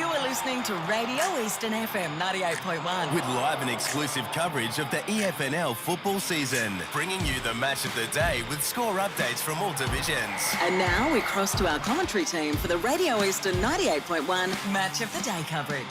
You are listening to Radio Eastern FM 98.1. With live and exclusive coverage of the EFNL football season. Bringing you the match of the day with score updates from all divisions. And now we cross to our commentary team for the Radio Eastern 98.1 Match of the Day coverage.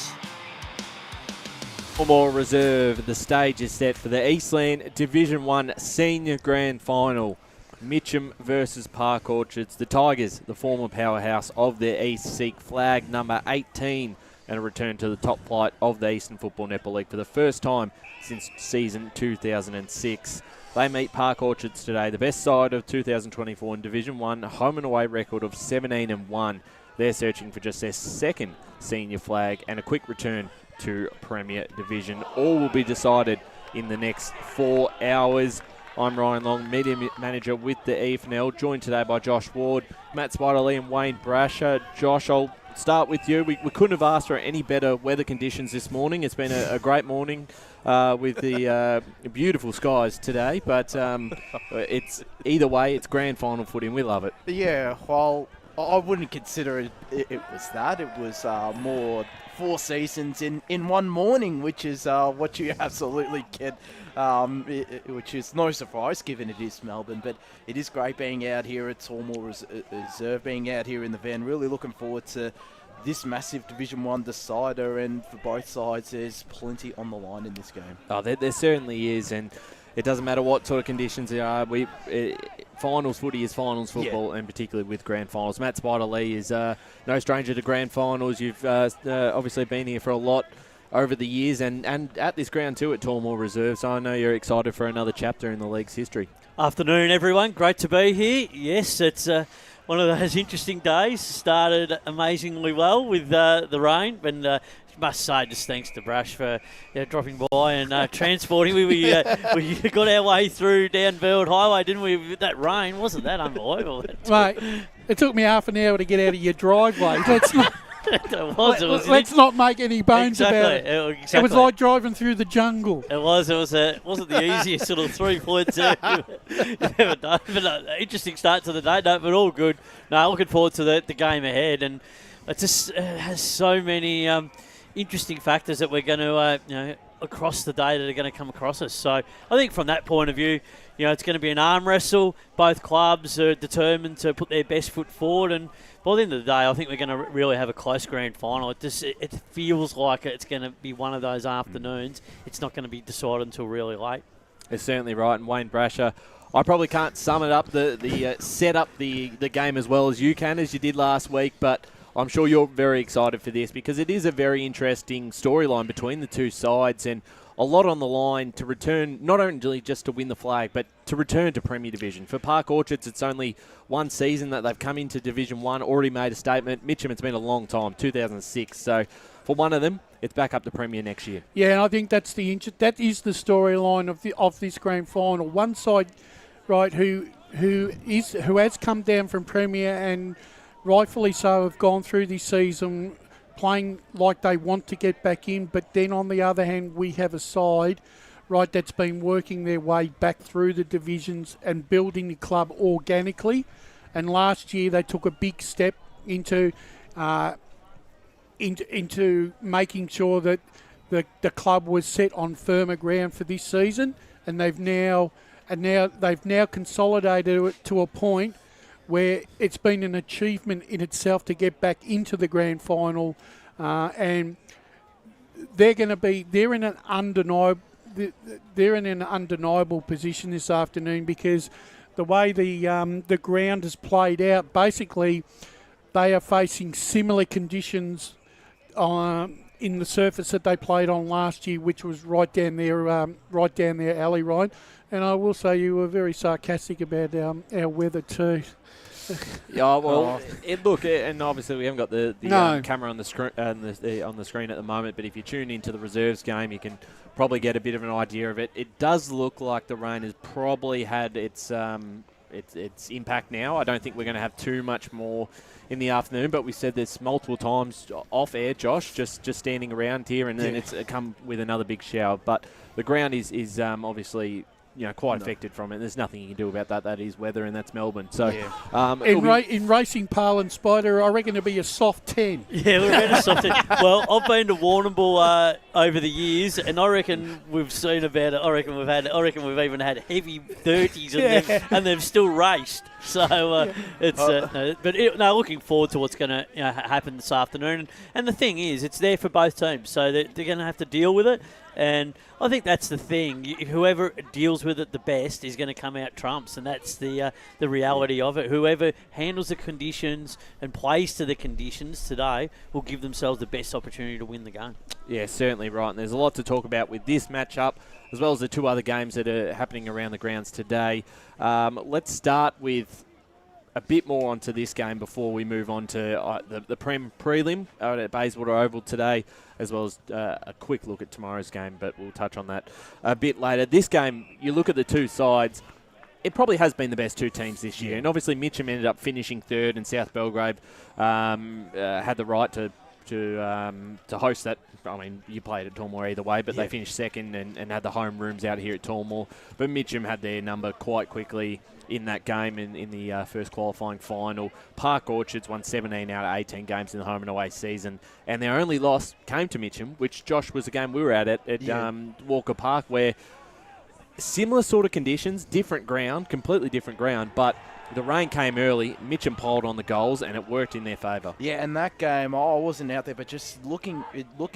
More reserve. The stage is set for the Eastland Division 1 Senior Grand Final. Mitcham versus Park Orchards. The Tigers, the former powerhouse of the East, seek flag number 18 and a return to the top flight of the Eastern Football Netball League for the first time since season 2006. They meet Park Orchards today, the best side of 2024 in Division 1, home and away record of 17-1. They're searching for just their second senior flag and a quick return to Premier Division. All will be decided in the next 4 hours. I'm Ryan Long, media manager with the EFNL, joined today by Josh Ward, Matt Spiderlee and Wayne Brasher. Josh, I'll start with you. We couldn't have asked for any better weather conditions this morning. It's been a great morning with the beautiful skies today, but it's either way, it's grand final footing. We love it. Yeah, well, I wouldn't consider it was that. It was more 4 seasons in one morning, which is what you absolutely get, which is no surprise given it is Melbourne. But it is great being out here at Tormore Reserve, being out here in the van. Really looking forward to this massive Division 1 decider, and for both sides, there's plenty on the line in this game. Oh, there certainly is, and it doesn't matter what sort of conditions there are. Finals footy is finals football, and particularly with grand finals. Matt Spiderlee is no stranger to grand finals. You've obviously been here for a lot over the years, and at this ground too at Tormore Reserve, so I know you're excited for another chapter in the league's history. Afternoon, everyone. Great to be here. Yes, it's one of those interesting days. Started amazingly well with the rain, and must say, just thanks to Brash for dropping by and transporting. We got our way through down Burwood Highway, didn't we, with that rain? Wasn't that unbelievable? Mate, it took me half an hour to get out of your driveway. Let's not make any bones about it. Exactly. It was like driving through the jungle. It was. It wasn't the easiest sort of 3 points you've ever done. But interesting start to the day, but all good. No, looking forward to the game ahead, and it just has so many interesting factors that we're going to, across the day that are going to come across us. So I think from that point of view, it's going to be an arm wrestle. Both clubs are determined to put their best foot forward, and by the end of the day, I think we're going to really have a close grand final. It feels like it's going to be one of those afternoons. It's not going to be decided until really late. It's certainly right, and Wayne Brasher, I probably can't sum it up, set up the game as well as you can, as you did last week, but I'm sure you're very excited for this because it is a very interesting storyline between the two sides, and a lot on the line to return, not only just to win the flag, but to return to Premier Division. For Park Orchards, it's only one season that they've come into Division 1, already made a statement. Mitcham, it's been a long time, 2006. So for one of them, it's back up to Premier next year. Yeah, and I think that is the storyline of this grand final. One side, right, who has come down from Premier and rightfully so have gone through this season playing like they want to get back in, but then on the other hand, we have a side, right, that's been working their way back through the divisions and building the club organically. And last year they took a big step into making sure that the club was set on firmer ground for this season, and they've now consolidated it to a point where it's been an achievement in itself to get back into the grand final, and they're in an undeniable position this afternoon because the way the ground has played out, basically they are facing similar conditions in the surface that they played on last year, which was right down their alley, Ryan. And I will say you were very sarcastic about our weather too. Yeah, well, and obviously we haven't got the camera on the screen on the screen at the moment. But if you tune into the reserves game, you can probably get a bit of an idea of it. It does look like the rain has probably had its impact now. I don't think we're going to have too much more in the afternoon. But we said this multiple times off air, Josh, just standing around here, and then it's come with another big shower. But the ground is obviously quite affected from it. There's nothing you can do about that. That is weather, and that's Melbourne. So, in racing parlance, Spider, I reckon it'll be a soft 10. Yeah, we've been a soft 10. Well, I've been to Warrnambool over the years, and I reckon we've seen about it. I reckon we've even had heavy 30s, and they've still raced. So looking forward to what's going to happen this afternoon. And the thing is, it's there for both teams, so they're going to have to deal with it. And I think that's the thing. Whoever deals with it the best is going to come out trumps, and that's the reality of it. Whoever handles the conditions and plays to the conditions today will give themselves the best opportunity to win the game. Yeah, certainly right. And there's a lot to talk about with this matchup, as well as the two other games that are happening around the grounds today. Let's start with a bit more onto this game before we move on to the prelim out at Bayswater Oval today, as well as a quick look at tomorrow's game, but we'll touch on that a bit later. This game, you look at the two sides, it probably has been the best two teams this year, and obviously Mitcham ended up finishing third, and South Belgrave had the right to host that. I mean, you played at Tullamore either way, but they finished second and had the home rooms out here at Tullamore. But Mitcham had their number quite quickly in that game in the first qualifying final. Park Orchards won 17 out of 18 games in the home and away season, and their only loss came to Mitcham, which, Josh, was a game we were at Walker Park, where similar sort of conditions, different ground, completely different ground, but the rain came early. Mitcham piled on the goals, and it worked in their favour. Yeah, and that game, I wasn't out there, but just looking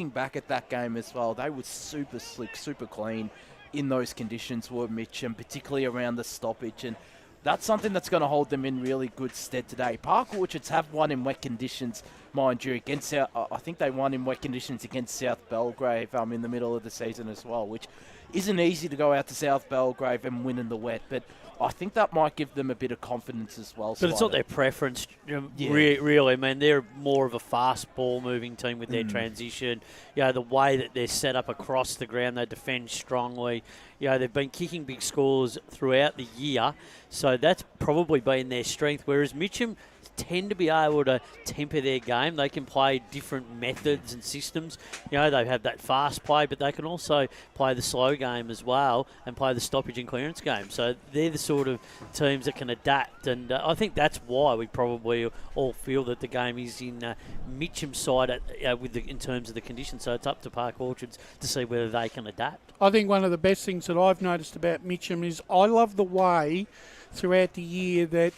back at that game as well, they were super slick, super clean in those conditions, were Mitcham, particularly around the stoppage, and that's something that's going to hold them in really good stead today. Park Orchards have won in wet conditions, mind you, against I think they won in wet conditions against South Belgrave in the middle of the season as well, which isn't easy to go out to South Belgrave and win in the wet, but I think that might give them a bit of confidence as well. But it's not their preference, really. I mean, they're more of a fast ball-moving team with their transition. The way that they're set up across the ground, they defend strongly. They've been kicking big scores throughout the year, so that's probably been their strength, whereas Mitcham tend to be able to temper their game. They can play different methods and systems. They have that fast play, but they can also play the slow game as well and play the stoppage and clearance game. So they're the sort of teams that can adapt, and I think that's why we probably all feel that the game is in Mitcham's side in terms of the conditions. So it's up to Park Orchards to see whether they can adapt. I think one of the best things that I've noticed about Mitcham is I love the way throughout the year that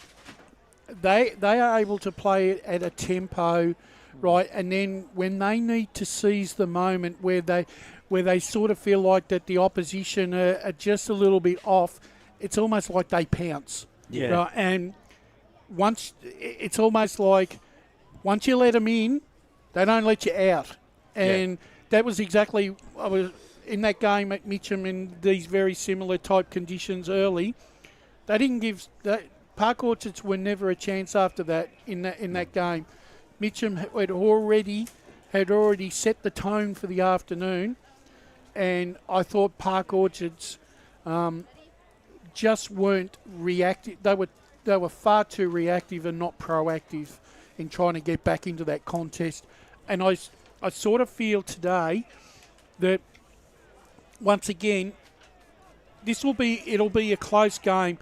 they are able to play it at a tempo, right? And then when they need to seize the moment where they sort of feel like that the opposition are just a little bit off, it's almost like they pounce. Yeah. Right? And it's almost like once you let them in, they don't let you out. And that was exactly I was in that game at Mitcham in these very similar type conditions early. They didn't give that. Park Orchards were never a chance after that in that game. Mitcham had already set the tone for the afternoon, and I thought Park Orchards just weren't reactive. They were far too reactive and not proactive in trying to get back into that contest. And I sort of feel today that once again it'll be a close game.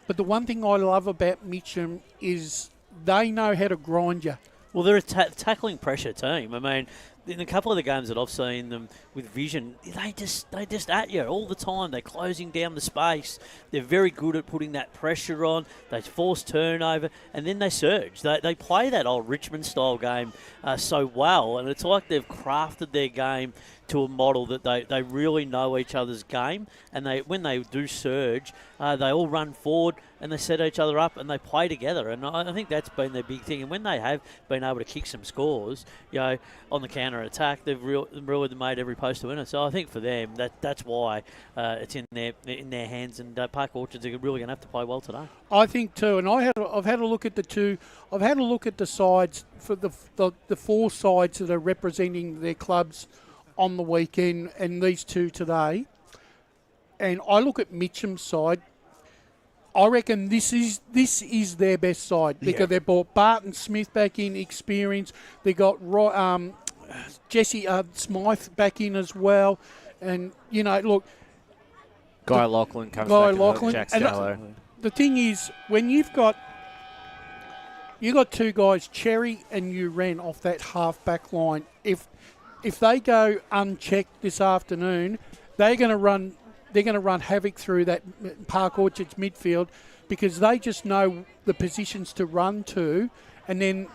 But the one thing I love about Mitcham is they know how to grind you. Well, they're a tackling pressure team. I mean, in a couple of the games that I've seen them with vision, they just at you all the time. They're closing down the space. They're very good at putting that pressure on. They force turnover, and then they surge. They play that old Richmond-style game so well, and it's like they've crafted their game to a model that they really know each other's game, and when they do surge, they all run forward and they set each other up and they play together, and I think that's been their big thing. And when they have been able to kick some scores, on the counter attack, they've really made every post to win it. So I think for them that's why it's in their hands, and Park Orchards are really going to have to play well today. I think too, and I've had a look at the two. I've had a look at the sides for the four sides that are representing their clubs on the weekend, and these two today. And I look at Mitcham's side. I reckon this is their best side because they brought Barton Smith back in, experience. They got Jesse Smythe back in as well. And, look, Guy Lachlan comes Guy back. Lachlan. Jack And Stallo. the thing is, when you got two guys, Cherry and Uren, off that half back line, if they go unchecked this afternoon, they're going to run havoc through that Park Orchards midfield, because they just know the positions to run to, and then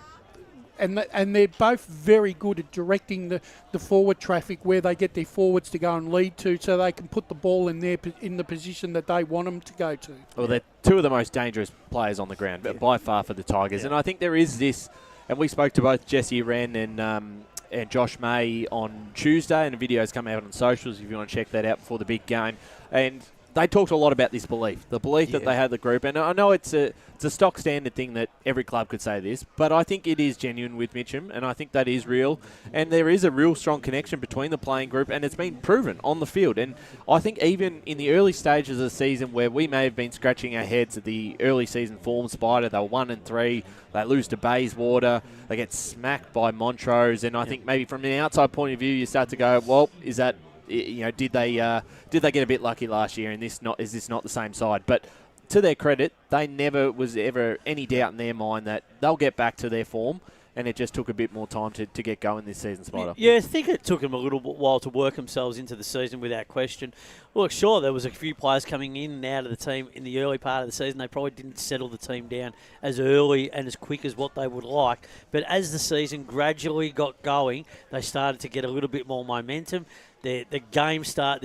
and they're both very good at directing the forward traffic where they get their forwards to go and lead to, so they can put the ball in the position that they want them to go to. Well, they're two of the most dangerous players on the ground, by far, for the Tigers. Yeah. And I think there is this, and we spoke to both Jesse Wren and Josh May on Tuesday, and the videos come out on socials if you want to check that out before the big game. And they talked a lot about this belief, that they had the group. And I know it's a stock standard thing that every club could say this, but I think it is genuine with Mitcham, and I think that is real. And there is a real strong connection between the playing group, and it's been proven on the field. And I think even in the early stages of the season, where we may have been scratching our heads at the early season form spider, they were 1-3, they lose to Bayswater, they get smacked by Montrose, and I think maybe from an outside point of view, you start to go, well, is that, did they get a bit lucky last year, and is this not the same side? But to their credit, they never was ever any doubt in their mind that they'll get back to their form, and it just took a bit more time to get going this season, Spider. Yeah, I think it took them a little while to work themselves into the season, without question. Look, sure, there was a few players coming in and out of the team in the early part of the season. They probably didn't settle the team down as early and as quick as what they would like. But as the season gradually got going, they started to get a little bit more momentum. Their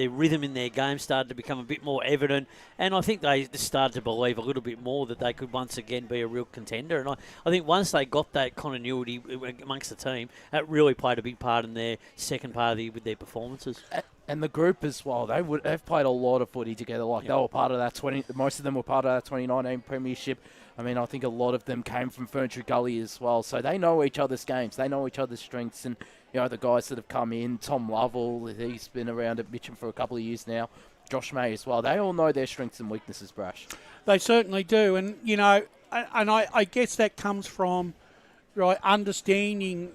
rhythm in their game started to become a bit more evident, and I think they just started to believe a little bit more that they could once again be a real contender. And I think once they got that continuity amongst the team, that really played a big part in their second part of the year with their performances. And the group as well, they've played a lot of footy together. They were part of that most of them were part of that 2019 premiership. I mean, I think a lot of them came from Ferntree Gully as well, so they know each other's games, they know each other's strengths, and the guys that have come in, Tom Lovell, he's been around at Mitcham for a couple of years now, Josh May as well. They all know their strengths and weaknesses, Brash. They certainly do, and I guess that comes from understanding.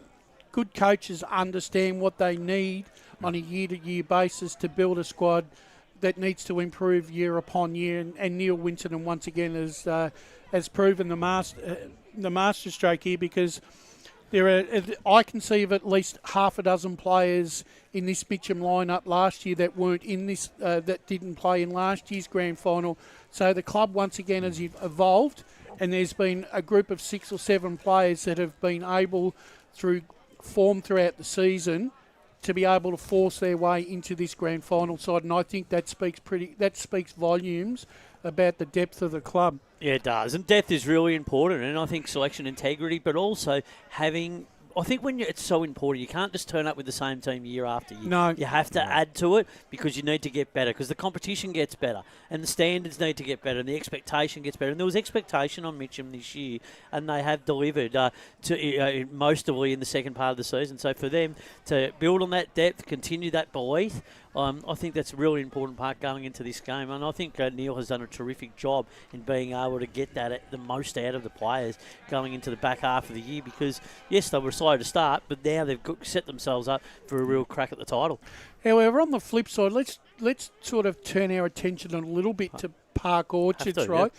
Good coaches understand what they need on a year-to-year basis to build a squad that needs to improve year upon year. And Neil Winton, once again, has proven the master stroke here, because I can see of at least half a dozen players in this Mitcham lineup last year that weren't in this, that didn't play in last year's grand final. So the club once again has evolved, and there's been a group of 6 or 7 players that have been able, through form throughout the season, to be able to force their way into this grand final side, and I think that speaks volumes about the depth of the club. Yeah, it does, and depth is really important, and I think selection integrity, but also having. I think it's so important, you can't just turn up with the same team year after year. No. You have to add to it, because you need to get better, because the competition gets better, and the standards need to get better, and the expectation gets better. And there was expectation on Mitcham this year, and they have delivered mostly in the second part of the season. So for them to build on that depth, continue that belief, I think that's a really important part going into this game. And I think Neil has done a terrific job in being able to get the most out of the players going into the back half of the year, because, yes, they were slow to start, but now they've set themselves up for a real crack at the title. However, on the flip side, let's sort of turn our attention a little bit to Park Orchards, right?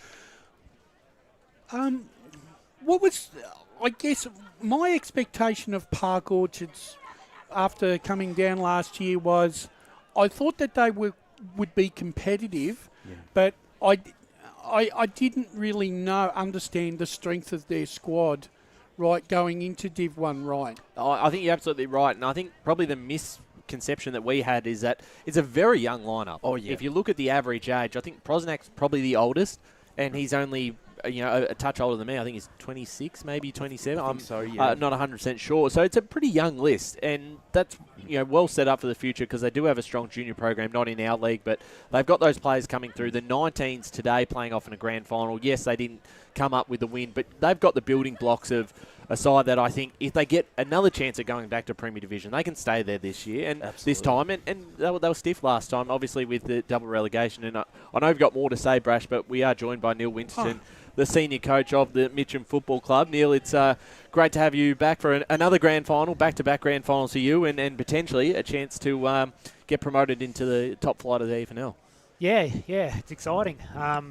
Yeah. What was, I guess, my expectation of Park Orchards after coming down last year was, I thought that they would be competitive, but I didn't really understand the strength of their squad, right, going into Div 1, right? I think you're absolutely right, and I think probably the misconception that we had is that it's a very young lineup. Oh, yeah. If you look at the average age, I think Prosnak's probably the oldest, and he's only a touch older than me. I think he's 26, maybe 27. I'm not 100% sure. So it's a pretty young list, and that's well set up for the future, because they do have a strong junior program, not in our league, but they've got those players coming through. The 19s today playing off in a grand final. Yes, they didn't come up with the win, but they've got the building blocks of a side that I think if they get another chance at going back to Premier Division, they can stay there this year and this time. And they were stiff last time, obviously, with the double relegation. And I know we've got more to say, Brash, but we are joined by Neil Winterton, the senior coach of the Mitcham Football Club. Neil, it's great to have you back for another grand final, back-to-back grand finals for you, and potentially a chance to get promoted into the top flight of the EFNL. Yeah, it's exciting.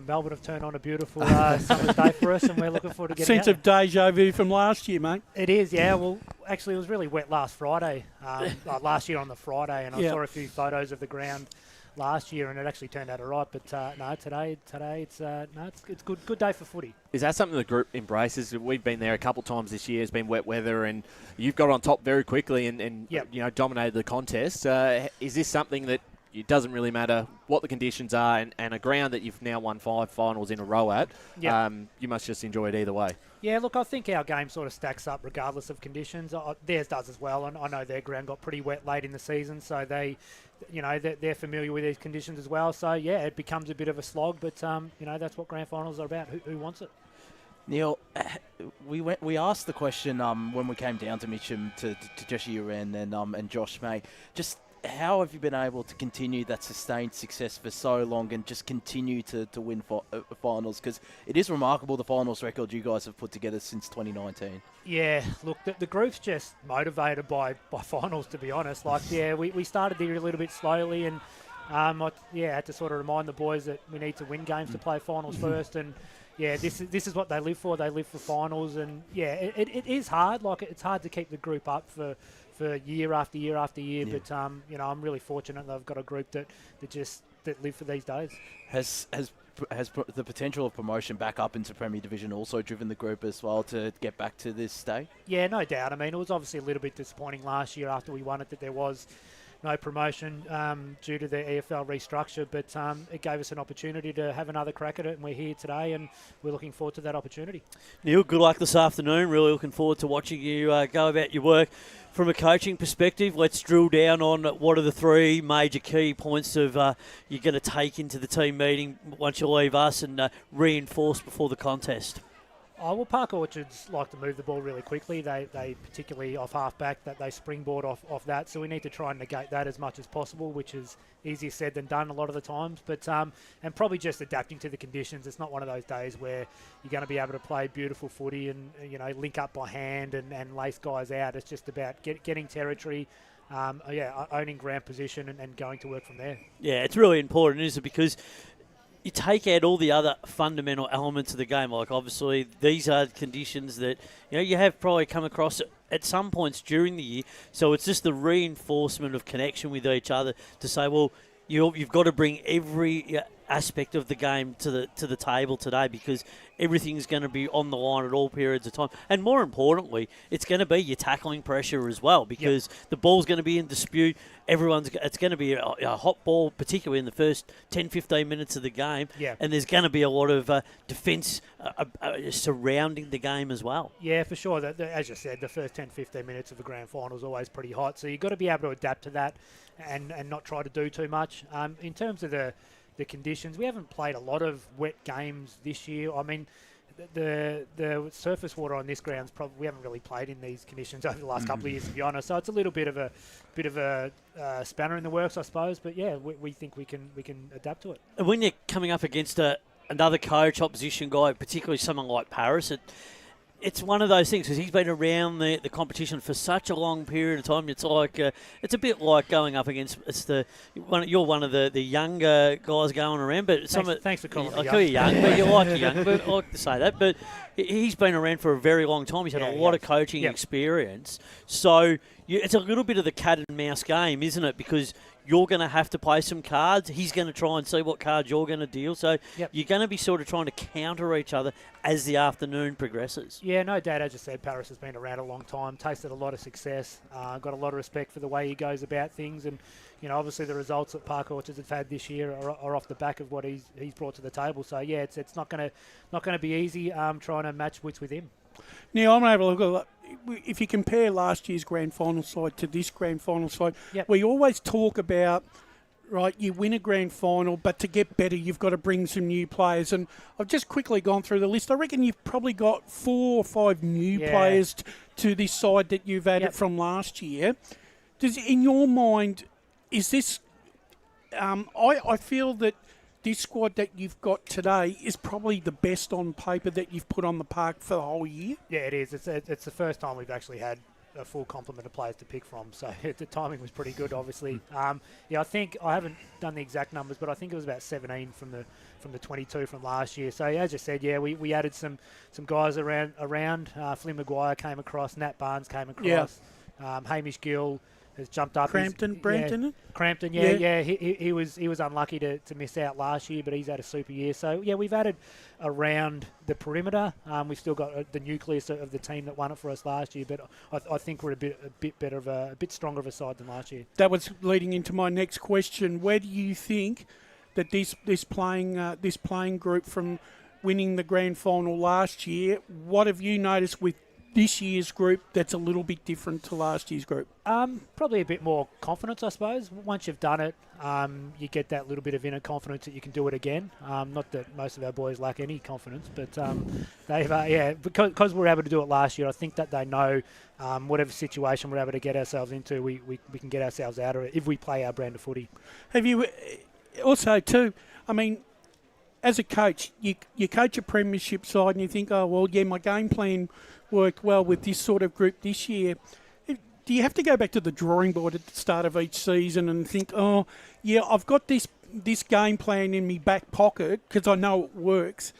Melbourne have turned on a beautiful summer's day for us, and we're looking forward to getting Sense of deja vu from last year, mate. It is, yeah. Well, actually, it was really wet last Friday, last year on the Friday, and I saw a few photos of the ground last year, and it actually turned out all right. But no, today it's good day for footy. Is that something the group embraces? We've been there a couple of times this year. It's been wet weather, and you've got on top very quickly and dominated the contest. Is this something that it doesn't really matter what the conditions are, and a ground that you've now won 5 finals in a row at, you must just enjoy it either way? Yeah, look, I think our game sort of stacks up regardless of conditions. Theirs does as well, and I know their ground got pretty wet late in the season, so they're familiar with these conditions as well. So, yeah, it becomes a bit of a slog, but, that's what grand finals are about. Who wants it? Neil, we asked the question when we came down to Mitcham to Jesse Uren and Josh May, just how have you been able to continue that sustained success for so long and just continue to win finals? Because it is remarkable the finals record you guys have put together since 2019. Yeah, look, the group's just motivated by finals, to be honest. Like, we started the year a little bit slowly, and I had to sort of remind the boys that we need to win games to play finals first, and this is what they live for. They live for finals, and it is hard. Like, it's hard to keep the group up for year after year after year. But I'm really fortunate that I've got a group that live for these days. Has the potential of promotion back up into Premier Division also driven the group as well to get back to this day? Yeah, no doubt. I mean, it was obviously a little bit disappointing last year after we won it that there was no promotion due to the EFL restructure, but it gave us an opportunity to have another crack at it, and we're here today, and we're looking forward to that opportunity. Neil, good luck this afternoon. Really looking forward to watching you go about your work. From a coaching perspective, let's drill down on what are the 3 major key points of you're going to take into the team meeting once you leave us and reinforce before the contest. Well, Park Orchards like to move the ball really quickly. They particularly off half-back, that they springboard off that. So we need to try and negate that as much as possible, which is easier said than done a lot of the times. But and probably just adapting to the conditions. It's not one of those days where you're going to be able to play beautiful footy and link up by hand and lace guys out. It's just about getting territory, owning ground position and going to work from there. Yeah, it's really important, isn't it? Because you take out all the other fundamental elements of the game. Like, obviously, these are conditions that you have probably come across at some points during the year. So it's just the reinforcement of connection with each other to say, well, you've got to bring every aspect of the game to the table today, because everything's going to be on the line at all periods of time. And more importantly, it's going to be your tackling pressure as well, because the ball's going to be in dispute. It's going to be a hot ball, particularly in the first 10-15 minutes of the game. And there's going to be a lot of defence surrounding the game as well. Yeah, for sure. As you said, the first 10-15 minutes of the grand final is always pretty hot. So you've got to be able to adapt to that and not try to do too much. In terms of the conditions, we haven't played a lot of wet games this year. I mean, the surface water on this ground's probably, we haven't really played in these conditions over the last couple of years, to be honest. So it's a little bit of a spanner in the works, I suppose. But yeah, we think we can adapt to it. And when you're coming up against another coach, opposition guy, particularly someone like Paris, it's one of those things, because he's been around the competition for such a long period of time. It's like it's a bit like going up against you're one of the younger guys going around. But thanks for calling me young. I call you young, but you like young. But I like to say that. But he's been around for a very long time. He's had a lot of coaching experience. So it's a little bit of the cat and mouse game, isn't it? Because you're going to have to play some cards. He's going to try and see what cards you're going to deal. So you're going to be sort of trying to counter each other as the afternoon progresses. Yeah, no doubt. As you said, Paris has been around a long time, tasted a lot of success, got a lot of respect for the way he goes about things. And, obviously the results that Park Orchards have had this year are off the back of what he's brought to the table. So, yeah, it's not going to be easy trying to match wits with him. Now, I'm going to have a look at, if you compare last year's grand final side to this grand final side, we always talk about, right, you win a grand final, but to get better, you've got to bring some new players. And I've just quickly gone through the list. I reckon you've probably got 4 or 5 new players to this side that you've added from last year. In your mind, is this... I feel that this squad that you've got today is probably the best on paper that you've put on the park for the whole year. Yeah, it is. It's the first time we've actually had a full complement of players to pick from. So the timing was pretty good, obviously. Yeah, I think I haven't done the exact numbers, but I think it was about 17 from the 22 from last year. So as you said, yeah, we added some guys around. Flynn Maguire came across, Nat Barnes came across, Hamish Gill has jumped up. Crampton. Yeah. He was unlucky to miss out last year, but he's had a super year. So yeah, we've added around the perimeter. We've still got the nucleus of the team that won it for us last year, but I think we're a bit better a bit stronger of a side than last year. That was leading into my next question. Where do you think that this playing group from winning the grand final last year? What have you noticed with this year's group that's a little bit different to last year's group? Probably a bit more confidence, I suppose. Once you've done it, you get that little bit of inner confidence that you can do it again. Not that most of our boys lack any confidence, but they've because we're able to do it last year. I think that they know whatever situation we're able to get ourselves into, we can get ourselves out of it if we play our brand of footy. Have you also too? I mean, as a coach, you coach a premiership side and you think, oh well, yeah, my game plan worked well with this sort of group this year. Do you have to go back to the drawing board at the start of each season and think, oh, yeah, I've got this game plan in my back pocket because I know it works,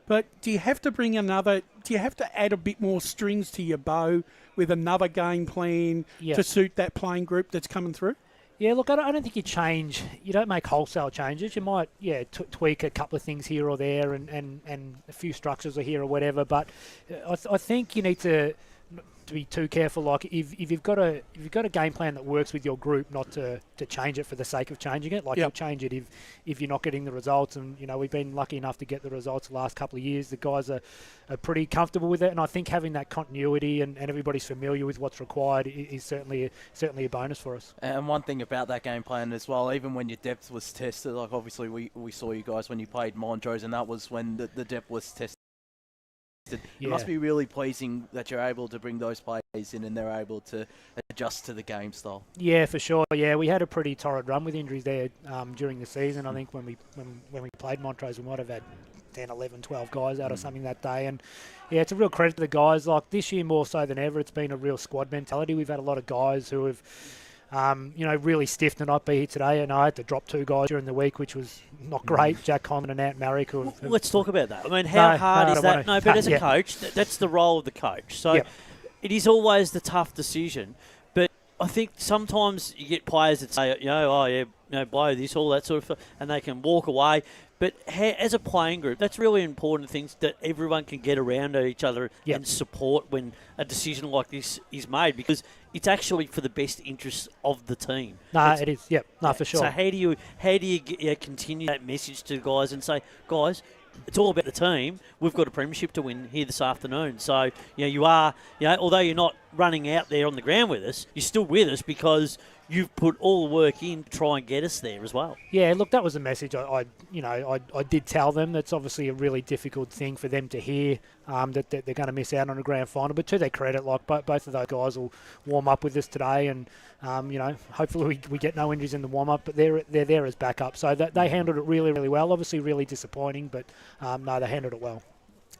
but do you have to add a bit more strings to your bow with another game plan to suit that playing group that's coming through? Yeah, look, I don't think you don't make wholesale changes. You might, tweak a couple of things here or there and a few structures or here or whatever, but I think you need to be too careful. Like if you've got a game plan that works with your group, not to change it for the sake of changing it. Like you'll change it if you're not getting the results. And we've been lucky enough to get the results the last couple of years. The guys are pretty comfortable with it, and I think having that continuity and everybody's familiar with what's required is certainly a bonus for us. And one thing about that game plan as well, even when your depth was tested, like obviously we saw you guys when you played Montrose, and that was when the depth was tested. It must be really pleasing that you're able to bring those players in and they're able to adjust to the game style. Yeah, for sure. Yeah, we had a pretty torrid run with injuries there during the season. I think when we played Montrose, we might have had 10, 11, 12 guys out or something that day. And yeah, it's a real credit to the guys. Like this year more so than ever, it's been a real squad mentality. We've had a lot of guys who have really stiff to not be here today, and I had to drop 2 guys during the week, which was not great. Jack Coleman and Ant Marrick. Let's talk about that. I mean, how hard is that? No, but as a coach, that's the role of the coach. So it is always the tough decision. But I think sometimes you get players that say, blow this, all that sort of stuff, and they can walk away. But as a playing group, that's really important things that everyone can get around each other and support when a decision like this is made, because it's actually for the best interests of the team. It is. Yep. For sure. So how do you continue that message to guys and say, guys, it's all about the team. We've got a premiership to win here this afternoon. So you are, although you're not running out there on the ground with us, you're still with us because you've put all the work in to try and get us there as well. Yeah, look, that was a message I did tell them. That's obviously a really difficult thing for them to hear, that they're going to miss out on a grand final. But to their credit, like both of those guys will warm up with us today, and hopefully we get no injuries in the warm up. But they're there as backup, so that they handled it really, really well. Obviously, really disappointing, but they handled it well.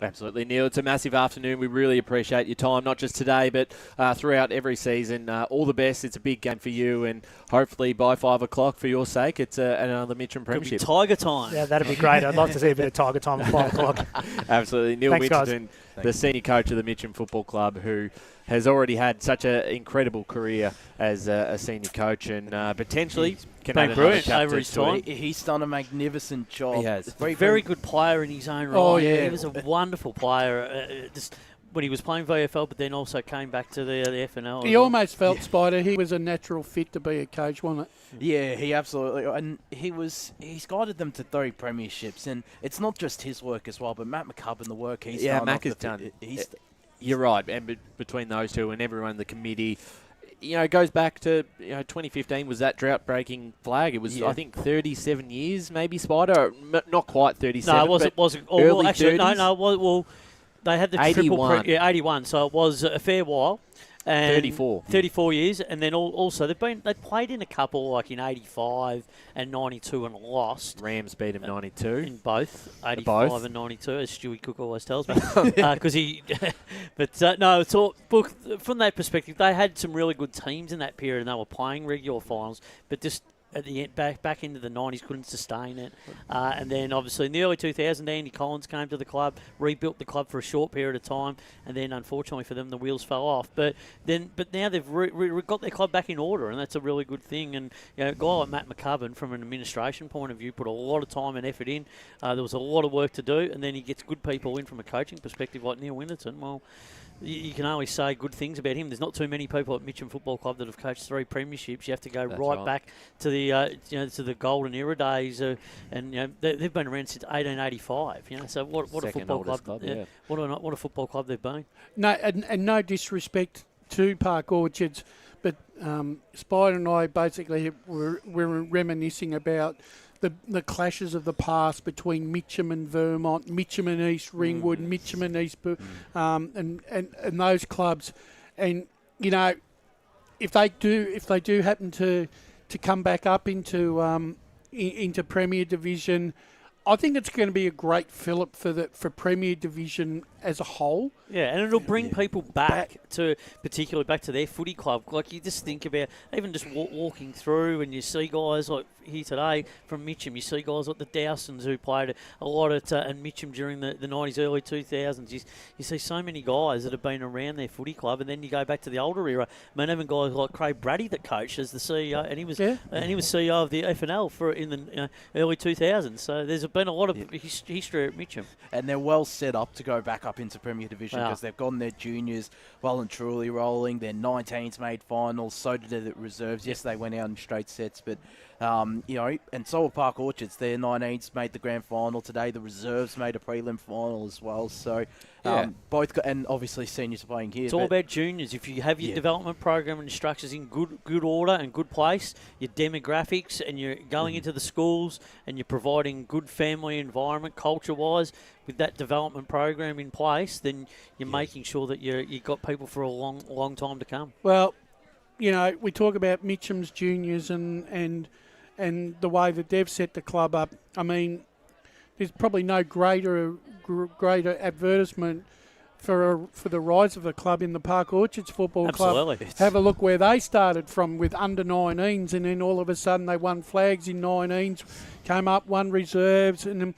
Absolutely, Neil. It's a massive afternoon. We really appreciate your time, not just today, but throughout every season. All the best. It's a big game for you, and hopefully by 5 o'clock, for your sake, it's another Mitcham premiership. Tiger time. Yeah, that'd be great. I'd love to see a bit of Tiger time at 5 o'clock. Absolutely. Neil Thanks, Mitchelton, the senior coach of the Mitcham Football Club, who has already had such an incredible career as a senior coach, and potentially can add another chapter over his time. He's done a magnificent job. He has. Very good player in his own right. Oh, yeah. He was a wonderful player. Just when he was playing VFL, but then also came back to the EFNL. He almost felt, Spider, he was a natural fit to be a coach, wasn't it? Yeah, he absolutely, and he's guided them to 3 premierships, and it's not just his work as well, but Matt McCubbin, the work he's done. Yeah, Mac has done. You're right, and between those two and everyone in the committee, it goes back to 2015 was that drought-breaking flag. It was I think 37 years, maybe, Spider, not quite 37. No, it wasn't. Early actually, 30s? no. Well, They had the 81. 81. So it was a fair while. And 34 years, and then also they played in a couple like in 85 and 92 and lost. Rams beat him 92 in both 85 and 92, as Stewie Cook always tells me. Because no, it's all, look, from that perspective, they had some really good teams in that period, and they were playing regular finals, but just at the end, back into the 90s, couldn't sustain it. And then, obviously, in the early 2000s, Andy Collins came to the club, rebuilt the club for a short period of time, and then, unfortunately for them, the wheels fell off. But now they've got their club back in order, and that's a really good thing. And a guy like Matt McCubbin, from an administration point of view, put a lot of time and effort in. There was a lot of work to do, and then he gets good people in from a coaching perspective, like Neil Winterton. Well, you can only say good things about him. There's not too many people at Mitcham Football Club that have coached 3 premierships. You have to go right back to the to the golden era days, and they've been around since 1885. So what a football club? What a football club they've been. No, and no disrespect to Park Orchards, but Spider and I basically were reminiscing about the clashes of the past between Mitcham and Vermont, Mitcham and East Ringwood, Mitcham and East, and those clubs, and if they do happen to come back up into Premier Division, I think it's going to be a great fillip for Premier Division as a whole. Yeah, and it'll bring people particularly back to their footy club. Like, you just think about even just walking through, and you see guys like here today from Mitcham. You see guys like the Dowsons who played a lot at Mitcham during the 90s, early 2000s. You see so many guys that have been around their footy club, and then you go back to the older era. I mean, even guys like Craig Brady that coached as the CEO, and he was CEO of the EFNL in the early 2000s. So there's been a lot of history at Mitcham. And they're well set up to go back up into Premier Division because they've gotten their juniors well and truly rolling. Their 19s made finals, so did the reserves. Yes, they went out in straight sets, but and so have Park Orchards. Their 19s made the grand final today. The reserves made a prelim final as well. So both, and obviously seniors are playing here. It's all about juniors. If you have your development program and structures in good order and good place, your demographics, and you're going into the schools and you're providing good family environment, culture-wise, with that development program in place, then you're making sure that you've got people for a long time to come. Well, we talk about Mitcham's juniors and the way that they've set the club up. I mean, there's probably no greater advertisement for the rise of the club in the Park Orchards Football Club. Absolutely. Have a look where they started from with under 19s, and then all of a sudden they won flags in 19s, came up, won reserves, and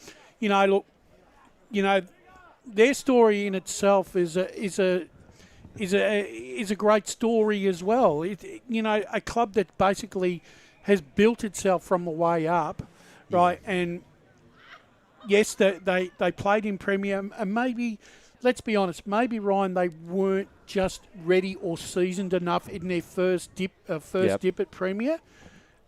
their story in itself is a great story as well. A club that basically has built itself from the way up, right? And yes, they played in Premier, and maybe, let's be honest, maybe, Ryan, they weren't just ready or seasoned enough in their first dip at Premier.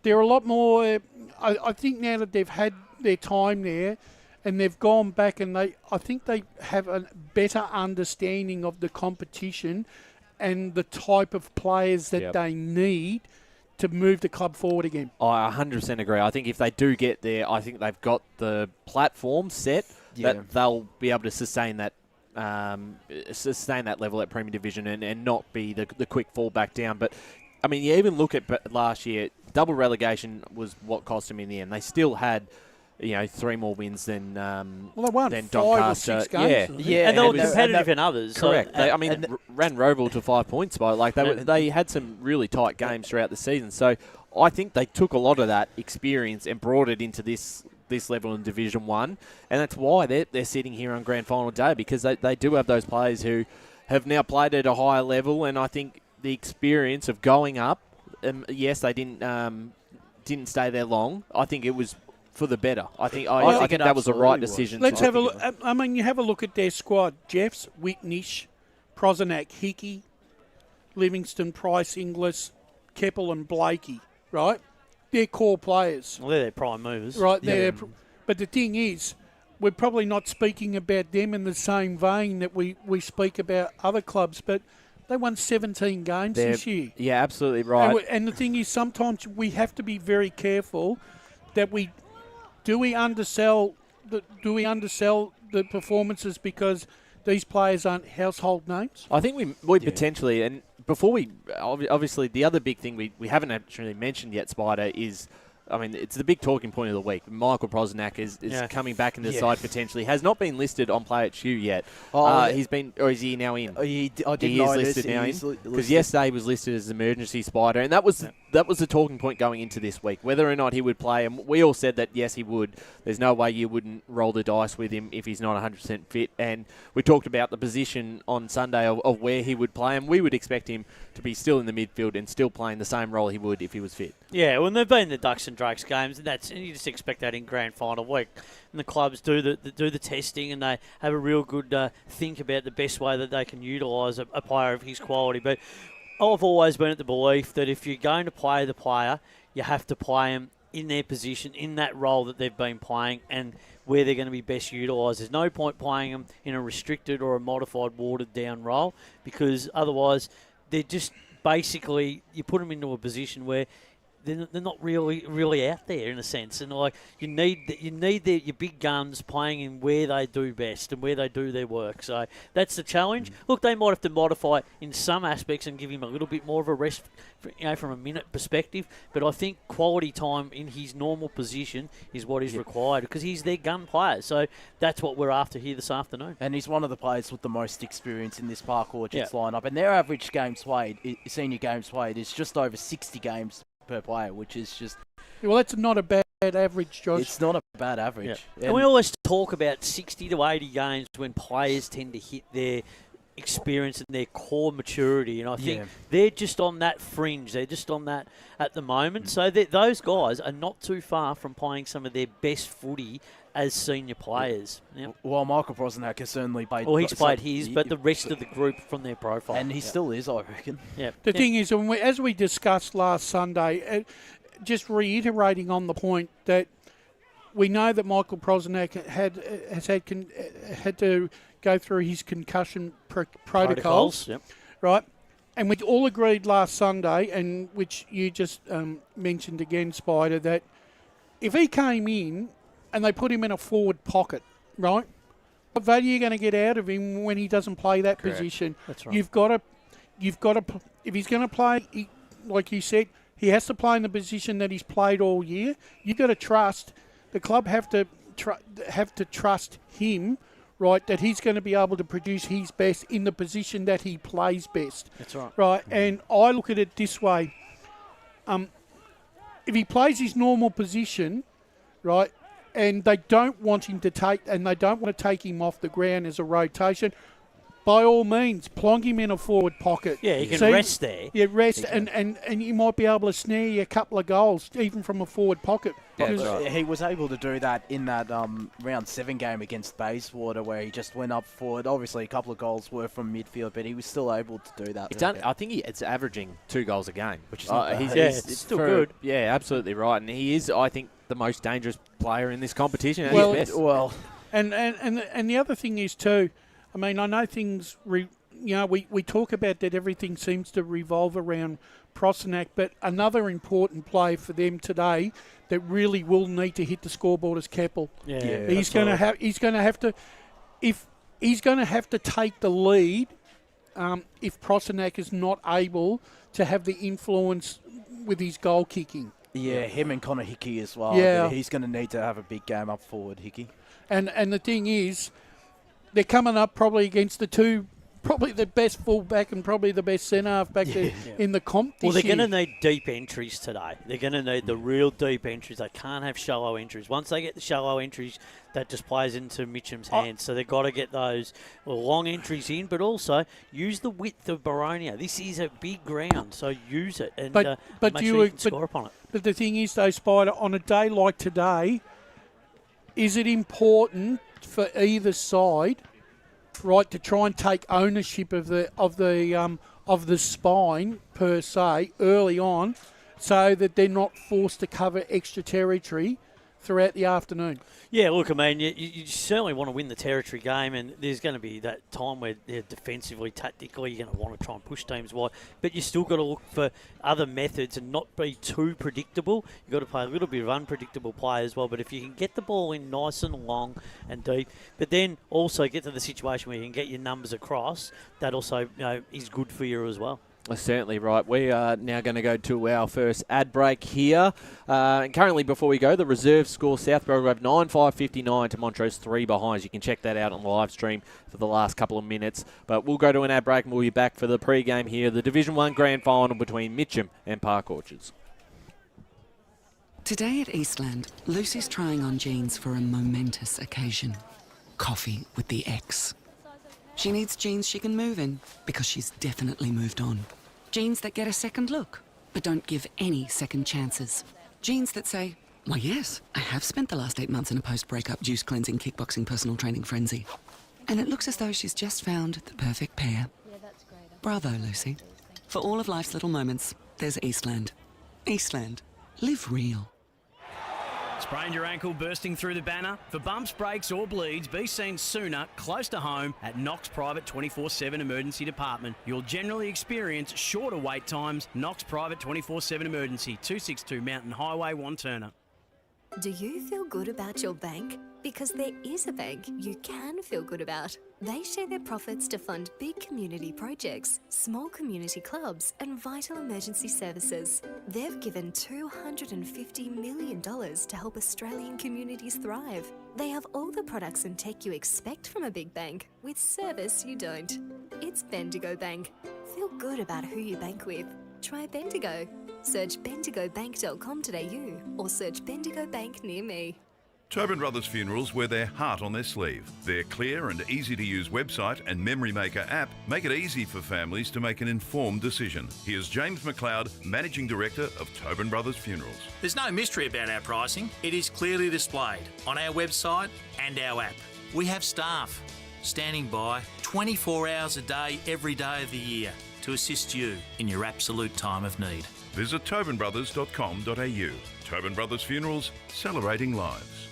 They're a lot more. I think now that they've had their time there, and they've gone back, and I think they have a better understanding of the competition and the type of players that they need to move the club forward again. I 100% agree. I think if they do get there, I think they've got the platform set that they'll be able to sustain that level at Premier Division and not be the quick fall back down. But, I mean, you even look at last year, double relegation was what cost them in the end. They still had 3 more wins than they won than 5 Doncaster. or 6 games. And they were competitive in others. Correct. Ran Roval to 5 points by they had some really tight games throughout the season. So I think they took a lot of that experience and brought it into this level in Division 1, and that's why they're sitting here on grand final day, because they do have those players who have now played at a higher level, and I think the experience of going up. Yes, they didn't stay there long. I think it was for the better. I think that was the right decision. Let's have a look. I mean, you have a look at their squad: Jeffs, Whitnish, Prozenak, Hickey, Livingston, Price, Inglis, Keppel, and Blakey. Right, they're core players. Well, they're their prime movers. Right there. But the thing is, we're probably not speaking about them in the same vein that we speak about other clubs, but they won 17 games this year. Yeah, absolutely right. And the thing is, sometimes we have to be very careful that we undersell the performances, because these players aren't household names? I think we potentially, and before we, obviously the other big thing we haven't actually mentioned yet, Spider, is, I mean, it's the big talking point of the week. Michael Prosnack is coming back into the side potentially. Has not been listed on Play HQ yet. He's been, or is he now in? I did he notice. Is listed now in? Because Because yesterday was listed as emergency, Spider, and that was the talking point going into this week, whether or not he would play. And we all said that yes, he would. There's no way you wouldn't roll the dice with him if he's not 100% fit. And we talked about the position on Sunday of where he would play, and we would expect him to be still in the midfield and still playing the same role he would if he was fit. Yeah, when they've been the Ducks and Drakes games, and you just expect that in grand final week. And the clubs do the testing, and they have a real good think about the best way that they can utilise a player of his quality. But I've always been at the belief that if you're going to play the player, you have to play him in their position, in that role that they've been playing, and where they're going to be best utilised. There's no point playing them in a restricted or a modified, watered-down role, because otherwise they're just basically, you put them into a position where they're not really out there in a sense, and like you need your big guns playing in where they do best and where they do their work. So that's the challenge. Look, they might have to modify it in some aspects and give him a little bit more of a rest, from a minute perspective. But I think quality time in his normal position is what is required, because he's their gun player. So that's what we're after here this afternoon. And he's one of the players with the most experience in this Park Orchards lineup, and their average games played, senior games played, is just over 60 games per player, which is just... Well, that's not a bad average, Josh. It's not a bad average. Yeah. And we always talk about 60 to 80 games when players tend to hit their experience and their core maturity, and I think they're just on that fringe. They're just on that at the moment. So those guys are not too far from playing some of their best footy as senior players. Yep. Well, Michael Prosnack has certainly played... Well, he's played his, but the rest of the group from their profile. And he still is, I reckon. Yeah. The thing is, as we discussed last Sunday, just reiterating on the point that we know that Michael Prosnack has had to go through his concussion protocols. Yep. Right? And we all agreed last Sunday, and which you just mentioned again, Spider, that if he came in and they put him in a forward pocket, right? What value are you going to get out of him when he doesn't play that position? That's right. You've got to, if he's going to play, like you said, he has to play in the position that he's played all year. You've got to trust, the club have to trust him, right, that he's going to be able to produce his best in the position that he plays best. That's right. Right, and I look at it this way. If he plays his normal position, right, and they don't want him to take him off the ground as a rotation, by all means, plonk him in a forward pocket. Yeah, he can rest there. Yeah, rest, and you might be able to snare you a couple of goals, even from a forward pocket. Right. He was able to do that in that round 7 game against Bayswater, where he just went up forward. Obviously, a couple of goals were from midfield, but he was still able to do that. I think it's averaging 2 goals a game, which is not bad. It's still good. Yeah, absolutely right, and he is, I think, the most dangerous player in this competition. And the other thing is too, I mean, I know things, we talk about that everything seems to revolve around Prosnack, but another important play for them today that really will need to hit the scoreboard is Keppel. Yeah, he's going to have to take the lead if Prosnack is not able to have the influence with his goal kicking. Yeah, him and Connor Hickey as well. Yeah. He's going to need to have a big game up forward, Hickey. And the thing is, they're coming up probably against probably the best fullback and probably the best centre-half back in the comp this Well, they're year. going to need deep entries today. They're going to need the real deep entries. They can't have shallow entries. Once they get the shallow entries, that just plays into Mitcham's hands. So they've got to get those long entries in, but also use the width of Baronia. This is a big ground, so use it and make sure you can score upon it. But the thing is, though, Spider, on a day like today, is it important for either side, right, to try and take ownership of the spine per se early on, so that they're not forced to cover extra territory throughout the afternoon. Yeah, look, I mean, you certainly want to win the territory game, and there's going to be that time where defensively, tactically, you're going to want to try and push teams wide. But you still got to look for other methods and not be too predictable. You've got to play a little bit of unpredictable play as well. But if you can get the ball in nice and long and deep, but then also get to the situation where you can get your numbers across, that also is good for you as well. Certainly right. We are now going to go to our first ad break here. And currently, before we go, the reserve score, South Belgrave 9-5-59 to Montrose 3 behinds. You can check that out on the live stream for the last couple of minutes. But we'll go to an ad break and we'll be back for the pre-game here, the Division 1 Grand Final between Mitcham and Park Orchards. Today at Eastland, Lucy's trying on jeans for a momentous occasion. Coffee with the ex. She needs jeans she can move in, because she's definitely moved on. Jeans that get a second look, but don't give any second chances. Jeans that say, why yes, I have spent the last 8 months in a post-breakup juice cleansing, kickboxing, personal training frenzy. And it looks as though she's just found the perfect pair. Bravo, Lucy. For all of life's little moments, there's Eastland. Eastland. Live real. Sprained your ankle bursting through the banner? For bumps, breaks or bleeds, be seen sooner, close to home, at Knox Private 24/7 Emergency Department. You'll generally experience shorter wait times. Knox Private 24/7 Emergency, 262 Mountain Highway, Wanturna. Do you feel good about your bank? Because there is a bank you can feel good about. They share their profits to fund big community projects, small community clubs, and vital emergency services. They've given $250 million to help Australian communities thrive. They have all the products and tech you expect from a big bank, with service you don't. It's Bendigo Bank. Feel good about who you bank with. Try Bendigo. Search bendigobank.com.au or search Bendigo Bank near me. Tobin Brothers Funerals wear their heart on their sleeve. Their clear and easy-to-use website and Memory Maker app make it easy for families to make an informed decision. Here's James McLeod, Managing Director of Tobin Brothers Funerals. There's no mystery about our pricing. It is clearly displayed on our website and our app. We have staff standing by 24 hours a day, every day of the year to assist you in your absolute time of need. Visit tobinbrothers.com.au. Tobin Brothers Funerals, celebrating lives.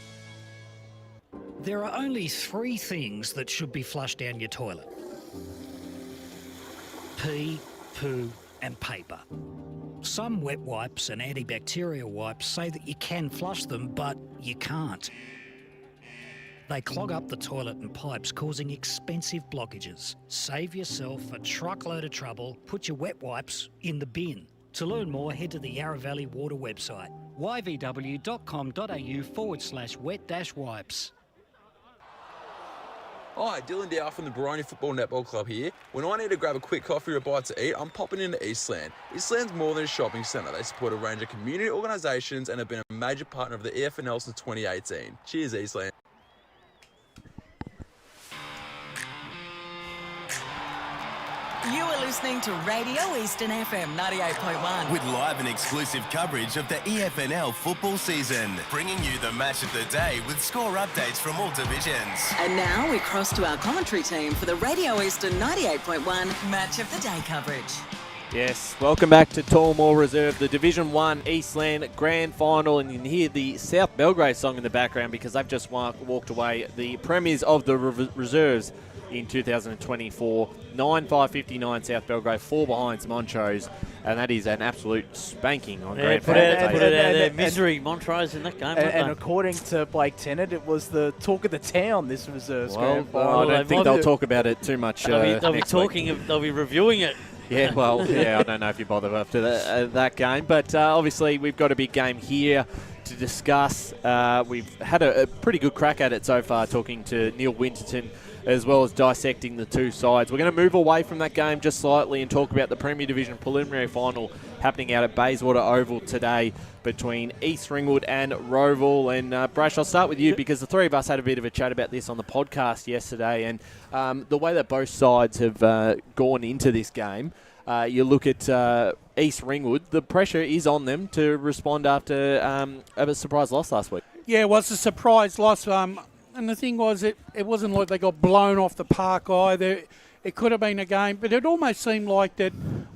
There are only 3 things that should be flushed down your toilet. Pee, poo and paper. Some wet wipes and antibacterial wipes say that you can flush them, but you can't. They clog up the toilet and pipes, causing expensive blockages. Save yourself a truckload of trouble. Put your wet wipes in the bin. To learn more, head to the Yarra Valley Water website, yvw.com.au/wet-wipes. Hi, Dylan Dow from the Baroni Football Netball Club here. When I need to grab a quick coffee or a bite to eat, I'm popping into Eastland. Eastland's more than a shopping centre. They support a range of community organisations and have been a major partner of the EFNL since 2018. Cheers, Eastland. You are listening to Radio Eastern FM 98.1. With live and exclusive coverage of the EFNL football season. Bringing you the match of the day with score updates from all divisions. And now we cross to our commentary team for the Radio Eastern 98.1 Match of the Day coverage. Yes, welcome back to Tullamore Reserve, the Division 1 Eastland Grand Final, and you can hear the South Belgrave song in the background because they've just walked away the premiers of the reserves in 2024. 9-5-59 South Belgrave, 4 behind Montrose, and that is an absolute spanking on Grand Final day. Put it out there. Misery Montrose in that game. And according to Blake Tennant, it was the talk of the town, this reserves Grand Final. I don't think they'll talk about it too much. They'll be reviewing it. Yeah, well, I don't know if you bother after that game, but obviously we've got a big game here to discuss. We've had a pretty good crack at it so far, talking to Neil Winterton, as well as dissecting the two sides. We're going to move away from that game just slightly and talk about the Premier Division preliminary final happening out at Bayswater Oval today between East Ringwood and Roval. And Brash, I'll start with you because the three of us had a bit of a chat about this on the podcast yesterday, and the way that both sides have gone into this game. You look at East Ringwood, the pressure is on them to respond after a surprise loss last week. Yeah, it was a surprise loss. And the thing was, it wasn't like they got blown off the park either. It could have been a game, but it almost seemed like that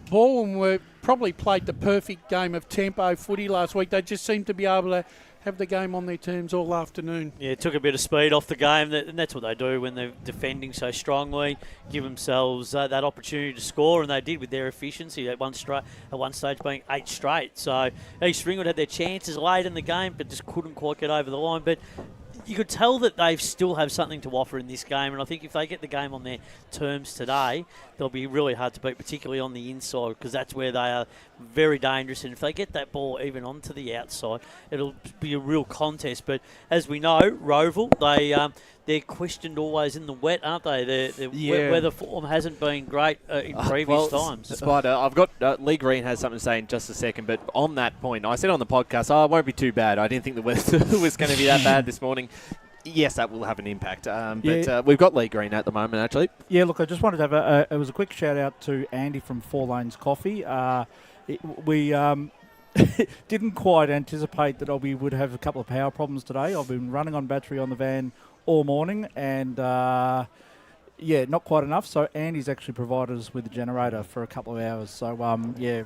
Baldwin probably played the perfect game of tempo footy last week. They just seemed to be able to have the game on their terms all afternoon. Yeah, it took a bit of speed off the game, and that's what they do when they're defending so strongly, give themselves that opportunity to score, and they did with their efficiency at one stage being 8 straight. So East Ringwood had their chances late in the game, but just couldn't quite get over the line. But you could tell that they still have something to offer in this game, and I think if they get the game on their terms today, they'll be really hard to beat, particularly on the inside, because that's where they are very dangerous. And if they get that ball even onto the outside, it'll be a real contest. But as we know, Roval, they're questioned always in the wet, aren't they? Their weather form hasn't been great in previous times. Spider, I've got Lee Green has something to say in just a second, but on that point, I said on the podcast, it won't be too bad. I didn't think the weather was going to be that bad this morning. Yes, that will have an impact. But we've got Lee Green at the moment, actually. Yeah, look, I just wanted to have it was a quick shout out to Andy from Four Lanes Coffee. We didn't quite anticipate that we would have a couple of power problems today. I've been running on battery on the van all morning, and not quite enough. So Andy's actually provided us with a generator for a couple of hours. So he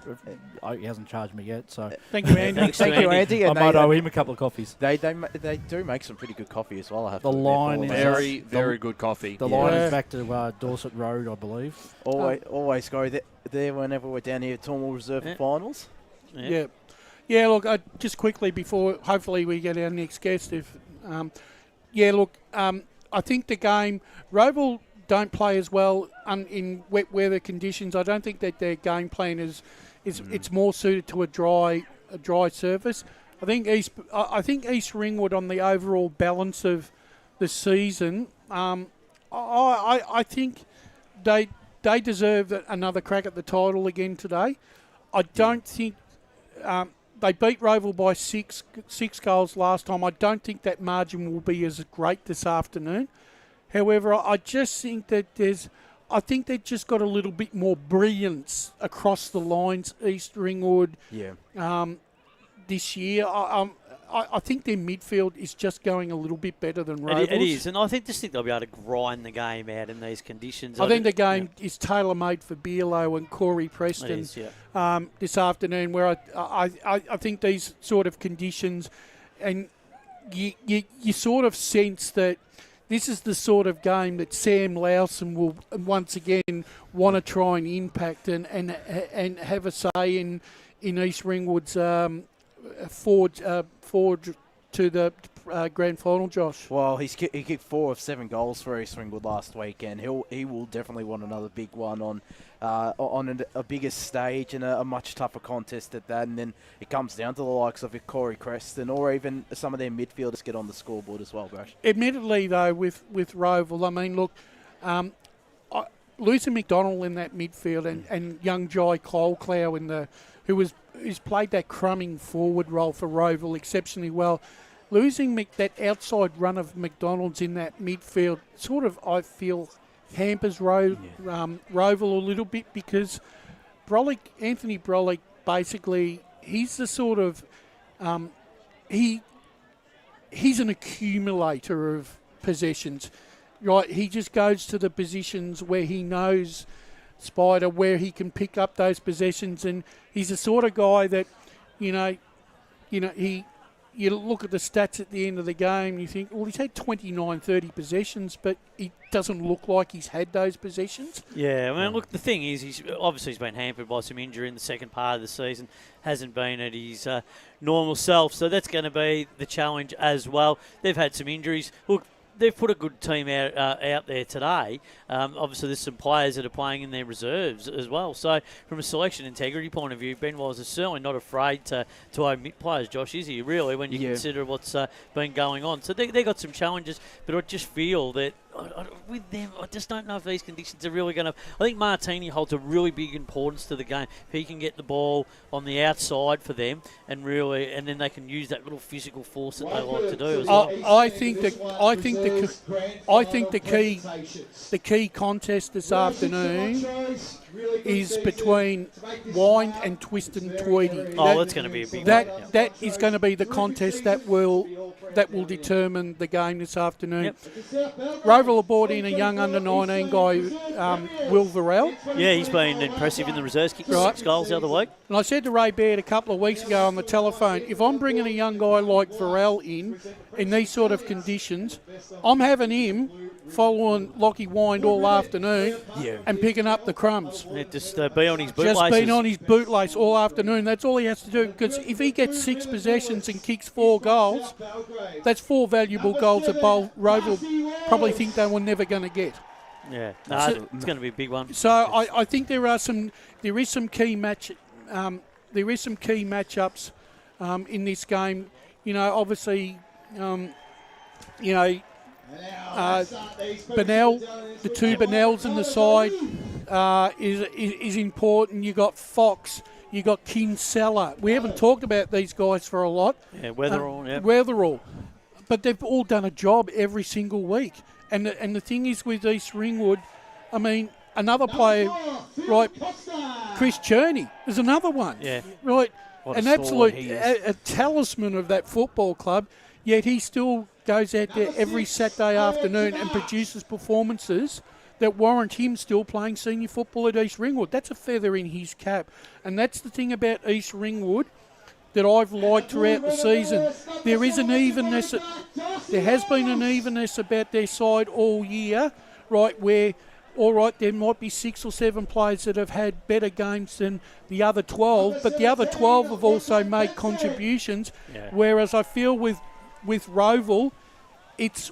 hasn't charged me yet. So thank you, Andy. Thank you, Andy. I might owe him a couple of coffees. They do make some pretty good coffee as well. I have the to line is very good coffee. The line is back to Dorset Road, I believe. Always go there whenever we're down here at Tormal Reserve for finals. Yeah. Look, just quickly before hopefully we get our next guest. I think the game, Roval don't play as well in wet weather conditions. I don't think that their game plan is it's more suited to a dry surface. I think East Ringwood on the overall balance of the season. I think they deserve another crack at the title again today. I don't think. They beat Roval by six goals last time. I don't think that margin will be as great this afternoon. However, I just think that I think they've just got a little bit more brilliance across the lines, East Ringwood. This year, I think their midfield is just going a little bit better than Roval's. It is, and I think they'll be able to grind the game out in these conditions. I think the game is tailor-made for Bearlow and Corey Preston this afternoon, where I think these sort of conditions, and you sort of sense that this is the sort of game that Sam Lowson will once again want to try and impact and have a say in East Ringwood's forward to the grand final, Josh. Well, he kicked 4 of 7 goals for East Ringwood last week, and he will definitely want another big one on a bigger stage and a much tougher contest at that. And then it comes down to the likes of Corey Creston or even some of their midfielders get on the scoreboard as well, Grash. Admittedly, though, with Roval, I mean, look, losing McDonald in that midfield and young Jai Coleclough who's played that crumbing forward role for Roval exceptionally well. Losing that outside run of McDonald's in that midfield sort of, I feel, hampers Roval a little bit, because Anthony Brolick, basically, he's the sort of he's an accumulator of possessions, right? He just goes to the positions where he knows, Spider, where he can pick up those possessions, and he's the sort of guy that, you look at the stats at the end of the game and you think, well, he's had 29, 30 possessions, but he doesn't look like he's had those possessions. Yeah, I mean, look, the thing is, he's been hampered by some injury in the second part of the season, hasn't been at his normal self, so that's going to be the challenge as well. They've had some injuries. Look, they've put a good team out there today. Obviously, there's some players that are playing in their reserves as well. So, from a selection integrity point of view, Ben Wiles is certainly not afraid to omit players, Josh, is he, really, when you consider what's been going on? So, they got some challenges, but I just feel that with them, I just don't know if these conditions are really going to... I think Martini holds a really big importance to the game. If he can get the ball on the outside for them and then they can use that little physical force that they like to do as well. I think the key contest this afternoon is between Wind and Twist and Tweedy. That's going to be a big one. That is going to be the contest that will determine the game this afternoon. Roval have brought in a young under-19 guy, Will Varell. Yeah, he's been impressive in the reserves, kicked 6 goals the other week. And I said to Ray Baird a couple of weeks ago on the telephone, if I'm bringing a young guy like Varell in these sort of conditions, I'm having him following Lockie Wind all afternoon and picking up the crumbs. Yeah, just be on his bootlaces. Just being on his bootlace all afternoon. That's all he has to do. Because if he gets 6 possessions and kicks 4 goals, that's 4 valuable goals that Roval probably think they were never going to get. Yeah, it's going to be a big one. So I think there is some key matchups in this game. You know, obviously, Bennell, the 2 Bennells in the side is important. You got Fox, you got Kinsella. We haven't talked about these guys for a lot. Yeah, Weatherall. Weatherall, but they've all done a job every single week. And the thing is with East Ringwood, I mean, another player, right? Chris Cherney is another one. Yeah. Right. What an a absolute sword he is. a talisman of that football club, yet he still goes out there every Saturday afternoon and produces performances that warrant him still playing senior football at East Ringwood. That's a feather in his cap. And that's the thing about East Ringwood that I've liked throughout the season. There is an evenness. There has been an evenness about their side all year, right, where, all right, there might be 6 or 7 players that have had better games than the other 12, but the other 12 have also made contributions, whereas I feel with Roval, it's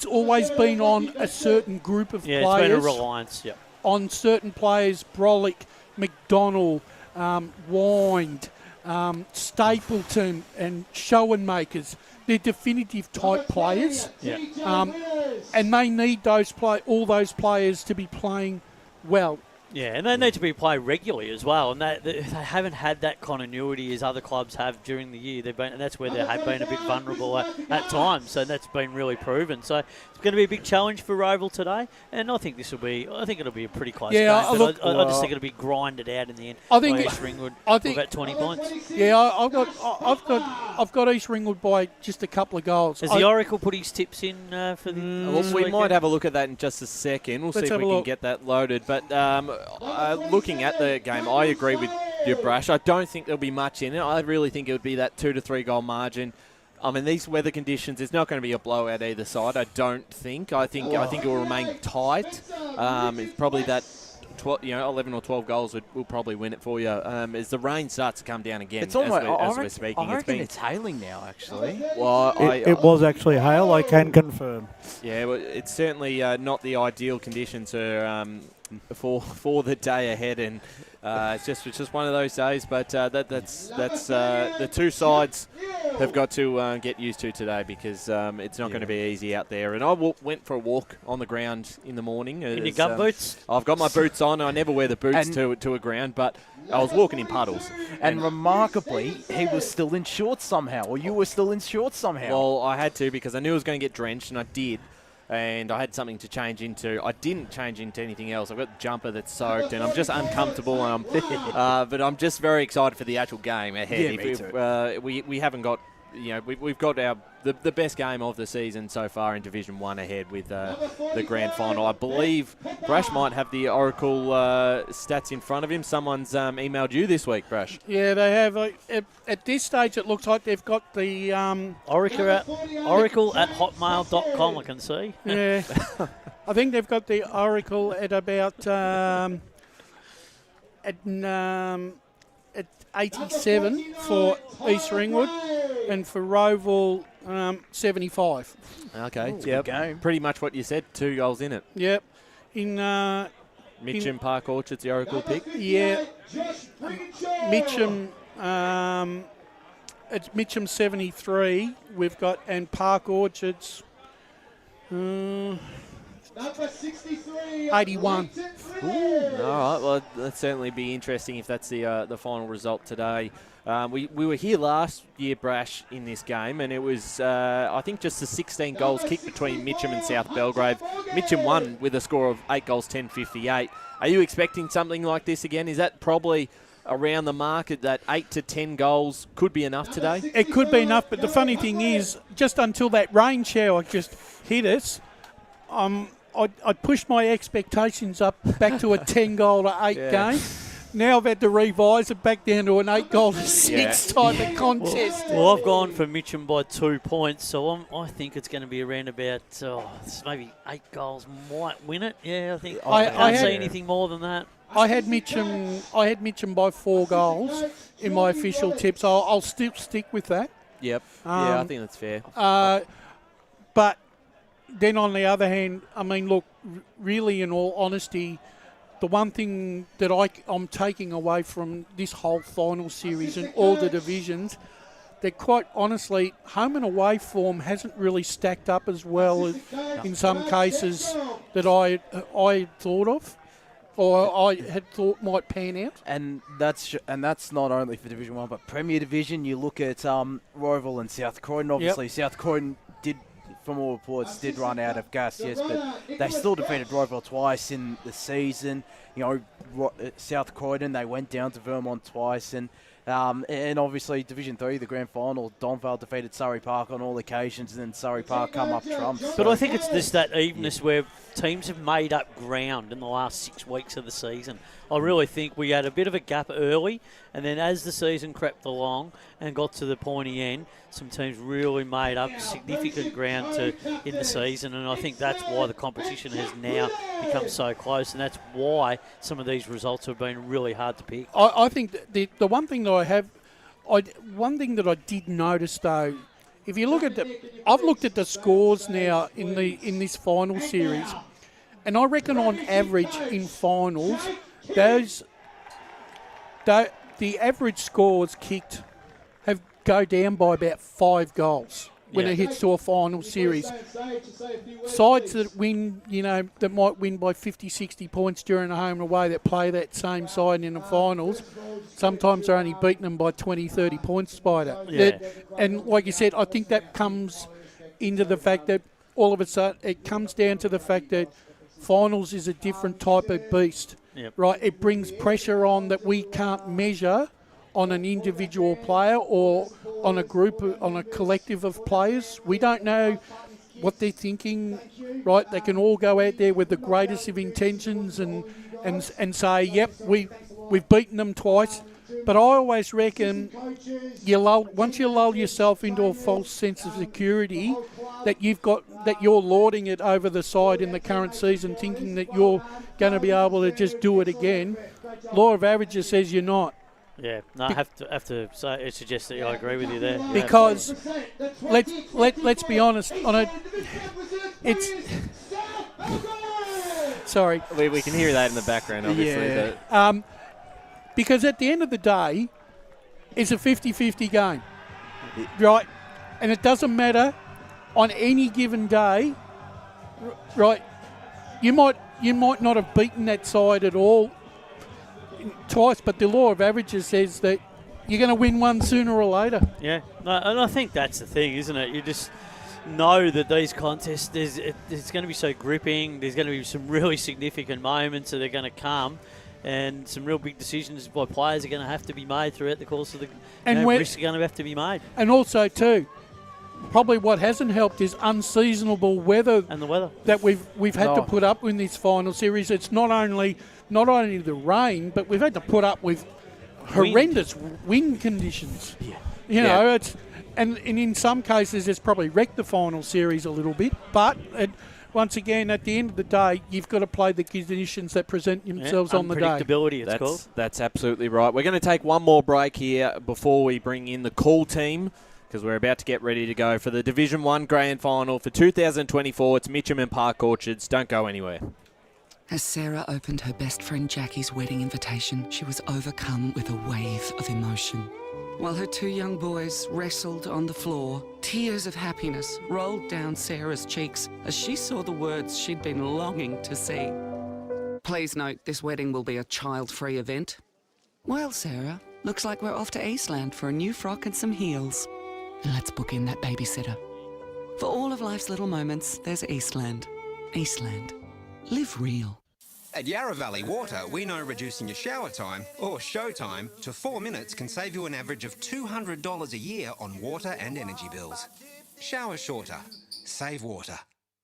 always been on a certain group of players. Yeah, it's been a reliance, on certain players, Brolick, McDonald, Wind, Stapleton and Schoenmakers. They're definitive type players. And they need all those players to be playing well. Yeah, and they need to be played regularly as well, and they haven't had that continuity as other clubs have during the year. And that's where they have been a bit vulnerable at times, so that's been really proven. So it's going to be a big challenge for Roval today, and I think it'll be a pretty close game. But I just think it'll be grinded out in the end. I think East Ringwood about 20 points. Yeah, I've got East Ringwood by just a couple of goals. Has the Oracle put his tips in for the? Well, we might have a look at that in just a second. We'll see if we can get that loaded. But looking at the game, I agree with you, Brash. I don't think there'll be much in it. I really think it would be that 2 to 3 goal margin. I mean, these weather conditions, there's not going to be a blowout either side. I don't think. I think it will remain tight. It's probably that 11 or 12 goals will probably win it for you. As the rain starts to come down again, it's almost, as we're speaking. I reckon it's hailing now, actually. Well, it was actually hail, I can confirm. Yeah, well, it's certainly not the ideal conditions for the day ahead, and it's just one of those days. But that's the two sides have got to get used to today, because it's not going to be easy out there. And I went for a walk on the ground in the morning. In your gum boots? I've got my boots on. I never wear the boots to a ground, but I was walking in puddles. And remarkably, he was still in shorts somehow, or you were still in shorts somehow. Well, I had to, because I knew I was going to get drenched, and I did. And I had something to change into. I didn't change into anything else. I've got the jumper that's soaked, and I'm just uncomfortable. But I'm just very excited for the actual game ahead. Yeah, me too. We haven't got, we've got the best game of the season so far in Division 1 ahead with the grand final. I believe Brash might have the Oracle stats in front of him. Someone's emailed you this week, Brash. Yeah, they have. At this stage, it looks like they've got the... Oracle at hotmail.com, I can see. Yeah. I think they've got the Oracle at about... at 87 for East Ringwood, and for Roval, 75. Okay, game. Pretty much what you said, 2 goals in it. Yep. In Mitcham and Park Orchards, the Oracle pick. Yeah. Mitcham, it's Mitcham 73 we've got, and Park Orchards 81. All right, well, that'd certainly be interesting if that's the final result today. We were here last year, Brash, in this game, and it was, I think, just the 16 goals kicked between Mitcham and South Belgrave. Mitcham won with a score of 8 goals, 10-58. Are you expecting something like this again? Is that probably around the market that 8 to 10 goals could be enough today? It could be enough, but the funny thing is, just until that rain shower just hit us, I pushed my expectations up back to a 10-goal to 8 game. Now I've had to revise it back down to an 8-goal to 6 type of contest. Well, I've gone for Mitcham by 2 points, so I think it's going to be around about maybe 8 goals might win it. Yeah, I think I can't see anything more than that. I had Mitcham by 4 goals in my official tips. I'll still stick with that. Yep. I think that's fair. But then on the other hand, I mean, look, really, in all honesty, the one thing that I'm taking away from this whole final series and all the divisions, that quite honestly, home and away form hasn't really stacked up as well in some cases that I thought of, or I had thought might pan out. And that's not only for Division 1, but Premier Division. You look at Royal and South Croydon. Obviously, South Croydon did, from all reports, did run out of gas, yes, but they still defeated Royal twice in the season. You know, South Croydon, they went down to Vermont twice, and obviously Division 3, the grand final, Donvale defeated Surrey Park on all occasions, and then Surrey Park come up trumps. But I think it's just that evenness where teams have made up ground in the last 6 weeks of the season. I really think we had a bit of a gap early, and then as the season crept along and got to the pointy end, some teams really made up significant ground in the season, and I think that's why the competition has now become so close, and that's why some of these results have been really hard to pick. I think that the one thing that one thing that I did notice though, if you look at I've looked at the scores now in this final series, and I reckon on average in finals, the average scores kicked go down by about 5 goals when it hits to a final series. Sides that win, that might win by 50, 60 points during a home and away, that play that same side in the finals, sometimes they're only beating them by 20, 30 points, Spider. Yeah. And like you said, I think that comes into the fact that all of a sudden it comes down to the fact that finals is a different type of beast. Yep. Right? It brings pressure on that we can't measure on an individual player or on a group, on a collective of players. We don't know what they're thinking, right? They can all go out there with the greatest of intentions and say, yep, we've beaten them twice. But I always reckon once you lull yourself into a false sense of security, that you're lauding it over the side in the current season, thinking that you're going to be able to just do it again. Law of averages says you're not. Yeah, no, I have to say, suggest that I agree with you there. Because let's be honest, it's sorry. We can hear that in the background, obviously. Yeah. But because at the end of the day, it's a 50-50 game, right? And it doesn't matter on any given day, right? You might not have beaten that side at all twice, but the law of averages says that you're going to win one sooner or later. Yeah, no, and I think that's the thing, isn't it? You just know that these contests, it's going to be so gripping. There's going to be some really significant moments that are going to come, and some real big decisions by players are going to have to be made throughout the course of the game. Risks are going to have to be made. And also, too, probably what hasn't helped is unseasonable weather. And the weather. That we've had to put up in this final series. It's not only the rain, but we've had to put up with horrendous wind conditions. Yeah. You know, and in some cases it's probably wrecked the final series a little bit, but once again, at the end of the day, you've got to play the conditions that present themselves on the day. Unpredictability, it's called. That's absolutely right. We're going to take one more break here before we bring in the call team, because we're about to get ready to go for the Division 1 Grand Final for 2024. It's Mitcham and Park Orchards. Don't go anywhere. As Sarah opened her best friend Jackie's wedding invitation, she was overcome with a wave of emotion. while her two young boys wrestled on the floor. Tears of happiness rolled down Sarah's cheeks as she saw the words she'd been longing to see. Please note, this wedding will be a child-free event. Well, Sarah, looks like we're off to Eastland for a new frock and some heels. And let's book in that babysitter. For all of life's little moments, there's Eastland. Eastland. Live real. At Yarra Valley Water, we know reducing your shower time, or show time, to 4 minutes can save you an average of $200 a year on water and energy bills. Shower shorter. Save water.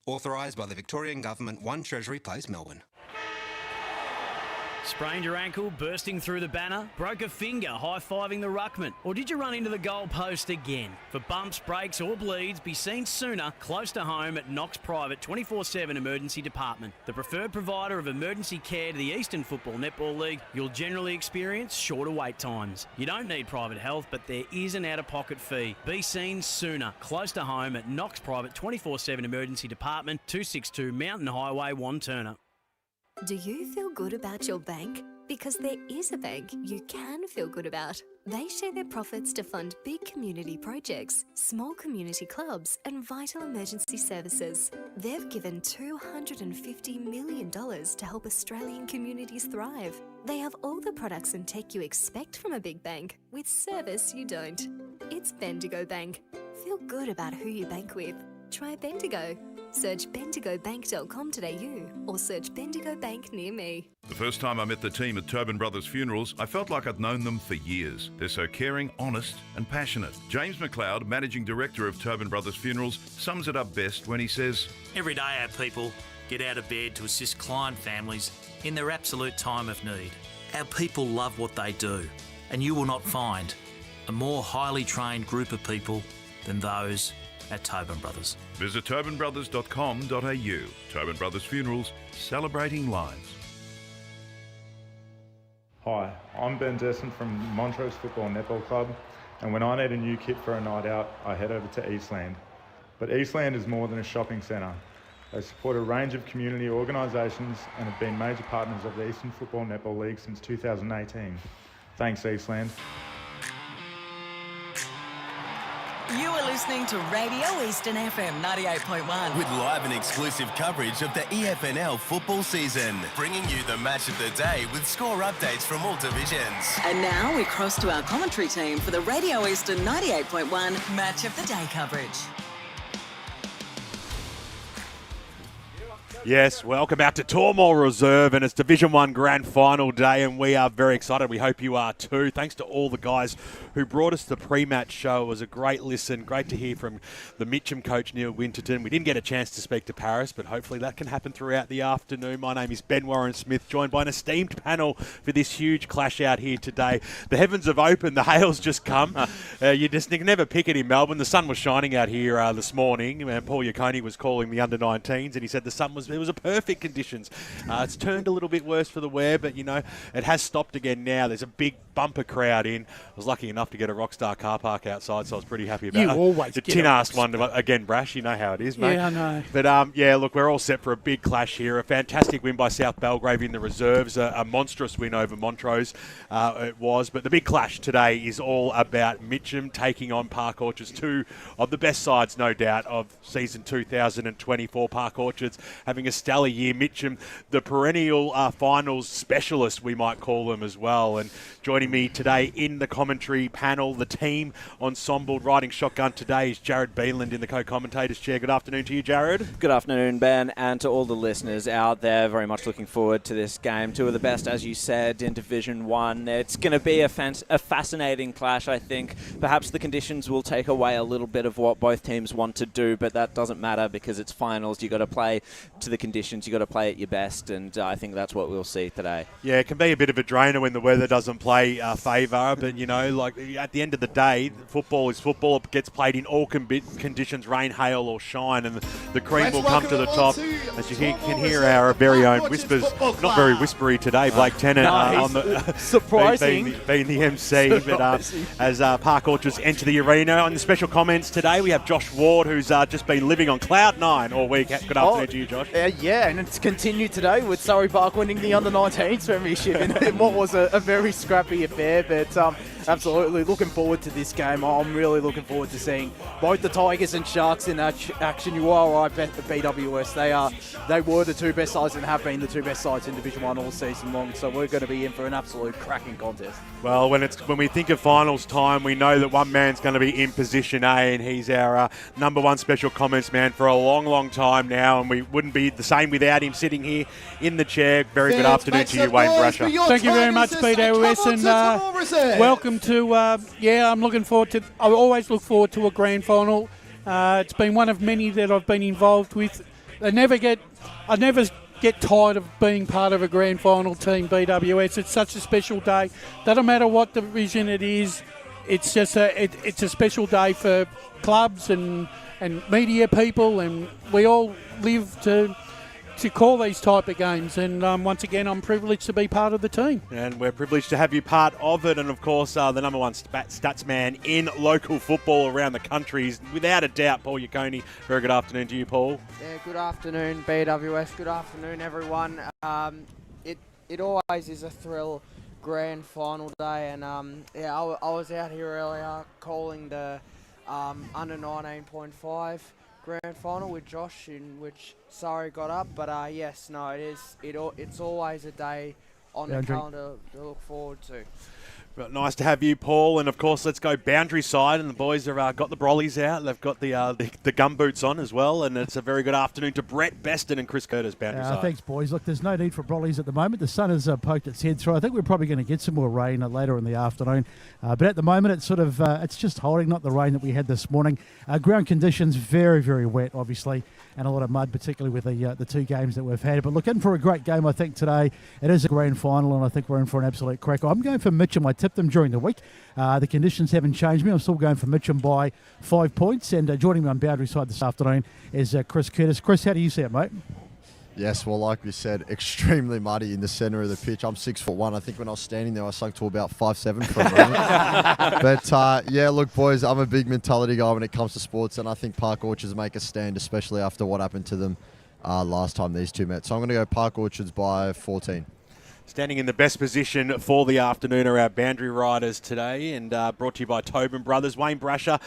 Authorised by the Victorian Government, 1 Treasury Place, Melbourne. Sprained your ankle, bursting through the banner? Broke a finger, high-fiving the ruckman? Or did you run into the goal post again? For bumps, breaks or bleeds, be seen sooner, close to home at Knox Private 24/7 Emergency Department. The preferred provider of emergency care to the Eastern Football Netball League, you'll generally experience shorter wait times. You don't need private health, but there is an out-of-pocket fee. Be seen sooner, close to home at Knox Private 24/7 Emergency Department, 262 Mountain Highway, Wantirna. Do you feel good about your bank? Because there is a bank you can feel good about. They share their profits to fund big community projects, small community clubs, and vital emergency services. They've given $250 million to help Australian communities thrive. They have all the products and tech you expect from a big bank, with service you don't. It's Bendigo Bank. Feel good about who you bank with. Try Bendigo. Search bendigobank.com.au or search Bendigo Bank near me. The first time I met the team at Tobin Brothers Funerals, I felt like I'd known them for years. They're so caring, honest and passionate. James McLeod, Managing Director of Tobin Brothers Funerals, sums it up best when he says, Every day our people get out of bed to assist client families in their absolute time of need. Our people love what they do, and you will not find a more highly trained group of people than those at Tobin Brothers. Visit tobinbrothers.com.au. Tobin Brothers Funerals, celebrating lives. Hi, I'm Ben Desson from Montrose Football Netball Club, and when I need a new kit for a night out, I head over to Eastland. But Eastland is more than a shopping centre. They support a range of community organisations and have been major partners of the Eastern Football Netball League since 2018. Thanks, Eastland. You are listening to Radio Eastern FM 98.1. With live and exclusive coverage of the EFNL football season. Bringing you the match of the day with score updates from all divisions. And now we cross to our commentary team for the Radio Eastern 98.1 Match of the Day coverage. Yes, welcome out to Tormore Reserve, and it's Division 1 Grand Final day, and we are very excited. We hope you are too. Thanks to all the guys who brought us the pre-match show. It was a great listen. Great to hear from the Mitcham coach, Neil Winterton. We didn't get a chance to speak to Paris, but hopefully that can happen throughout the afternoon. My name is Ben Warren-Smith, joined by an esteemed panel for this huge clash out here today. The heavens have opened. The hail's just come. You can never pick it in Melbourne. The sun was shining out here this morning, and Paul Yacconi was calling the under-19s, and he said it was a perfect conditions. It's turned a little bit worse for the wear, but, you know, it has stopped again now. There's a big bumper crowd in. I was lucky enough to get a Rockstar car park outside, so I was pretty happy about it. You always the get tin asked one again, Brash. You know how it is, mate. Yeah, I know. But, yeah, look, we're all set for a big clash here. A fantastic win by South Belgrave in the reserves. A monstrous win over Montrose it was. But the big clash today is all about Mitcham taking on Park Orchards, two of the best sides, no doubt, of season 2024. Park Orchards having a stellar year. Mitcham, the perennial finals specialist, we might call them as well. And joining me today in the commentary panel, the team ensemble riding shotgun today is Jared Beanland in the co-commentators chair. Good afternoon to you, Jared. Good afternoon, Ben, and to all the listeners out there. Very much looking forward to this game. Two of the best, as you said, in Division 1. It's going to be a fascinating clash, I think. Perhaps the conditions will take away a little bit of what both teams want to do, but that doesn't matter because it's finals. You've got to play to the conditions. You've got to play at your best, and I think that's what we'll see today. Yeah, it can be a bit of a drainer when the weather doesn't play favour, but, you know, like at the end of the day, football is football. It gets played in all conditions, rain, hail or shine, and the cream will come to the top. As you can hear our very own whispers, not very whispery today, Blake Tennant on the surprising being the MC, but as Park Orchards enter the arena. On the special comments today, we have Josh Ward, who's just been living on cloud 9 all week. Good afternoon to you, Josh. Yeah, and it's continued today with Surrey Park winning the under-19s premiership in what was a very scrappy affair. But absolutely. Looking forward to this game. I'm really looking forward to seeing both the Tigers and Sharks in action. You are right, BWS. They were the two best sides and have been the two best sides in Division 1 all season long, so we're going to be in for an absolute cracking contest. Well, when we think of finals time, we know that one man's going to be in position A, and he's our number one special comments man for a long, long time now, and we wouldn't be the same without him sitting here in the chair. Very good afternoon to you, Wayne Brasher. Thank you very much, BWS, and welcome to. I'm looking forward to. I always look forward to a grand final. It's been one of many that I've been involved with. I never get tired of being part of a grand final team, BWS. It's such a special day. Doesn't matter what division it is. It's just it's a special day for clubs and media people, and we all live to call these type of games. And once again, I'm privileged to be part of the team. And we're privileged to have you part of it. And of course, the number one stats man in local football around the country is without a doubt Paul Yacconi. Very good afternoon to you, Paul. Yeah, good afternoon, BWS. Good afternoon, everyone. It always is a thrill, grand final day. And I was out here earlier calling the under 19.5 grand final with Josh, in which Surrey got up, but it's always a day on the calendar to look forward to. Well, nice to have you, Paul, and of course let's go boundary side, and the boys have got the brollies out. They've got the gum boots on as well, and it's a very good afternoon to Brett Beston and Chris Curtis, boundary side. Thanks, boys. Look, there's no need for brollies at the moment. The sun has poked its head through. I think we're probably going to get some more rain later in the afternoon, but at the moment it's it's just holding, not the rain that we had this morning. Ground conditions very, very wet, obviously, and a lot of mud, particularly with the two games that we've had. But looking for a great game, I think, today. It is a grand final, and I think we're in for an absolute cracker. I'm going for Mitcham. I tipped them during the week. The conditions haven't changed me. I'm still going for Mitcham by 5 points. And joining me on boundary side this afternoon is Chris Curtis. Chris, how do you see it, mate? Yes, well, like we said, extremely muddy in the centre of the pitch. I'm 6'1". I think when I was standing there, I sunk to about 5'7" from running. But look, boys, I'm a big mentality guy when it comes to sports, and I think Park Orchards make a stand, especially after what happened to them last time these two met. So I'm going to go Park Orchards by 14. Standing in the best position for the afternoon are our boundary riders today, and brought to you by Tobin Brothers. Wayne Brasher,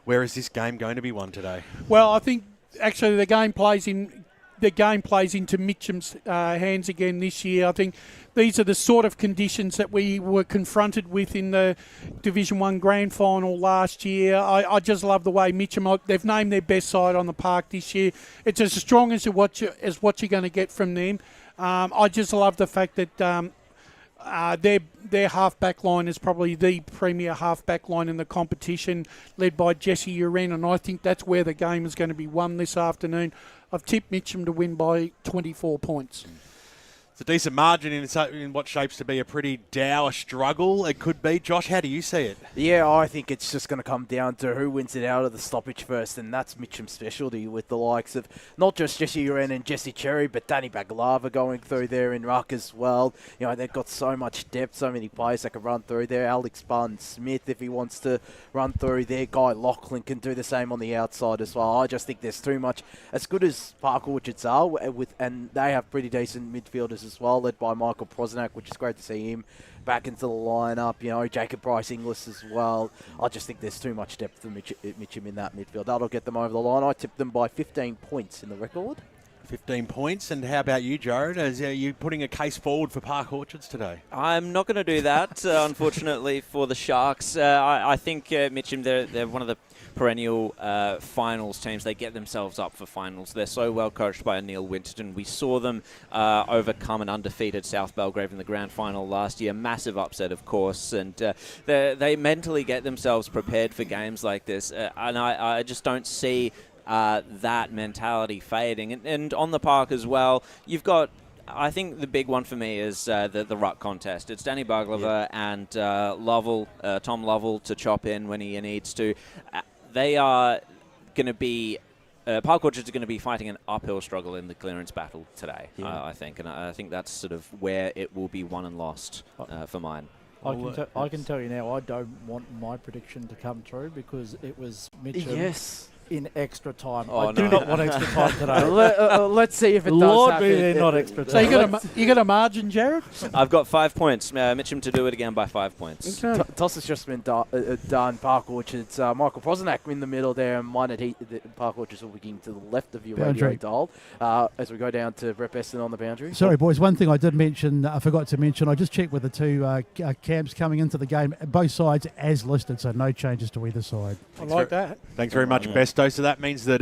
where is this game going to be won today? Well, I think actually the game plays into Mitcham's hands again this year. I think these are the sort of conditions that we were confronted with in the Division 1 Grand Final last year. I just love the way Mitcham, they've named their best side on the park this year. It's as strong as what you're going to get from them. I just love the fact that their half-back line is probably the premier half-back line in the competition, led by Jesse Uren, and I think that's where the game is going to be won this afternoon. I've tipped Mitcham to win by 24 points. It's a decent margin in what shapes to be a pretty dour struggle. It could be. Josh, how do you see it? Yeah, I think it's just going to come down to who wins it out of the stoppage first, and that's Mitcham's specialty, with the likes of not just Jesse Uren and Jesse Cherry, but Danny Bagalava going through there in ruck as well. You know, they've got so much depth, so many players that can run through there. Alex Barnes-Smith, if he wants to run through there. Guy Lachlan can do the same on the outside as well. I just think there's too much. As good as Park Orchards are, and they have pretty decent midfielders as well, led by Michael Prosnak, which is great to see him back into the lineup. You know, Jacob Price-Inglis as well. I just think there's too much depth for Mitcham in that midfield. That'll get them over the line. I tipped them by 15 points in the record. 15 points. And how about you, Jared? Are you putting a case forward for Park Orchards today? I'm not going to do that, unfortunately, for the Sharks. I think Mitcham, they're one of the perennial finals teams. They get themselves up for finals. They're so well coached by Neil Winterton. We saw them overcome an undefeated South Belgrave in the grand final last year. Massive upset, of course. And they mentally get themselves prepared for games like this. And I just don't see that mentality fading. And on the park as well, you've got, I think the big one for me is the ruck contest. It's Danny Baglava and Tom Lovell to chop in when he needs to. They are going to be, Park Orchards are going to be fighting an uphill struggle in the clearance battle today, I think. And I think that's sort of where it will be won and lost for mine. I can tell you now, I don't want my prediction to come true because it was Mitcham in extra time. Oh, I do no. not want extra time today. Let's see if it does Lord happen. be there, not extra time. So you got a margin, Jared? I've got 5 points. Mitcham to do it again by 5 points. Toss has just been done. Park Orchards, Michael Prosnack in the middle there, and one at Park Orchards will begin to the left of your Boundary. radio dial as we go down to Rep Eston on the boundary. Sorry, boys. One thing I did mention, I forgot to mention, I just checked with the two camps coming into the game. Both sides as listed, so no changes to either side. I like that. Thanks very much, Besto. So that means that,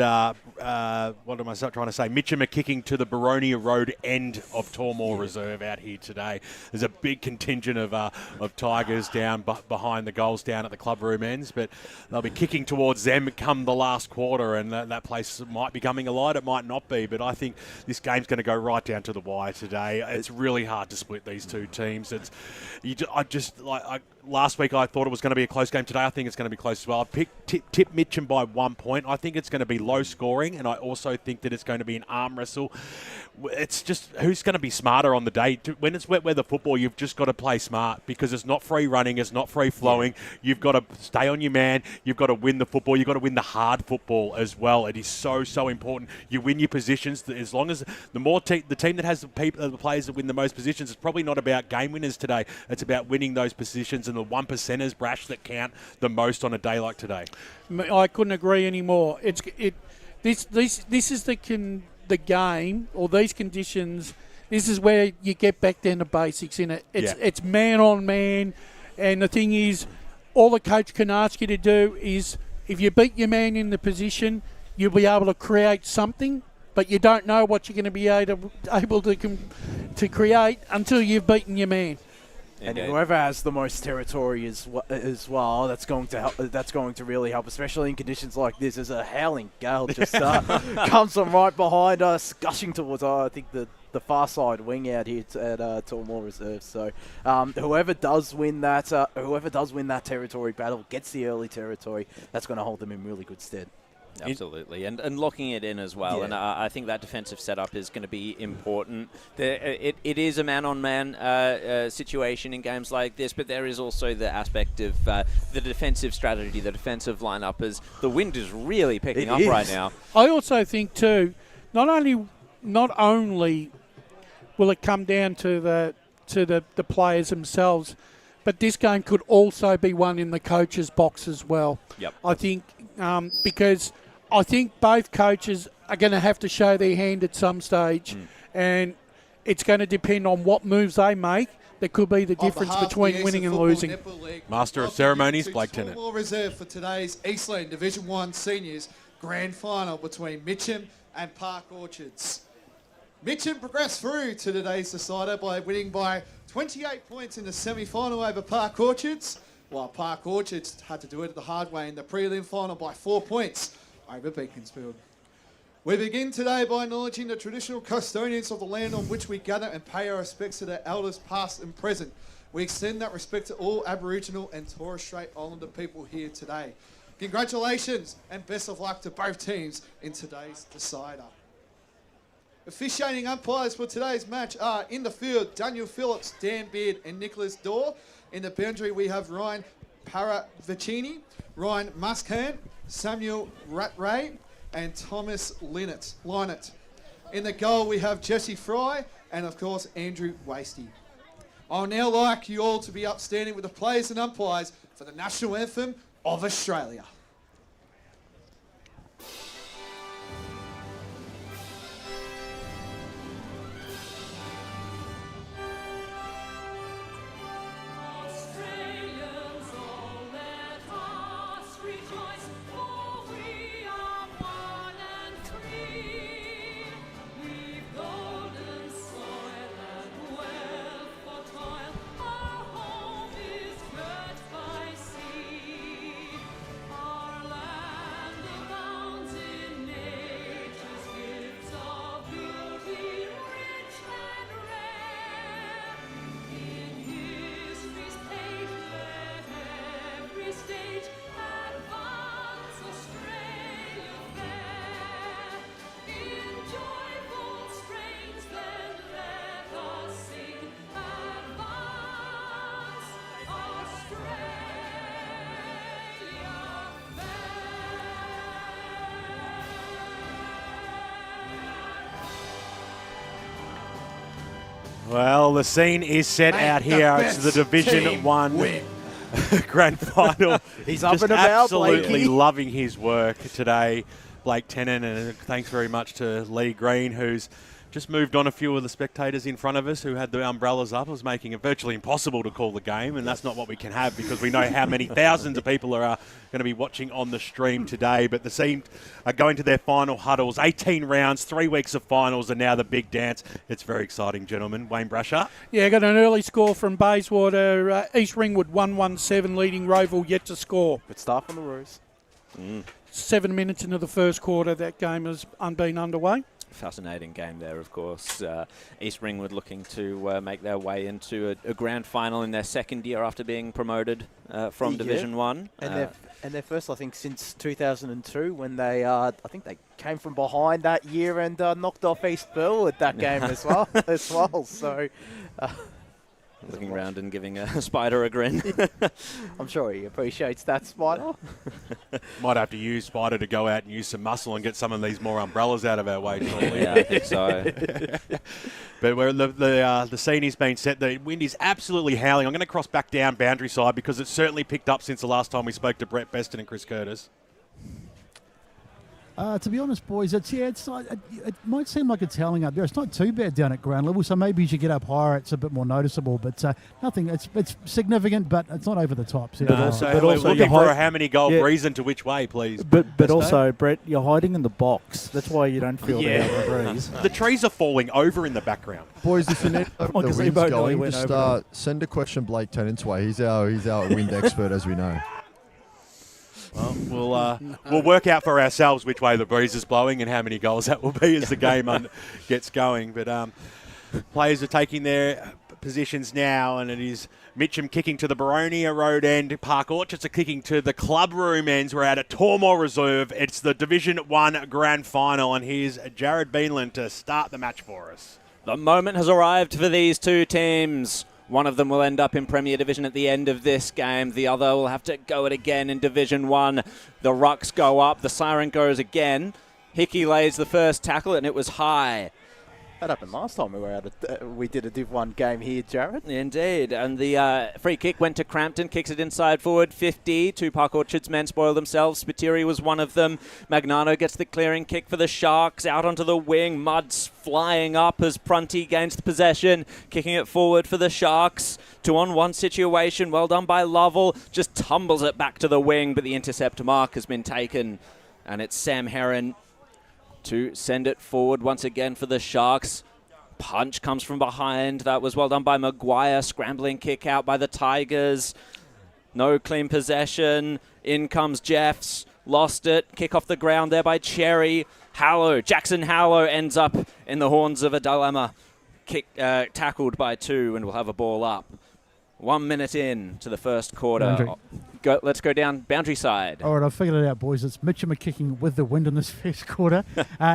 what am I trying to say? Mitcham are kicking to the Baronia Road end of Tormore Reserve out here today. There's a big contingent of Tigers down behind the goals down at the club room ends, but they'll be kicking towards them come the last quarter, and that place might be coming alive. It might not be, but I think this game's going to go right down to the wire today. It's really hard to split these two teams. Last week I thought it was going to be a close game. Today I think it's going to be close as well. I tip Mitcham by 1 point. I think it's going to be low scoring, and I also think that it's going to be an arm wrestle. It's just who's going to be smarter on the day. When it's wet weather football, you've just got to play smart because it's not free running, it's not free flowing. You've got to stay on your man. You've got to win the football. You've got to win the hard football as well. It is so important. You win your positions. As long as the team that has the players that win the most positions, it's probably not about game winners today. It's about winning those positions and the 1%ers, Brash, that count the most on a day like today. I couldn't agree anymore. This is the game, or these conditions. This is where you get back down to basics in it. It's man on man, and the thing is, all the coach can ask you to do is, if you beat your man in the position, you'll be able to create something, but you don't know what you're going to be able to create until you've beaten your man. And whoever has the most territory as well, that's going to really help, especially in conditions like this. As a howling gale just comes from right behind us, gushing towards I think the far side wing out here at Tormore Reserve. So whoever does win that territory battle gets the early territory. That's going to hold them in really good stead. Absolutely, and locking it in as well. Yeah. And I think that defensive setup is going to be important. It is a man-on-man situation in games like this, but there is also the aspect of the defensive strategy, the defensive lineup, as the wind is really picking up right now. I also think too, not only will it come down to the players themselves, but this game could also be won in the coach's box as well. Yep. I think because I think both coaches are going to have to show their hand at some stage, and it's going to depend on what moves they make. That could be the difference between winning and losing. Master of Ceremonies, Blake Tennant. Tormore Reserve for today's Eastland Division 1 Seniors Grand Final between Mitcham and Park Orchards. Mitcham progressed through to today's decider by winning by 28 points in the semi-final over Park Orchards, while Park Orchards had to do it the hard way in the prelim final by 4 points over Beaconsfield. We begin today by acknowledging the traditional custodians of the land on which we gather and pay our respects to their elders past and present. We extend that respect to all Aboriginal and Torres Strait Islander people here today. Congratulations and best of luck to both teams in today's decider. Officiating umpires for today's match are in the field Daniel Phillips, Dan Beard and Nicholas Dorr. In the boundary we have Ryan Paravicini, Ryan Muscan, Samuel Rattray and Thomas Linett. In the goal we have Jesse Fry and of course Andrew Wasty. I'll now like you all to be upstanding with the players and umpires for the national anthem of Australia. Well, the scene is set out here. It's the Division 1 Grand Final. He's up Just and about, absolutely Blakey. loving his work today, Blake Tennant, and thanks very much to Lee Green, who's just moved on a few of the spectators in front of us who had the umbrellas up. It was making it virtually impossible to call the game, and that's not what we can have because we know how many thousands of people are going to be watching on the stream today. But the team are going to their final huddles. 18 rounds, 3 weeks of finals, and now the big dance. It's very exciting, gentlemen. Wayne Brasher. Yeah, got an early score from Bayswater. East Ringwood 1-1-7, leading Roval yet to score. Good start from the Roos. 7 minutes into the first quarter, that game has been underway. Fascinating game there, of course. East Ringwood looking to make their way into a grand final in their second year after being promoted from Division 1. And their first, I think, since 2002 when they, I think they came from behind that year and knocked off East Bill at that game as well. So... looking around and giving a Spider a grin. I'm sure he appreciates that, Spider. Might have to use Spider to go out and use some muscle and get some of these more umbrellas out of our way, shortly. Yeah, I think so. But where the scene is being set, the wind is absolutely howling. I'm going to cross back down boundary side because it's certainly picked up since the last time we spoke to Brett Beston and Chris Curtis. To be honest, boys, it might seem like it's howling up there. It's not too bad down at ground level, so maybe as you get up higher, it's a bit more noticeable. But nothing. It's significant, but it's not over the top. So but also looking for a how many goal reason to which way, please. But also, Brett, you're hiding in the box. That's why you don't feel the breeze. The trees are falling over in the background. Boys, if you need the wind's going, just send a question Blake Tennant's way. He's our wind expert, as we know. Well, we'll work out for ourselves which way the breeze is blowing and how many goals that will be as the game gets going. But players are taking their positions now, and it is Mitcham kicking to the Baronia Road end. Park Orchards are kicking to the club room ends. We're out at Tormore Reserve. It's the Division 1 Grand Final, and here's Jared Beanland to start the match for us. The moment has arrived for these two teams. One of them will end up in Premier Division at the end of this game. The other will have to go it again in Division 1. The rucks go up. The siren goes again. Hickey lays the first tackle, and it was high. That happened last time we did a Div 1 game here, Jared. Indeed. And the free kick went to Crampton, kicks it inside forward, 50. Two Park Orchards men spoil themselves. Spiteri was one of them. Magnano gets the clearing kick for the Sharks. Out onto the wing. Mud's flying up as Prunty gains the possession. Kicking it forward for the Sharks. 2-on-1 situation. Well done by Lovell. Just tumbles it back to the wing, but the intercept mark has been taken. And it's Sam Heron to send it forward once again for the Sharks. Punch comes from behind. That was well done by Maguire. Scrambling kick out by the Tigers. No clean possession. In comes Jeffs. Lost it. Kick off the ground there by Cherry. Jackson Hallow ends up in the horns of a dilemma. Tackled by two, and we'll have a ball up. 1 minute in to the first quarter. Let's go down boundary side. All right, I've figured it out, boys. It's Mitcham kicking with the wind in this first quarter.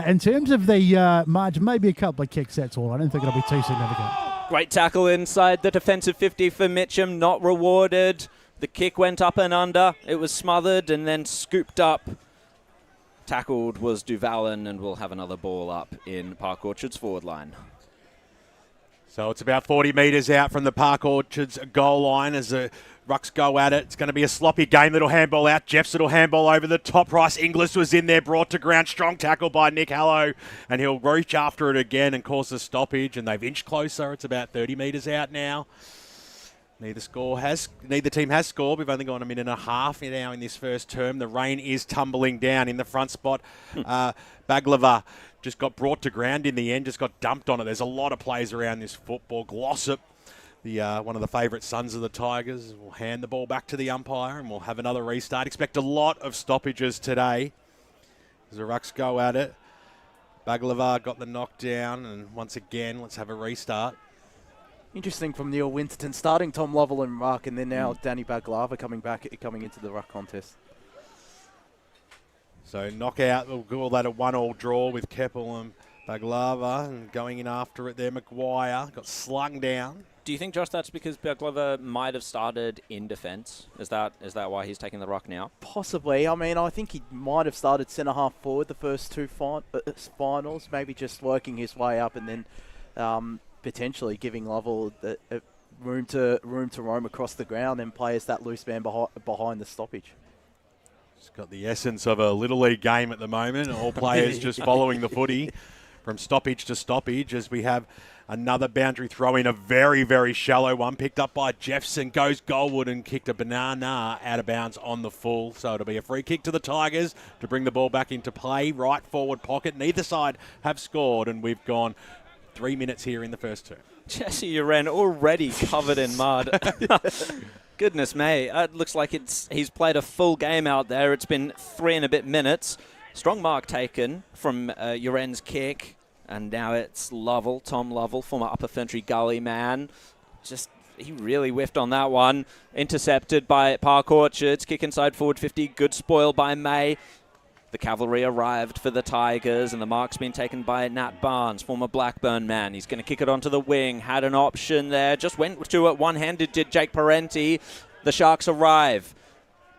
In terms of the margin, maybe a couple of kicks, that's all. I don't think it'll be too significant. Great tackle inside the defensive 50 for Mitcham, not rewarded. The kick went up and under. It was smothered and then scooped up. Tackled was Duvalin, and we'll have another ball up in Park Orchards forward line. So it's about 40 metres out from the Park Orchards goal line as the rucks go at it. It's going to be a sloppy game. Little handball out. Jeff's little handball over the top. Price Inglis was in there, brought to ground. Strong tackle by Nick Hallow, and he'll reach after it again and cause a stoppage, and they've inched closer. It's about 30 metres out now. Neither team has scored. We've only gone a minute and a half now in this first term. The rain is tumbling down in the front spot. Baglava just got brought to ground in the end, just got dumped on it. There's a lot of players around this football. Glossop, one of the favourite sons of the Tigers, will hand the ball back to the umpire, and we'll have another restart. Expect a lot of stoppages today as the rucks go at it. Baglava got the knockdown, and once again, let's have a restart. Interesting from Neil Winterton starting Tom Lovell and ruck, and then now Danny Baglava coming into the ruck contest. So knockout, we'll call that a 1-1 draw with Keppel and Baglava, and going in after it there, Maguire got slung down. Do you think, Josh, that's because Baglava might have started in defence? Is that why he's taking the ruck now? Possibly. I mean, I think he might have started centre-half forward the first two finals, maybe just working his way up and then potentially giving Lovell room to roam across the ground and play as that loose man behind the stoppage. It's got the essence of a Little League game at the moment. All players just following the footy from stoppage to stoppage as we have another boundary throw in, a very, very shallow one picked up by Jeffson. Goes goalward and kicked a banana out of bounds on the full. So it'll be a free kick to the Tigers to bring the ball back into play. Right forward pocket. Neither side have scored, and we've gone 3 minutes here in the first two. Jesse Uren already covered in mud. Goodness me. It looks like he's played a full game out there. It's been 3 and a bit minutes. Strong mark taken from Uren's kick. And now it's Lovell, Tom Lovell, former Upper Ferntree Gully man. He really whiffed on that one. Intercepted by Park Orchards. Kick inside forward 50. Good spoil by May. The cavalry arrived for the Tigers, and the mark's been taken by Nat Barnes, former Blackburn man. He's going to kick it onto the wing. Had an option there. Just went to it one-handed, did Jake Parenti. The Sharks arrive.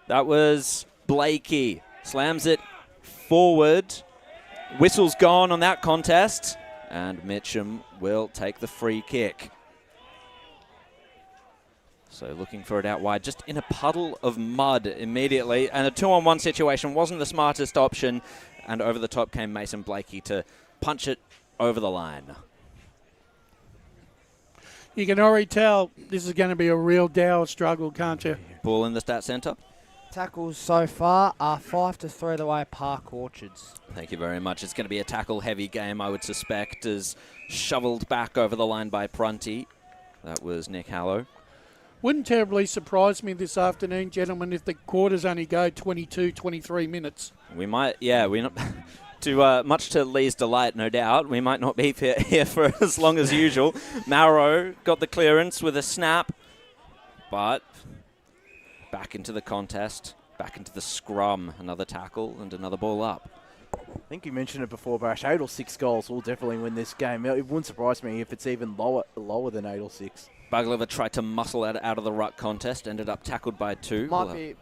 That was Blakey. Slams it forward. Whistle's gone on that contest, and Mitcham will take the free kick. So looking for it out wide, just in a puddle of mud immediately. And a 2-on-1 situation wasn't the smartest option. And over the top came Mason Blakey to punch it over the line. You can already tell this is going to be a real dour struggle, can't you? Ball in the stat centre. Tackles so far are 5-3 the way Park Orchards. Thank you very much. It's going to be a tackle-heavy game, I would suspect, as shoveled back over the line by Prunty. That was Nick Hallow. Wouldn't terribly surprise me this afternoon, gentlemen, if the quarters only go 22, 23 minutes. We might, much to Lee's delight, no doubt. We might not be here for as long as usual. Marrow got the clearance with a snap, but back into the contest, back into the scrum. Another tackle and another ball up. I think you mentioned it before, Bash. 8 or 6 goals will definitely win this game. It wouldn't surprise me if it's even lower than 8 or 6. Bagliver tried to muscle out of the ruck contest, ended up tackled by 2.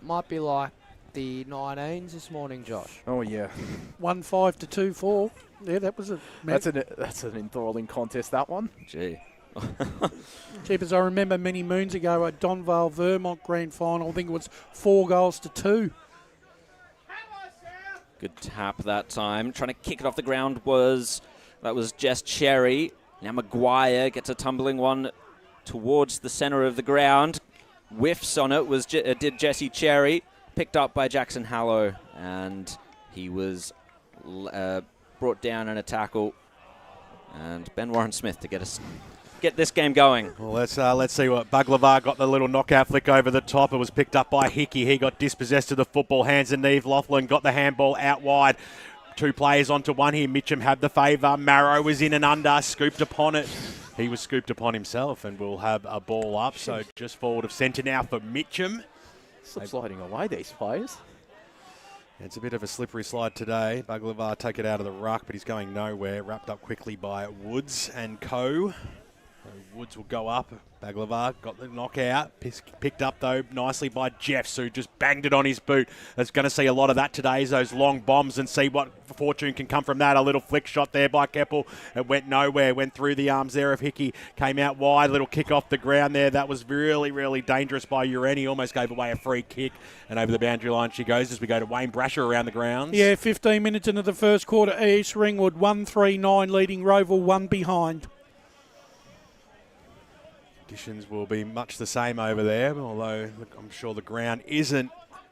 Might be like the 19s this morning, Josh. Oh yeah, 1-5 to 2-4. Yeah, that was that's an enthralling contest. That one. Gee. Jeepers, I remember many moons ago at Donvale Vermont Grand Final. I think it was 4 goals to 2. Good tap that time. Trying to kick it off the ground was Jess Cherry. Now Maguire gets a tumbling one towards the centre of the ground. Whiffs on it did Jesse Cherry. Picked up by Jackson Hallow, and he was brought down in a tackle. And Ben Warren Smith to get this game going. Well, let's see what Baglivar got the little knockout flick over the top. It was picked up by Hickey. He got dispossessed of the football. Hands and Neve Laughlin got the handball out wide. 2 players onto one here. Mitcham had the favour. Marrow was in and under, scooped upon it. He was scooped upon himself, and we'll have a ball up. So just forward of centre now for Mitcham. Stop sliding away, these players. It's a bit of a slippery slide today. Baglivar take it out of the ruck, but he's going nowhere. Wrapped up quickly by Woods and co. Woods will go up. Baglivar got the knockout. Picked up, though, nicely by Jeffs, who just banged it on his boot. That's going to see a lot of that today, is those long bombs, and see what fortune can come from that. A little flick shot there by Keppel. It went nowhere. Went through the arms there of Hickey. Came out wide. Little kick off the ground there. That was really, really dangerous by Ureni. Almost gave away a free kick. And over the boundary line she goes as we go to Wayne Brasher around the grounds. Yeah, 15 minutes into the first quarter. East Ringwood 1-3-9 leading Roval 1 behind. Conditions will be much the same over there, although I'm sure the ground isn't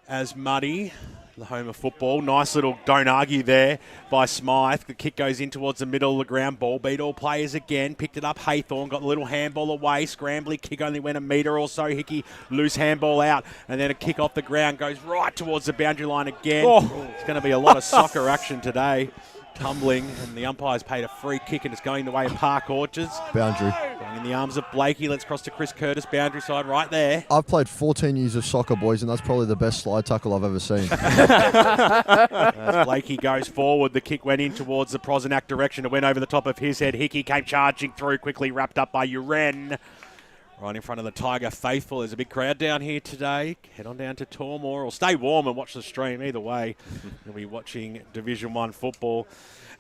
as muddy. The home of football. Nice little don't argue there by Smythe. The kick goes in towards the middle of the ground. Ball beat all players again. Picked it up Haythorne. Got the little handball away. Scrambly kick only went a metre or so. Hickey loose handball out. And then a kick off the ground goes right towards the boundary line again. Oh. It's going to be a lot of soccer action today. Tumbling, and the umpire's paid a free kick, and it's going the way of Park Orchards. Boundary. Going in the arms of Blakey. Let's cross to Chris Curtis, boundary side right there. I've played 14 years of soccer, boys, and that's probably the best slide tackle I've ever seen. As Blakey goes forward, the kick went in towards the Prosenac direction. It went over the top of his head. Hickey came charging through, quickly wrapped up by Uren. Right in front of the Tiger faithful. There's a big crowd down here today. Head on down to Tormore or stay warm and watch the stream. Either way, you'll be watching Division 1 football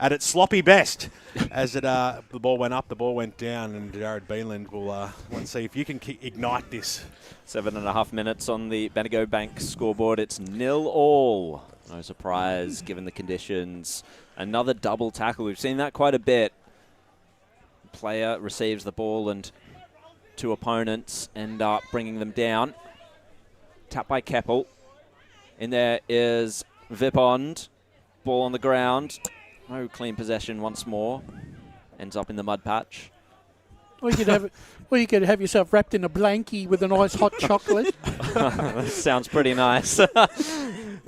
at its sloppy best. As the ball went up, the ball went down, and Jared Beeland will want to see if you can ignite this. 7.5 minutes on the Bendigo Bank scoreboard. It's 0-0. No surprise given the conditions. Another double tackle. We've seen that quite a bit. Player receives the ball and two opponents end up bringing them down. Tap by Keppel. In there is Vipond. Ball on the ground. No clean possession once more. Ends up in the mud patch. Or you could have yourself wrapped in a blankie with a nice hot chocolate. That sounds pretty nice.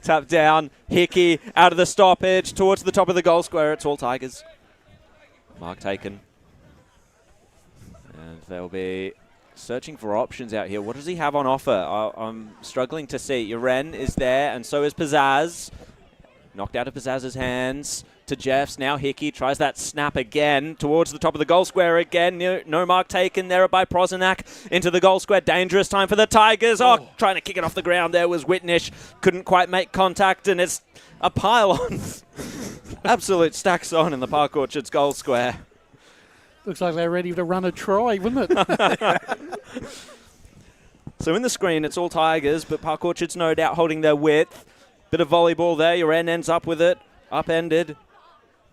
Tap down. Hickey out of the stoppage towards the top of the goal square. It's all Tigers. Mark taken. And they'll be searching for options out here. What does he have on offer? I'm struggling to see. Uren is there, and so is Pizzazz. Knocked out of Pizzaz's hands to Jeffs. Now Hickey tries that snap again towards the top of the goal square again. No mark taken there by Prosenak into the goal square. Dangerous time for the Tigers. Oh, trying to kick it off the ground there was Whitnish. Couldn't quite make contact, and it's a pile-on. Absolute stacks on in the Park Orchards goal square. Looks like they're ready to run a try, wouldn't it? So in the screen, it's all Tigers, but Park Orchards no doubt holding their width. Bit of volleyball there. Uren ends up with it. Upended.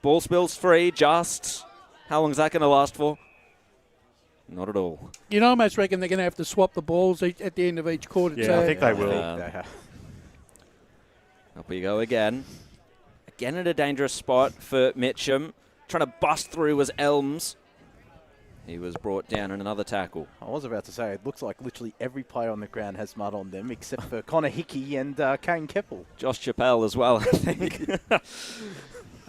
Ball spills free, just. How long is that going to last for? Not at all. You almost reckon they're going to have to swap the balls at the end of each quarter. Yeah, I think they will. Up we go again. Again at a dangerous spot for Mitcham. Trying to bust through was Elms. He was brought down in another tackle. I was about to say, it looks like literally every player on the ground has mud on them except for Connor Hickey and Kane Keppel. Josh Chappell as well, I think.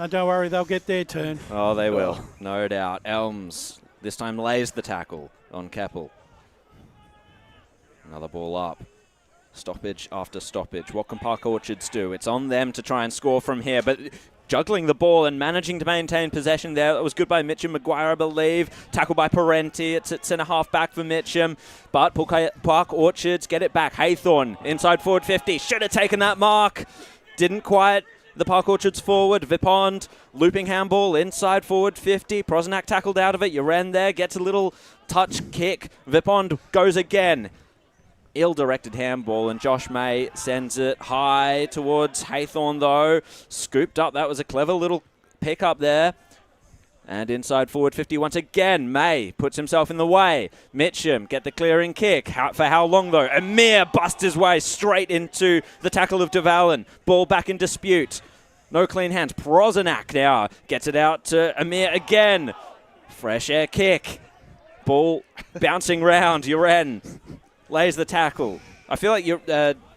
Don't worry, they'll get their turn. Oh, they will, no doubt. Elms this time lays the tackle on Keppel. Another ball up. Stoppage after stoppage. What can Park Orchards do? It's on them to try and score from here, but juggling the ball and managing to maintain possession there. That was good by Mitcham Maguire, I believe. Tackle by Parenti. It's at centre-half back for Mitcham. But Park Orchards get it back. Haythorne inside forward 50. Should have taken that mark. Didn't quite. The Park Orchards forward. Vipond looping handball inside forward 50. Prosenak tackled out of it. Uren there. Gets a little touch kick. Vipond goes again. Ill-directed handball, and Josh May sends it high towards Haythorne, though. Scooped up. That was a clever little pick-up there. And inside forward 50 once again. May puts himself in the way. Mitcham get the clearing kick. For how long, though? Amir busts his way straight into the tackle of Devalin. Ball back in dispute. No clean hands. Prosenak now gets it out to Amir again. Fresh air kick. Ball bouncing round. Uren lays the tackle. I feel like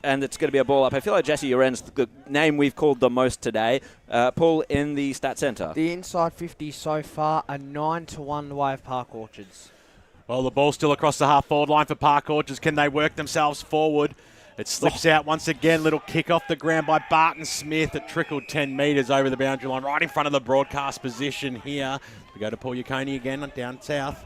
and it's going to be a ball up. I feel like Jesse Uren's the name we've called the most today. Paul in the stat centre. The inside 50 so far are 9-1 the way of Park Orchards. Well, the ball's still across the half-forward line for Park Orchards. Can they work themselves forward? It slips out once again. Little kick off the ground by Barton Smith. It trickled 10 metres over the boundary line, right in front of the broadcast position here. We go to Paul Yaconi again down south.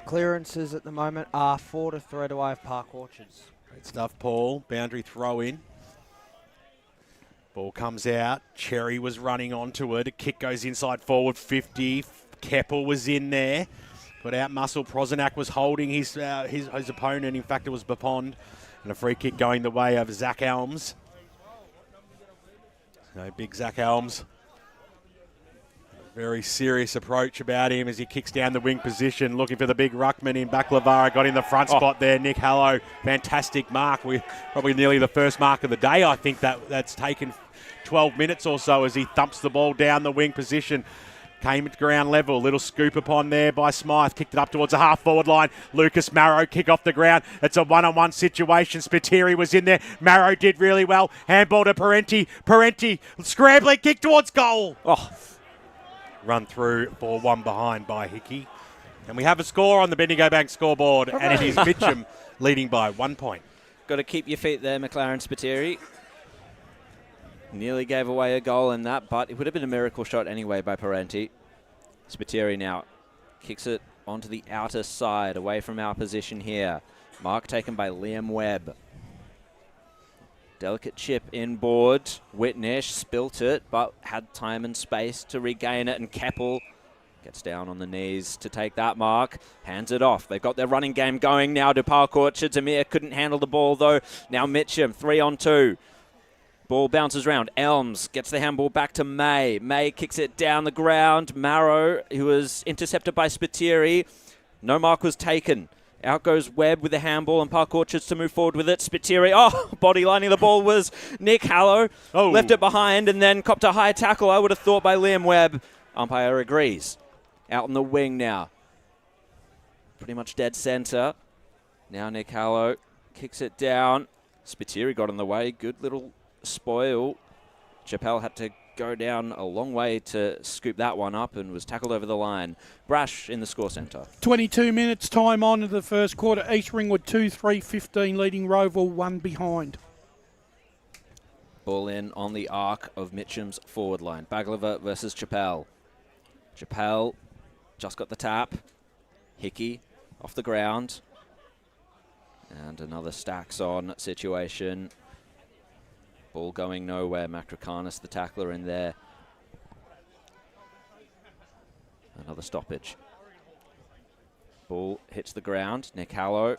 Clearances at the moment are 4-3 away of Park Orchards. Great stuff, Paul. Boundary throw in. Ball comes out. Cherry was running onto it. A kick goes inside forward 50. Keppel was in there. Put out muscle. Prosenak was holding his opponent. In fact, it was Bapond. And a free kick going the way of Zach Elms. So big Zach Elms. Very serious approach about him as he kicks down the wing position, looking for the big ruckman in Baklavara. Got in the front spot there. Nick Hallow, fantastic mark. Probably nearly the first mark of the day. I think that's taken 12 minutes or so as he thumps the ball down the wing position. Came at ground level. Little scoop upon there by Smythe. Kicked it up towards the half-forward line. Lucas Marrow kick off the ground. It's a one-on-one situation. Spiteri was in there. Marrow did really well. Handball to Parenti. Parenti scrambling kick towards goal. Run through for one behind by Hickey. And we have a score on the Bendigo Bank scoreboard, and it is Mitcham leading by 1 point. Got to keep your feet there, McLaren Spiteri. Nearly gave away a goal in that, but it would have been a miracle shot anyway by Parenti. Spiteri now kicks it onto the outer side, away from our position here. Mark taken by Liam Webb. Delicate chip inboard. Whitnish spilt it, but had time and space to regain it, and Keppel gets down on the knees to take that mark. Hands it off. They've got their running game going now to Park Orchards. Amir couldn't handle the ball, though. Now Mitcham, 3-on-2. Ball bounces round. Elms gets the handball back to May. May kicks it down the ground. Marrow, who was intercepted by Spiteri. No mark was taken. Out goes Webb with the handball, and Park Orchards to move forward with it. Spiteri, body lining the ball was Nick Hallow. Left it behind and then copped a high tackle, I would have thought, by Liam Webb. Umpire agrees. Out on the wing now. Pretty much dead centre. Now Nick Hallow kicks it down. Spiteri got in the way. Good little spoil. Chappelle had to go down a long way to scoop that one up and was tackled over the line. Brash in the score centre. 22 minutes time on to the first quarter. East Ringwood 2-3-15 leading Roval 1 behind. Ball in on the arc of Mitcham's forward line. Baglava versus Chappelle. Chappelle just got the tap. Hickey off the ground. And another stacks on situation. Ball going nowhere. Macricanis, the tackler, in there. Another stoppage. Ball hits the ground. Nick Hallow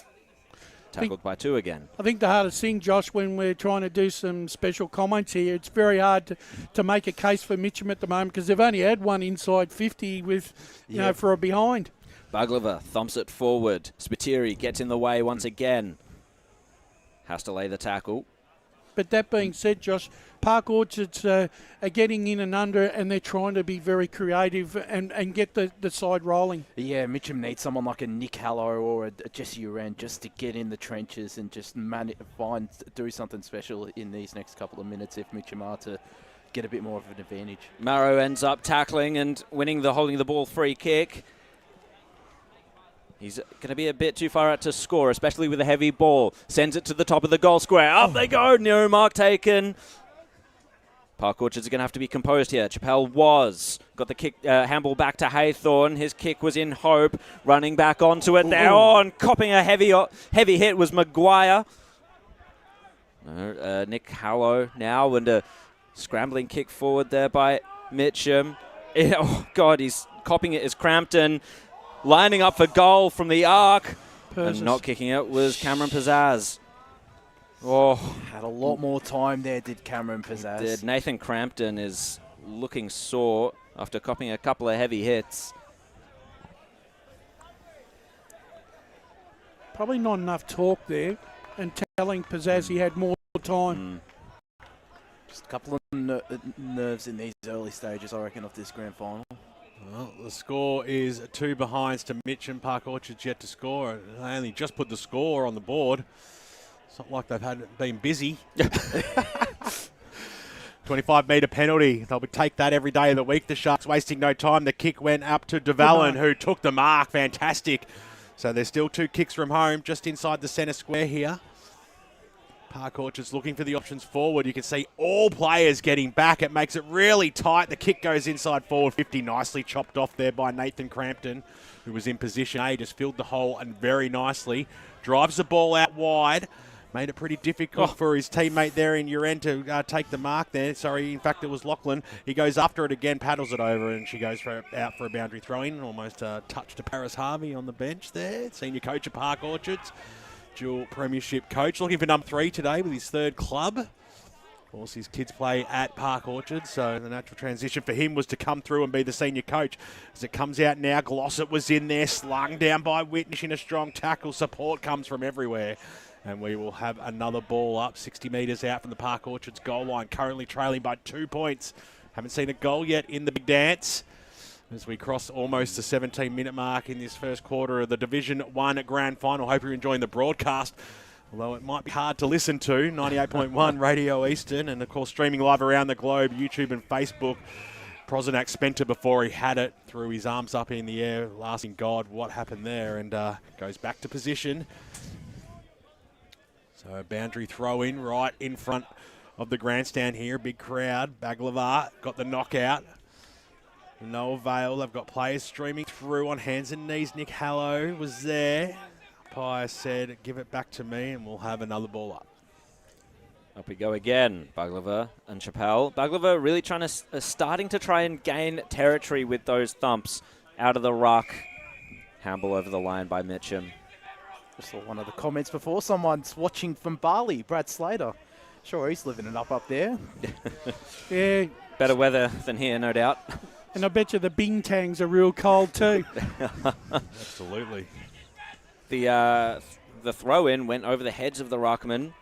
tackled by two again. I think the hardest thing, Josh, when we're trying to do some special comments here, it's very hard to make a case for Mitcham at the moment because they've only had one inside 50 with, you know, for a behind. Baglava thumps it forward. Spiteri gets in the way once again. Has to lay the tackle. But that being said, Josh, Park Orchards are getting in and under, and they're trying to be very creative and get the side rolling. Yeah, Mitcham needs someone like a Nick Hallow or a Jesse Uran just to get in the trenches and just do something special in these next couple of minutes if Mitcham are to get a bit more of an advantage. Marrow ends up tackling and winning the holding the ball free kick. He's going to be a bit too far out to score, especially with a heavy ball. Sends it to the top of the goal square. Up they go. No mark taken. Park Orchards are going to have to be composed here. Chappelle got the kick, handball back to Haythorne. His kick was in hope. Running back onto it there. And copping a heavy hit was Maguire. No, Nick Hallow now, and a scrambling kick forward there by Mitcham. He's copping it as Crampton. Lining up for goal from the arc. And not kicking it was Cameron Pizzazz. Had a lot more time there, did Cameron Pizzazz. Did. Nathan Crampton is looking sore after copping a couple of heavy hits. Probably not enough talk there and telling Pizzazz he had more time. Just a couple of nerves in these early stages, I reckon, of this grand final. Well, the score is 2 behinds to Mitcham. Park Orchards yet to score. They only just put the score on the board. It's not like they've been busy. 25-metre penalty. They'll take that every day of the week. The Sharks wasting no time. The kick went up to DeVallen, who took the mark. Fantastic. So there's still 2 kicks from home, just inside the centre square here. Park Orchards looking for the options forward. You can see all players getting back. It makes it really tight. The kick goes inside forward 50. Nicely chopped off there by Nathan Crampton, who was in position A. Just filled the hole and very nicely. Drives the ball out wide. Made it pretty difficult for his teammate there in Uren to take the mark there. Sorry, in fact, it was Lachlan. He goes after it again, paddles it over, and she goes out for a boundary throw-in. Almost a touch to Paris Harvey on the bench there. Senior coach of Park Orchards. Dual premiership coach, looking for number 3 today with his 3rd club. Of course, his kids play at Park Orchard, so the natural transition for him was to come through and be the senior coach. As it comes out now, Glossop was in there, slung down by Whitnish in a strong tackle. Support comes from everywhere. And we will have another ball up, 60 metres out from the Park Orchards goal line, currently trailing by 2 points. Haven't seen a goal yet in the big dance. As we cross almost the 17-minute mark in this first quarter of the Division 1 Grand Final. Hope you're enjoying the broadcast, although it might be hard to listen to. 98.1 Radio Eastern, and of course streaming live around the globe, YouTube and Facebook. Prozanak spent it before he had it, threw his arms up in the air, asking God what happened there, and goes back to position. So a boundary throw in right in front of the grandstand here. Big crowd. Baglava got the knockout. No avail. They've got players streaming through on hands and knees. Nick Hallow was there. Umpire said, give it back to me and we'll have another ball up. Up we go again, Baglava and Chappelle. Baglava really starting to try and gain territory with those thumps out of the ruck. Handball over the line by Mitcham. Just saw one of the comments before. Someone's watching from Bali, Brad Slater. Sure, he's living it up there. Yeah. Better weather than here, no doubt. And I bet you the bintangs are real cold too. Absolutely. The throw-in went over the heads of the ruckman.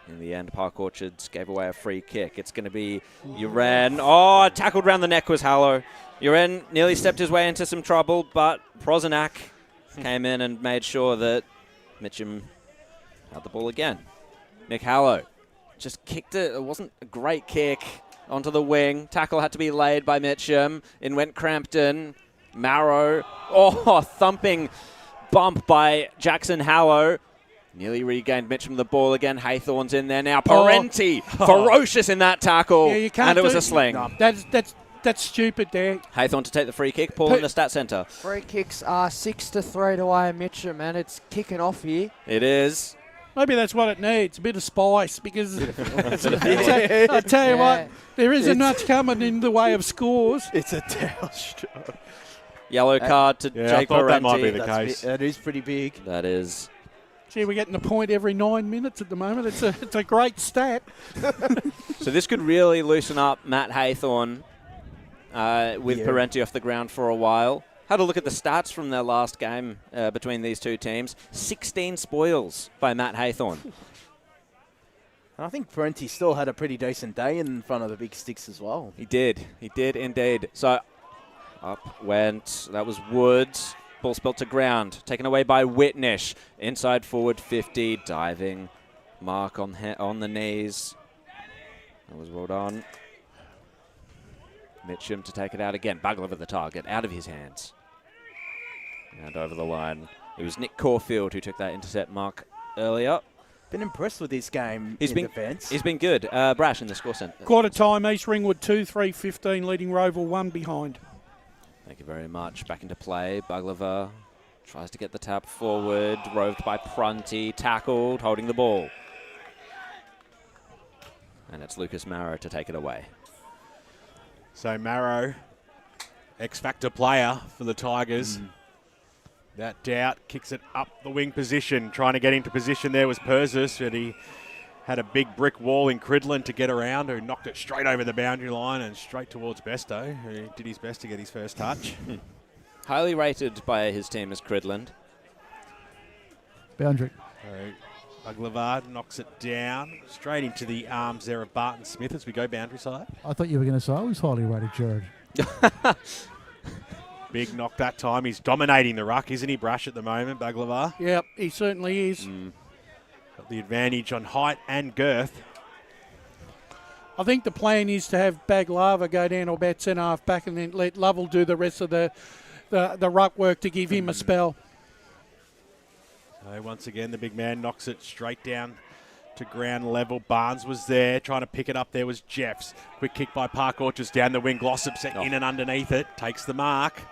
In the end, Park Orchards gave away a free kick. It's going to be Uren. Oh, tackled round the neck was Hallow. Uren nearly stepped his way into some trouble, but Prozanak came in and made sure that Mitcham had the ball again. Nick Hallow just kicked it. It wasn't a great kick. Onto the wing. Tackle had to be laid by Mitcham. In went Crampton. Marrow. Oh, thumping bump by Jackson Hallow. Nearly regained Mitcham the ball again. Haythorne's in there now. Parenti. Ferocious in that tackle. Yeah, you can't and it was a sling. No, that's stupid there. Haythorne to take the free kick. Paul in the stat centre. Free kicks are 6-3 away Mitcham, and it's kicking off here. It is. Maybe that's what it needs, a bit of spice, because I tell you what, there isn't much coming in the way of scores. It's a towel stroke. Yellow card to Jake I thought that Parenti. might be the case. That is pretty big. That is. Gee, we're getting a point every 9 minutes at the moment. It's a great stat. So this could really loosen up Matt Haythorne with Parenti off the ground for a while. Had a look at the stats from their last game between these two teams. 16 spoils by Matt Haythorne. I think Parenti still had a pretty decent day in front of the big sticks as well. He did indeed. So up went, that was Woods. Ball spelt to ground, taken away by Whitnish. Inside forward 50, diving. Mark on the knees. That was well done. Mitcham to take it out again. Baglava the target, out of his hands. And over the line. It was Nick Caulfield who took that intercept mark earlier. Been impressed with this game in defence. He's been good. Brash in the score centre. Quarter time, East Ringwood 2-3-15, leading Roval 1 behind. Thank you very much. Back into play. Baglava tries to get the tap forward. Roved by Prunty. Tackled, holding the ball. And it's Lucas Marrow to take it away. So Marrow, X-Factor player for the Tigers. That doubt kicks it up the wing position. Trying to get into position there was Persis, but he had a big brick wall in Cridland to get around, who knocked it straight over the boundary line and straight towards Besto, who did his best to get his first touch. Highly rated by his team as Cridland. Boundary. So Baglava knocks it down, straight into the arms there of Barton Smith as we go boundary side. I thought you were going to say I was highly rated, Jared. Big knock that time. He's dominating the ruck, isn't he, Brash, at the moment, Baglava? Yep, he certainly is. Got the advantage on height and girth. I think the plan is to have Baglava go down or bat centre half back and then let Lovell do the rest of the ruck work to give him a spell. So once again, the big man knocks it straight down to ground level. Barnes was there. Trying to pick it up there was Jeffs. Quick kick by Park Orchards down the wing. Glossop's in and underneath it. Takes the mark.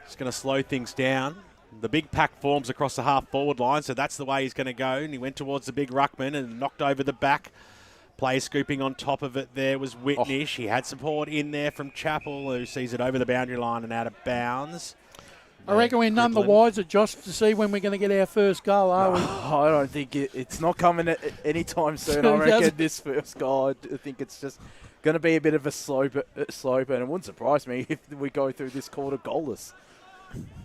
Just going to slow things down. The big pack forms across the half-forward line, so that's the way he's going to go. And he went towards the big ruckman and knocked over the back. Player scooping on top of it there was Whitnish. He had support in there from Chappell, who sees it over the boundary line and out of bounds. I reckon we're none the wiser, Josh, to see when we're going to get our first goal, are we? I don't think it's not coming anytime soon. I reckon this first goal, I think it's just going to be a bit of a slow burn. It wouldn't surprise me if we go through this quarter goalless.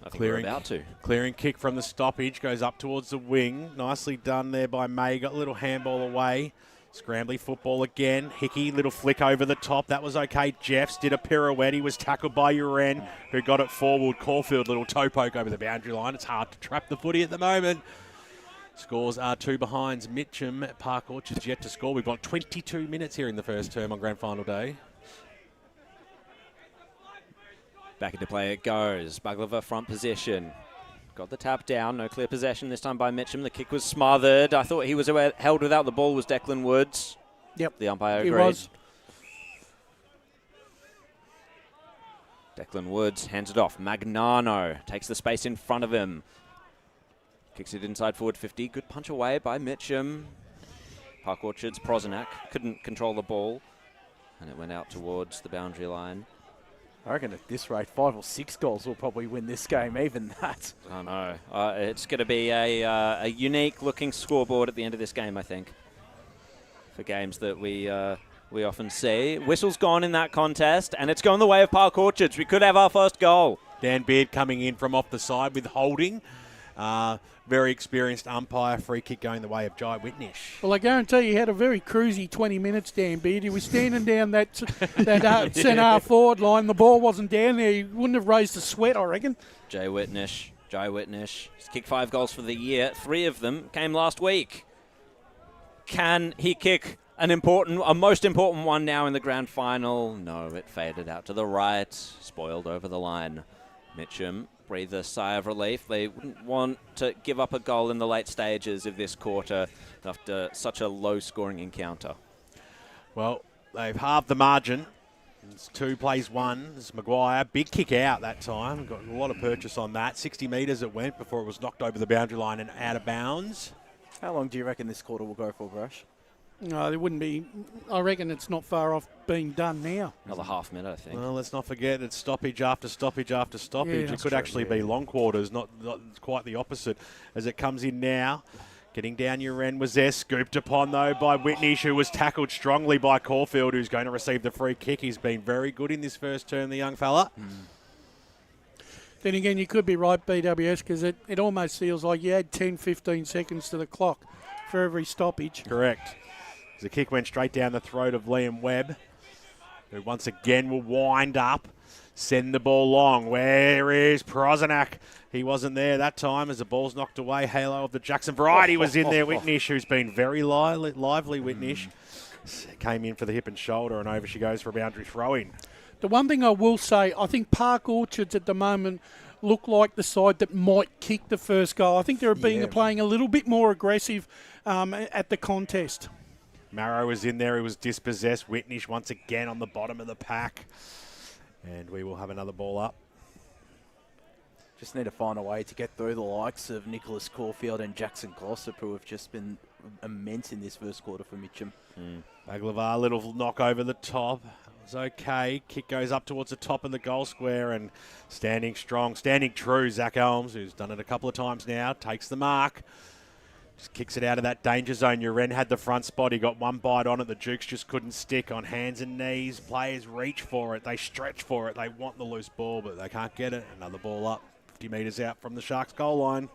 I think we're about to. Clearing kick from the stoppage, goes up towards the wing. Nicely done there by May. Got a little handball away. Scrambly football again. Hickey, little flick over the top. That was okay. Jeffs did a pirouette. He was tackled by Uren, who got it forward. Caulfield, little toe poke over the boundary line. It's hard to trap the footy at the moment. Scores are 2 behinds. Mitcham, Park Orchards yet to score. We've got 22 minutes here in the first term on grand final day. Back into play it goes. Baglava front position. Got the tap down. No clear possession this time by Mitcham. The kick was smothered. I thought he was held without the ball was Declan Woods. Yep. The umpire agreed. He was. Declan Woods hands it off. Magnano takes the space in front of him. Kicks it inside forward 50. Good punch away by Mitcham. Park Orchards, Prozanak couldn't control the ball. And it went out towards the boundary line. I reckon at this rate, 5 or 6 goals will probably win this game, even that. I know. It's going to be a unique-looking scoreboard at the end of this game, I think, for games that we often see. Whistle's gone in that contest, and it's gone the way of Park Orchards. We could have our first goal. Dan Beard coming in from off the side with holding. Very experienced umpire. Free kick going the way of Jai Whitnish. Well, I guarantee you had a very cruisy 20 minutes, Dan Beard. He was standing down that centre forward line. The ball wasn't down there. He wouldn't have raised a sweat, I reckon. Jai Whitnish. He's kicked 5 goals for the year. 3 of them came last week. Can he kick a most important one now in the grand final? No, it faded out to the right. Spoiled over the line. Mitcham breathe a sigh of relief. They wouldn't want to give up a goal in the late stages of this quarter after such a low-scoring encounter. Well, they've halved the margin. It's 2 plays 1. It's Maguire. Big kick out that time. Got a lot of purchase on that. 60 metres it went before it was knocked over the boundary line and out of bounds. How long do you reckon this quarter will go for, Grush? No, there wouldn't be. I reckon it's not far off being done now. Another half minute, I think. Well, let's not forget it's stoppage after stoppage after stoppage. Yeah, it could actually be long quarters, not quite the opposite. As it comes in now, getting down your end was there. Scooped upon, though, by Whitnish, who was tackled strongly by Caulfield, who's going to receive the free kick. He's been very good in this first term, the young fella. Then again, you could be right, BWS, because it almost feels like you had 10, 15 seconds to the clock for every stoppage. Correct. The kick went straight down the throat of Liam Webb, who once again will wind up, send the ball long. Where is Prozanak? He wasn't there that time as the ball's knocked away. Halo of the Jackson variety was in there. Whitnish, who's been very lively, Whitnish, came in for the hip and shoulder, and over she goes for a boundary throw-in. The one thing I will say, I think Park Orchards at the moment look like the side that might kick the first goal. I think they're playing a little bit more aggressive at the contest. Marrow was in there. He was dispossessed. Whitnish once again on the bottom of the pack. And we will have another ball up. Just need to find a way to get through the likes of Nicholas Caulfield and Jackson Glossop, who have just been immense in this first quarter for Mitcham. Baglivar, little knock over the top. It was okay. Kick goes up towards the top of the goal square, and standing strong, standing true, Zach Elms, who's done it a couple of times now, takes the mark. Just kicks it out of that danger zone. Uren had the front spot. He got one bite on it. The Dukes just couldn't stick. On hands and knees, players reach for it. They stretch for it. They want the loose ball, but they can't get it. Another ball up, 50 metres out from the Sharks' goal line.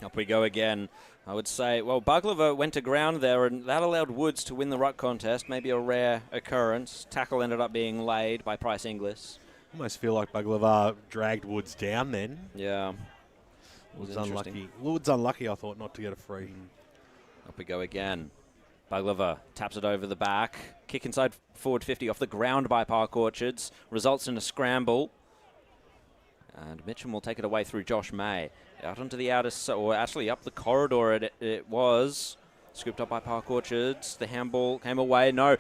Up we go again. I would say, well, Baglivar went to ground there, and that allowed Woods to win the ruck contest. Maybe a rare occurrence. Tackle ended up being laid by Price Inglis. Almost feel like Baglivar dragged Woods down then. Yeah. Woods unlucky. Woods unlucky, I thought, not to get a free. Up we go again. Baglivar taps it over the back. Kick inside forward 50 off the ground by Park Orchards. Results in a scramble. And Mitcham will take it away through Josh May. Out onto the outer, or actually up the corridor it was. Scooped up by Park Orchards. The handball came away. No.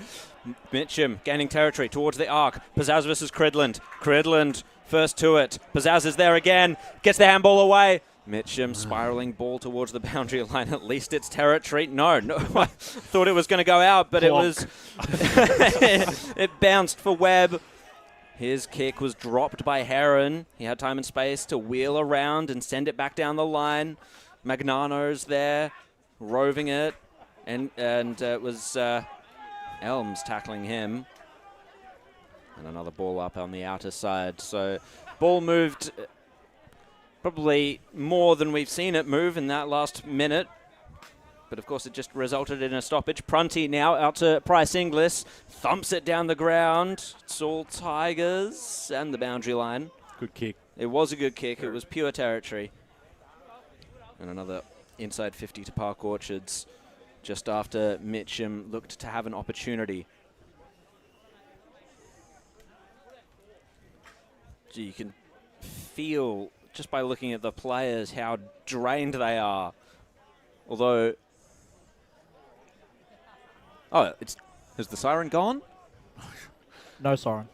Mitcham gaining territory towards the arc. Pizzazz versus Cridland. Cridland first to it. Pizzazz is there again. Gets the handball away. Mitcham spiraling ball towards the boundary line. At least it's territory. No. I thought it was going to go out, but it was... it bounced for Webb. His kick was dropped by Heron. He had time and space to wheel around and send it back down the line. Magnano's there, roving it. And it was Elms tackling him. And another ball up on the outer side. So ball moved probably more than we've seen it move in that last minute. But, of course, it just resulted in a stoppage. Prunty now out to Price Inglis. Thumps it down the ground. It's all Tigers and the boundary line. Good kick. It was a good kick. It was pure territory. And another inside 50 to Park Orchards just after Mitcham looked to have an opportunity. So you can feel, just by looking at the players, how drained they are. Although... Oh, has the siren gone? No siren.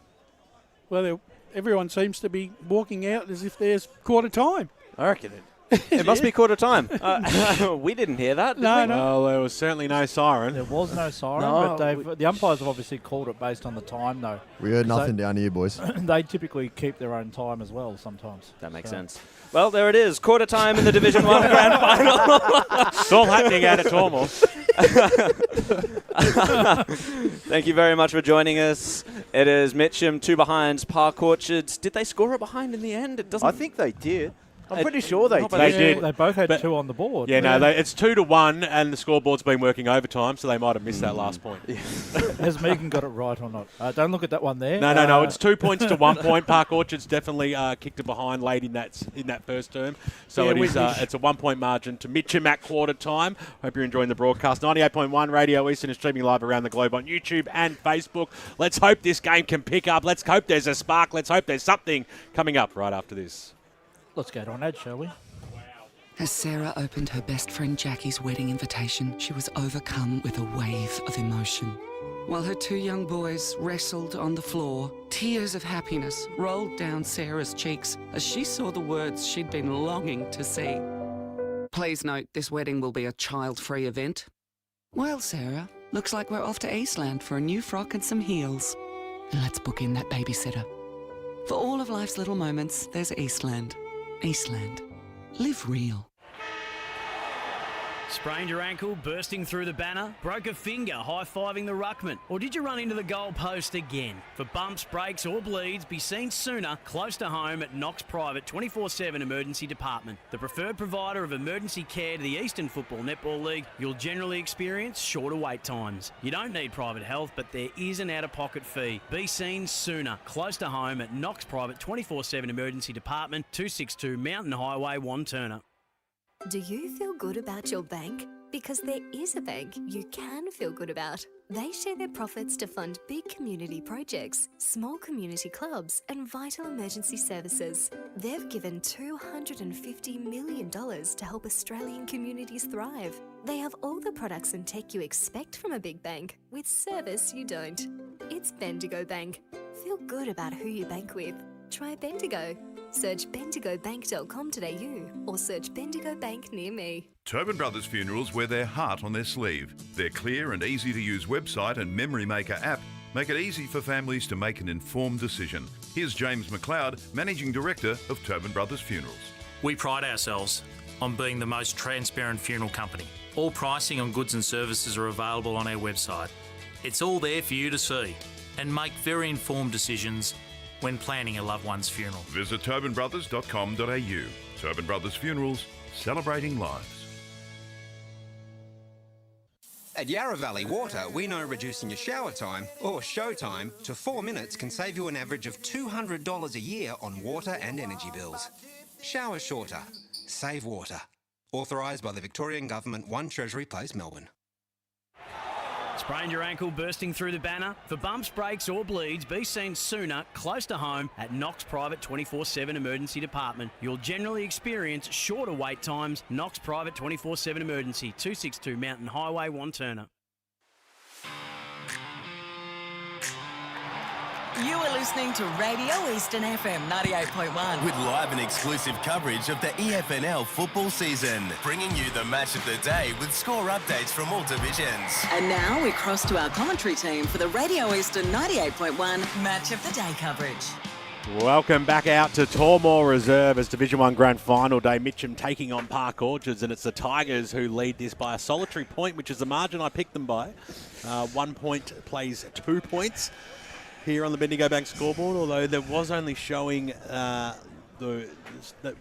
Well, everyone seems to be walking out as if there's quarter time. I reckon it must be quarter time. We didn't hear that. Did we? Well, there was certainly no siren. There was no siren, but the umpires have obviously called it based on the time, though. We heard nothing down here, boys. They typically keep their own time as well sometimes. That makes sense. Well, there it is. Quarter time in the Division 1 Grand Final. It's all happening out at Tormore. Thank you very much for joining us. It is Mitcham, 2 behind Park Orchards. Did they score a behind in the end? It doesn't. I think they did. I'm pretty sure they did. They did. They both had 2 on the board. Yeah, no, it's 2-1, and the scoreboard's been working overtime, so they might have missed that last point. Has Megan got it right or not? Don't look at that one there. No. It's 2 points to 1 point. Park Orchards definitely kicked it behind late in that first term. So it's a 1 point margin to Mitcham at quarter time. Hope you're enjoying the broadcast. 98.1 Radio Eastern is streaming live around the globe on YouTube and Facebook. Let's hope this game can pick up. Let's hope there's a spark. Let's hope there's something coming up right after this. Let's go to an ad, shall we? As Sarah opened her best friend Jackie's wedding invitation, she was overcome with a wave of emotion. While her 2 young boys wrestled on the floor, tears of happiness rolled down Sarah's cheeks as she saw the words she'd been longing to see. Please note, this wedding will be a child-free event. Well, Sarah, looks like we're off to Eastland for a new frock and some heels. And let's book in that babysitter. For all of life's little moments, there's Eastland. Eastland. Live real. Sprained your ankle, bursting through the banner? Broke a finger, high-fiving the ruckman? Or did you run into the goal post again? For bumps, breaks or bleeds, be seen sooner, close to home at Knox Private 24/7 Emergency Department. The preferred provider of emergency care to the Eastern Football Netball League, you'll generally experience shorter wait times. You don't need private health, but there is an out-of-pocket fee. Be seen sooner, close to home at Knox Private 24/7 Emergency Department, 262 Mountain Highway, Wanturna. Do you feel good about your bank? Because there is a bank you can feel good about. They share their profits to fund big community projects, small community clubs, and vital emergency services. They've given $250 million to help Australian communities thrive. They have all the products and tech you expect from a big bank, with service you don't. It's Bendigo Bank. Feel good about who you bank with. Try Bendigo. Search bendigobank.com.au or search Bendigo Bank near me. Tobin Brothers Funerals wear their heart on their sleeve. Their clear and easy-to-use website and Memory Maker app make it easy for families to make an informed decision. Here's James McLeod, Managing Director of Tobin Brothers Funerals. We pride ourselves on being the most transparent funeral company. All pricing on goods and services are available on our website. It's all there for you to see and make very informed decisions when planning a loved one's funeral. Visit tobinbrothers.com.au. Tobin Brothers Funerals, celebrating lives. At Yarra Valley Water, we know reducing your shower time, or show time, to 4 minutes can save you an average of $200 a year on water and energy bills. Shower shorter. Save water. Authorised by the Victorian Government, 1 Treasury Place, Melbourne. Sprained your ankle, bursting through the banner? For bumps, breaks or bleeds, be seen sooner, close to home at Knox Private 24/7 Emergency Department. You'll generally experience shorter wait times. Knox Private 24/7 Emergency, 262 Mountain Highway, Wanturna. You are listening to Radio Eastern FM 98.1. With live and exclusive coverage of the EFNL football season. Bringing you the match of the day with score updates from all divisions. And now we cross to our commentary team for the Radio Eastern 98.1 Match of the Day coverage. Welcome back out to Tormore Reserve as Division 1 Grand Final day. Mitcham taking on Park Orchards, and it's the Tigers who lead this by a solitary point, which is the margin I picked them by. 1 point plays 2 points here on the Bendigo Bank scoreboard, although there was only showing the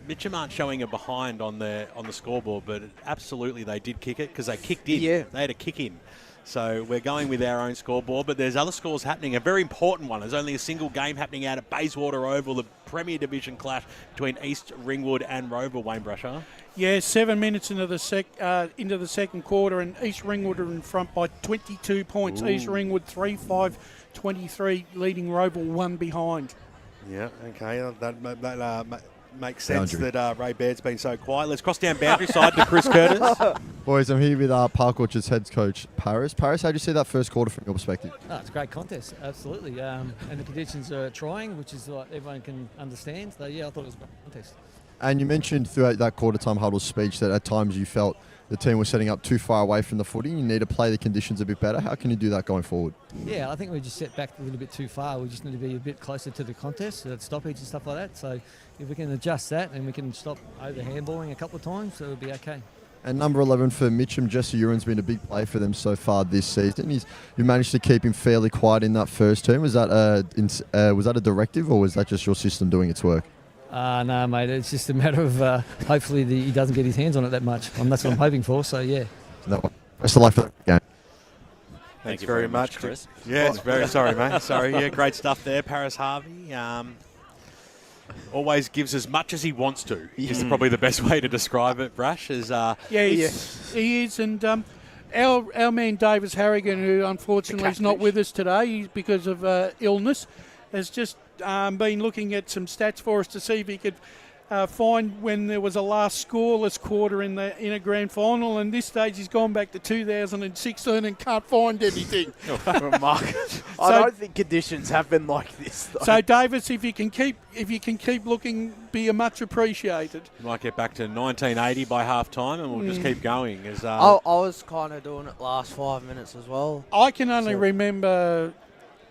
Mitcham aren't showing a behind on the scoreboard, but absolutely they did kick it because they kicked in. Yeah. They had a kick in. So we're going with our own scoreboard, but there's other scores happening. A very important one. There's only a single game happening out at Bayswater Oval, the Premier Division clash between East Ringwood and Rover. Wayne Brusher. Yeah, 7 minutes into the second quarter, and East Ringwood are in front by 22 points. Ooh. East Ringwood 3-5-23, leading Rover 1 behind. Yeah, okay. makes sense Boundary. that Ray Baird's been so quiet. Let's cross down boundary side to Chris Curtis. Boys, I'm here with Park Orchards head coach Paris. Paris, how do you see that first quarter from your perspective? Oh, it's a great contest, absolutely. And the conditions are trying, which is what everyone can understand. So, yeah, I thought it was a great contest. And you mentioned throughout that quarter-time huddle speech that at times you felt the team was setting up too far away from the footing. You need to play the conditions a bit better. How can you do that going forward? Yeah, I think we just set back a little bit too far. We just need to be a bit closer to the contest, stoppage and stuff like that. So if we can adjust that and we can stop over handballing a couple of times, so it'll be okay. And number 11 for Mitcham, Jesse Urin's been a big play for them so far this season. You managed to keep him fairly quiet in that first term. Was that a directive or was that just your system doing its work? No, mate, it's just a matter of hopefully he doesn't get his hands on it that much. That's what I'm hoping for, so yeah. Best of luck for the game. Thanks very much, Chris. Yeah, it's very sorry, mate. Sorry. Yeah, great stuff there, Paris Harvey. Always gives as much as he wants to. Is probably the best way to describe it, Brash. He is. And our man Davis Harrigan, who unfortunately is not with us today because of illness, has just been looking at some stats for us to see if he could find when there was a last scoreless quarter in a grand final, and this stage he's gone back to 2016 and can't find anything. I don't think conditions have been like this, though. So Davis, if you can keep looking, be much appreciated. Might get back to 1980 by half time, and we'll just keep going. I was kind of doing it last 5 minutes as well. I can only remember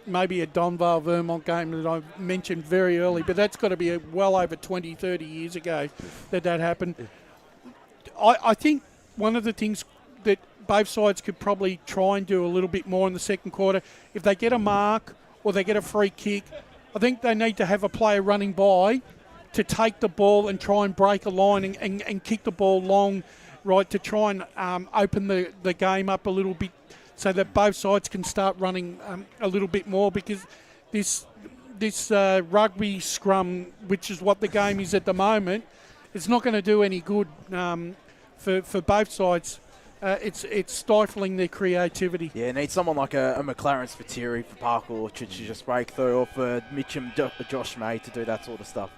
maybe a Donvale Vermont game that I mentioned very early, but that's got to be well over 20, 30 years ago that happened. I think one of the things that both sides could probably try and do a little bit more in the second quarter, if they get a mark or they get a free kick, I think they need to have a player running by to take the ball and try and break a line and kick the ball long, right, to try and open the game up a little bit, so that both sides can start running a little bit more, because this rugby scrum, which is what the game is at the moment, it's not going to do any good for both sides. It's stifling their creativity. Yeah, need someone like a McLaren Spiteri for Park Orchards to just break through, or for Mitcham, Josh May to do that sort of stuff.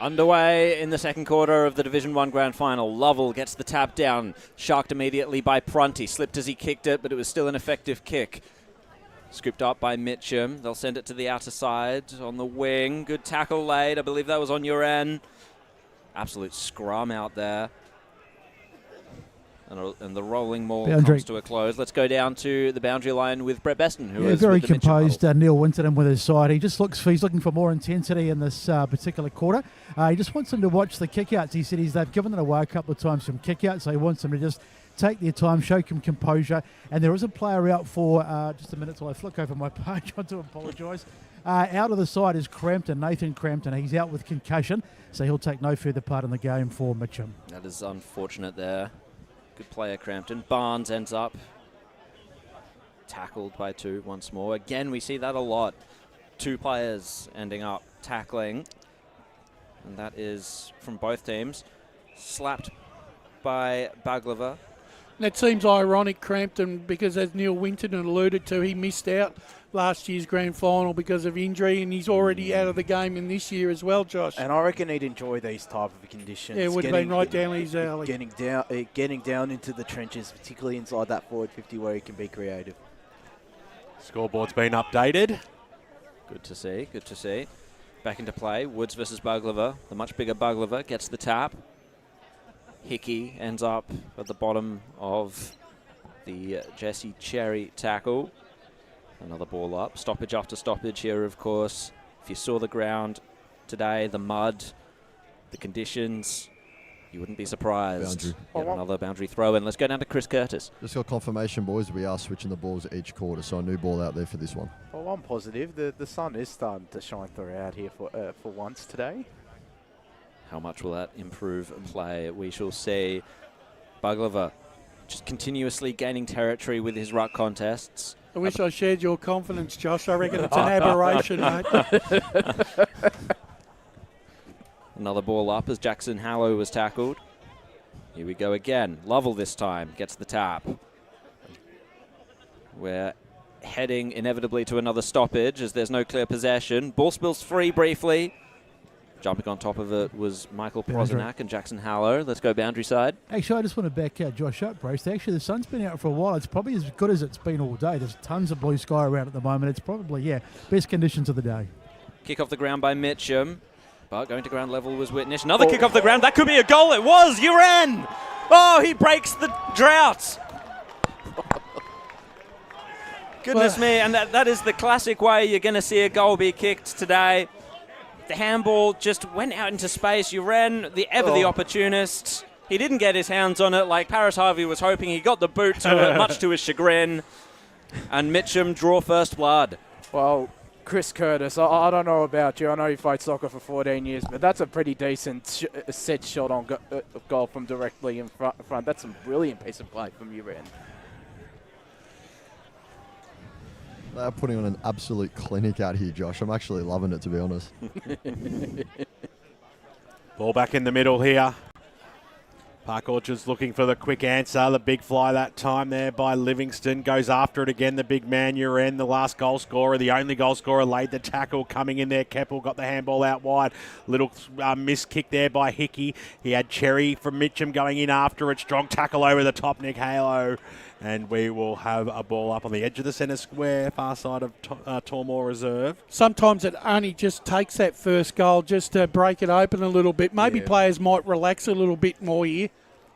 Underway in the second quarter of the Division 1 Grand Final. Lovell gets the tap down, sharked immediately by Prunty. Slipped as he kicked it, but it was still an effective kick. Scooped up by Mitcham. They'll send it to the outer side on the wing. Good tackle laid. I believe that was on your end. Absolute scrum out there. And the rolling maul comes to a close. Let's go down to the boundary line with Brett Beston, who is very with the Mitcham composed. Neil Winterton with his side. He's looking for more intensity in this particular quarter. He just wants them to watch the kickouts. He said they've given it away a couple of times from kickouts, so he wants them to just take their time, show some composure. And there is a player out for just a minute till I flick over my page. I do apologise. Out of the side is Crampton, Nathan Crampton. He's out with concussion, so he'll take no further part in the game for Mitcham. That is unfortunate there. Good player, Crampton. Barnes ends up tackled by two once more. Again, we see that a lot. Two players ending up tackling. And that is from both teams. Slapped by Baglava. That seems ironic, Crampton, because as Neil Winterton alluded to, he missed out last year's grand final because of injury, and he's already out of the game in this year as well, Josh. And I reckon he'd enjoy these type of conditions. Yeah, it would have been right down his alley. Getting down into the trenches, particularly inside that forward 50 where he can be creative. Scoreboard's been updated. Good to see, good to see. Back into play, Woods versus Baglava. The much bigger Baglava gets the tap. Hickey ends up at the bottom of the Jesse Cherry tackle. Another ball up. Stoppage after stoppage here, of course. If you saw the ground today, the mud, the conditions, you wouldn't be surprised. Another boundary throw in. Let's go down to Chris Curtis. Just got confirmation, boys. We are switching the balls each quarter, so a new ball out there for this one. Well, I'm positive. The sun is starting to shine through out here for once today. How much will that improve play? We shall see. Baglava just continuously gaining territory with his ruck contests. I wish I shared your confidence, Josh. I reckon it's an aberration, mate. Another ball up as Jackson Hallow was tackled. Here we go again. Lovell this time gets the tap. We're heading inevitably to another stoppage as there's no clear possession. Ball spills free briefly. Jumping on top of it was Michael Boundary. Prozanak and Jackson Hallow. Let's go boundary side. Actually, I just want to back Josh up, Brace. Actually, the sun's been out for a while. It's probably as good as it's been all day. There's tons of blue sky around at the moment. It's probably, best conditions of the day. Kick off the ground by Mitcham. But going to ground level was Whitnish. Another kick off the ground. That could be a goal. It was. Uren. Oh, he breaks the drought. Goodness me. And that is the classic way you're going to see a goal be kicked today. The handball just went out into space. Uren, the opportunist. He didn't get his hands on it like Paris Harvey was hoping. He got the boot to it, much to his chagrin. And Mitcham draw first blood. Well, Chris Curtis, I don't know about you. I know you played soccer for 14 years, but that's a pretty decent set shot on goal from directly in front. That's a brilliant piece of play from Uren. They're putting on an absolute clinic out here, Josh. I'm actually loving it, to be honest. Ball back in the middle here. Park Orchards looking for the quick answer. The big fly that time there by Livingston. Goes after it again. The big man, Uren, the last goal scorer, the only goal scorer, laid the tackle. Coming in there, Keppel got the handball out wide. Little miss kick there by Hickey. He had Cherry from Mitcham going in after it. Strong tackle over the top, Nick Halo. And we will have a ball up on the edge of the centre square, far side of Tormore Reserve. Sometimes it only just takes that first goal just to break it open a little bit. Maybe players might relax a little bit more here.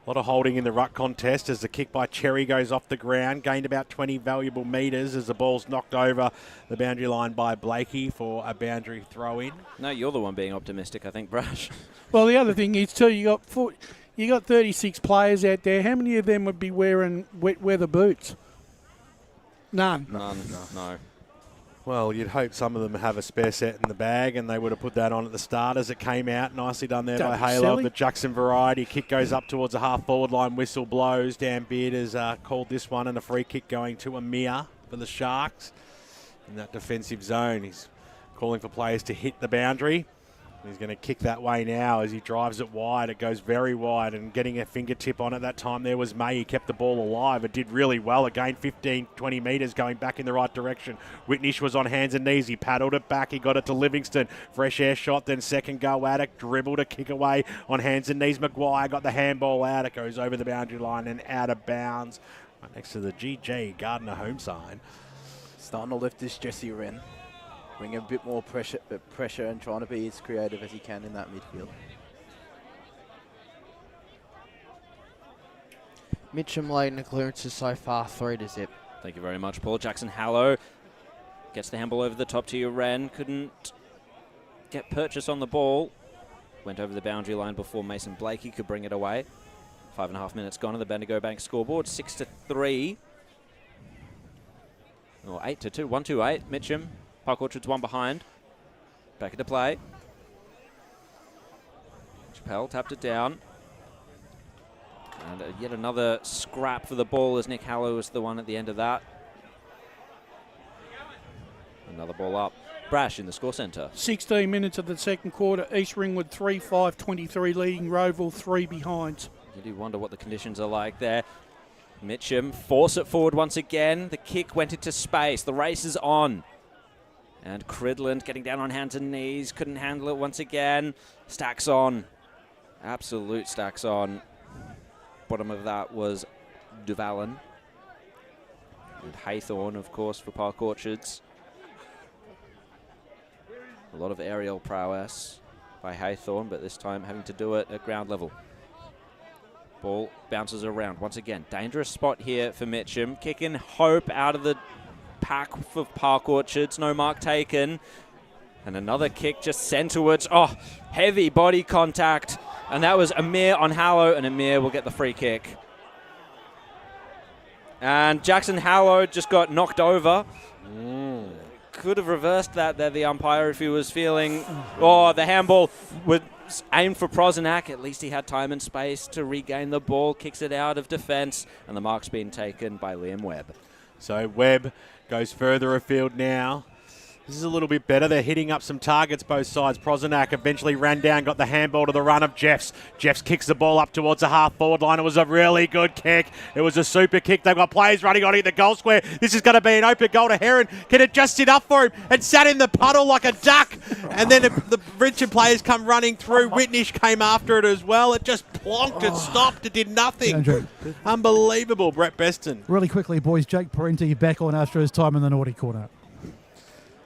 A lot of holding in the ruck contest as the kick by Cherry goes off the ground. Gained about 20 valuable metres as the ball's knocked over the boundary line by Blakey for a boundary throw-in. No, you're the one being optimistic, I think, Brash. Well, the other thing is, too, you got 36 players out there. How many of them would be wearing wet weather boots? None. No. Well, you'd hope some of them have a spare set in the bag, and they would have put that on at the start as it came out. Nicely done there by Halo of the Jackson variety. Kick goes up towards the half-forward line. Whistle blows. Dan Beard has called this one, and a free kick going to Amir for the Sharks in that defensive zone. He's calling for players to hit the boundary. He's going to kick that way now as he drives it wide. It goes very wide, and getting a fingertip on it that time there was May. He kept the ball alive. It did really well. It gained 15, 20 metres going back in the right direction. Whitnish was on hands and knees. He paddled it back. He got it to Livingston. Fresh air shot, then second go at it. Dribbled a kick away on hands and knees. Maguire got the handball out. It goes over the boundary line and out of bounds. Right next to the GG Gardner home sign. Starting to lift this Jesse Wren. Bring a bit more pressure and trying to be as creative as he can in that midfield. Mitcham leading the clearances so far, 3-0. Thank you very much, Paul. Jackson Hallow gets the handball over the top to Uren. Couldn't get purchase on the ball. Went over the boundary line before Mason Blakey could bring it away. 5.5 minutes gone on the Bendigo Bank scoreboard. 6-3. Or 8-2. 1-2-8. Mitcham. Park Orchards one behind. Back into play. Chappelle tapped it down. And yet another scrap for the ball as Nick Hallow was the one at the end of that. Another ball up. Brash in the score centre. 16 minutes of the second quarter. East Ringwood 3-5-23 leading Roeville 3 behind. You do wonder what the conditions are like there. Mitcham force it forward once again. The kick went into space. The race is on. And Cridland getting down on hands and knees. Couldn't handle it once again. Stacks on. Absolute stacks on. Bottom of that was Duvalin. And Haythorne, of course, for Park Orchards. A lot of aerial prowess by Haythorne, but this time having to do it at ground level. Ball bounces around once again. Dangerous spot here for Mitcham. Kicking Hope out of the pack for Park Orchards. No mark taken. And another kick just sent towards. Oh, heavy body contact. And that was Amir on Hallow, and Amir will get the free kick. And Jackson Hallow just got knocked over. Could have reversed that there, the umpire, if he was feeling. Oh, the handball was aimed for Prozanak. At least he had time and space to regain the ball. Kicks it out of defence, and the mark's been taken by Liam Webb. So Webb goes further afield now. This is a little bit better. They're hitting up some targets both sides. Prozanak eventually ran down, got the handball to the run of Jeffs. Jeffs kicks the ball up towards the half-forward line. It was a really good kick. It was a super kick. They've got players running on it, the goal square. This is going to be an open goal to Heron. Can it just sit up for him and sat in the puddle like a duck? And then the Richmond players come running through. Whitnish came after it as well. It just plonked. It stopped. It did nothing. Andrew. Unbelievable, Brett Beston. Really quickly, boys, Jake Parenti back on after his time in the naughty corner.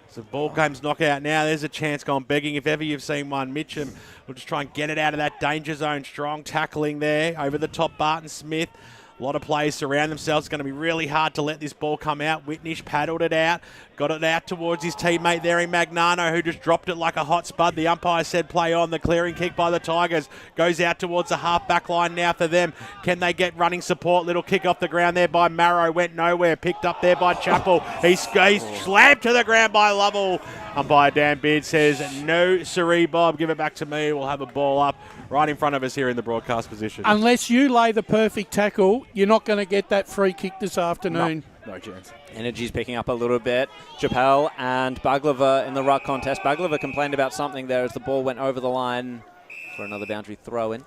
So ball game's knockout now. There's a chance gone begging. If ever you've seen one, Mitcham will just try and get it out of that danger zone. Strong tackling there. Over the top, Barton Smith. A lot of players surround themselves. It's going to be really hard to let this ball come out. Whitnish paddled it out. Got it out towards his teammate there in Magnano, who just dropped it like a hot spud. The umpire said play on. The clearing kick by the Tigers goes out towards the half-back line now for them. Can they get running support? Little kick off the ground there by Marrow. Went nowhere. Picked up there by Chappell. He's slammed to the ground by Lovell. Umpire Dan Beard says, no siree, Bob. Give it back to me. We'll have a ball up right in front of us here in the broadcast position. Unless you lay the perfect tackle, you're not going to get that free kick this afternoon. No chance. Energy's picking up a little bit. Chappell and Baglova in the ruck contest. Baglova complained about something there as the ball went over the line for another boundary throw-in.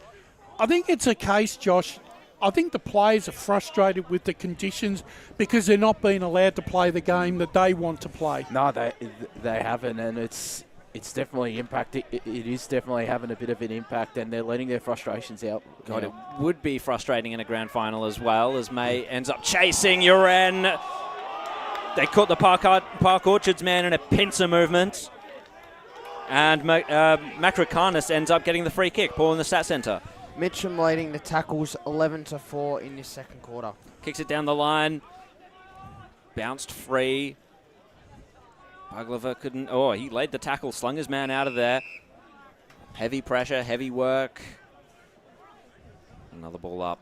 I think it's a case, Josh. I think the players are frustrated with the conditions because they're not being allowed to play the game that they want to play. No, they haven't, and it's definitely impacting. It is definitely having a bit of an impact, and they're letting their frustrations out. God, it would be frustrating in a grand final as well, as May ends up chasing Uren. They caught the Park Orchards man in a pincer movement. And Makrakanis ends up getting the free kick. Paul in the stat centre. Mitcham leading the tackles 11-4 in this second quarter. Kicks it down the line. Bounced free. Baglova couldn't... Oh, he laid the tackle, slung his man out of there. Heavy pressure, heavy work. Another ball up.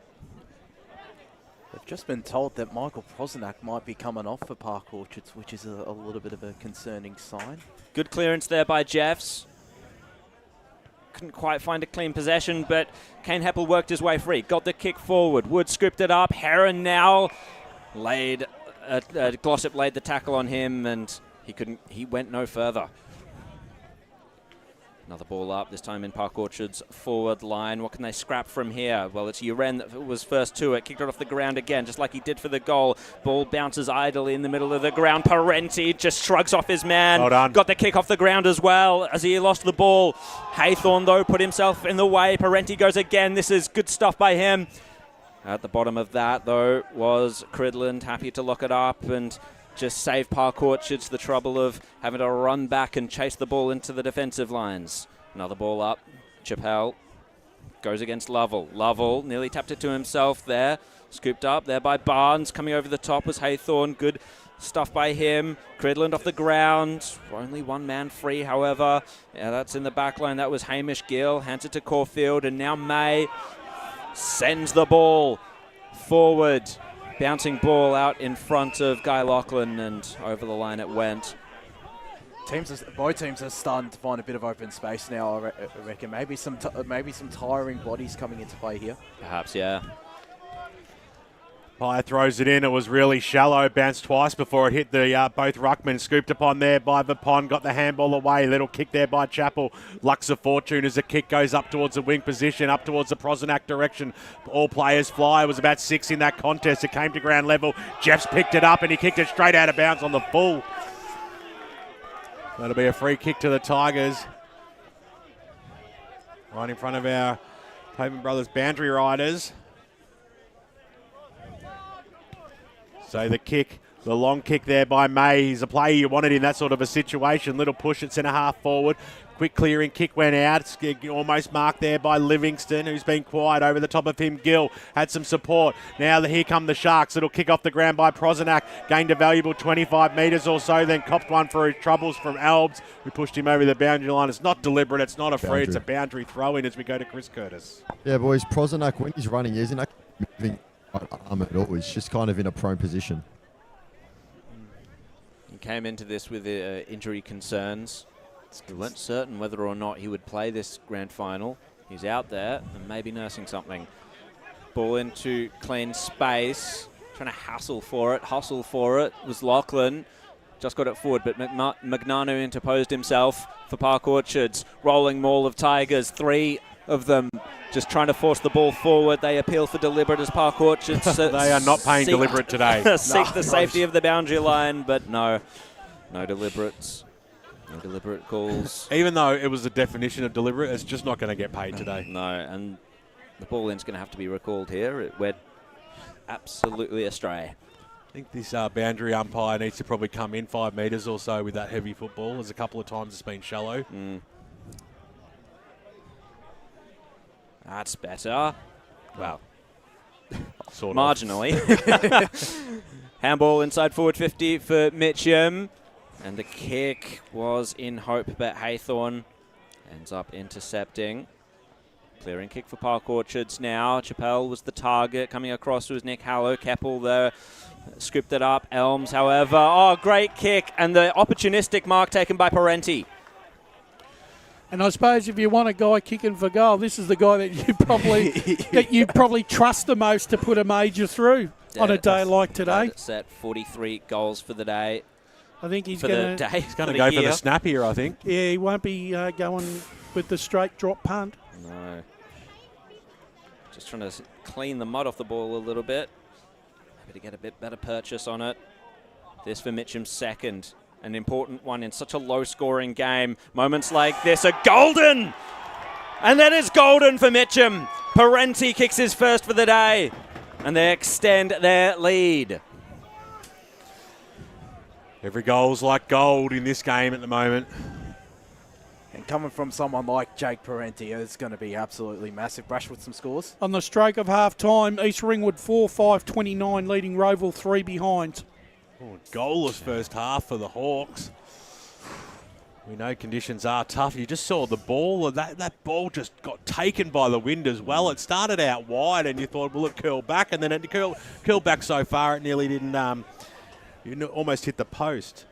They've just been told that Michael Prozanak might be coming off for Park Orchards, which is a little bit of a concerning sign. Good clearance there by Jeffs. Couldn't quite find a clean possession, but Kane Heppel worked his way free. Got the kick forward. Wood scooped it up. Heron now Glossop laid the tackle on him, and he went no further. Another ball up, this time in Park Orchards' forward line. What can they scrap from here? Well, it's Uren that was first to it. Kicked it off the ground again, just like he did for the goal. Ball bounces idly in the middle of the ground. Parenti just shrugs off his man. Well done. Got the kick off the ground as well as he lost the ball. Haythorne, though, put himself in the way. Parenti goes again. This is good stuff by him. At the bottom of that, though, was Cridland, happy to lock it up and just save Park Orchards the trouble of having to run back and chase the ball into the defensive lines. Another ball up. Chappell goes against Lovell. Lovell nearly tapped it to himself there. Scooped up there by Barnes. Coming over the top was Haythorne. Good stuff by him. Cridland off the ground. Only one man free, however. Yeah, that's in the back line. That was Hamish Gill. Hands it to Caulfield. And now May sends the ball forward. Bouncing ball out in front of Guy Lachlan, and over the line it went. Both teams are starting to find a bit of open space now. I reckon maybe some tiring bodies coming into play here. Perhaps, yeah. Pye throws it in. It was really shallow. Bounced twice before it hit the both ruckmen. Scooped upon there by Vipon. Got the handball away. Little kick there by Chappell. Lux of fortune as the kick goes up towards the wing position, up towards the Prozanak direction. All players fly. It was about 6 in that contest. It came to ground level. Jeffs picked it up and he kicked it straight out of bounds on the full. That'll be a free kick to the Tigers. Right in front of our Hoban Brothers boundary riders. So the kick, the long kick there by May. He's a player you wanted in that sort of a situation. Little push at centre half forward. Quick clearing kick went out. It's almost marked there by Livingston, who's been quiet. Over the top of him, Gill had some support. Now here come the Sharks. Little kick off the ground by Prozanak. Gained a valuable 25 metres or so. Then copped one for his troubles from Albs, who pushed him over the boundary line. It's not deliberate. It's not a free. It's a boundary throw-in as we go to Chris Curtis. Yeah, boys, Prozanak, when he's running, isn't actually moving arm at all. He's just kind of in a prone position. He came into this with injury concerns. We weren't certain whether or not he would play this grand final. He's out there and maybe nursing something. Ball into clean space. Trying to hustle for it was Lachlan. just got it forward, but Magnano interposed himself for Park Orchards. Rolling maul of Tigers, 3 of them just trying to force the ball forward. They appeal for deliberate as Park Orchards. They are not paying deliberate today. Seek the safety of the boundary line, but no deliberates. No deliberate calls. Even though it was the definition of deliberate, it's just not going to get paid today. No, and the ball in's going to have to be recalled here. It went absolutely astray. I think this boundary umpire needs to probably come in 5 metres or so with that heavy football. There's a couple of times it's been shallow. That's better. Well, sort of. Marginally. Handball inside forward 50 for Mitcham. And the kick was in hope, but Haythorn ends up intercepting. Clearing kick for Park Orchards now. Chappelle was the target. Coming across was Nick Hallow. Keppel there. Scripted it up. Elms, however. Oh, great kick. And the opportunistic mark taken by Parenti. And I suppose if you want a guy kicking for goal, this is the guy that you probably trust the most to put a major through on a day like today. Set 43 goals for the day. I think he's going to go for the snap here, I think. Yeah, he won't be going with the straight drop punt. No. Just trying to clean the mud off the ball a little bit. Maybe to get a bit better purchase on it. This for Mitcham's second. An important one in such a low-scoring game. Moments like this are golden! And that is golden for Mitcham. Parenti kicks his first for the day. And they extend their lead. Every goal's like gold in this game at the moment. And coming from someone like Jake Parenti, it's going to be absolutely massive. Brash with some scores. On the stroke of half-time, East Ringwood 4-5-29, leading Roval 3 behind. Oh, goalless first half for the Hawks. We know conditions are tough. You just saw the ball. That ball just got taken by the wind as well. It started out wide and you thought, will it curl back? And then it curled back so far it nearly didn't... You almost hit the post.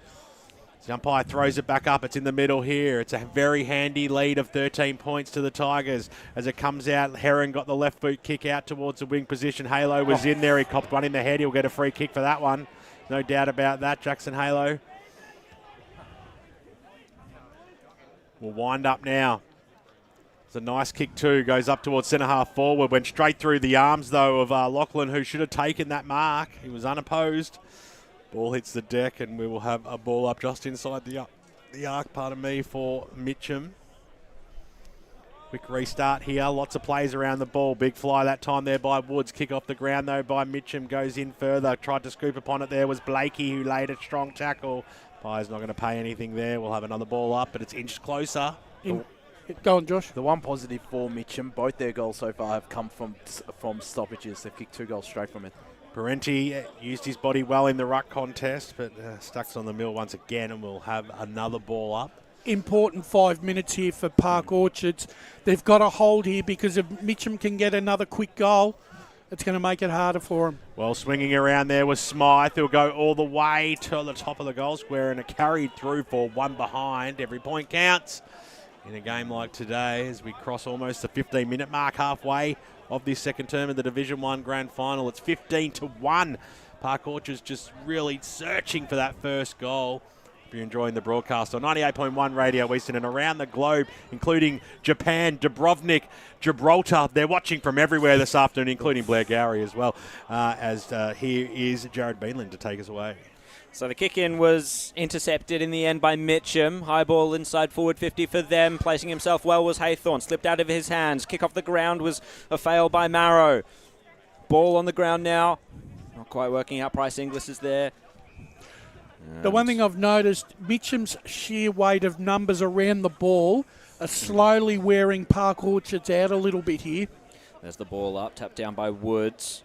The umpire throws it back up. It's in the middle here. It's a very handy lead of 13 points to the Tigers. As it comes out, Heron got the left boot kick out towards the wing position. Halo was in there. He copped one in the head. He'll get a free kick for that one. No doubt about that. Jackson Halo will wind up now. It's a nice kick too. Goes up towards centre half forward. Went straight through the arms though of Lachlan, who should have taken that mark. He was unopposed. Ball hits the deck and we will have a ball up just inside the arc, for Mitcham. Quick restart here. Lots of plays around the ball. Big fly that time there by Woods. Kick off the ground though by Mitcham. Goes in further. Tried to scoop upon it there was Blakey who laid a strong tackle. Pire's not going to pay anything there. We'll have another ball up, but it's inched closer. Go on, Josh. The one positive for Mitcham, both their goals so far have come from stoppages. They've kicked 2 goals straight from it. Parenti used his body well in the ruck contest, but Stuck's on the mill once again, and we'll have another ball up. Important 5 minutes here for Park Orchards. They've got a hold here because if Mitcham can get another quick goal, it's going to make it harder for him. Well, swinging around there was Smythe. He'll go all the way to the top of the goal square and it carried through for one behind. Every point counts in a game like today as we cross almost the 15-minute mark halfway of this second term of the Division 1 Grand Final. It's 15-1. Park Orchards just really searching for that first goal. If you're enjoying the broadcast on 98.1 Radio Eastern and around the globe, including Japan, Dubrovnik, Gibraltar. They're watching from everywhere this afternoon, including Blair Gowrie as well, as here is Jared Beanland to take us away. So the kick-in was intercepted in the end by Mitcham. High ball inside forward 50 for them. Placing himself well was Haythorn. Slipped out of his hands. Kick off the ground was a fail by Marrow. Ball on the ground now. Not quite working out. Price Inglis is there. The one thing I've noticed, Mitcham's sheer weight of numbers around the ball are slowly wearing Park Orchards out a little bit here. There's the ball up. Tapped down by Woods.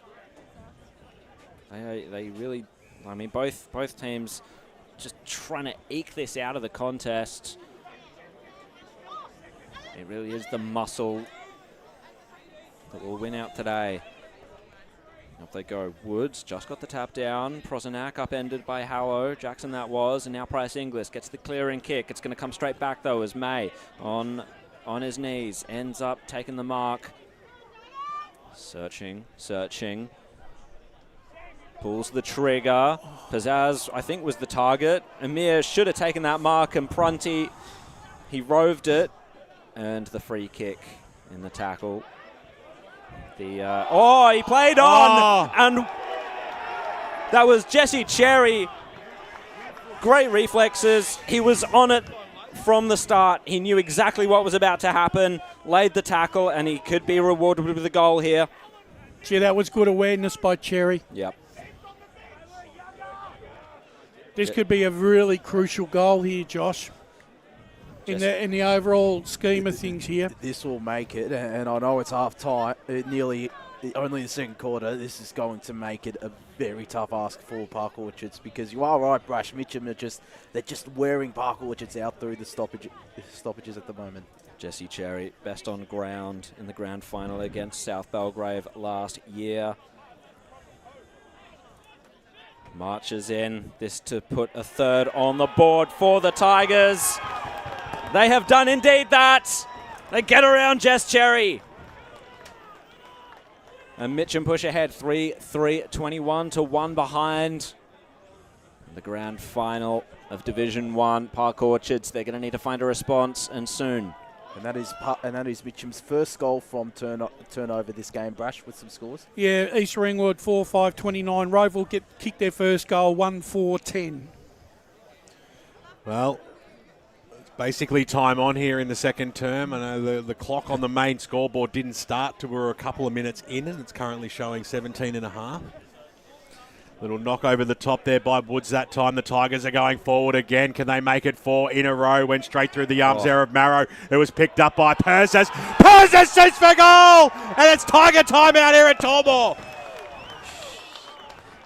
They really... I mean, both teams just trying to eke this out of the contest. It really is the muscle that will win out today. Up they go. Woods just got the tap down. Prosenak upended by Hallow. Jackson that was. And now Price Inglis gets the clearing kick. It's going to come straight back, though, as May on his knees. Ends up taking the mark. Searching. Pulls the trigger. Pizzazz, I think, was the target. Amir should have taken that mark, and Prunty, he roved it. Earned the free kick in the tackle. He played on! And that was Jesse Cherry. Great reflexes. He was on it from the start. He knew exactly what was about to happen, laid the tackle, and he could be rewarded with a goal here. Gee, that was good awareness by Cherry. Yep. This could be a really crucial goal here, Josh. In the overall scheme of things here. This will make it, and I know it's half time, nearly only the second quarter. This is going to make it a very tough ask for Park Orchards, because you are right, Brash. Mitcham they're just wearing Park Orchards out through the stoppages at the moment. Jesse Cherry, best on ground in the grand final against South Belgrave last year. Marches in, this to put a third on the board for the Tigers. They have done indeed that. They get around Jess Cherry. And Mitcham push ahead, 3-3-21 to 1 behind. The grand final of Division 1, Park Orchards. They're going to need to find a response, and soon. And that is Mitcham's first goal from turnover this game. Brash, with some scores. Yeah, East Ringwood 4-5-29. Rove will kick their first goal 1-4-10. Well, it's basically time on here in the second term. I know the clock on the main scoreboard didn't start till we were a couple of minutes in, and it's currently showing 17 and a half. Little knock over the top there by Woods that time. The Tigers are going forward again. Can they make it 4 in a row? Went straight through the arms there of Marrow. It was picked up by Persis. Persis shoots for goal! And it's Tiger time out here at Tormore.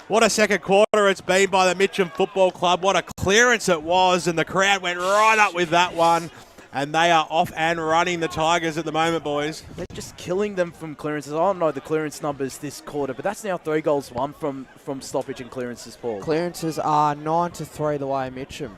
What a second quarter it's been by the Mitcham Football Club. What a clearance it was. And the crowd went right up with that one. And they are off and running, the Tigers, at the moment, boys. They're just killing them from clearances. I don't know the clearance numbers this quarter, but that's now 3 goals won from stoppage and clearances, Paul. Clearances are 9-3 the way Mitcham.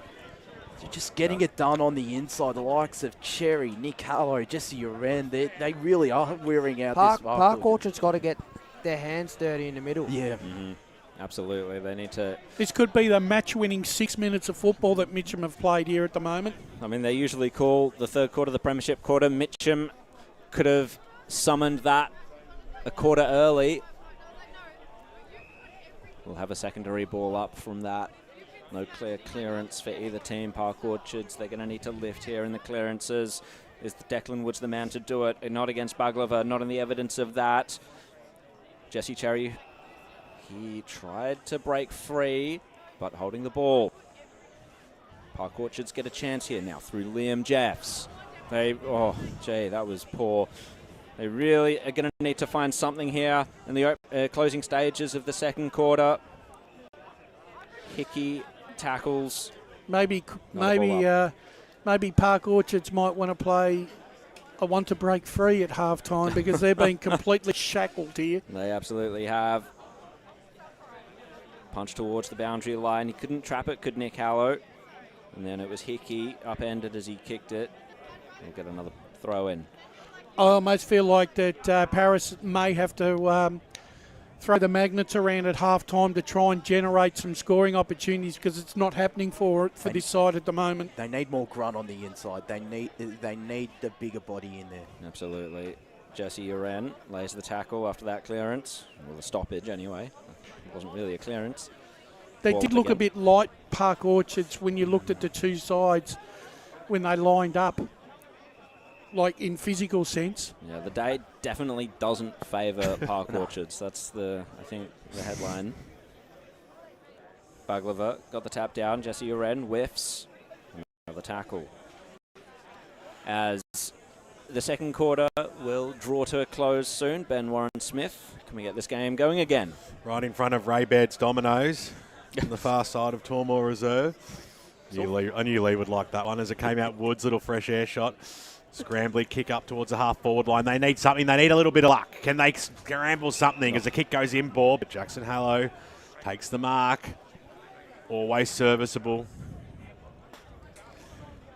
They're just getting it done on the inside. The likes of Cherry, Nick Hallow, Jesse Uren, they really are wearing out this Park Orchard's got to get their hands dirty in the middle. Yeah. Mm-hmm. Absolutely, they need to... This could be the match-winning 6 minutes of football that Mitcham have played here at the moment. I mean, they usually call the third quarter the premiership quarter. Mitcham could have summoned that a quarter early. We'll have a secondary ball up from that. No clear clearance for either team. Park Orchards, they're going to need to lift here in the clearances. Is Declan Woods the man to do it? And not against Baglava, not in the evidence of that. Jesse Cherry, he tried to break free, but holding the ball. Park Orchards get a chance here now through Liam Jeffs. That was poor. They really are going to need to find something here in the closing stages of the second quarter. Hickey tackles. Maybe Park Orchards might want to play I want to break free at halftime because they've been completely shackled here. They absolutely have. Punch towards the boundary line. He couldn't trap it, could Nick Hallow. And then it was Hickey upended as he kicked it. He'll get another throw in. I almost feel like that Paris may have to throw the magnets around at halftime to try and generate some scoring opportunities because it's not happening for this side at the moment. They need more grunt on the inside. They need the bigger body in there. Absolutely. Jesse Uren lays the tackle after that clearance. Well, the stoppage anyway. It wasn't really a clearance. They did look a bit light, Park Orchards, when you looked at the two sides when they lined up, like in physical sense. Yeah, the day definitely doesn't favour Park Orchards. That's the headline. Baglava got the tap down. Jesse Uren whiffs. Another tackle. As the second quarter will draw to a close soon. Ben Warren-Smith, can we get this game going again? Right in front of Ray Baird's Dominoes on the far side of Tormore Reserve. I knew Lee would like that one as it came out Woods, little fresh air shot. Scrambly kick up towards the half-forward line. They need something. They need a little bit of luck. Can they scramble something as the kick goes in ball? But Jackson Hallow takes the mark. Always serviceable.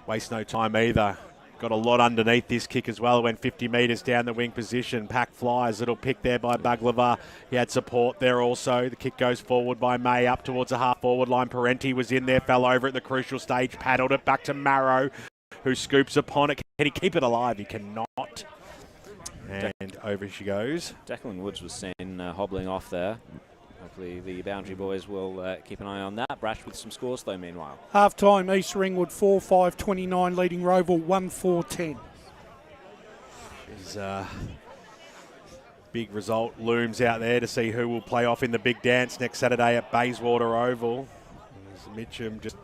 Waste no time either. got a lot underneath this kick as well. It went 50 metres down the wing position. Pack flies. Little pick there by Baglava. He had support there also. The kick goes forward by May up towards the half-forward line. Parenti was in there, fell over at the crucial stage, paddled it back to Marrow, who scoops upon it. Can he keep it alive? He cannot. And over she goes. Declan Woods was seen hobbling off there. Hopefully the Boundary boys will keep an eye on that. Brash with some scores though meanwhile. Half-time, East Ringwood 4-5-29, leading Roval 1-4-10. Is big result looms out there to see who will play off in the big dance next Saturday at Bayswater Oval. As Mitcham just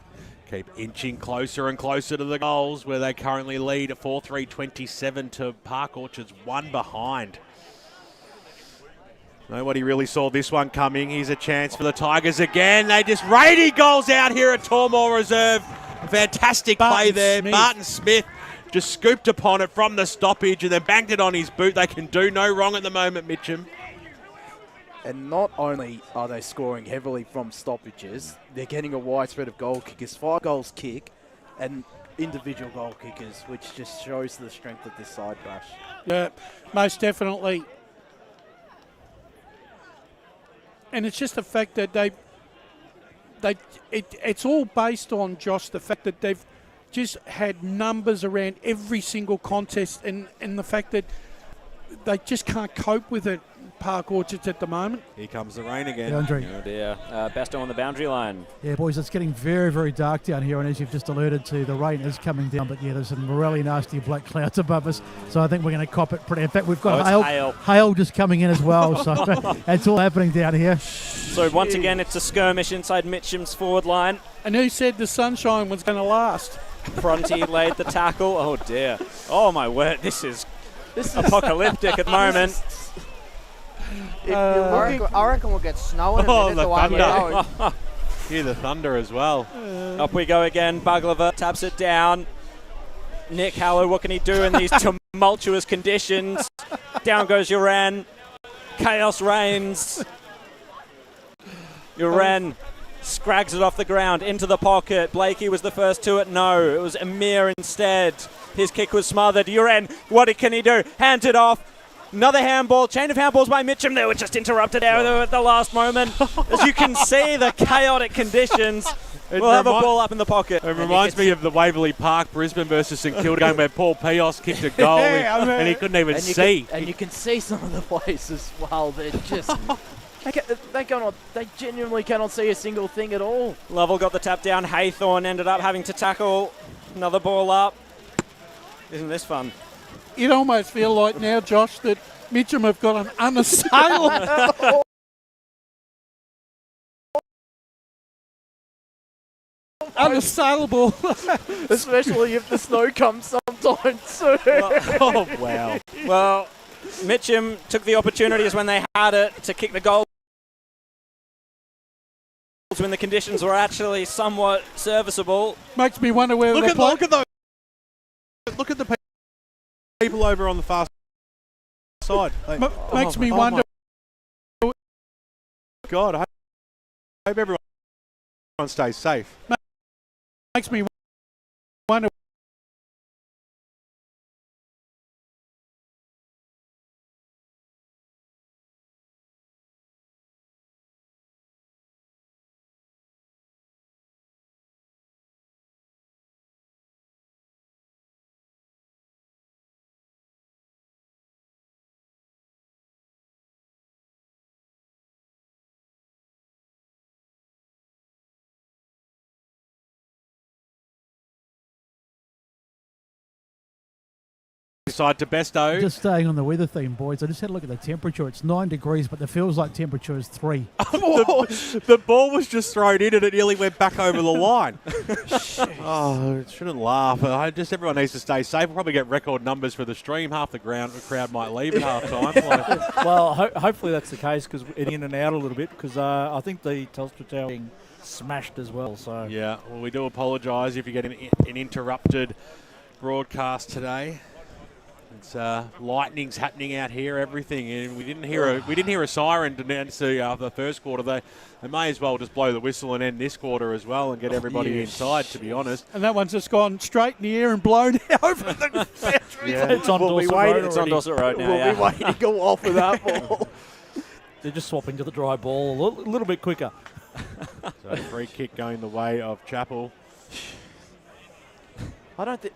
keep inching closer and closer to the goals, where they currently lead at 4-3-27 to Park Orchards, one behind. Nobody really saw this one coming. Here's a chance for the Tigers again. They just raiding goals out here at Tormore Reserve. Fantastic play there. Martin Smith just scooped upon it from the stoppage and then banged it on his boot. They can do no wrong at the moment, Mitcham. And not only are they scoring heavily from stoppages, they're getting a wide spread of goal kickers, 5 goals kick, and individual goal kickers, which just shows the strength of this side, Brash. Yeah, most definitely. And it's just the fact that it's all based on, Josh, the fact that they've just had numbers around every single contest, and the fact that they just can't cope with it, Park Orchards, at the moment. Here comes the rain again. Yeah, Andre. Oh dear. Besto on the boundary line. Yeah, boys, it's getting very, very dark down here, and as you've just alluded to, the rain is coming down, but yeah, there's some really nasty black clouds above us, so I think we're going to cop it pretty. In fact, we've got hail just coming in as well, so it's all happening down here. So once again, it's a skirmish inside Mitcham's forward line. And who said the sunshine was going to last? Fronty laid the tackle. Oh dear. Oh my word, this is apocalyptic at the moment. I reckon we'll get snow in a minute. The way thunder. Hear the thunder as well. Up we go again. Baglava taps it down. Nick Hallow, what can he do in these tumultuous conditions? Down goes Uran. Chaos reigns. Uran scrags it off the ground into the pocket. Blakey was the first to it. No, it was Amir instead. His kick was smothered. Uran, what can he do? Hands it off. Another handball, chain of handballs by Mitcham. They were just interrupted out at the last moment. As you can see, the chaotic conditions. We'll have a ball up in the pocket. It reminds me of the Waverley Park, Brisbane versus St Kilda game where Paul Pios kicked a goal and he couldn't even see. And you can see some of the plays as well. They're just... They genuinely cannot see a single thing at all. Lovell got the tap down. Haythorne ended up having to tackle another ball up. Isn't this fun? You'd almost feel like now, Josh, that Mitcham have got an unassailable... unassailable. Especially if the snow comes sometime soon. Oh, wow. Well, Mitcham took the opportunities when they had it to kick the goal when the conditions were actually somewhat serviceable. Makes me wonder where look at the people over on the far side. Makes me wonder. God, I hope everyone stays safe. Makes me wonder. Side to Besto. Just staying on the weather theme, boys. I just had a look at the temperature. It's 9 degrees, but it feels like temperature is 3. The ball was just thrown in and it nearly went back over the line. Oh, shouldn't laugh. Everyone needs to stay safe. We'll probably get record numbers for the stream. Half the crowd might leave at half time. Well, hopefully that's the case because it's in and out a little bit because I think the Telstra tower being smashed as well. So yeah, well, we do apologise if you get an interrupted broadcast today. It's lightning's happening out here, everything, and we didn't hear a siren to announce the first quarter. They may as well just blow the whistle and end this quarter as well and get everybody inside, to be honest. And that one's just gone straight in the air and blown over the boundary. Yeah, it's on Dorset Road. It's on Dorset Road now. We'll be waiting to go off with that ball. They're just swapping to the dry ball a little bit quicker. So free kick going the way of Chapel. I don't think.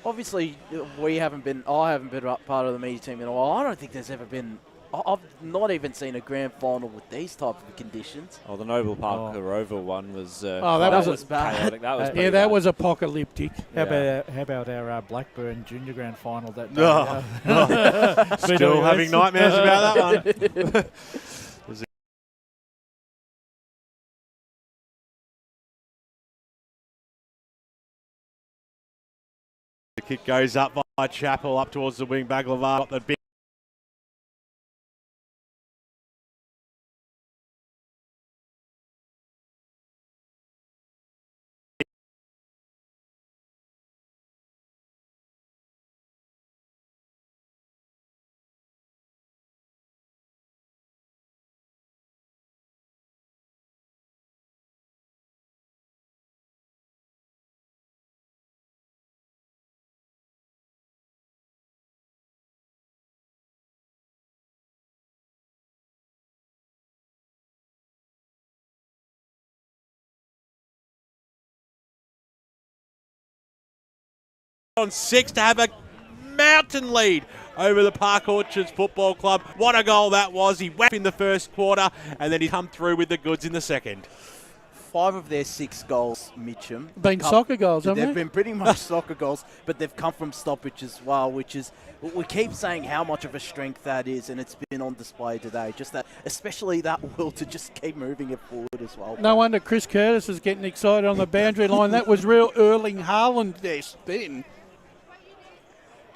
Obviously, I haven't been part of the media team in a while. I don't think there's ever been. I've not even seen a grand final with these type of conditions. Oh, the Noble Park Rover one was. that was bad. Chaotic. That was that bad. was apocalyptic. How about our Blackburn Junior Grand Final that day? Still having nightmares about that one. The kick goes up by Chapel up towards the wing. Baklava got the big. On 6 to have a mountain lead over the Park Orchards Football Club. What a goal that was. He whacked in the first quarter and then he come through with the goods in the second. 5 of their 6 goals, Mitcham, Been soccer goals, haven't they've they? been pretty much soccer goals, but they've come from stoppage as well, which is, we keep saying how much of a strength that is, and it's been on display today. Just that, especially that will to just keep moving it forward as well. No wonder Chris Curtis is getting excited on the boundary line. That was real Erling Haaland there, spin.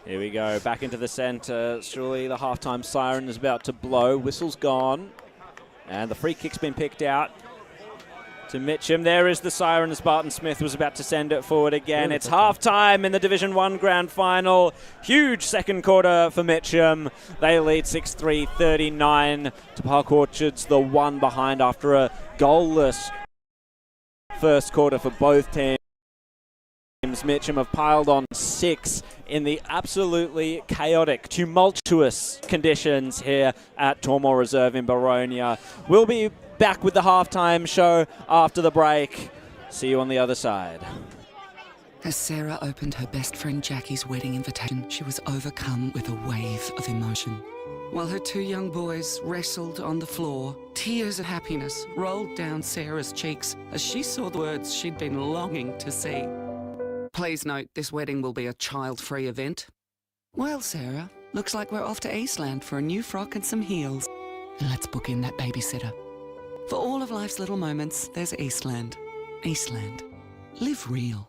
Here we go, back into the centre. Surely the halftime siren is about to blow. Whistle's gone. And the free kick's been picked out to Mitcham. There is the siren as Barton Smith was about to send it forward again. It's halftime in the Division 1 Grand Final. Huge second quarter for Mitcham. They lead 6-3, 39 to Park Orchards, the one behind after a goalless first quarter for both teams. Mitcham have piled on 6 in the absolutely chaotic, tumultuous conditions here at Tormore Reserve in Baronia. We'll be back with the halftime show after the break. See you on the other side. As Sarah opened her best friend Jackie's wedding invitation, she was overcome with a wave of emotion. While her 2 young boys wrestled on the floor, tears of happiness rolled down Sarah's cheeks as she saw the words she'd been longing to see. Please note, this wedding will be a child-free event. Well, Sarah, looks like we're off to Eastland for a new frock and some heels. And let's book in that babysitter. For all of life's little moments, there's Eastland. Eastland. Live real.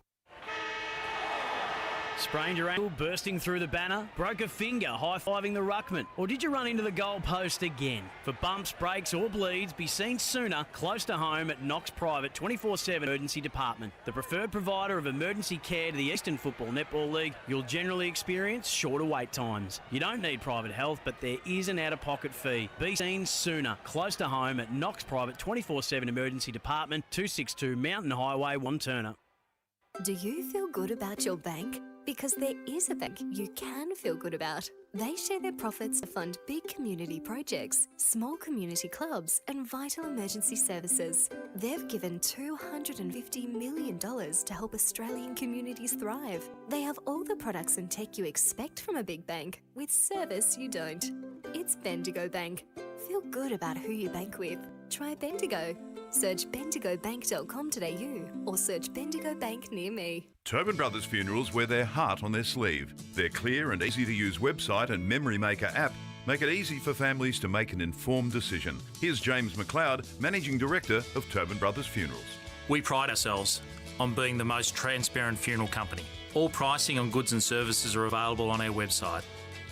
Sprained your ankle, bursting through the banner, broke a finger, high-fiving the ruckman, or did you run into the goal post again? For bumps, breaks or bleeds, be seen sooner, close to home at Knox Private 24/7 Emergency Department. The preferred provider of emergency care to the Eastern Football Netball League, you'll generally experience shorter wait times. You don't need private health, but there is an out-of-pocket fee. Be seen sooner, close to home at Knox Private 24/7 Emergency Department, 262 Mountain Highway, Wanturna. Do you feel good about your bank? Because there is a bank you can feel good about. They share their profits to fund big community projects, small community clubs, and vital emergency services. They've given $250 million to help Australian communities thrive. They have all the products and tech you expect from a big bank, with service you don't. It's Bendigo Bank. Feel good about who you bank with. Try Bendigo. Search bendigobank.com.au or search Bendigo Bank near me. Tobin Brothers Funerals wear their heart on their sleeve. Their clear and easy-to-use website and Memory Maker app make it easy for families to make an informed decision. Here's James McLeod, Managing Director of Tobin Brothers Funerals. We pride ourselves on being the most transparent funeral company. All pricing on goods and services are available on our website.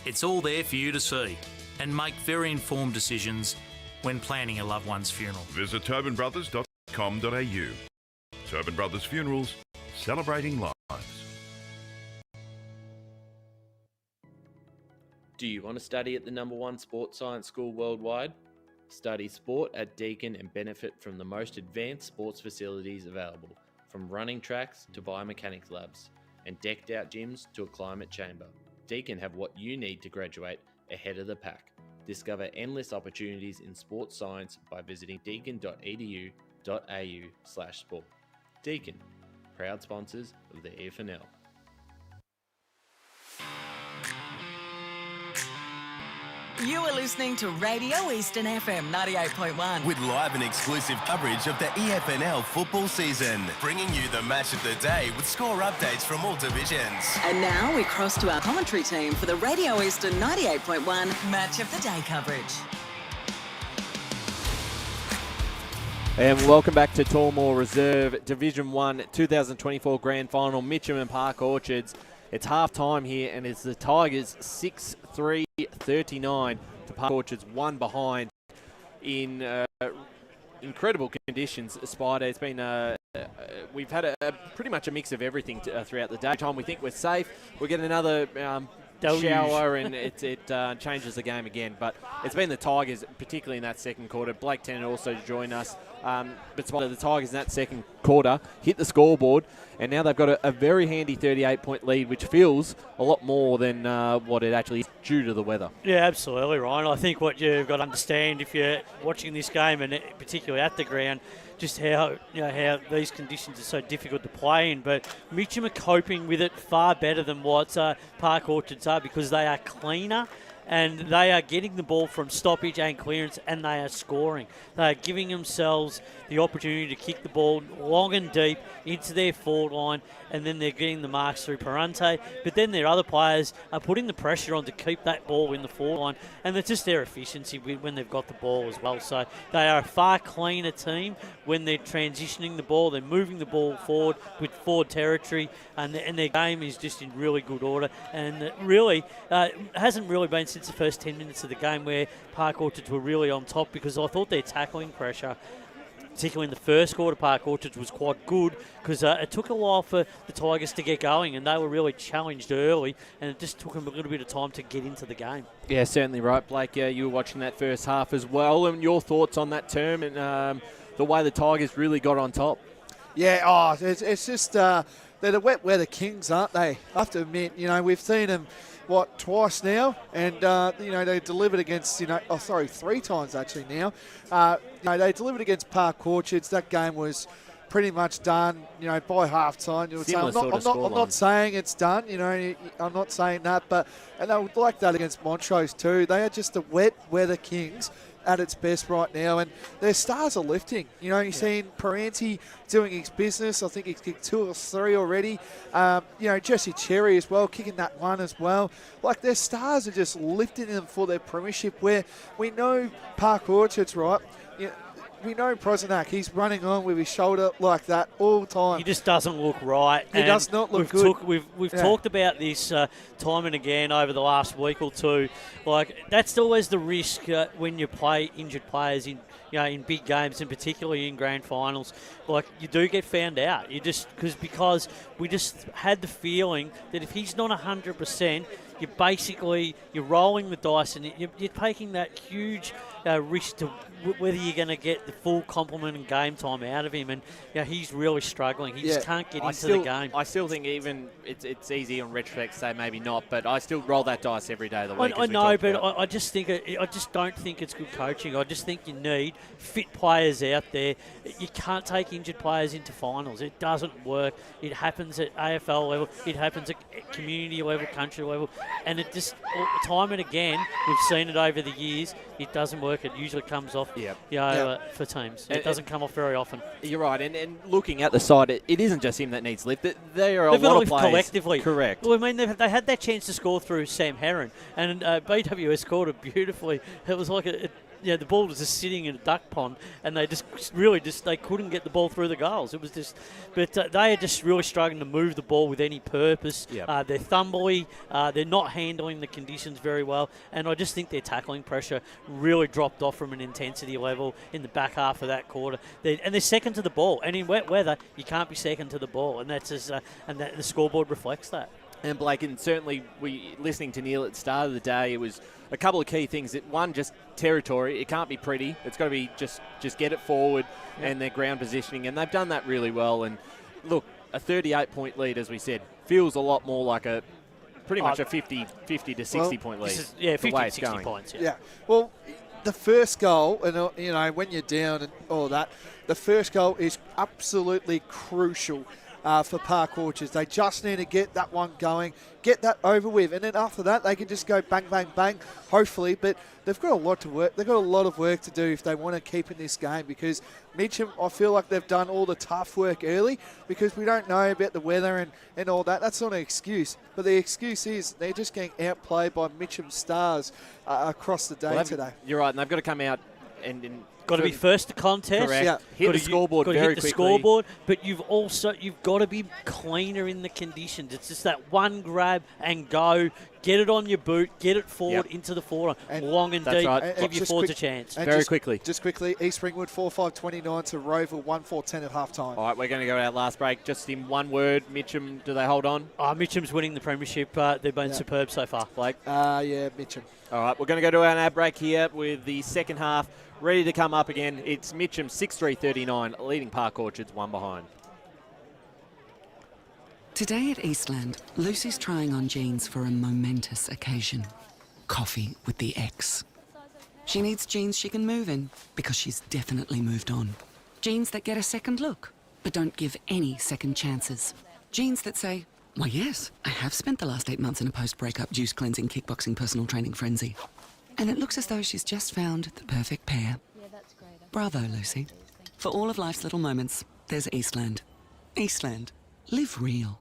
It's all there for you to see and make very informed decisions when planning a loved one's funeral. Visit tobinbrothers.com.au. Tobin Brothers Funerals, celebrating life. Do you want to study at the #1 sports science school worldwide? Study sport at Deakin and benefit from the most advanced sports facilities available, from running tracks to biomechanics labs, and decked out gyms to a climate chamber. Deakin have what you need to graduate ahead of the pack. Discover endless opportunities in sports science by visiting deakin.edu.au/sport. Deakin, proud sponsors of the EFNL. You are listening to Radio Eastern FM 98.1. With live and exclusive coverage of the EFNL football season, bringing you the match of the day with score updates from all divisions. And now we cross to our commentary team for the Radio Eastern 98.1 Match of the Day coverage. And welcome back to Tormore Reserve Division 1 2024 Grand Final, Mitcham and Park Orchards. It's half-time here, and it's the Tigers 6-3-39 to Park Orchards, 1 behind in incredible conditions. Spider, it's been we've had a pretty much a mix of everything throughout the day. Every time we think we're safe, we get another shower, and it changes the game again. But it's been the Tigers, particularly in that second quarter. Blake Tennant also joined us. But the Tigers in that second quarter hit the scoreboard, and now they've got a very handy 38-point lead, which feels a lot more than what it actually is due to the weather. Yeah, absolutely, Ryan. I think what you've got to understand if you're watching this game, and particularly at the ground, just how these conditions are so difficult to play in. But Mitcham are coping with it far better than what Park Orchards are, because they are cleaner. And they are getting the ball from stoppage and clearance, and they are scoring. They are giving themselves the opportunity to kick the ball long and deep into their forward line, and then they're getting the marks through Parante. But then their other players are putting the pressure on to keep that ball in the forward line, and it's just their efficiency when they've got the ball as well. So they are a far cleaner team when they're transitioning the ball. They're moving the ball forward with forward territory, and their game is just in really good order. And it really hasn't really been since the first 10 minutes of the game where Park Orchards were really on top, because I thought their tackling pressure, particularly in the first quarter, Park Orchards was quite good, because it took a while for the Tigers to get going, and they were really challenged early, and it just took them a little bit of time to get into the game. Yeah, certainly right, Blake. You were watching that first half as well, and your thoughts on that term and the way the Tigers really got on top? Yeah, it's just they're the wet weather kings, aren't they? I have to admit, we've seen them twice now, and they delivered against 3 times actually now. They delivered against Park Orchards. That game was pretty much done, by half time. I'm not saying it's done, I'm not saying that, but and they would like that against Montrose too. They are just the wet weather kings at its best right now, and their stars are lifting. You're seeing Parenti doing his business. I think he's kicked 2 or 3 already. Jesse Cherry as well, kicking that one as well. Like, their stars are just lifting them for their premiership, where we know Park Orchards, right? We know Prozenak, he's running on with his shoulder like that all the time. He just doesn't look right. He does not look good. We've talked about this time and again over the last week or two. Like, that's always the risk when you play injured players in big games, and particularly in grand finals. Like, you do get found out. Because we just had the feeling that if he's not 100%, you're rolling the dice, and you're taking that huge risk to whether you're going to get the full complement and game time out of him. And he's really struggling. He just can't get into the game. I still think even it's easy on retrospect to say maybe not, but I still roll that dice every day of the week. I know, but I just don't think it's good coaching. I just think you need fit players out there. You can't take injured players into finals. It doesn't work. It happens at AFL level. It happens at community level, country level, and it just time and again we've seen it over the years. It doesn't work. It usually comes off for teams. It doesn't come off very often. You're right, and looking at the side, it isn't just him that needs lift. There are They've a lot of got to players. collectively. Correct. Well, I mean, they had that chance to score through Sam Herron, and BWS scored it beautifully. It was like the ball was just sitting in a duck pond, and they they couldn't get the ball through the goals. It was just, but they are just really struggling to move the ball with any purpose. Yep. They're thumbly. They're not handling the conditions very well, and I just think their tackling pressure really dropped off from an intensity level in the back half of that quarter. They're second to the ball, and in wet weather, you can't be second to the ball, and that's the scoreboard reflects that. And Blake, and certainly listening to Neil at the start of the day, it was a couple of key things. One, just territory. It can't be pretty. It's got to be just get it forward and their ground positioning. And they've done that really well. And look, a 38-point lead, as we said, feels a lot more like pretty much a 50 to 60-point lead. 50 to 60 points. Yeah. Well, the first goal, and when you're down and all that, the first goal is absolutely crucial for Park Orchards. They just need to get that one going, get that over with, and then after that they can just go bang, bang, bang, hopefully. But they've got a lot to work. They've got a lot of work to do if they want to keep in this game, because Mitcham, I feel like they've done all the tough work early because we don't know about the weather and all that. That's not an excuse. But the excuse is they're just getting outplayed by Mitcham Stars across the day today. You're right, and they've got to come out and got to be first to contest. Correct. Yeah. Hit the scoreboard very quickly. Hit the scoreboard, but you've got to be cleaner in the conditions. It's just that one grab and go. Get it on your boot. Get it forward into the forward, long and deep. Right. Give your forwards a chance. Very quickly. Just quickly, East Ringwood 4-5-29 to Roval 1-4-10 at half-time. All right, we're going to go to our last break. Just in one word, Mitcham, do they hold on? Mitcham's winning the premiership. They've been superb so far, Blake. Yeah, Mitcham. All right, we're going to go to our ad break here with the second half ready to come up again. It's Mitcham 6-3-39, leading Park Orchards 1 behind. Today at Eastland, Lucy's trying on jeans for a momentous occasion. Coffee with the ex. She needs jeans she can move in because she's definitely moved on. Jeans that get a second look, but don't give any second chances. Jeans that say, why yes, I have spent the last 8 months in a post-breakup juice cleansing, kickboxing, personal training frenzy. And it looks as though she's just found the perfect pair. Bravo, Lucy. For all of life's little moments, there's Eastland. Eastland. Live real.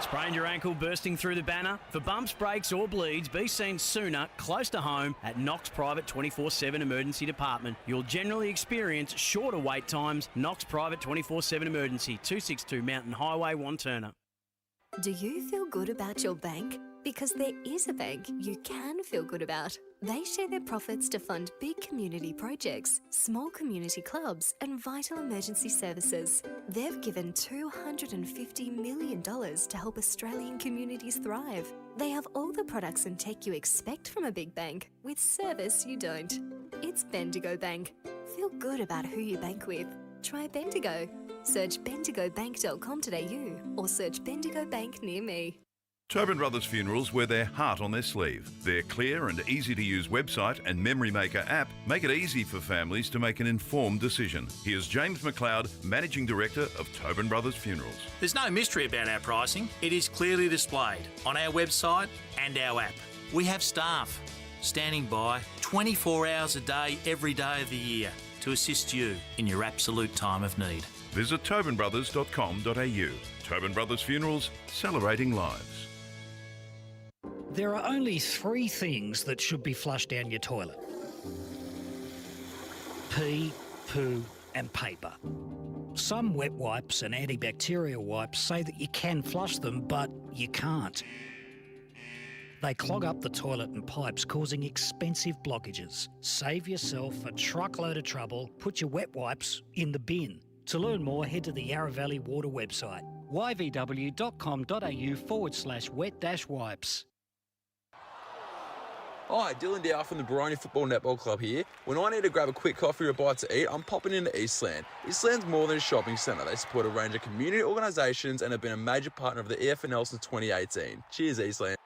Sprained your ankle bursting through the banner? For bumps, breaks or bleeds, be seen sooner, close to home, at Knox Private 24/7 Emergency Department. You'll generally experience shorter wait times. Knox Private 24/7 Emergency, 262 Mountain Highway, Wanturna. Do you feel good about your bank? Because there is a bank you can feel good about. They share their profits to fund big community projects, small community clubs, and vital emergency services. They've given $250 million to help Australian communities thrive. They have all the products and tech you expect from a big bank, with service you don't. It's Bendigo Bank. Feel good about who you bank with. Try Bendigo. Search bendigobank.com.au or search Bendigo Bank near me. Tobin Brothers Funerals wear their heart on their sleeve. Their clear and easy-to-use website and Memory Maker app make it easy for families to make an informed decision. Here's James McLeod, Managing Director of Tobin Brothers Funerals. There's no mystery about our pricing. It is clearly displayed on our website and our app. We have staff standing by 24 hours a day, every day of the year to assist you in your absolute time of need. Visit tobinbrothers.com.au. Tobin Brothers Funerals, celebrating lives. There are only 3 things that should be flushed down your toilet: pee, poo, and paper. Some wet wipes and antibacterial wipes say that you can flush them, but you can't. They clog up the toilet and pipes, causing expensive blockages. Save yourself a truckload of trouble. Put your wet wipes in the bin. To learn more, head to the Yarra Valley Water website, yvw.com.au/wet-wipes. Hi, Dylan Dow from the Baroni Football Netball Club here. When I need to grab a quick coffee or a bite to eat, I'm popping into Eastland. Eastland's more than a shopping centre. They support a range of community organisations and have been a major partner of the EFNL since 2018. Cheers, Eastland.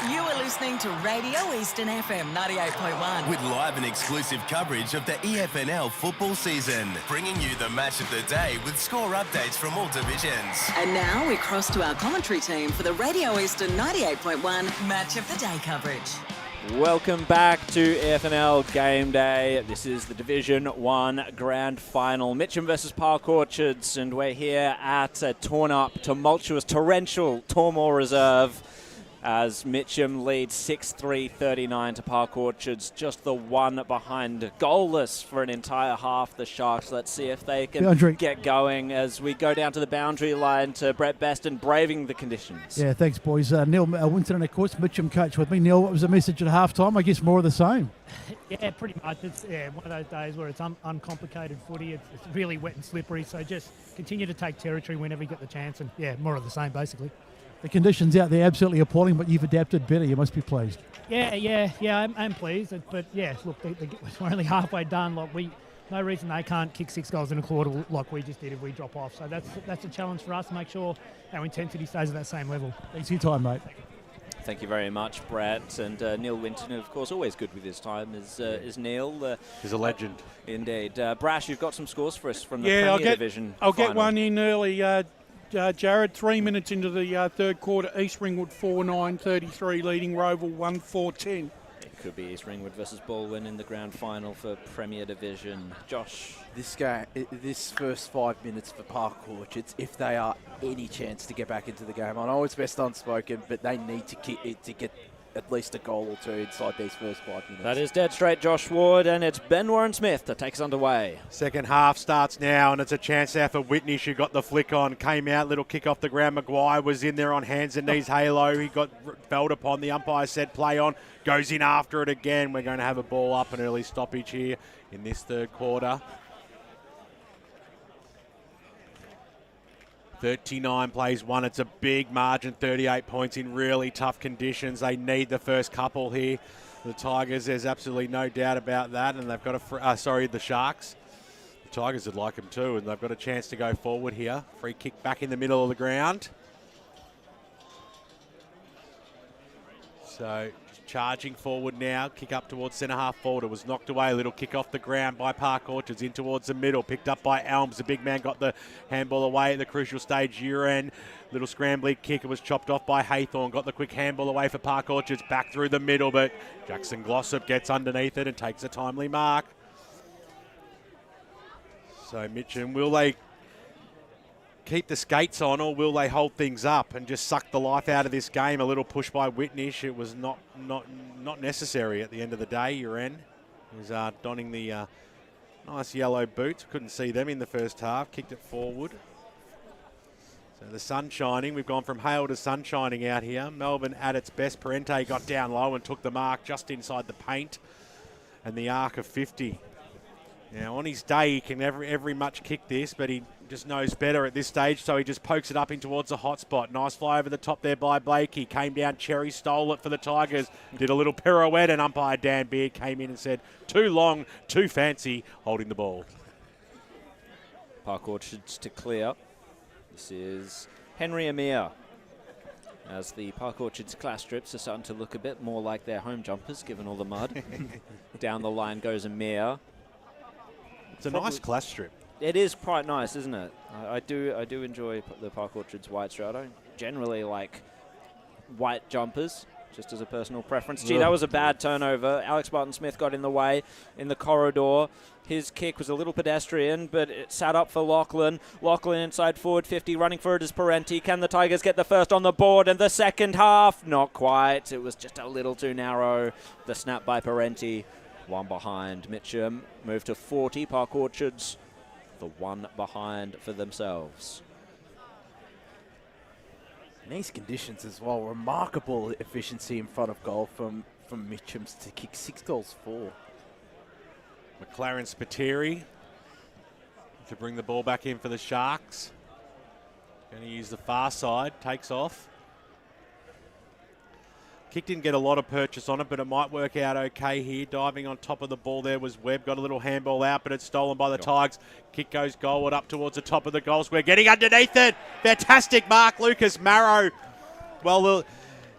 You are listening to Radio Eastern FM 98.1. With live and exclusive coverage of the EFNL football season. Bringing you the match of the day with score updates from all divisions. And now we cross to our commentary team for the Radio Eastern 98.1 Match of the Day coverage. Welcome back to EFNL Game Day. This is the Division 1 Grand Final. Mitcham versus Park Orchards, and we're here at a torn-up, tumultuous, torrential Tormore Reserve. as Mitcham leads 6-3, 39 to Park Orchards, just the one behind, goalless for an entire half, the Sharks. Let's see if they can get going as we go down to the boundary line to Brett Beston, braving the conditions. Yeah, thanks, boys. Neil Winton, and of course, Mitcham coach with me. Neil, what was the message at halftime? I guess more of the same. Yeah, pretty much. It's one of those days where it's uncomplicated footy. It's really wet and slippery, so just continue to take territory whenever you get the chance, and yeah, more of the same, basically. The conditions out there absolutely appalling, but you've adapted better. You must be pleased. Yeah, I'm pleased. But yeah, look, we're only halfway done. Like no reason they can't kick 6 goals in a quarter like we just did if we drop off. So that's a challenge for us to make sure our intensity stays at that same level. Thanks for your time, mate. Thank you very much, Brett. And Neil Winton, of course, always good with his time, is Neil. He's a legend. Indeed. Brash, you've got some scores for us from the Premier Division I'll final. get one in early. Jared, 3 minutes into the third quarter, East Ringwood 4-9-33, leading Roval 1-4-10. It could be East Ringwood versus Baldwin in the grand final for Premier Division. Josh? This first 5 minutes for Park Orchards, if they are any chance to get back into the game, I know it's best unspoken, but they need to kick it to get at least a goal or two inside these first 5 minutes. That is dead straight, Josh Ward, and it's Ben Warren-Smith that takes underway. Second half starts now, and it's a chance there for Whitney. She got the flick on, came out, little kick off the ground. Maguire was in there on hands and knees, halo. He got felled upon. The umpire said play on, goes in after it again. We're going to have a ball up, an early stoppage here in this third quarter. 39 plays one. It's a big margin, 38 points in really tough conditions. They need the first couple here. The Tigers, there's absolutely no doubt about that. And they've got the Sharks. The Tigers would like them too, and they've got a chance to go forward here. Free kick back in the middle of the ground. So charging forward now, kick up towards centre half forward. It was knocked away, a little kick off the ground by Park Orchards, in towards the middle, picked up by Elms. The big man got the handball away at the crucial stage. Uren, little scrambly kick, it was chopped off by Haythorn, got the quick handball away for Park Orchards, back through the middle, but Jackson Glossop gets underneath it and takes a timely mark. So Mitcham, will they keep the skates on, or will they hold things up and just suck the life out of this game? A little push by Whitnish. It was not necessary at the end of the day. Uren was donning the nice yellow boots. Couldn't see them in the first half. Kicked it forward. So the sun shining. We've gone from hail to sun shining out here. Melbourne at its best. Parente got down low and took the mark just inside the paint and the arc of 50. Now, on his day, he can every much kick this, but he just knows better at this stage, so he just pokes it up in towards the hot spot. Nice fly over the top there by Blakey. Came down, Cherry stole it for the Tigers. Did a little pirouette, and umpire Dan Beard came in and said, too long, too fancy, holding the ball. Park Orchards to clear. This is Henry Amir. As the Park Orchards class strips are starting to look a bit more like their home jumpers, given all the mud. Down the line goes Amir. It's a nice class strip. It is quite nice, isn't it? I do enjoy the Park Orchards white strip. I don't generally like white jumpers, just as a personal preference. Gee, that was a bad turnover. Alex Barton-Smith got in the way in the corridor. His kick was a little pedestrian, but it sat up for Lachlan. Lachlan inside forward 50, running for it is Parenti. Can the Tigers get the first on the board? And the second half, not quite. It was just a little too narrow. The snap by Parenti. One behind. Mitcham moved to 40. Park Orchards, the one behind for themselves. In these conditions as well, remarkable efficiency in front of goal from Mitcham's to kick 6 goals for. McLaren Spiteri to bring the ball back in for the Sharks. Going to use the far side, takes off. Kick didn't get a lot of purchase on it, but it might work out okay here. Diving on top of the ball there was Webb. Got a little handball out, but it's stolen by the Tigers. Kick goes goalward up towards the top of the goal square. Getting underneath it. Fantastic mark, Lucas Marrow. Well,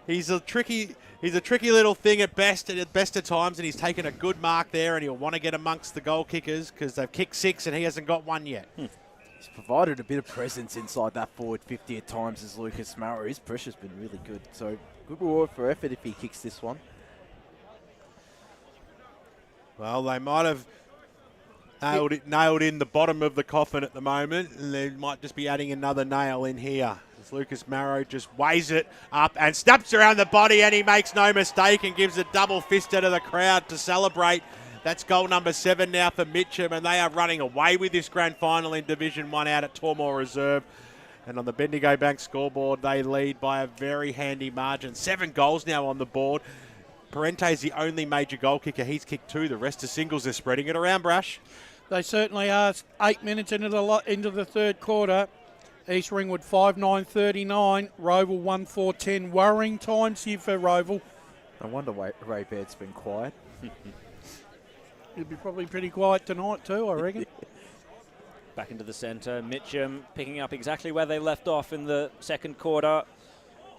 he's a tricky little thing at best of times, and he's taken a good mark there, and he'll want to get amongst the goal kickers because they've kicked 6 and he hasn't got one yet. He's provided a bit of presence inside that forward 50 at times as Lucas Marrow. His pressure's been really good, so good reward for effort if he kicks this one. Well, they might have Nailed in the bottom of the coffin at the moment, and they might just be adding another nail in here. As Lucas Marrow just weighs it up and snaps around the body, and he makes no mistake and gives a double fister to the crowd to celebrate. That's goal number 7 now for Mitcham, and they are running away with this grand final in Division 1 out at Tormore Reserve. And on the Bendigo Bank scoreboard, they lead by a very handy margin. 7 goals now on the board. Parente's the only major goal kicker. He's kicked 2. The rest are singles. They're spreading it around, Brash. They certainly are. 8 minutes into the third quarter. East Ringwood 5-9-39. Roval 1-4-10. Worrying times here for Roval. I wonder why Ray Baird's been quiet. He'll be probably pretty quiet tonight too, I reckon. Back into the centre. Mitcham picking up exactly where they left off in the second quarter.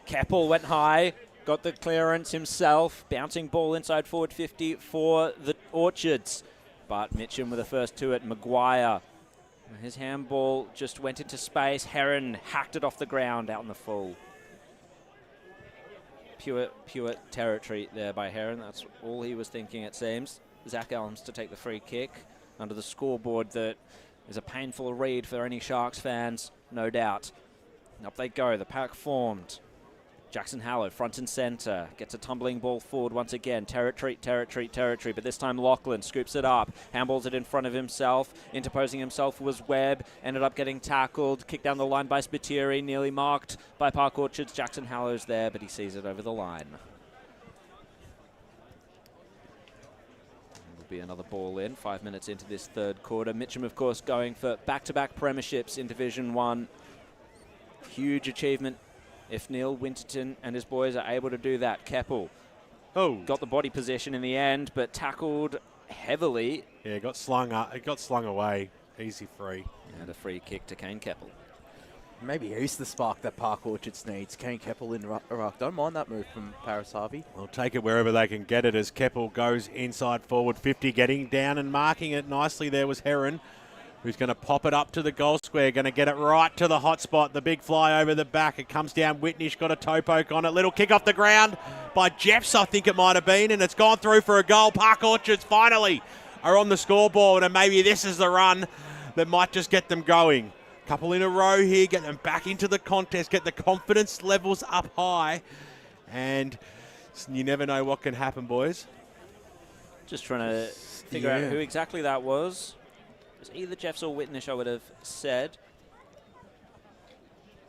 Keppel went high, got the clearance himself. Bouncing ball inside forward 50 for the Orchards. But Mitcham with the first 2 at Maguire. His handball just went into space. Heron hacked it off the ground out in the full. Pure territory there by Heron. That's all he was thinking, it seems. Zach Elms to take the free kick under the scoreboard. That is a painful read for any Sharks fans, no doubt. Up they go, the pack formed. Jackson Hallow, front and centre, gets a tumbling ball forward once again. Territory, but this time Lachlan scoops it up, handballs it in front of himself. Interposing himself was Webb, ended up getting tackled, kicked down the line by Spiteri, nearly marked by Park Orchards. Jackson Hallow's there, but he sees it over the line. Be another ball in, 5 minutes into this third quarter. Mitcham, of course, going for back-to-back premierships in Division 1. Huge achievement if Neil Winterton and his boys are able to do that. Keppel got the body position in the end, but tackled heavily. Yeah, got slung up. It got slung away. Easy free. And a free kick to Kane Keppel. Maybe he's the spark that Park Orchards needs. Kane Keppel in ruck. Don't mind that move from Paris Harvey. They'll take it wherever they can get it as Keppel goes inside forward 50, getting down and marking it nicely. There was Heron, who's going to pop it up to the goal square, going to get it right to the hot spot. The big fly over the back. It comes down. Whitnish got a toe poke on it. Little kick off the ground by Jeffs, I think it might have been, and it's gone through for a goal. Park Orchards finally are on the scoreboard, and maybe this is the run that might just get them going. Couple in a row here, get them back into the contest, get the confidence levels up high, and you never know what can happen, boys. Just trying to figure out who exactly that was. It was either Jeffs or Whitnish, I would have said.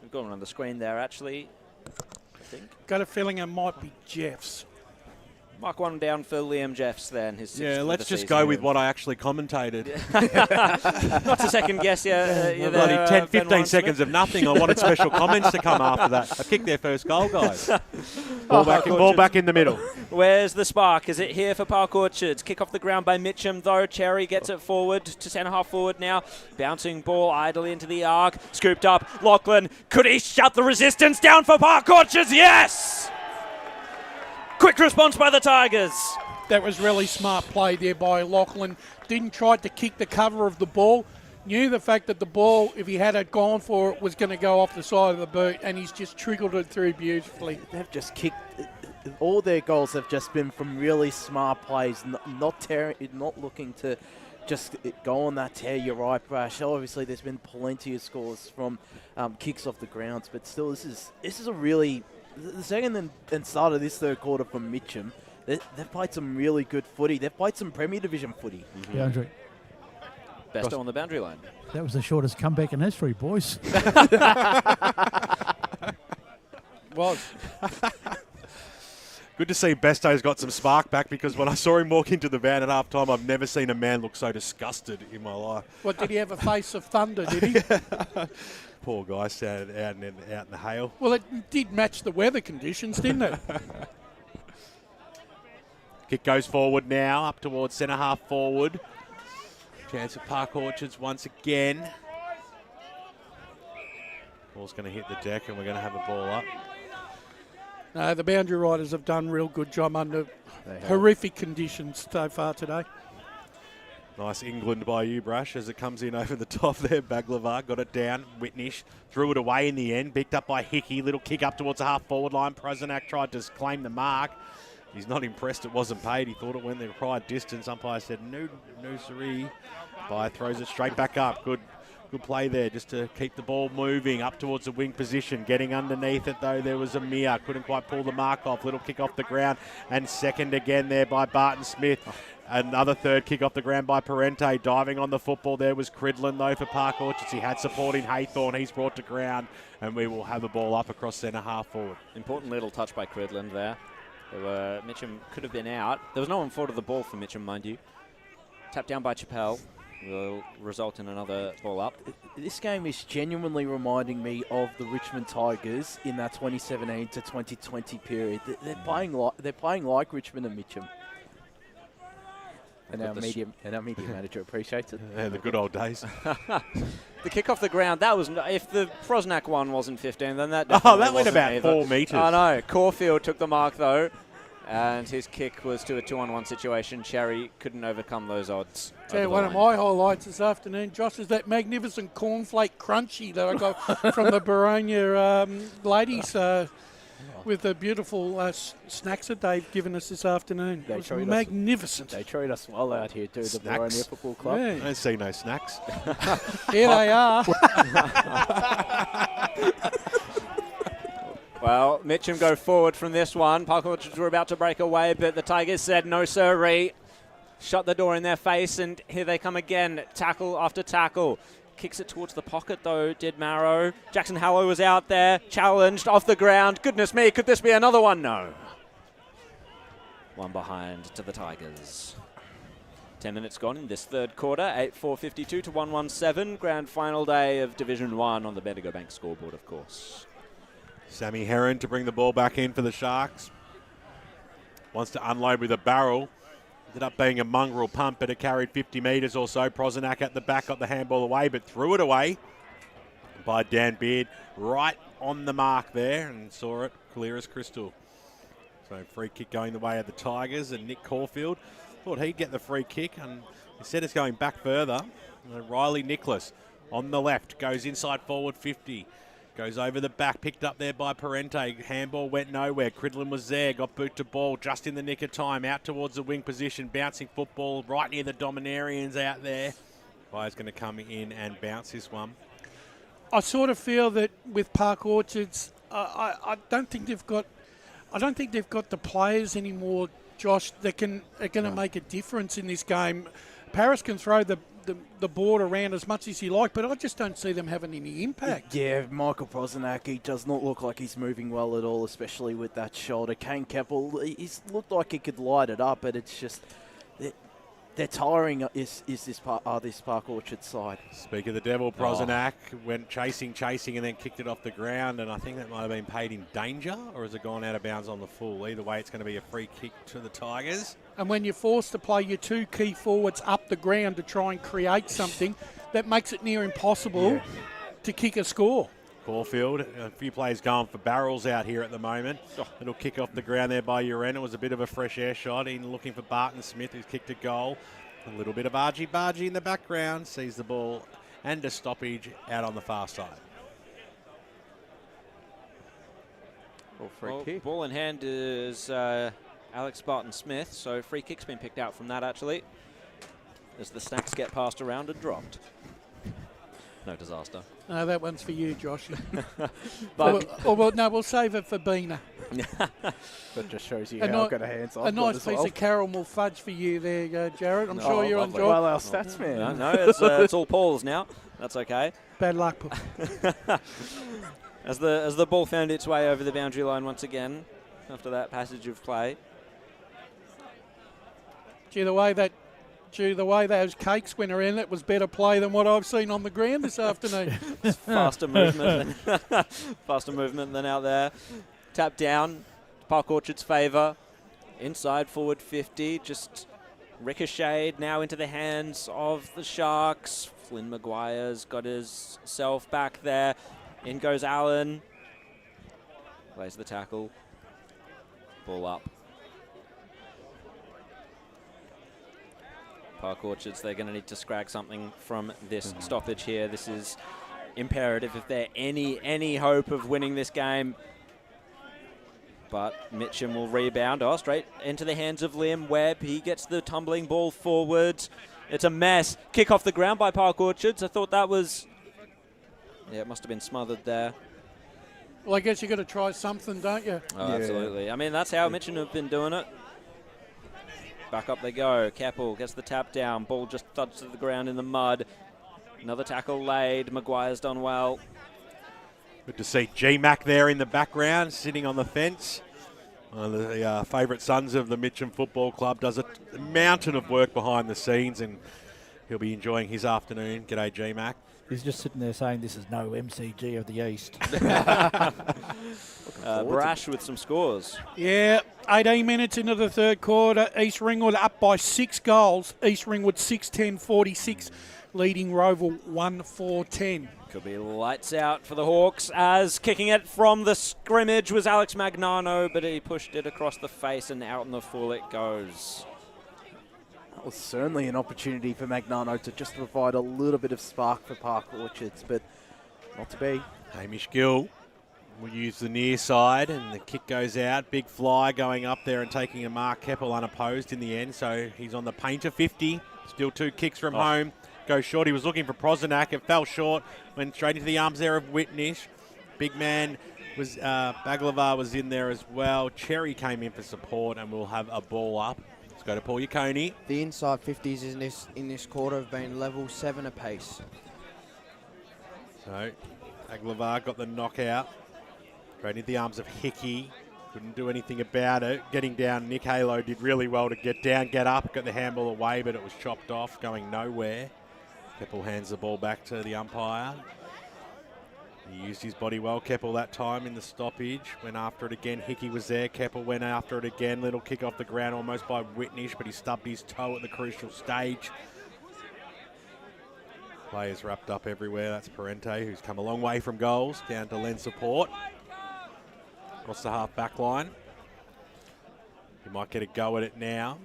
We've got one on the screen there, actually, I think. Got a feeling it might be Jeffs. Mark one down for Liam Jeffs then. His Yeah, let's just go with what I actually commentated. Not to second guess, Bloody 10, 15 seconds of nothing. I wanted special comments to come after that. I kicked their first goal, guys. Ball back in the middle. Where's the spark? Is it here for Park Orchards? Kick off the ground by Mitcham, though. Cherry gets it forward to centre half forward now. Bouncing ball idly into the arc. Scooped up. Lachlan. Could he shut the resistance down for Park Orchards? Yes! Quick response by the Tigers. That was really smart play there by Lachlan. Didn't try to kick the cover of the ball. Knew the fact that the ball, if he had it gone for it, was going to go off the side of the boot, and he's just trickled it through beautifully. They've just kicked. All their goals have just been from really smart plays, not looking to just go on that tear. You're right, Brash. Obviously, there's been plenty of scores from kicks off the grounds, but still, this is a really. The second and start of this third quarter from Mitcham, they've played some really good footy. They've played some Premier Division footy. Boundary. Best on the boundary line. That was the shortest comeback in history, boys. Was. Good to see Besto's got some spark back, because when I saw him walk into the van at half time, I've never seen a man look so disgusted in my life. What, did he have a face of thunder, did he? Poor guy standing out in the hail. Well, it did match the weather conditions, didn't it? Kick goes forward now, up towards centre half forward. Chance of Park Orchards once again. Ball's going to hit the deck, and we're going to have a ball up. No, the boundary riders have done a real good job under horrific conditions so far today. Nice England by you, Brash, as it comes in over the top there. Baglava got it down. Whitnish threw it away in the end. Picked up by Hickey. Little kick up towards the half-forward line. Prosenak tried to claim the mark. He's not impressed it wasn't paid. He thought it went the required distance. Umpire said, no, siree. Umpire throws it straight back up. Good play there just to keep the ball moving up towards the wing position. Getting underneath it, though, there was Amir. Couldn't quite pull the mark off. Little kick off the ground. And second again there by Barton Smith. Another third kick off the ground by Parente. Diving on the football there was Cridlin, though, for Park Orchards. He had support in Haythorn. He's brought to ground. And we will have a ball up across centre half forward. Important little touch by Cridlin there. Mitcham could have been out. There was no one forward of the ball for Mitcham, mind you. Tapped down by Chappelle will result in another ball up. This game is genuinely reminding me of the Richmond Tigers in that 2017 to 2020 period. They're playing like Richmond and Mitcham. And our media manager appreciates it. Yeah, the good old days. The kick off the ground, that was, if the Prosnack one wasn't 15, then that definitely that went about either. 4 metres. I know. Caulfield took the mark, though, and his kick was to a 2-on-1 situation. Cherry couldn't overcome those odds. Tell you, one of my highlights this afternoon, Josh, is that magnificent cornflake crunchy that I got from the Baronia ladies with the beautiful snacks that they've given us this afternoon. It was magnificent. They treat us well out here, too, the Baronia Football Club. Yeah. I don't see no snacks. Here they are. Well, Mitcham go forward from this one. Park Orchards were about to break away, but the Tigers said no sirree. Shut the door in their face, and here they come again. Tackle after tackle. Kicks it towards the pocket, though, did Marrow. Jackson Hallow was out there, challenged off the ground. Goodness me, could this be another one? No. One behind to the Tigers. 10 minutes gone in this third quarter. 8-4-52 to 1-1-7. Grand final day of Division 1 on the Bendigo Bank scoreboard, of course. Sammy Heron to bring the ball back in for the Sharks. Wants to unload with a barrel. Ended up being a mongrel pump, but it carried 50 metres or so. Prosnack at the back got the handball away, but threw it away by Dan Beard. Right on the mark there and saw it clear as crystal. So free kick going the way of the Tigers, and Nick Caulfield thought he'd get the free kick, and instead it's going back further. Riley Nicholas on the left goes inside forward 50. Goes over the back, picked up there by Parente. Handball went nowhere. Cridlin was there, got boot to ball just in the nick of time. Out towards the wing position, bouncing football right near the Dominarians out there. Player's going to come in and bounce this one. I sort of feel that with Park Orchards, I don't think they've got the players anymore, Josh, that are going to make a difference in this game. Paris can throw the board around as much as he like, but I just don't see them having any impact. Yeah, Michael Prosnack, he does not look like he's moving well at all, especially with that shoulder. Kane Keppel, he's looked like he could light it up, but it's just they're tiring. Is this Park Orchard side? Speak of the devil, Prosnack went chasing, and then kicked it off the ground, and I think that might have been paid in danger, or has it gone out of bounds on the full? Either way, it's going to be a free kick to the Tigers. And when you're forced to play your two key forwards up the ground to try and create something, that makes it near impossible to kick a score. Caulfield, a few players going for barrels out here at the moment. It'll kick off the ground there by Uren. It was a bit of a fresh air shot in looking for Barton Smith, who's kicked a goal. A little bit of argy-bargy in the background, sees the ball and a stoppage out on the far side. Ball in hand is Alex Barton Smith, so free kick's been picked out from that actually, as the snacks get passed around and dropped. No disaster. No, that one's for you, Josh. But we'll save it for Beena. That just shows you how good a hands I've a got nice as piece well. of caramel fudge for you there, Jared. I'm sure you're lovely. enjoying. Well, our stats man. No, it's all Paul's now. That's okay. Bad luck. As the ball found its way over the boundary line once again, after that passage of play. Gee, the way those cakes went around, that was better play than what I've seen on the ground this afternoon. faster movement than out there. Tap down, Park Orchard's favour. Inside forward 50, just ricocheted now into the hands of the Sharks. Flynn Maguire's got himself back there. In goes Allen. Plays the tackle. Ball up. Park Orchards, they're going to need to scrag something from this stoppage here. This is imperative if they're any hope of winning this game. But Mitcham will rebound. Oh, straight into the hands of Liam Webb. He gets the tumbling ball forward. It's a mess. Kick off the ground by Park Orchards. I thought that was... Yeah, it must have been smothered there. Well, I guess you got to try something, don't you? Oh, absolutely. I mean, that's how Mitcham have been doing it. Back up they go. Keppel gets the tap down. Ball just thuds to the ground in the mud. Another tackle laid. Maguire's done well. Good to see G-Mac there in the background, sitting on the fence. One of the favourite sons of the Mitcham Football Club, does a mountain of work behind the scenes, and he'll be enjoying his afternoon. G'day, G-Mac. He's just sitting there saying this is no MCG of the East. Brash with some scores. Yeah, 18 minutes into the third quarter. East Ringwood up by 6 goals. East Ringwood 6-10-46, leading Roval 1-4-10. Could be lights out for the Hawks, as kicking it from the scrimmage was Alex Magnano, but he pushed it across the face and out in the full it goes. That was certainly an opportunity for Magnano to just provide a little bit of spark for Park Orchards, but not to be. Hamish Gill will use the near side, and the kick goes out. Big fly going up there and taking a mark. Keppel unopposed in the end, so he's on the painter 50. Still 2 kicks from home. Goes short. He was looking for Prozanak. It fell short. Went straight into the arms there of Whitnish. Big man was Baglava was in there as well. Cherry came in for support, and we'll have a ball up. Let's go to Paul Yaconi. The inside 50s in this quarter have been level 7 apace. So Baglava got the knockout. Straight into the arms of Hickey. Couldn't do anything about it. Getting down, Nick Halo did really well to get down, get up, got the handball away, but it was chopped off, going nowhere. Keppel hands the ball back to the umpire. He used his body well, Keppel, that time in the stoppage. Went after it again. Hickey was there. Keppel went after it again. Little kick off the ground almost by Whitnish, but he stubbed his toe at the crucial stage. Players wrapped up everywhere. That's Parente, who's come a long way from goals, down to lend support. Across the half-back line. He might get a go at it now.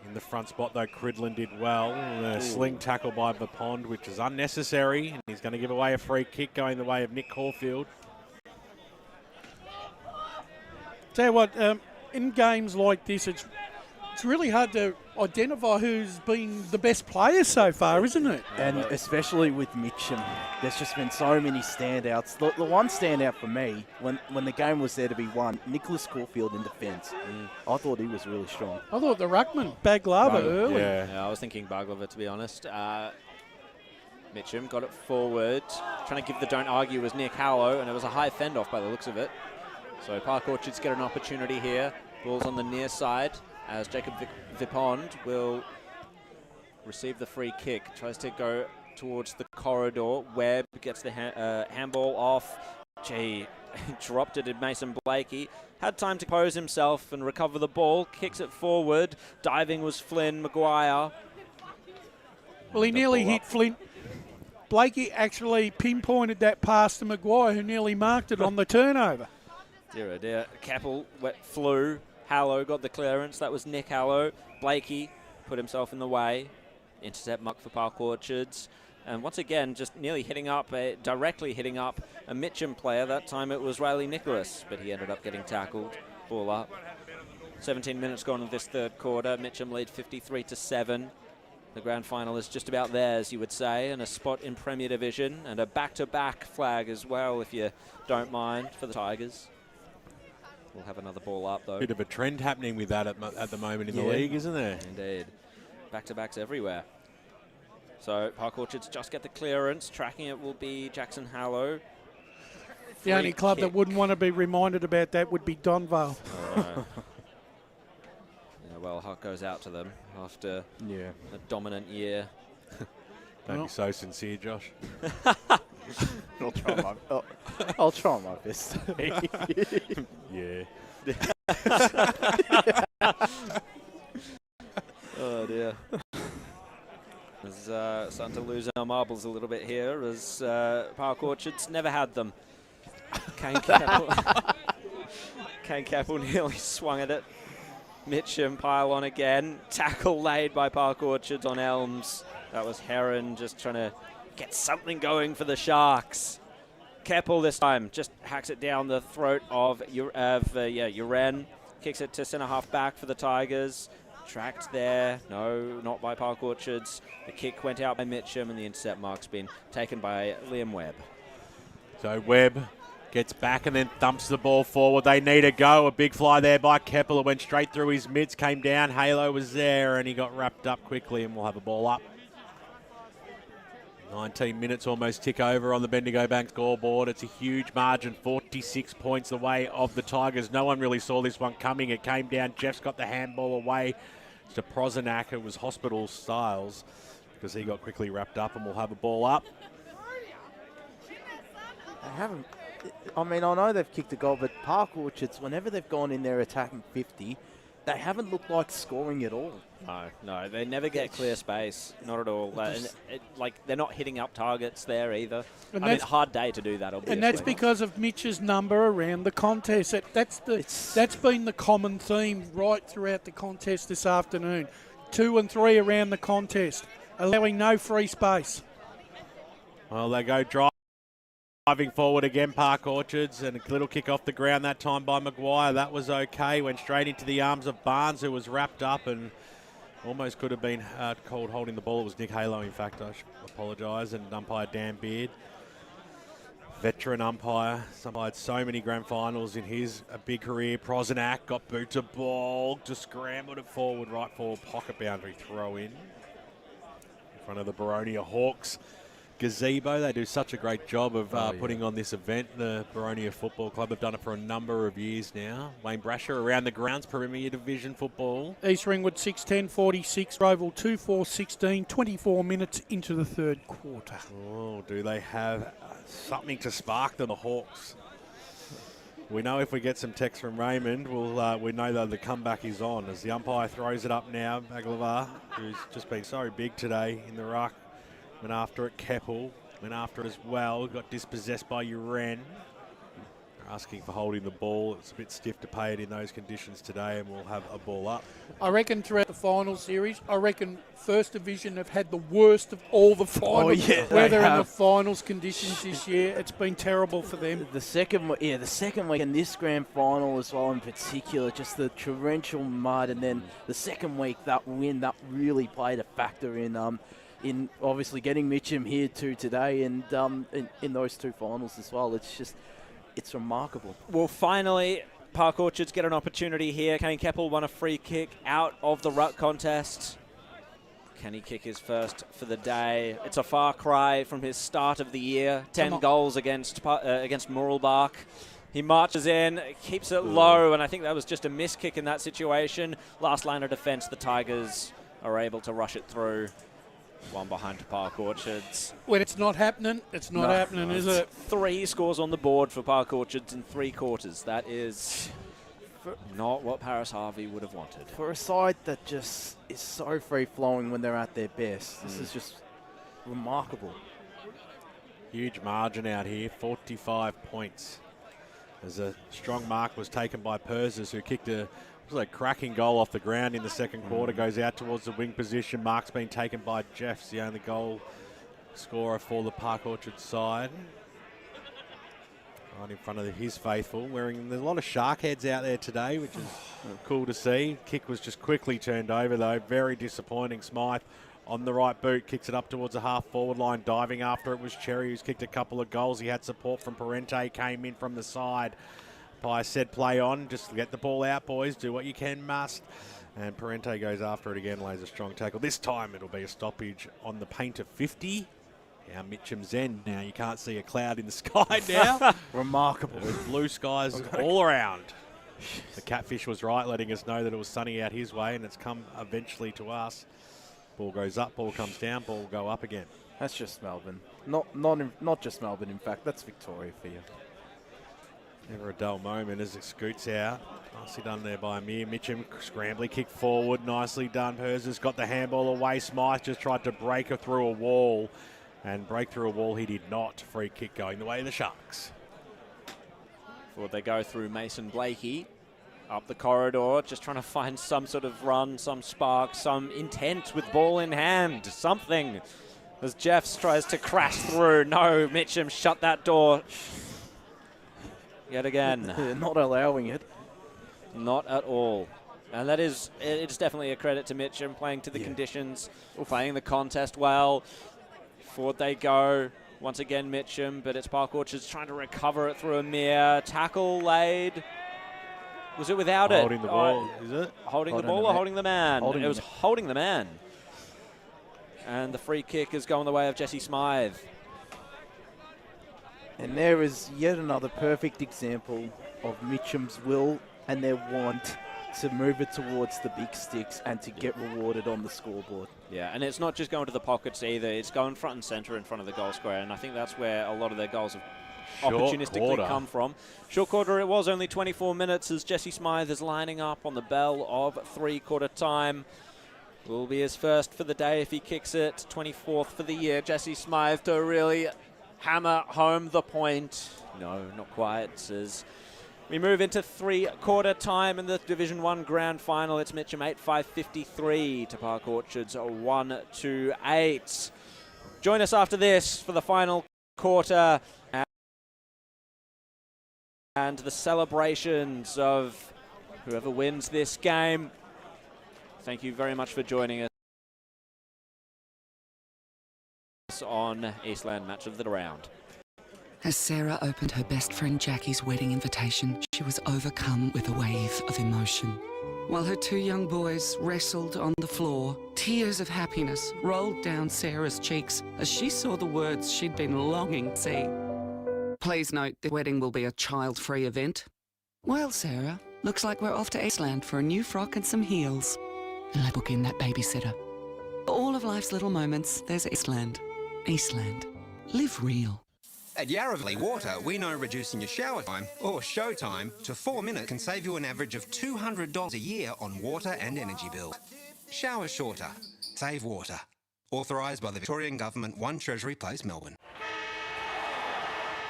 In the front spot, though, Cridlin did well. A sling tackle by Vipond, which is unnecessary. And he's going to give away a free kick going the way of Nick Caulfield. Tell you what, in games like this, it's really hard to identify who's been the best player so far, isn't it? And especially with Mitcham, there's just been so many standouts. The one standout for me, when the game was there to be won, Nicholas Caulfield in defence. I thought he was really strong. I thought the ruckman, Baglava, early. Yeah, I was thinking Baglava, to be honest. Mitcham got it forward. Trying to give the don't argue was Nick Hallow, and it was a high fend-off by the looks of it. So Park Orchards get an opportunity here. Ball's on the near side, as Jacob Vipond will receive the free kick. Tries to go towards the corridor. Webb gets the handball off. Gee, dropped it in Mason Blakey. Had time to pose himself and recover the ball. Kicks it forward. Diving was Flynn Maguire. Well, he nearly hit Flint. Blakey actually pinpointed that pass to Maguire, who nearly marked it on the turnover. Dear, oh dear. Keppel flew. Hallow got the clearance. That was Nick Hallow. Blakey put himself in the way. Intercept muck for Park Orchards. And once again, just nearly hitting up, directly hitting up a Mitcham player. That time it was Riley Nicholas, but he ended up getting tackled. Ball up. 17 minutes gone in this third quarter. Mitcham lead 53-7. The grand final is just about theirs, you would say, and a spot in Premier Division and a back-to-back flag as well, if you don't mind, for the Tigers. We'll have another ball up, though. Bit of a trend happening with that at the moment in the league, isn't there? Indeed. Back-to-backs everywhere. So Park Orchards just get the clearance. Tracking it will be Jackson Hallow. The only club that wouldn't want to be reminded about that would be Donvale. Yeah, well, heart goes out to them after a dominant year. Don't be so sincere, Josh. I'll try my best. Yeah. Oh dear. We're starting to lose our marbles a little bit here, as Park Orchards never had them. Kane Keppel nearly swung at it. Mitcham pile on again. Tackle laid by Park Orchards on Elms. That was Heron just trying to get something going for the Sharks. Keppel this time just hacks it down the throat of Uren. Kicks it to centre half back for the Tigers. Tracked there. No, not by Park Orchards. The kick went out by Mitcham, and the intercept mark's been taken by Liam Webb. So Webb gets back and then thumps the ball forward. They need a go. A big fly there by Keppel. It went straight through his mitts, came down. Halo was there, and he got wrapped up quickly, and we'll have a ball up. 19 minutes almost tick over on the Bendigo Bank scoreboard. It's a huge margin, 46 points away of the Tigers. No one really saw this one coming. It came down. Jeff's got the handball away to Prozanak. It was Hospital Styles because he got quickly wrapped up, and we'll have a ball up. They haven't. I mean, I know they've kicked a goal, but Park Orchards, whenever they've gone in there attacking 50, they haven't looked like scoring at all. No, they never get clear space, not at all. They're not hitting up targets there either. And hard day to do that, obviously. And that's because of Mitch's number around the contest. That's been the common theme right throughout the contest this afternoon. 2 and 3 around the contest, allowing no free space. Well, they go driving forward again, Park Orchards, and a little kick off the ground that time by Maguire. That was okay. Went straight into the arms of Barnes, who was wrapped up and almost could have been called holding the ball. It was Nick Halo, in fact. I apologise. And umpire Dan Beard, veteran umpire. Umpired so many grand finals in his big career. Prozanak got boot to ball, just scrambled it forward, right forward, pocket boundary throw in front of the Baronia Hawks gazebo. They do such a great job of putting on this event. The Baronia Football Club have done it for a number of years now. Wayne Brasher around the grounds, Premier Division football. East Ringwood 6-10-46, Roval 2-4-16, 24 minutes into the third quarter. Oh, do they have something to spark them, the Hawks? We know if we get some text from Raymond, we know that the comeback is on. As the umpire throws it up now, Baglava, who's just been so big today in the ruck, went after it. Keppel went after it as well. Got dispossessed by Uren. Asking for holding the ball. It's a bit stiff to pay it in those conditions today, and we'll have a ball up. I reckon throughout the final series, First Division have had the worst of all the finals. Where they're in the finals conditions this year, it's been terrible for them. The second week in this grand final as well, in particular, just the torrential mud, and then the second week that win that really played a factor in obviously getting Mitcham here too today, and in those two finals as well. It's remarkable. Well, finally, Park Orchards get an opportunity here. Kane Keppel won a free kick out of the ruck contest. Can he kick his first for the day? It's a far cry from his start of the year. 10 goals against Muralbark. He marches in, keeps it low, and I think that was just a miss kick in that situation. Last line of defence, the Tigers are able to rush it through. One behind Park Orchards. When it's not happening, it's not happening, is it? 3 scores on the board for Park Orchards in 3 quarters. That is not what Paris Harvey would have wanted. For a side that just is so free-flowing when they're at their best, this is just remarkable. Huge margin out here, 45 points. As a strong mark was taken by Perses, who kicked a cracking goal off the ground in the second quarter. Goes out towards the wing position. Mark's been taken by Jeffs, the only goal scorer for the Park Orchard side. Right in front of his faithful. There's a lot of shark heads out there today, which is cool to see. Kick was just quickly turned over though. Very disappointing. Smythe on the right boot, kicks it up towards the half-forward line. Diving after it was Cherry, who's kicked a couple of goals. He had support from Parente, came in from the side. Umpire said play on, just get the ball out, boys, do what you can, must. And Parente goes after it again, lays a strong tackle. This time it'll be a stoppage on the paint of 50. Now Mitcham's end. Now you can't see a cloud in the sky now. Remarkable. With blue skies all around. The catfish was right, letting us know that it was sunny out his way, and it's come eventually to us. Ball goes up, ball comes down, ball will go up again. That's just Melbourne. Not just Melbourne, in fact. That's Victoria for you. Never a dull moment as it scoots out. Nicely done there by Amir. Mitcham, scrambling kick forward. Nicely done. Perses got the handball away. Smythe just tried to break her through a wall. And break through a wall he did not. Free kick going the way of the Sharks. Before they go through Mason Blakey. Up the corridor, just trying to find some sort of run, some spark, some intent with ball in hand. Something. As Jeffs tries to crash through. No, Mitcham shut that door yet again. Not allowing it. Not at all. And it's definitely a credit to Mitcham, playing to the conditions, playing the contest well. Forward they go. Once again, Mitcham, but it's Park Orchards trying to recover it through a mere tackle laid. Was it without it? Holding the ball, is it? Holding the ball or holding the man? It was holding the man. And the free kick is going the way of Jesse Smythe. And there is yet another perfect example of Mitcham's will and their want to move it towards the big sticks and to get rewarded on the scoreboard. Yeah, and it's not just going to the pockets either. It's going front and centre in front of the goal square, and I think that's where a lot of their goals have opportunistically come from. Short quarter it was, only 24 minutes as Jesse Smythe is lining up on the bell of three-quarter time. Will be his first for the day if he kicks it. 24th for the year. Jesse Smythe to really hammer home the point. No, not quite. As we move into three-quarter time in the Division 1 Grand Final, it's Mitcham 8-5-53 to Park Orchards 1-8. Join us after this for the final quarter and the celebrations of whoever wins this game. Thank you very much for joining us on Eastland Match of the Round. As Sarah opened her best friend Jackie's wedding invitation, she was overcome with a wave of emotion. While her two young boys wrestled on the floor, tears of happiness rolled down Sarah's cheeks as she saw the words she'd been longing to see. Please note the wedding will be a child-free event. Well, Sarah, looks like we're off to Eastland for a new frock and some heels. And I book in that babysitter. For all of life's little moments, there's Eastland. Eastland. Live real. At Yarra Valley Water, we know reducing your shower time, or show time, to 4 minutes can save you an average of $200 a year on water and energy bills. Shower shorter. Save water. Authorised by the Victorian Government, 1 Treasury Place, Melbourne.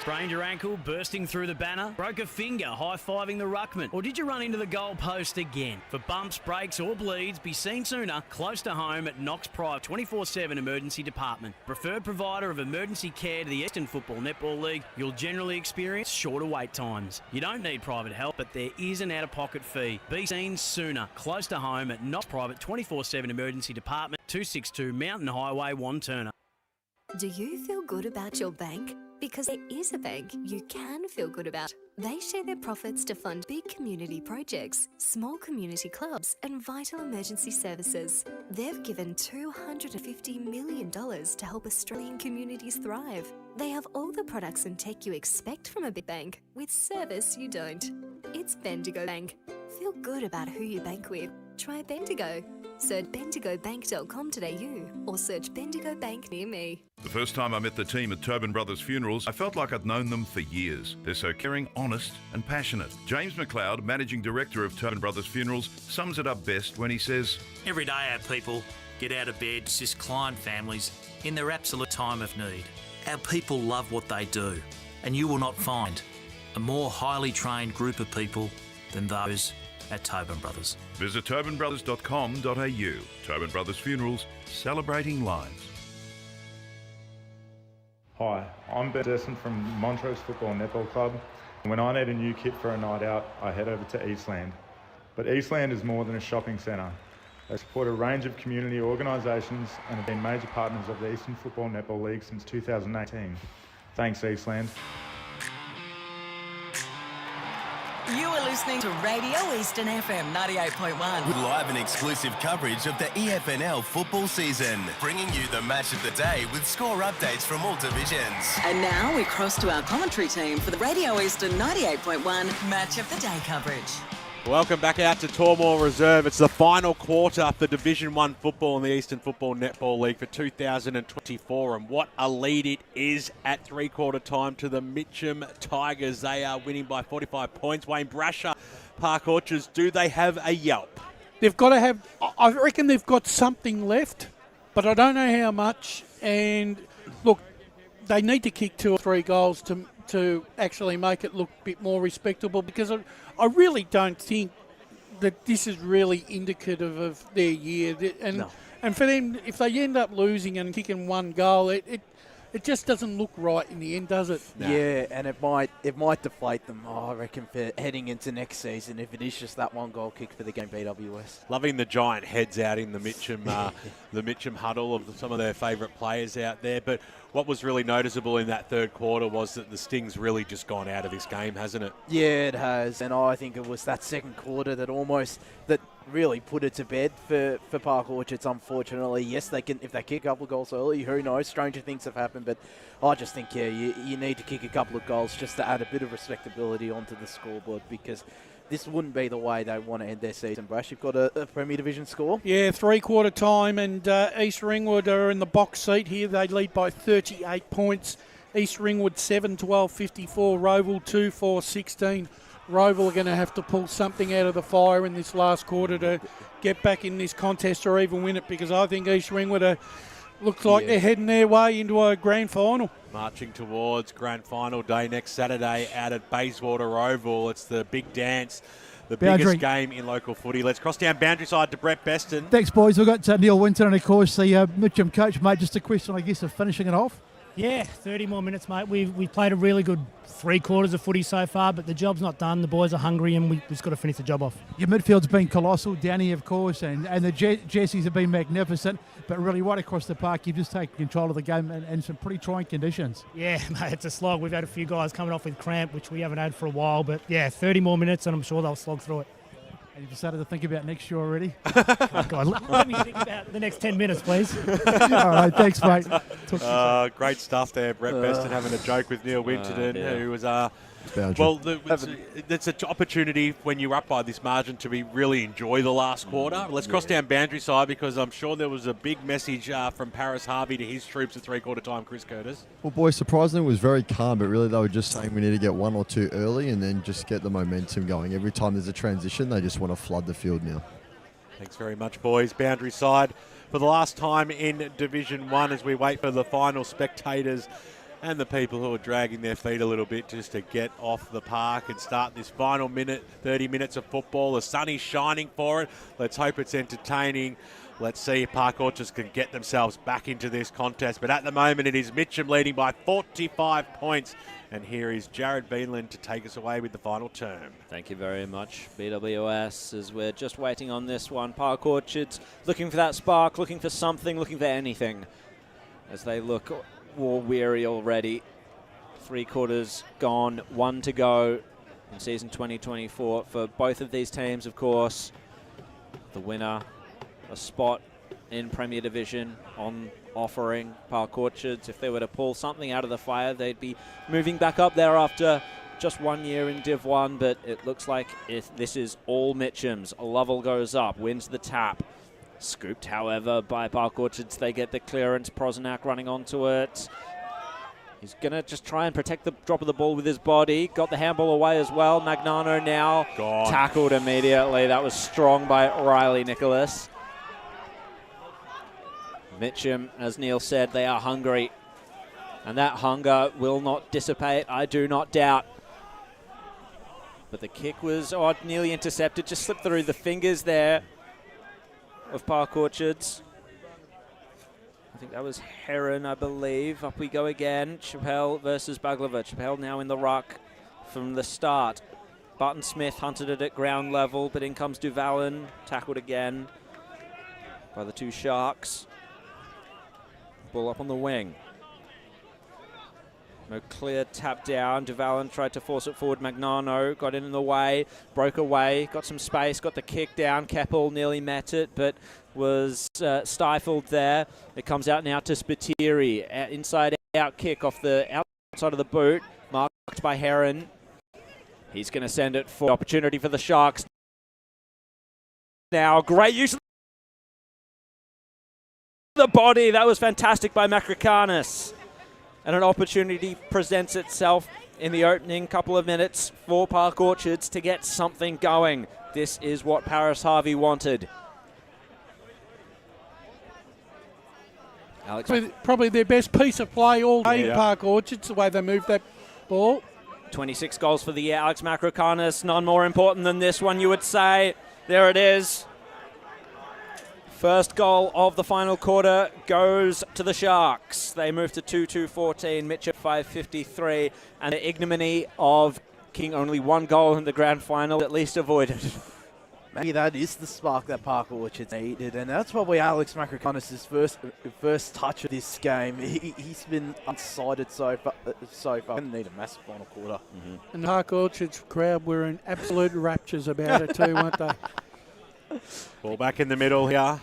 Sprained your ankle, bursting through the banner, broke a finger, high-fiving the ruckman, or did you run into the goal post again? For bumps, breaks or bleeds, be seen sooner, close to home at Knox Private 24/7 Emergency Department. Preferred provider of emergency care to the Eastern Football Netball League, you'll generally experience shorter wait times. You don't need private help, but there is an out-of-pocket fee. Be seen sooner, close to home at Knox Private 24/7 Emergency Department, 262 Mountain Highway, Wantirna. Do you feel good about your bank? Because there is a bank you can feel good about. They share their profits to fund big community projects, small community clubs and vital emergency services. They've given $250 million to help Australian communities thrive. They have all the products and tech you expect from a big bank, with service you don't. It's Bendigo Bank. Feel good about who you bank with. Try Bendigo. Search bendigobank.com.au or search Bendigo Bank near me. The first time I met the team at Tobin Brothers Funerals, I felt like I'd known them for years. They're so caring, honest and passionate. James McLeod, Managing Director of Tobin Brothers Funerals, sums it up best when he says, Every day our people get out of bed to assist client families in their absolute time of need. Our people love what they do, and you will not find a more highly trained group of people than those at Tobin Brothers. Visit tobinbrothers.com.au. Tobin Brothers Funerals, celebrating lives. Hi, I'm Ben Desson from Montrose Football Netball Club. When I need a new kit for a night out, I head over to Eastland. But Eastland is more than a shopping centre. They support a range of community organisations and have been major partners of the Eastern Football Netball League since 2018. Thanks, Eastland. You are listening to Radio Eastern FM 98.1. With live and exclusive coverage of the EFNL football season, bringing you the match of the day with score updates from all divisions. And now we cross to our commentary team for the Radio Eastern 98.1 Match of the Day coverage. Welcome back out to Tormore Reserve. It's the final quarter for Division 1 football in the Eastern Football Netball League for 2024. And what a lead it is at three-quarter time to the Mitcham Tigers. They are winning by 45 points. Wayne Brasher, Park Orchards, do they have a yelp? They've got to have, I reckon they've got something left, but I don't know how much. And look, they need to kick 2 or 3 goals to actually make it look a bit more respectable, because I really don't think that this is really indicative of their year. And And for them, if they end up losing and kicking one goal, it just doesn't look right in the end, does it? No. Yeah, and it might deflate them, I reckon, for heading into next season if it is just that one goal kick for the game BWS. Loving the giant heads out in the Mitcham huddle of some of their favourite players out there. But what was really noticeable in that third quarter was that the sting's really just gone out of this game, hasn't it? Yeah, it has. And I think it was that second quarter that really put it to bed for Park Orchards, unfortunately. Yes, they can, if they kick a couple of goals early, who knows? Stranger things have happened. But I just think, yeah, you need to kick a couple of goals just to add a bit of respectability onto the scoreboard, because this wouldn't be the way they want to end their season. Brash, you've got a Premier Division score? Yeah, three-quarter time, and East Ringwood are in the box seat here. They lead by 38 points. East Ringwood 7-12-54, Roval 2-4-16. Roval are going to have to pull something out of the fire in this last quarter to get back in this contest or even win it, because I think East Ringwood looks like they're heading their way into a grand final. Marching towards grand final day next Saturday out at Bayswater Oval. It's the big dance, the biggest game in local footy. Let's cross down boundary side to Brett Beston. Thanks, boys. We've got Neil Winton and, of course, the Mitcham coach, mate. Just a question, I guess, of finishing it off. Yeah, 30 more minutes, mate. We've played a really good 3 quarters of footy so far, but the job's not done. The boys are hungry, and we've just got to finish the job off. Your midfield's been colossal, Danny, of course, and the Jessies have been magnificent, but really right across the park, you've just taken control of the game in some pretty trying conditions. Yeah, mate, it's a slog. We've had a few guys coming off with cramp, which we haven't had for a while, but yeah, 30 more minutes, and I'm sure they'll slog through it. And you've started to think about next year already? Oh, God, let me think about the next 10 minutes, please. All right, thanks, mate. Great stuff there, Brett Beston having a joke with Neil Winterton, who was it's an opportunity when you're up by this margin to really enjoy the last quarter. Let's cross down boundary side, because I'm sure there was a big message from Paris Harvey to his troops at three-quarter time, Chris Curtis. Well, boys, surprisingly, it was very calm, but really they were just saying we need to get 1 or 2 early and then just get the momentum going. Every time there's a transition, they just want to flood the field now. Thanks very much, boys. Boundary side for the last time in Division 1 as we wait for the final spectators and the people who are dragging their feet a little bit just to get off the park and start this final 30 minutes of football. The sun is shining for it. Let's hope it's entertaining. Let's see if Park Orchards can get themselves back into this contest. But at the moment, it is Mitcham leading by 45 points. And here is Jared Beanland to take us away with the final term. Thank you very much, BWS, as we're just waiting on this one. Park Orchards looking for that spark, looking for something, looking for anything as they look war weary already. 3 quarters gone, 1 to go in season 2024 for both of these teams, of course. The winner, a spot in Premier Division on offering. Park Orchards, if they were to pull something out of the fire, they'd be moving back up there after just 1 year in Div 1, but it looks like this is all Mitcham's. Lovell goes up, wins the tap. Scooped, however, by Park Orchards. They get the clearance. Prosenak running onto it. He's going to just try and protect the drop of the ball with his body. Got the handball away as well. Magnano now tackled immediately. That was strong by Riley Nicholas. Mitcham, as Neil said, they are hungry. And that hunger will not dissipate, I do not doubt. But the kick was nearly intercepted. Just slipped through the fingers there of Park Orchards. I think that was Heron, I believe. Up we go again. Chappelle versus Baglova. Chappelle now in the ruck from the start. Barton Smith hunted it at ground level, but in comes Duvalin, tackled again by the 2 Sharks. Ball up on the wing. No clear tap down. Duvalin tried to force it forward. Magnano got in the way, broke away, got some space, got the kick down. Keppel nearly met it, but was stifled there. It comes out now to Spiteri. Inside out kick off the outside of the boot, marked by Heron. He's going to send it for opportunity for the Sharks. Now, great use of the body. That was fantastic by Makrikanis. And an opportunity presents itself in the opening couple of minutes for Park Orchards to get something going. This is what Paris Harvey wanted. Alex, probably their best piece of play all day, Park Orchards, the way they moved that ball. 26 goals for the year. Alex Makrikanis, none more important than this one, you would say. There it is. First goal of the final quarter goes to the Sharks. They move to 2-2-14, Mitcham 5-53, and the ignominy of kicking only one goal in the grand final at least avoided. Maybe that is the spark that Park Orchards needed, and that's probably Alex Macroconis' first touch of this game. He's been unsighted so far. Going to need a massive final quarter. And the Park Orchards crowd were in absolute raptures about it too, weren't they? Ball back in the middle here.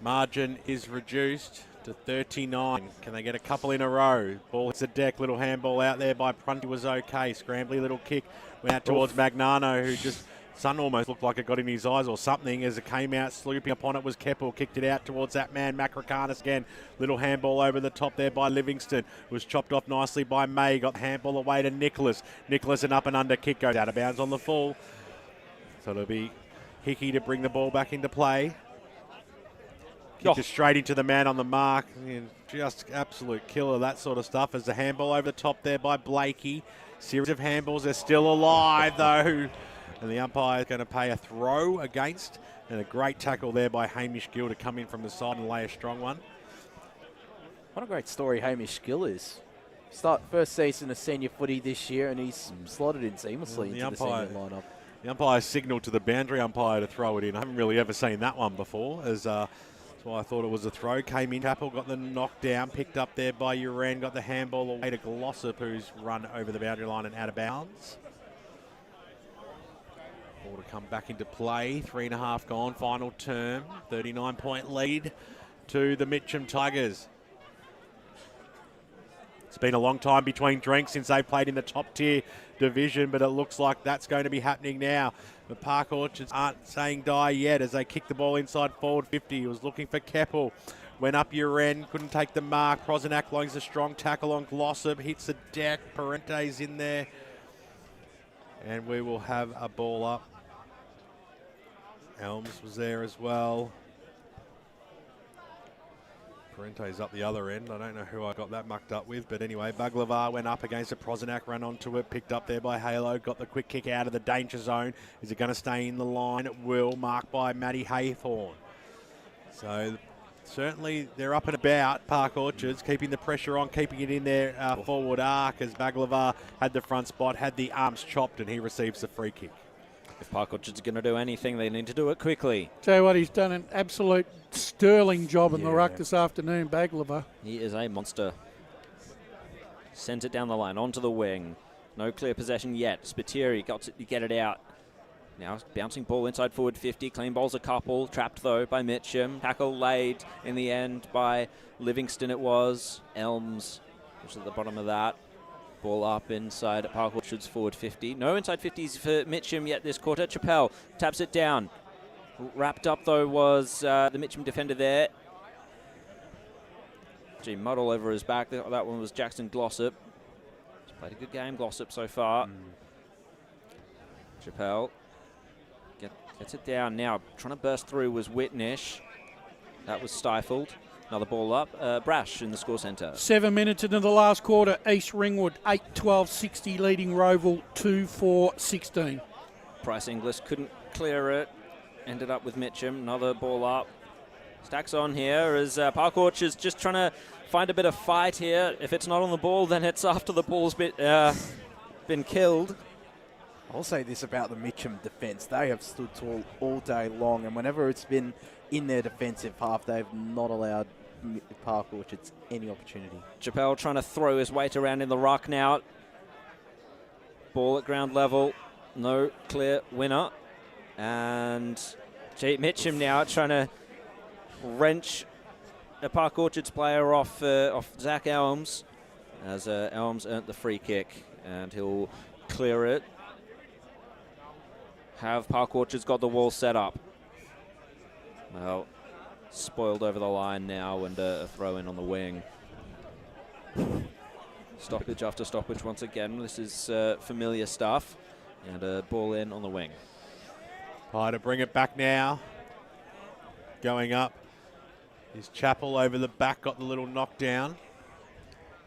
Margin is reduced to 39. Can they get a couple in a row? Ball hits the deck. Little handball out there by Prunty was okay. Scrambly little kick went out towards Magnano, who just... Sun almost looked like it got in his eyes or something as it came out. Slooping upon it was Keppel. Kicked it out towards that man, Macrocanis again. Little handball over the top there by Livingston. Was chopped off nicely by May. Got the handball away to Nicholas. Nicholas, an up and under kick, goes out of bounds on the full. So it'll be Hickey to bring the ball back into play. Kicked it straight into the man on the mark. And just absolute killer, that sort of stuff. As the handball over the top there by Blakey. Series of handballs. They're still alive though. And the umpire is going to pay a throw against. And a great tackle there by Hamish Gill to come in from the side and lay a strong one. What a great story Hamish Gill is. First season of senior footy this year, and he's slotted in seamlessly into the senior lineup. The umpire signalled to the boundary umpire to throw it in. I haven't really ever seen that one before. That's why I thought it was a throw. Came in, Chappell got the knockdown, picked up there by Uran, got the handball away to Glossop, who's run over the boundary line and out of bounds. Ball to come back into play. 3.5 gone, final term. 39-point lead to the Mitcham Tigers. It's been a long time between drinks since they played in the top tier division, but it looks like that's going to be happening now. The Park Orchards aren't saying die yet as they kick the ball inside forward 50. He was looking for Keppel. Went up your end, couldn't take the mark. Prosenak lines a strong tackle on Glossop. Hits the deck. Parente's in there. And we will have a ball up. Elms was there as well. Parente's up the other end. I don't know who I got that mucked up with, but anyway, Baglavar went up against a Prosenak, ran onto it, picked up there by Halo, got the quick kick out of the danger zone. Is it going to stay in the line? It will, marked by Matty Haythorne. So certainly they're up and about, Park Orchards, keeping the pressure on, keeping it in their forward arc as Baglavar had the front spot, had the arms chopped, and he receives the free kick. If Park Orchards are going to do anything, they need to do it quickly. Tell you what, he's done an absolute sterling job in the ruck this afternoon, Baglava. He is a monster. Sends it down the line, onto the wing. No clear possession yet. Spiteri got to get it out. Now bouncing ball inside forward 50. Clean ball's a couple. Trapped though by Mitcham. Tackle laid in the end by Livingston it was. Elms was at the bottom of that. Ball up inside at Park Orchards forward 50. No inside 50s for Mitcham yet this quarter. Chappell taps it down. Wrapped up though was the Mitcham defender there. Muddle over his back. That one was Jackson Glossop. He's played a good game, Glossop, so far. Chappell gets it down now. Trying to burst through was Whitnish. That was stifled. Another ball up. Brash in the score centre. 7 minutes into the last quarter. East Ringwood 8-12-60 leading Roval 2-4-16. Price Inglis couldn't clear it. Ended up with Mitcham. Another ball up. Stacks on here as Park Orchards just trying to find a bit of fight here. If it's not on the ball, then it's after the ball's been killed. I'll say this about the Mitcham defence. They have stood tall all day long, and whenever it's been in their defensive half, they've not allowed Park Orchards any opportunity. Chappell trying to throw his weight around in the ruck now. Ball at ground level. No clear winner. And Mitcham now trying to wrench a Park Orchards player off Zach Elms as Elms earned the free kick, and he'll clear it. Have Park Orchards got the wall set up? Well, spoiled over the line now, and a throw in on the wing. Stoppage after stoppage once again. This is familiar stuff, and a ball in on the wing. Try to bring it back now. Going up is Chappell over the back, got the little knockdown.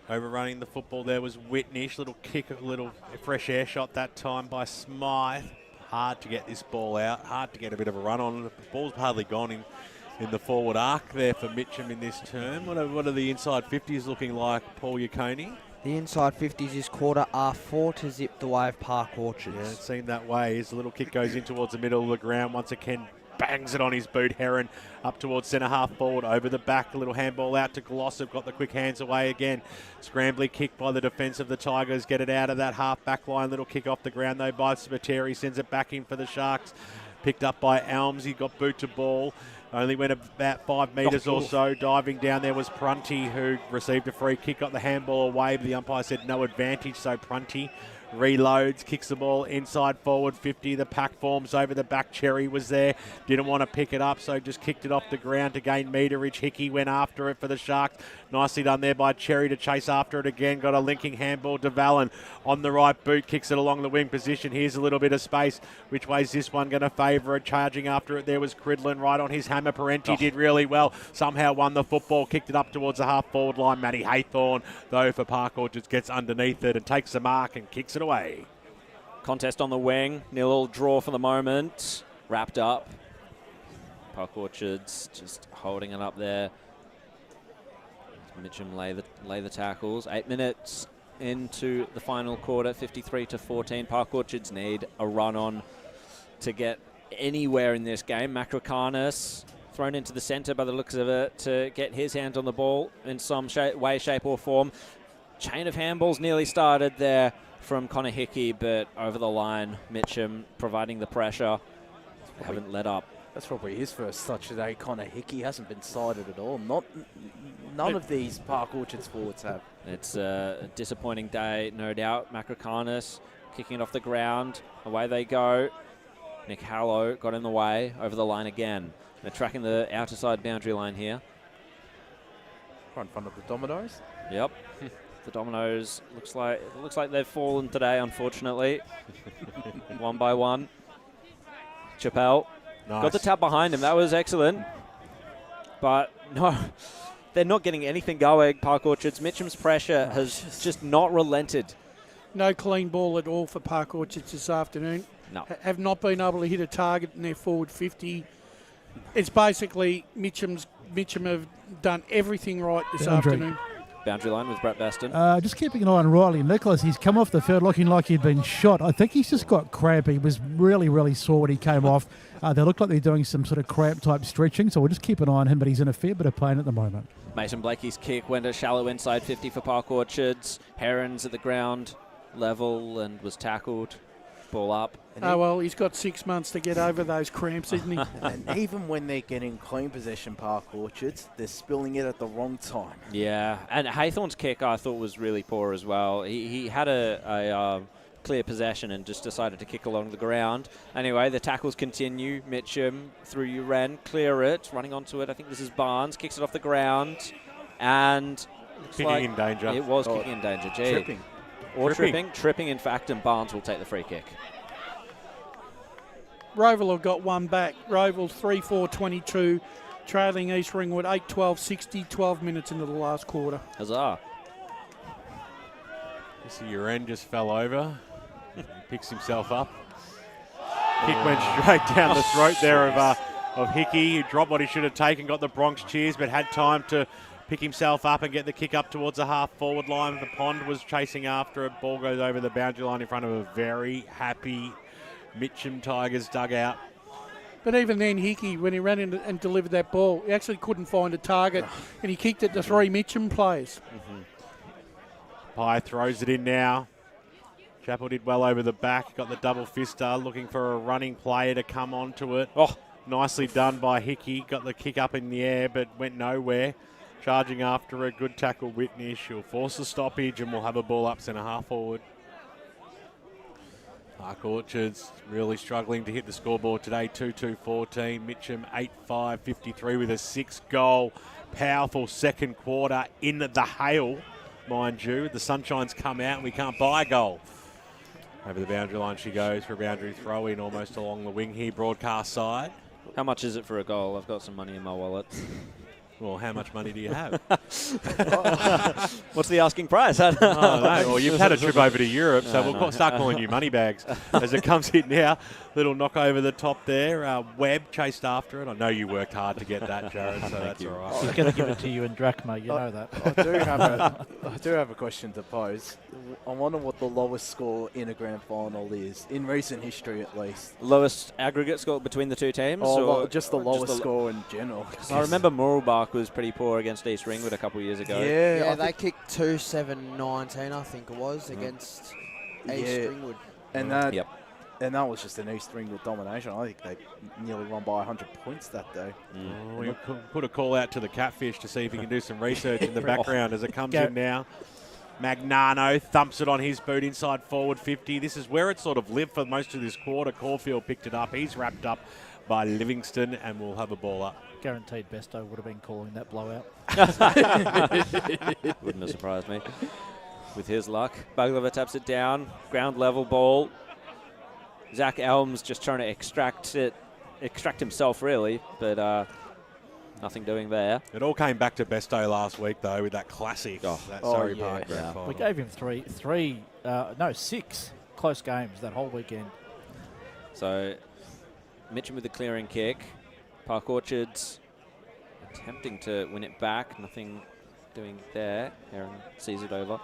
Overrunning the football there was Whitnish. Little kick, a little fresh air shot that time by Smythe. hard to get this ball out, hard to get a bit of a run on. The ball's hardly gone in the forward arc there for Mitcham in this term. What are the inside 50s looking like, Paul Yaconi? The inside 50s this quarter are 4 to zip the way of Park Orchards. Yeah, it seemed that way as the little kick goes in towards the middle of the ground. Once again, bangs it on his boot. Heron up towards centre half forward, over the back. A little handball out to Glossop. Got the quick hands away again. Scrambly kick by the defence of the Tigers. Get it out of that half back line. Little kick off the ground though by Spiteri. Sends it back in for the Sharks. Picked up by Elms. He got boot to ball. Only went about 5 metres or so. Diving down there was Prunty, who received a free kick, got the handball away, but the umpire said no advantage, so Prunty reloads, kicks the ball inside forward 50. The pack forms over the back. Cherry was there, didn't want to pick it up, so just kicked it off the ground to gain meterage. Hickey went after it for the Sharks. Nicely done there by Cherry to chase after it again. Got a linking handball to Vallon on the right boot, kicks it along the wing position. Here's a little bit of space. Which way's this one going to favour it? Charging after it there was Cridlin right on his hammer. Parenti did really well. Somehow won the football, kicked it up towards the half forward line. Matty Haythorne, though, for Park Orchards, gets underneath it and takes the mark and kicks it away. Contest on the wing. 0-0 draw for the moment. Wrapped up. Park Orchards just holding it up there. Mitcham lay the tackles. 8 minutes into the final quarter, 53-14. Park Orchards need a run on to get anywhere in this game. Macrocarnis thrown into the centre by the looks of it to get his hand on the ball in some way, shape or form. Chain of handballs nearly started there from Connor Hickey, but over the line, Mitcham providing the pressure. Haven't let up. That's probably his first touch today. Connor Hickey hasn't been sided at all. None of these Park Orchards forwards have. It's a disappointing day, no doubt. Macrocarnis kicking it off the ground. Away they go. Nick Hallow got in the way, over the line again. They're tracking the outer side boundary line here. Right in front of the Dominoes. Yep. The Dominoes looks like they've fallen today, unfortunately. One by one. Chappelle got the tap behind him. That was excellent. But no, they're not getting anything going, Park Orchards. Mitcham's pressure has just not relented. No clean ball at all for Park Orchards this afternoon. No. Have not been able to hit a target in their forward 50. It's basically Mitcham have done everything right this afternoon. Boundary line with Brett Baston. Just keeping an eye on Riley Nicholas. He's come off the field looking like he'd been shot. I think he's just got cramp. He was really, really sore when he came off. They look like they're doing some sort of cramp-type stretching, so we'll just keep an eye on him, but he's in a fair bit of pain at the moment. Mason Blakey's kick went a shallow inside 50 for Park Orchards. Heron's at the ground level and was tackled. Ball up. Oh, well, he's got 6 months to get over those cramps, isn't he? And even when they're getting clean possession, Park Orchards, they're spilling it at the wrong time. Yeah, and Haythorne's kick I thought was really poor as well. He had a clear possession and just decided to kick along the ground. Anyway, the tackles continue. Mitcham through Uren, clear it, running onto it. I think this is Barnes, kicks it off the ground, and kicking in danger. It was kicking in danger. Gee. Tripping. Or tripping in fact, and Barnes will take the free kick. Roval have got one back. Roval 3-4-22, trailing East Ringwood 8-12-60, 12 minutes into the last quarter. Huzzah. You see Uren just fell over. He picks himself up. Kick went straight down the throat there of Hickey, who dropped what he should have taken, got the Bronx cheers, but had time to pick himself up and get the kick up towards the half-forward line. The Pond was chasing after it. Ball goes over the boundary line in front of a very happy Mitcham Tigers dugout. But even then, Hickey, when he ran in and delivered that ball, he actually couldn't find a target, and he kicked it to 3 Mitcham players. Pye throws it in now. Chappell did well over the back, got the double fister, looking for a running player to come onto it. Oh, nicely done by Hickey. Got the kick up in the air, but went nowhere. Charging after a good tackle, Whitney. She'll force a stoppage and we'll have a ball up centre half forward. Park Orchards really struggling to hit the scoreboard today. 2-2-14. Mitcham 8-5-53 with a 6-goal. Powerful second quarter in the hail, mind you. The sunshine's come out and we can't buy a goal. Over the boundary line she goes for a boundary throw in almost along the wing here, broadcast side. How much is it for a goal? I've got some money in my wallet. Well, how much money do you have? What's the asking price? Oh, no. Well, you've had a trip over to Europe, so we'll start calling you money bags as it comes in now. little knock over the top there. Webb chased after it. I know you worked hard to get that, Jared, so that's all right. He's going to give it to you in drachma, you know that. I do have a question to pose. I wonder what the lowest score in a grand final is, in recent history at least. Lowest aggregate score between the two teams? Or just the lowest score in general? I remember Mooralbark was pretty poor against East Ringwood a couple of years ago. Yeah, they kicked 2-7-19, I think it was, against East Ringwood. And that was just an East Ringwood domination. I think they nearly won by 100 points that day. We put a call out to the Catfish to see if he can do some research in the background as it comes in now. Magnano thumps it on his boot inside forward 50. This is where it sort of lived for most of this quarter. Caulfield picked it up. He's wrapped up by Livingston, and we'll have a ball up. Guaranteed Besto would have been calling that blowout. Wouldn't have surprised me. With his luck, Bagliva taps it down. Ground level ball. Zach Elms just trying to extract himself really, but nothing doing there. It all came back to Besto last week though with that classic. Surrey Park grand final. We gave him six close games that whole weekend. So Mitcham with the clearing kick. Park Orchards attempting to win it back. Nothing doing there. Aaron sees it over.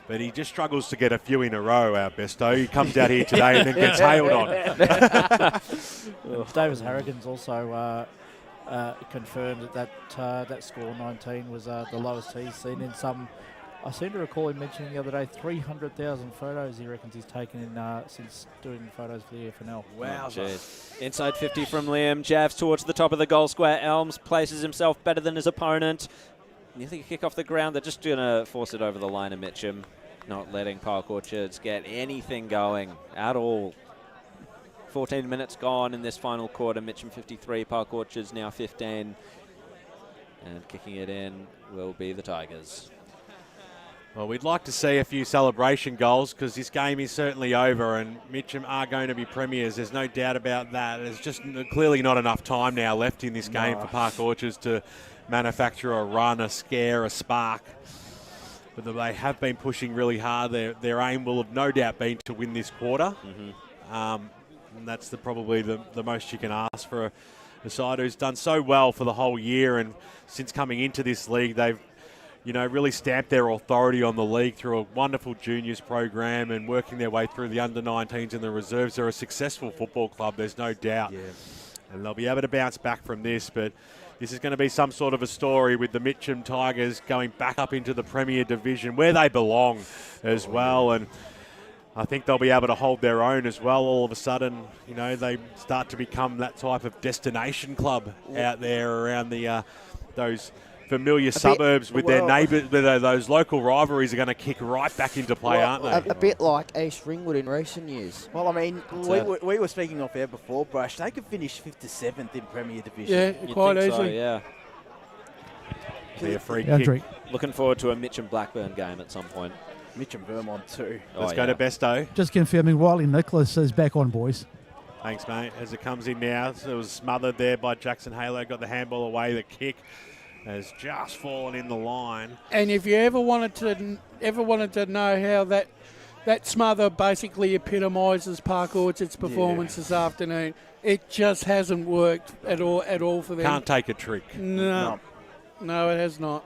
But he just struggles to get a few in a row, our Besto. He comes out here today and then gets hailed on. Davis Harrigan's also confirmed that score 19 was the lowest he's seen in some. I seem to recall him mentioning the other day 300,000 photos he reckons he's taken in since doing photos for the EFNL. Wow. Inside 50 from Liam. Javs towards the top of the goal square. Elms places himself better than his opponent. You think a kick off the ground? They're just going to force it over the line of Mitcham, not letting Park Orchards get anything going at all. 14 minutes gone in this final quarter. Mitcham 53, Park Orchards now 15. And kicking it in will be the Tigers. Well, we'd like to see a few celebration goals because this game is certainly over and Mitcham are going to be premiers. There's no doubt about that. There's just clearly not enough time now left in this game for Park Orchards to manufacture a run, a scare, a spark. But they have been pushing really hard. Their aim will have no doubt been to win this quarter. And that's probably the most you can ask for a side who's done so well for the whole year. And since coming into this league, they've really stamped their authority on the league through a wonderful juniors program and working their way through the under-19s and the reserves. They're a successful football club, there's no doubt. And they'll be able to bounce back from this, but this is going to be some sort of a story with the Mitcham Tigers going back up into the Premier Division where they belong as well. And I think they'll be able to hold their own as well. All of a sudden, they start to become that type of destination club out there around those familiar suburbs with their neighbours. Those local rivalries are going to kick right back into play, aren't they? A bit like East Ringwood in recent years. Well, I mean, we were speaking off air before, Brush. They could finish 5th to 7th in Premier Division. Yeah, quite easily. So, yeah. Be a free kick. Looking forward to a Mitcham Blackburn game at some point. Mitcham Vermont too. Let's go to Besto. Just confirming, Wiley Nicholas is back on, boys. Thanks, mate. As it comes in now, so it was smothered there by Jackson Halo. Got the handball away. The kick has just fallen in the line. And if you ever wanted to know how that smother basically epitomises Park Orchard's performance this afternoon, it just hasn't worked at all for them. Can't take a trick. No, it has not.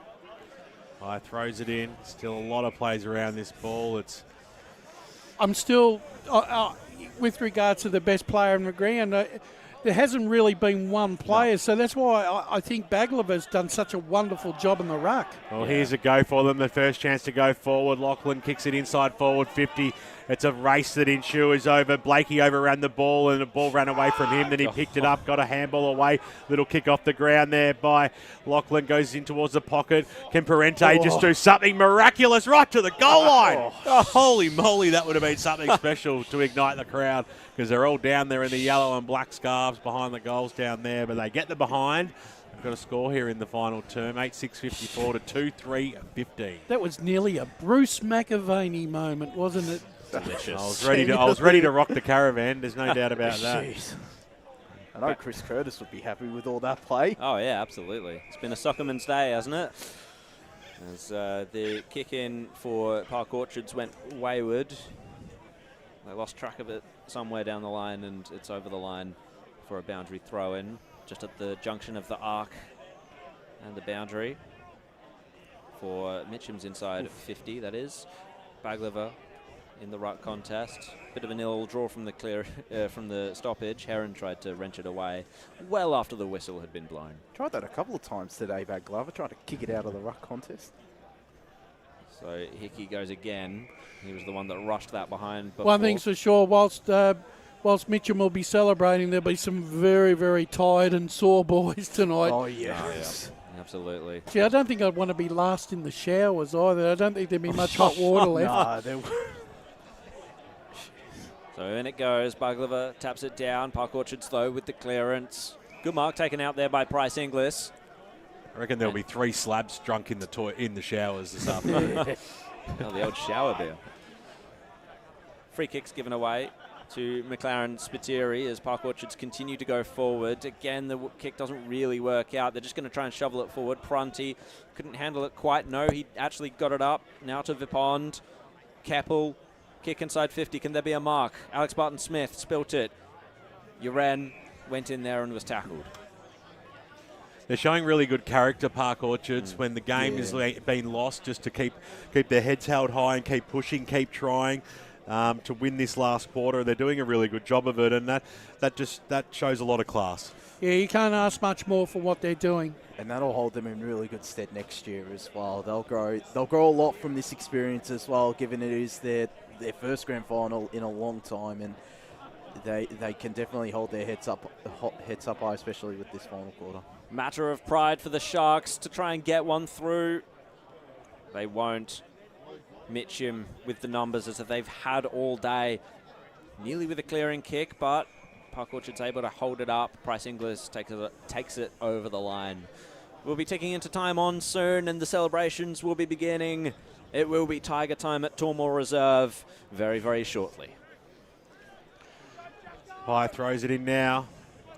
High throws it in. Still a lot of plays around this ball. I'm still, with regards to the best player in the ground, there hasn't really been one player, so that's why I think Bagliva's done such a wonderful job in the ruck. Well, here's a go for them. The first chance to go forward. Lachlan kicks it inside forward 50. It's a race that ensures over. Blakey overran the ball and the ball ran away from him. Then he picked it up, got a handball away. Little kick off the ground there by Lachlan. Goes in towards the pocket. Can Parente just do something miraculous right to the goal line? Oh, holy moly, that would have been something special to ignite the crowd because they're all down there in the yellow and black scarves behind the goals down there. But they get the behind. They've got a score here in the final term, 8-6-54 to 2-3-15. That was nearly a Bruce McAvaney moment, wasn't it? Delicious. I was ready to rock the caravan. There's no doubt about that. I know Chris Curtis would be happy with all that play. Oh, yeah, absolutely. It's been a Soccerman's day, hasn't it? As the kick in for Park Orchards went wayward. They lost track of it somewhere down the line, and it's over the line for a boundary throw-in, just at the junction of the arc and the boundary for Mitcham's inside 50, that is. Bagliver in the ruck contest. Bit of an ill draw from the from the stoppage. Heron tried to wrench it away well after the whistle had been blown. Tried that a couple of times today, Bagliver, tried to kick it out of the ruck contest. So Hickey goes again. He was the one that rushed that behind before. One thing's for sure, whilst Mitcham will be celebrating, there'll be some very, very tired and sore boys tonight. Oh, yes. Yeah, absolutely. See, I don't think I'd want to be last in the showers either. I don't think there'd be much hot water left. No, so in it goes. Bagliver taps it down. Park Orchards, though, with the clearance. Good mark taken out there by Price Inglis. I reckon there'll be 3 slabs drunk in the showers this afternoon. Oh, the old shower beer. Free kicks given away to McLaren Spiteri as Park Orchards continue to go forward. Again, the kick doesn't really work out. They're just going to try and shovel it forward. Prunty couldn't handle it quite. No, he actually got it up. Now to Vipond. Keppel. Kick inside 50. Can there be a mark? Alex Barton-Smith spilt it. Uren went in there and was tackled. They're showing really good character, Park Orchards, when the game has been lost, just to keep their heads held high and keep pushing, keep trying to win this last quarter. They're doing a really good job of it, and that shows a lot of class. Yeah, you can't ask much more for what they're doing. And that'll hold them in really good stead next year as well. They'll grow a lot from this experience as well, given it is their first grand final in a long time, and they can definitely hold their heads up high, especially with this final quarter. Matter of pride for the Sharks to try and get one through. They won't. Mitcham with the numbers as if they've had all day. Nearly with a clearing kick, but Park Orchard's able to hold it up. Price Inglis takes it over the line. We'll be ticking into time on soon, and the celebrations will be beginning. It will be Tiger time at Tormore Reserve very, very shortly. High throws it in now.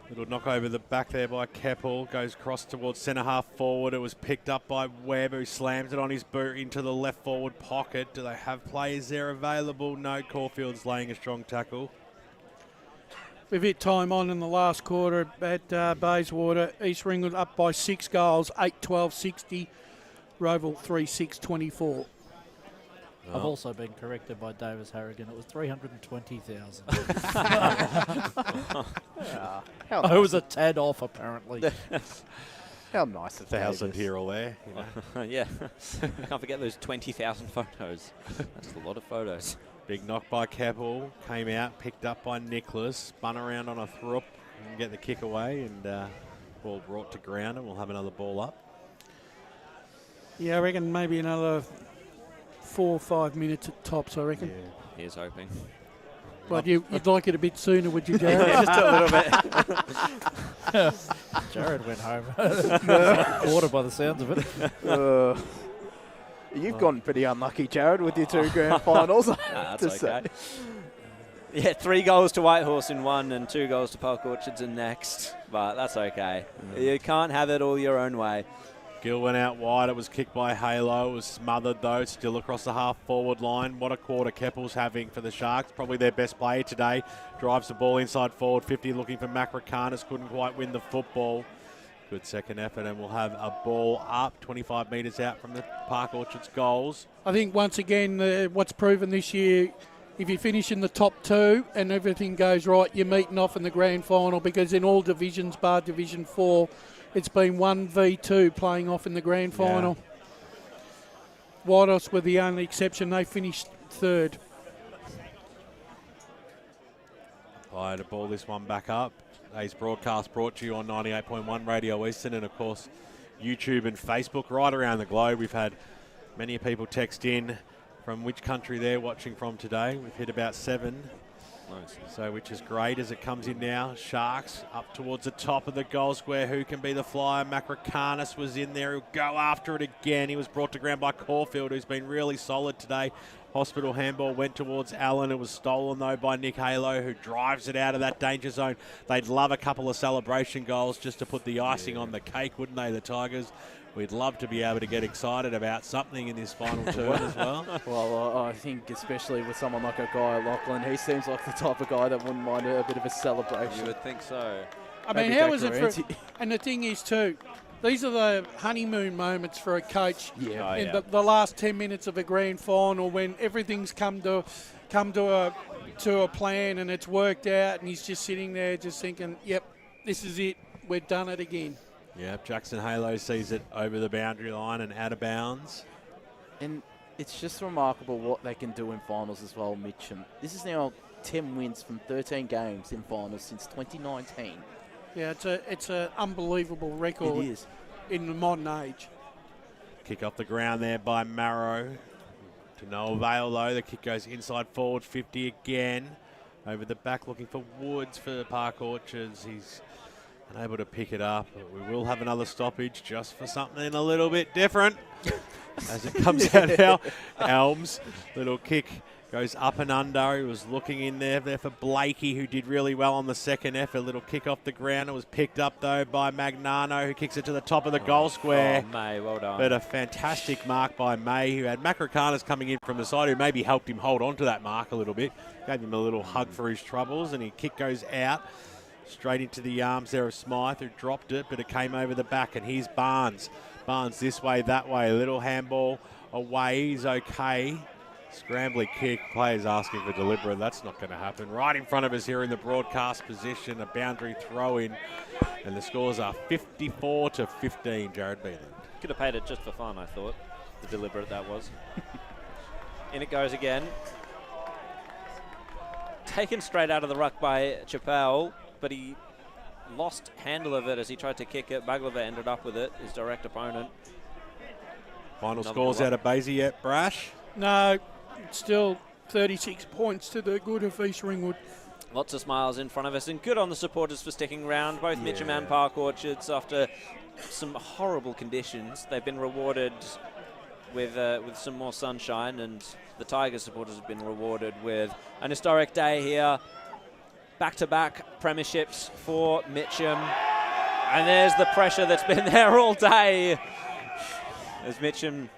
Little knock over the back there by Keppel. Goes cross towards centre half forward. It was picked up by Webb, who slams it on his boot into the left forward pocket. Do they have players there available? No, Caulfield's laying a strong tackle. We've hit time on in the last quarter at Bayswater. East Ringwood up by 6 goals, 8-12-60. Roval 3-6-24. I've also been corrected by Davis Harrigan. It was 320,000. I was a tad off, apparently. How nice of 1,000 here or there. You know. Yeah. Can't forget those 20,000 photos. That's a lot of photos. Big knock by Keppel. Came out, picked up by Nicholas. Spun around on a thrup and get the kick away. And ball brought to ground, and we'll have another ball up. Yeah, I reckon maybe another 4 or 5 minutes at tops, I reckon. Yeah. Here's hoping. But you'd like it a bit sooner, would you, Jared? Yeah, just a little bit. Jared went home. Quarter by the sounds of it. You've gone pretty unlucky, Jared, with your 2 grand finals. That's okay. Yeah, 3 goals to Whitehorse in one and 2 goals to Park Orchards in next. But that's okay. You can't have it all your own way. Gill went out wide. It was kicked by Halo. It was smothered, though, still across the half-forward line. What a quarter Keppel's having for the Sharks. Probably their best player today. Drives the ball inside forward 50, looking for Macrocanis. Couldn't quite win the football. Good second effort, and we'll have a ball up 25 metres out from the Park Orchards goals. I think, once again, what's proven this year, if you finish in the top 2 and everything goes right, you're meeting off in the grand final, because in all divisions, bar Division 4, it's been 1v2 playing off in the grand final. Whitehorse were the only exception. They finished 3rd. To ball this one back up. Today's broadcast brought to you on 98.1 Radio Eastern and, of course, YouTube and Facebook right around the globe. We've had many people text in from which country they're watching from today. We've hit about 7. Nice. So, which is great as it comes in now. Sharks up towards the top of the goal square. Who can be the flyer? Macrocanis was in there. He'll go after it again. He was brought to ground by Caulfield, who's been really solid today. Hospital handball went towards Allen. It was stolen, though, by Nick Halo, who drives it out of that danger zone. They'd love a couple of celebration goals just to put the icing on the cake, wouldn't they, the Tigers? we'd love to be able to get excited about something in this final turn as well. Well, I think especially with someone like a guy Lachlan, he seems like the type of guy that wouldn't mind a bit of a celebration. You would think so. I mean, how is it for... And the thing is, too, these are the honeymoon moments for a coach in the last 10 minutes of a grand final when everything's come to a plan and it's worked out, and he's just sitting there just thinking, yep, this is it. We've done it again. Yeah, Jackson Halo sees it over the boundary line and out of bounds. And it's just remarkable what they can do in finals as well, Mitcham. This is now 10 wins from 13 games in finals since 2019. Yeah, it's an unbelievable record. It is. In the modern age. Kick off the ground there by Marrow. To no avail, though. The kick goes inside forward, 50 again. Over the back, looking for Woods for Park Orchards. He's unable to pick it up. But we will have another stoppage just for something a little bit different. As it comes out now, Elms. Little kick goes up and under. He was looking in there for Blakey, who did really well on the second effort. Little kick off the ground. It was picked up, though, by Magnano, who kicks it to the top of the goal square. Oh, May, well done. But a fantastic mark by May, who had Macricanas coming in from the side, who maybe helped him hold on to that mark a little bit. Gave him a little hug for his troubles, and his kick goes out. Straight into the arms there of Smythe, who dropped it, but it came over the back. And here's Barnes. Barnes this way, that way. Little handball away. He's okay. Scrambly kick. Players asking for deliberate. That's not going to happen. Right in front of us here in the broadcast position. A boundary throw in. And the scores are 54-15, Jared Beeland. Could have paid it just for fun, I thought. The deliberate that was. In it goes again. Taken straight out of the ruck by Chappelle, but he lost handle of it as he tried to kick it. Baglava ended up with it, his direct opponent. Final scores out of Basie yet, Brash? No, it's still 36 points to the good of East Ringwood. Lots of smiles in front of us, and good on the supporters for sticking around. Both Mitcham and Park Orchards, after some horrible conditions, they've been rewarded with some more sunshine, and the Tigers supporters have been rewarded with an historic day here. Back-to-back premierships for Mitcham. And there's the pressure that's been there all day. As Mitcham,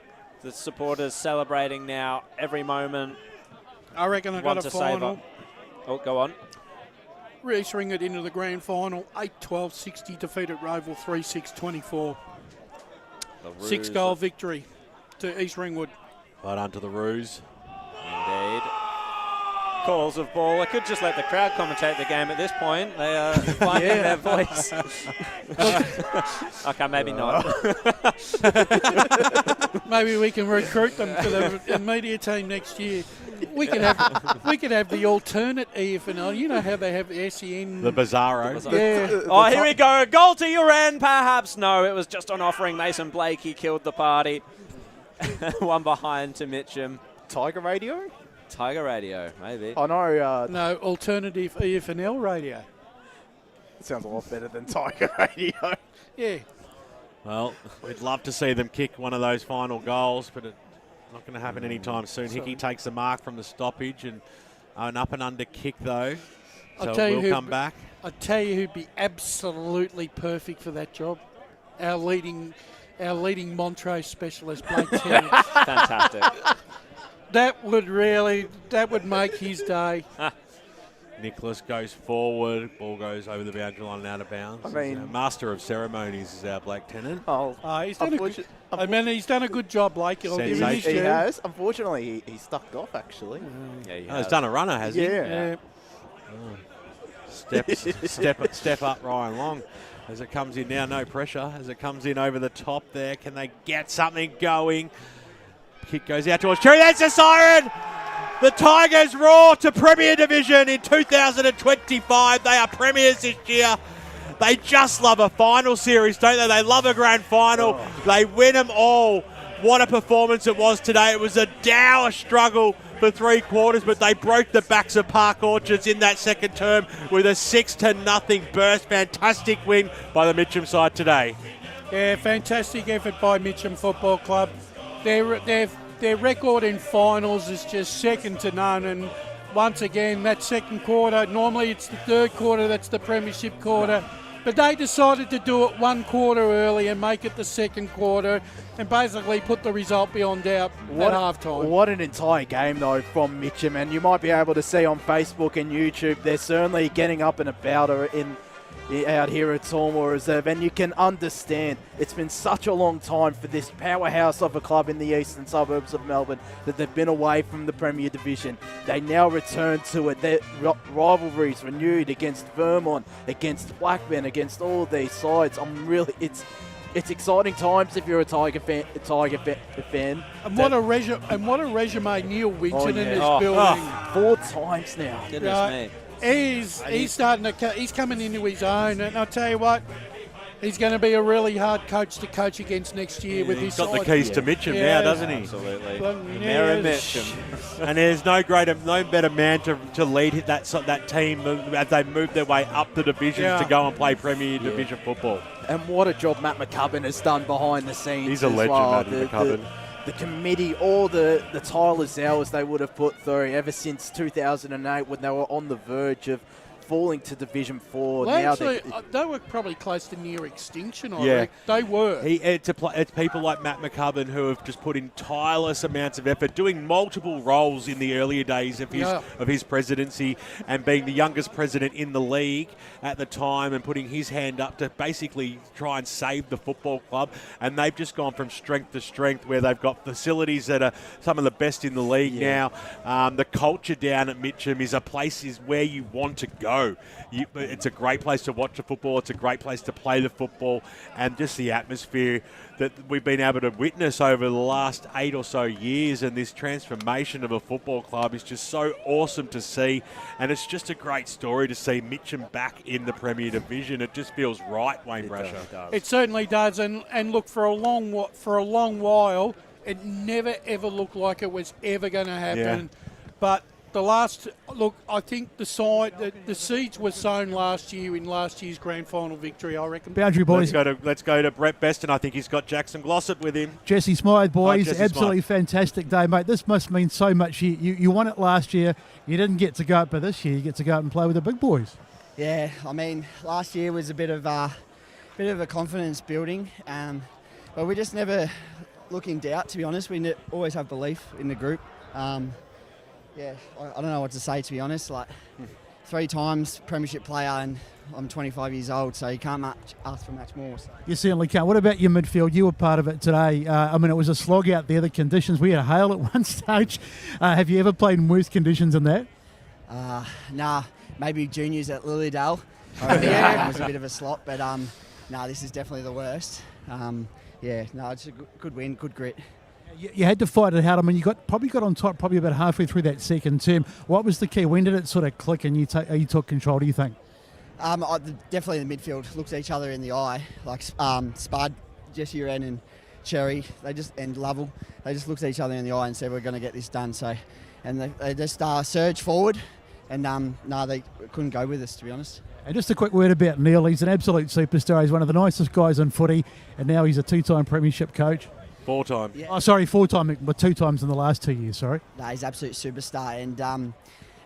the supporters celebrating now every moment. I reckon I got a final. Oh, go on. East Ringwood into the grand final. 8-12-60 defeated Roval 3-6-24. 6-goal victory to East Ringwood. Right onto the Roos. Indeed. Calls of ball. I could just let the crowd commentate the game at this point. They are finding their voice. Okay, maybe not. Maybe we can recruit them for the media team next year. We could have the alternate EFNL. You know how they have the SEN. The Bizarro. Yeah. Oh, here we go. A goal to Uran, perhaps. No, it was just on offering. Mason Blakey killed the party. One behind to Mitcham. Tiger Radio? Tiger Radio, maybe. I know. No, alternative EFNL radio. It sounds a lot better than Tiger Radio. Yeah. Well, we'd love to see them kick one of those final goals, but it's not going to happen anytime soon. Hickey takes the mark from the stoppage, and an up and under kick, though. So it will come back. I'll tell you who'd be absolutely perfect for that job. Our leading Montrose specialist, Blake Terry. Fantastic. That would make his day. Nicholas goes forward, ball goes over the boundary line and out of bounds. I mean, master of ceremonies is our Blake Tennant. He's done a good job, Blake. He has. Unfortunately, he stuck off, actually. Yeah, he's done a runner, has he? Yeah. Step up, Ryan Long. As it comes in now, no pressure. As it comes in over the top there, can they get something going? Kick goes out towards Cherry. That's a siren! The Tigers roar to Premier Division in 2025. They are premiers this year. They just love a final series, don't they? They love a grand final. They win them all. What a performance it was today. It was a dour struggle for 3 quarters, but they broke the backs of Park Orchards in that second term with a 6-0 burst. Fantastic win by the Mitcham side today. Yeah, fantastic effort by Mitcham Football Club. Their record in finals is just second to none, and once again, that second quarter, normally it's the third quarter that's the premiership quarter. But they decided to do it one quarter early and make it the second quarter and basically put the result beyond doubt at halftime. What an entire game, though, from Mitcham. And you might be able to see on Facebook and YouTube, they're certainly getting up and about out here at Tormore Reserve. And you can understand it's been such a long time for this powerhouse of a club in the eastern suburbs of Melbourne that they've been away from the Premier Division. They now return to it. Their rivalries renewed against Vermont, against Blackburn, against all of these sides. It's exciting times if you're a Tiger fan. And what a resume Neil Winton is building. 4 times now. Goodness me. He's coming into his own, and I'll tell you what, he's going to be a really hard coach to coach against next year with his He's got side. the keys to Mitcham now, doesn't he? Absolutely. Mayor Mitcham. And there's no better man to lead that team as they move their way up the divisions to go and play Premier Division football. And what a job Matt McCubbin has done behind the scenes. He's a as legend, well. Matty McCubbin. The committee, all the tireless hours they would have put through ever since 2008 when they were on the verge of falling to Division 4. Well, now actually, they were probably close to near extinction, I Yeah. reckon. They were. It's people like Matt McCubbin who have just put in tireless amounts of effort, doing multiple roles in the earlier days of his presidency, and being the youngest president in the league at the time, and putting his hand up to basically try and save the football club. And they've just gone from strength to strength, where they've got facilities that are some of the best in the league now. The culture down at Mitcham is where you want to go. It's a great place to watch the football. It's a great place to play the football, and just the atmosphere that we've been able to witness over the last 8 or so years, and this transformation of a football club is just so awesome to see. And it's just a great story to see Mitcham back in the Premier Division. It just feels right, Wayne Brasher. It certainly does, and look, for a long while, it never ever looked like it was ever going to happen. But I think the seeds were sown last year in last year's grand final victory, I reckon. Boundary boys. Let's go to Brett Beston. I think he's got Jackson Glossop with him. Jesse Smythe, boys. Jesse Absolutely Smythe. fantastic day, mate. This must mean so much. You won it last year. You didn't get to go up, but this year you get to go out and play with the big boys. Yeah, I mean, last year was a bit of a confidence building, but we just never look in doubt, to be honest. We always have belief in the group. Yeah, I don't know what to say, to be honest. Like, 3 times premiership player, and I'm 25 years old, so you can't ask for much more. So. You certainly can't. What about your midfield? You were part of it today. It was a slog out there, the conditions. We had hail at one stage. Have you ever played in worse conditions than that? Nah, maybe juniors at Lilydale. It was a bit of a slot, but this is definitely the worst. It's a good win, good grit. You had to fight it out. I mean, you probably got on top probably about halfway through that second term. What was the key? When did it sort of click and you took control, do you think? Definitely the midfield looked at each other in the eye. Like Spud, Jesse Wren and Cherry, and Lovell, they just looked at each other in the eye and said, we're going to get this done. So, and they just surged forward, and they couldn't go with us, to be honest. And just a quick word about Neil. He's an absolute superstar. He's one of the nicest guys in footy, and now he's a 2-time premiership coach. 4-time. Yeah. Oh, sorry, 4-time, but 2 times in the last 2 years, sorry. No, he's an absolute superstar, and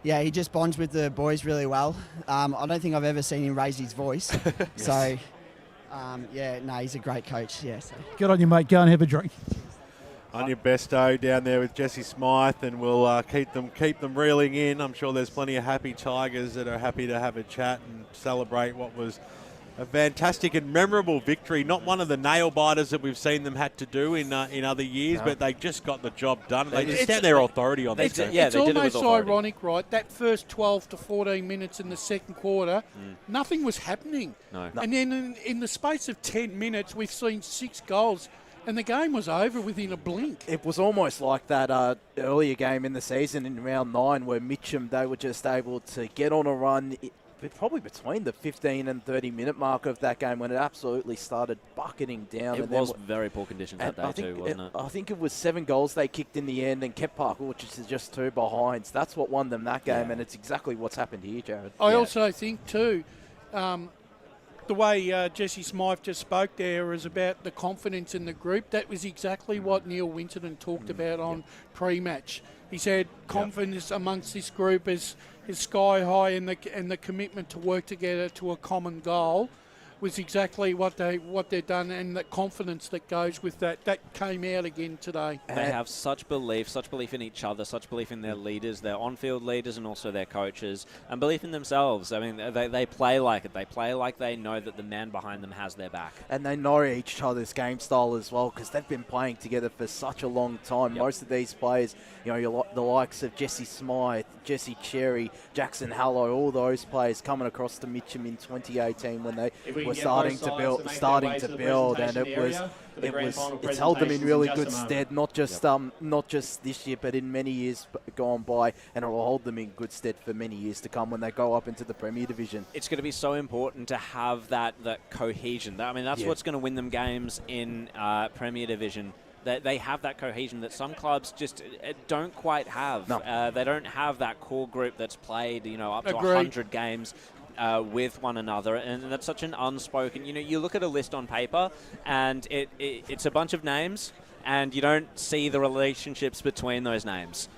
he just bonds with the boys really well. I don't think I've ever seen him raise his voice. Yes. So, he's a great coach, yeah. So. Good on you, mate. Go and have a drink. On your besto down there with Jesse Smythe, and we'll keep them reeling in. I'm sure there's plenty of happy Tigers that are happy to have a chat and celebrate what was a fantastic and memorable victory. Not one of the nail biters that we've seen them had to do in other years, but they just got the job done. They just stand their authority on this. It's almost ironic, right? That first 12 to 14 minutes in the second quarter, nothing was happening. No. And then in the space of 10 minutes, we've seen 6 goals. And the game was over within a blink. It was almost like that earlier game in the season in round 9 where Mitcham, they were just able to get on a run probably between the 15 and 30-minute mark of that game when it absolutely started bucketing down. It was very poor conditions that day too, wasn't it? I think it was 7 goals they kicked in the end and kept Park Orchards to just 2 behinds. That's what won them that game, and it's exactly what's happened here, Jared. I also think, too, the way Jesse Smythe just spoke there is about the confidence in the group. That was exactly what Neil Winton talked about on pre-match. He said confidence amongst this group is sky high, and the commitment to work together to a common goal. was exactly what they've done, and the confidence that goes with that came out again today. They have such belief in each other, such belief in their leaders, their on-field leaders, and also their coaches, and belief in themselves. I mean, they play like it. They play like they know that the man behind them has their back. And they know each other's game style as well, because they've been playing together for such a long time. Most of these players, the likes of Jesse Smythe, Jesse Cherry, Jackson Hallow, all those players coming across to Mitcham in 2018 when they were starting to build, and it's held them in really good stead, not just this year, but in many years gone by, and it will hold them in good stead for many years to come when they go up into the Premier Division. It's going to be so important to have that cohesion. I mean, that's what's going to win them games in Premier Division. They have that cohesion that some clubs just don't quite have. No. They don't have that core group that's played, up to 100 games with one another, and that's such an unspoken. You look at a list on paper, and it's a bunch of names, and you don't see the relationships between those names.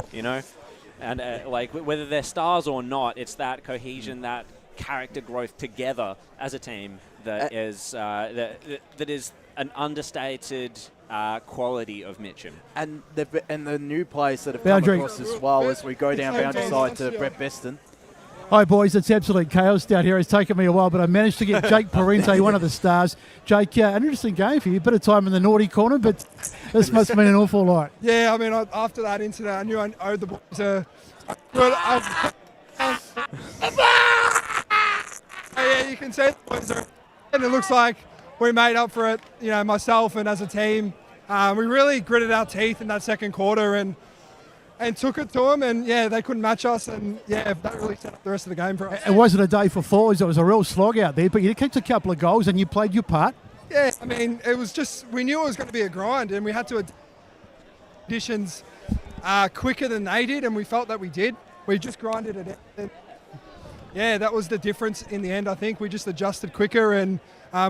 And whether they're stars or not, it's that cohesion, that character growth together as a team that is an understated quality of Mitcham. And the new players that have come across as well, as we go down boundary side to Brett Beston. Hi, boys. It's absolute chaos down here. It's taken me a while, but I managed to get Jake Parente, one of the stars. Jake, an interesting game for you. Bit of time in the naughty corner, but this must have been an awful lot. Yeah, I mean, after that incident, I knew I owed the boys a yeah, you can see the boys are, and it looks like we made up for it, myself and as a team. We really gritted our teeth in that second quarter and took it to them, and they couldn't match us, and that really set up the rest of the game for us. It wasn't a day for forwards. It was a real slog out there, but you kicked a couple of goals and you played your part. Yeah, I mean, it was just, we knew it was going to be a grind, and we had to conditions quicker than they did, and we felt that we did. We just grinded it out. And that was the difference in the end, I think. We just adjusted quicker, and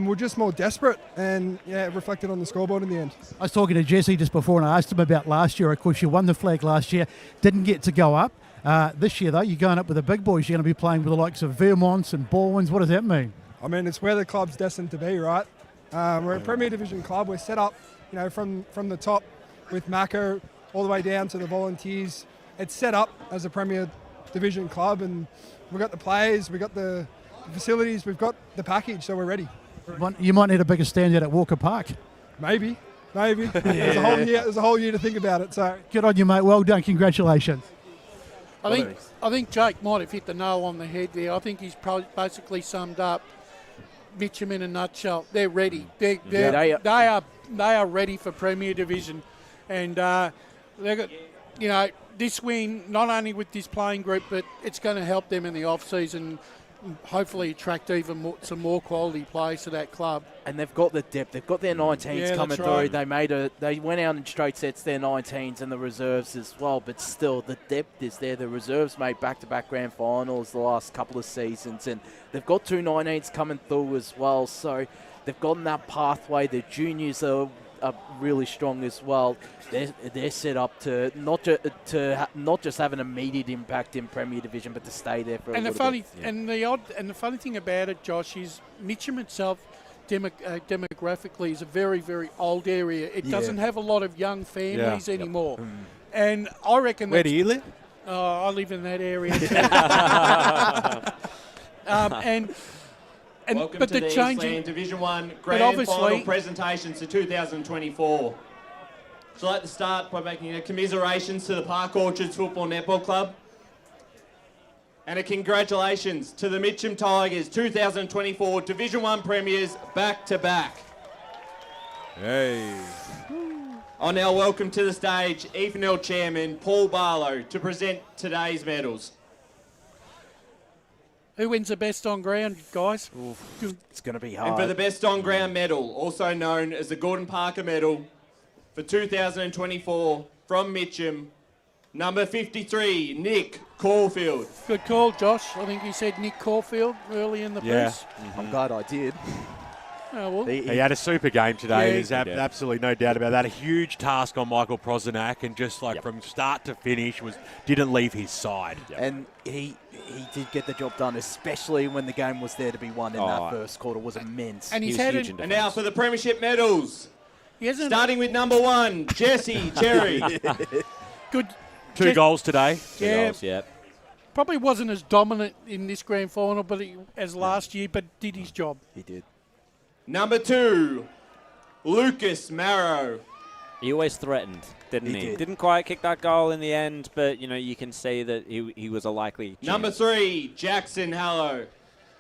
we're just more desperate, and it reflected on the scoreboard in the end. I was talking to Jesse just before, and I asked him about last year. Of course, you won the flag last year, didn't get to go up. This year, though, you're going up with the big boys. You're going to be playing with the likes of Vermonts and Baldwins. What does that mean? I mean, it's where the club's destined to be, right? We're a Premier Division club. We're set up, from the top with Macca all the way down to the Volunteers. It's set up as a Premier Division club, and we've got the players, we've got the facilities, we've got the package, so we're ready. You might need a bigger stand out at Walker Park. Maybe. There's a whole year to think about it. So good on you, mate. Well done. Congratulations. I think Jake might have hit the nail on the head there. I think he's basically summed up Mitcham in a nutshell. They're ready. They are ready for Premier Division, and they've got this win not only with this playing group, but it's going to help them in the off season. Hopefully attract even some more quality players to that club. And they've got the depth. They've got their 19s coming through. Right. They went out in straight sets, their 19s and the reserves as well. But still, the depth is there. The reserves made back-to-back grand finals the last couple of seasons, and they've got two 19s coming through as well. So they've gotten that pathway. The juniors are really strong as well. They're set up to not just have an immediate impact in Premier Division, but to stay there for a little bit. And the funny thing about it, Josh, is Mitcham itself demographically is a very, very old area. It doesn't have a lot of young families anymore. Yep. And I reckon Where do you live? I live in that area too. Welcome to the Eastland Division 1 Grand Final presentations to 2024. So I'd like to start by making a commiserations to the Park Orchards Football Netball Club. And a congratulations to the Mitcham Tigers 2024 Division 1 Premiers back-to-back. Hey. I'll now welcome to the stage EFNL Chairman Paul Barlow to present today's medals. Who wins the best on ground, guys? It's going to be hard. And for the best on ground medal, also known as the Gordon Parker Medal for 2024 from Mitcham, number 53, Nick Caulfield. Good call, Josh. I think you said Nick Caulfield early in the piece. I'm glad I did. Oh, well. He had a super game today. There's absolutely no doubt about that. A huge task on Michael Prozenak, and just from start to finish didn't leave his side. And he he did get the job done, especially when the game was there to be won in that first quarter. Was immense. And he's had And now for the premiership medals. Starting with number 1, Jesse Cherry. Good. Two goals today. Yeah. Probably wasn't as dominant in this grand final as last year, but did his job. He did. Number 2, Lucas Marrow. He always threatened, didn't he? did. Didn't quite kick that goal in the end, but you can see that he was a likely chance. Number 3, Jackson Hallow.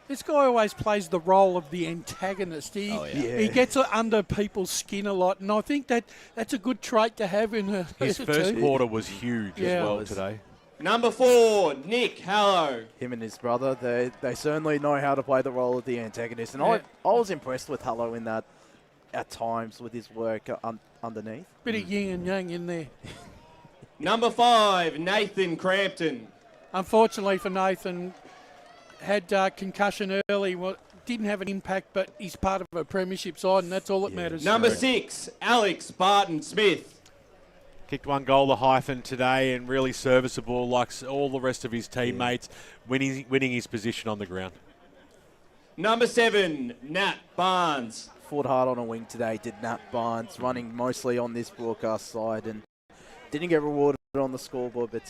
This guy always plays the role of the antagonist. He gets under people's skin a lot, and I think that's a good trait to have in a His first quarter was huge as well today. Number 4, Nick Hallow. Him and his brother, they certainly know how to play the role of the antagonist. And I was impressed with Hallow in that at times with his work underneath. Bit of yin and yang in there. Number 5, Nathan Crampton. Unfortunately for Nathan, had concussion early. Well, didn't have an impact, but he's part of a premiership side, and that's all that matters. Number 6, Alex Barton Smith. Kicked one goal the hyphen today and really serviceable, like all the rest of his teammates, winning his position on the ground. Number 7, Nat Barnes. Fought hard on a wing today, did Nat Barnes, running mostly on this broadcast side and didn't get rewarded on the scoreboard, but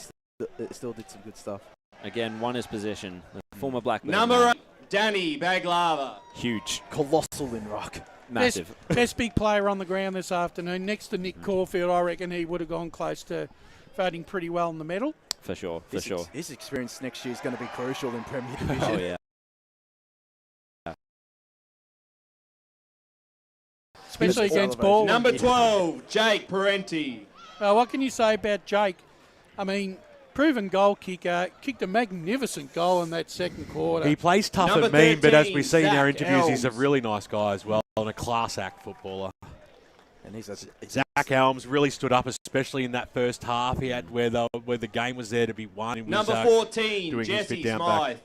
still did some good stuff. Again, won his position. The former Blackburn. Number 8, Danny Baglava. Huge. Colossal in ruck. Massive. Best big player on the ground this afternoon. Next to Nick Caulfield, I reckon he would have gone close to voting pretty well in the medal. For sure. His experience next year is going to be crucial in Premier Division. Oh, yeah. Especially against ball. Number 12, Jake Parenti. What can you say about Jake? I mean, proven goal kicker, kicked a magnificent goal in that second quarter. He plays tough and mean, but as we see in our interviews, he's a really nice guy as well and a class act footballer. And Zach Elms really stood up, especially in that first half. He had where the game was there to be won. He was, Number 14, Jesse Smythe.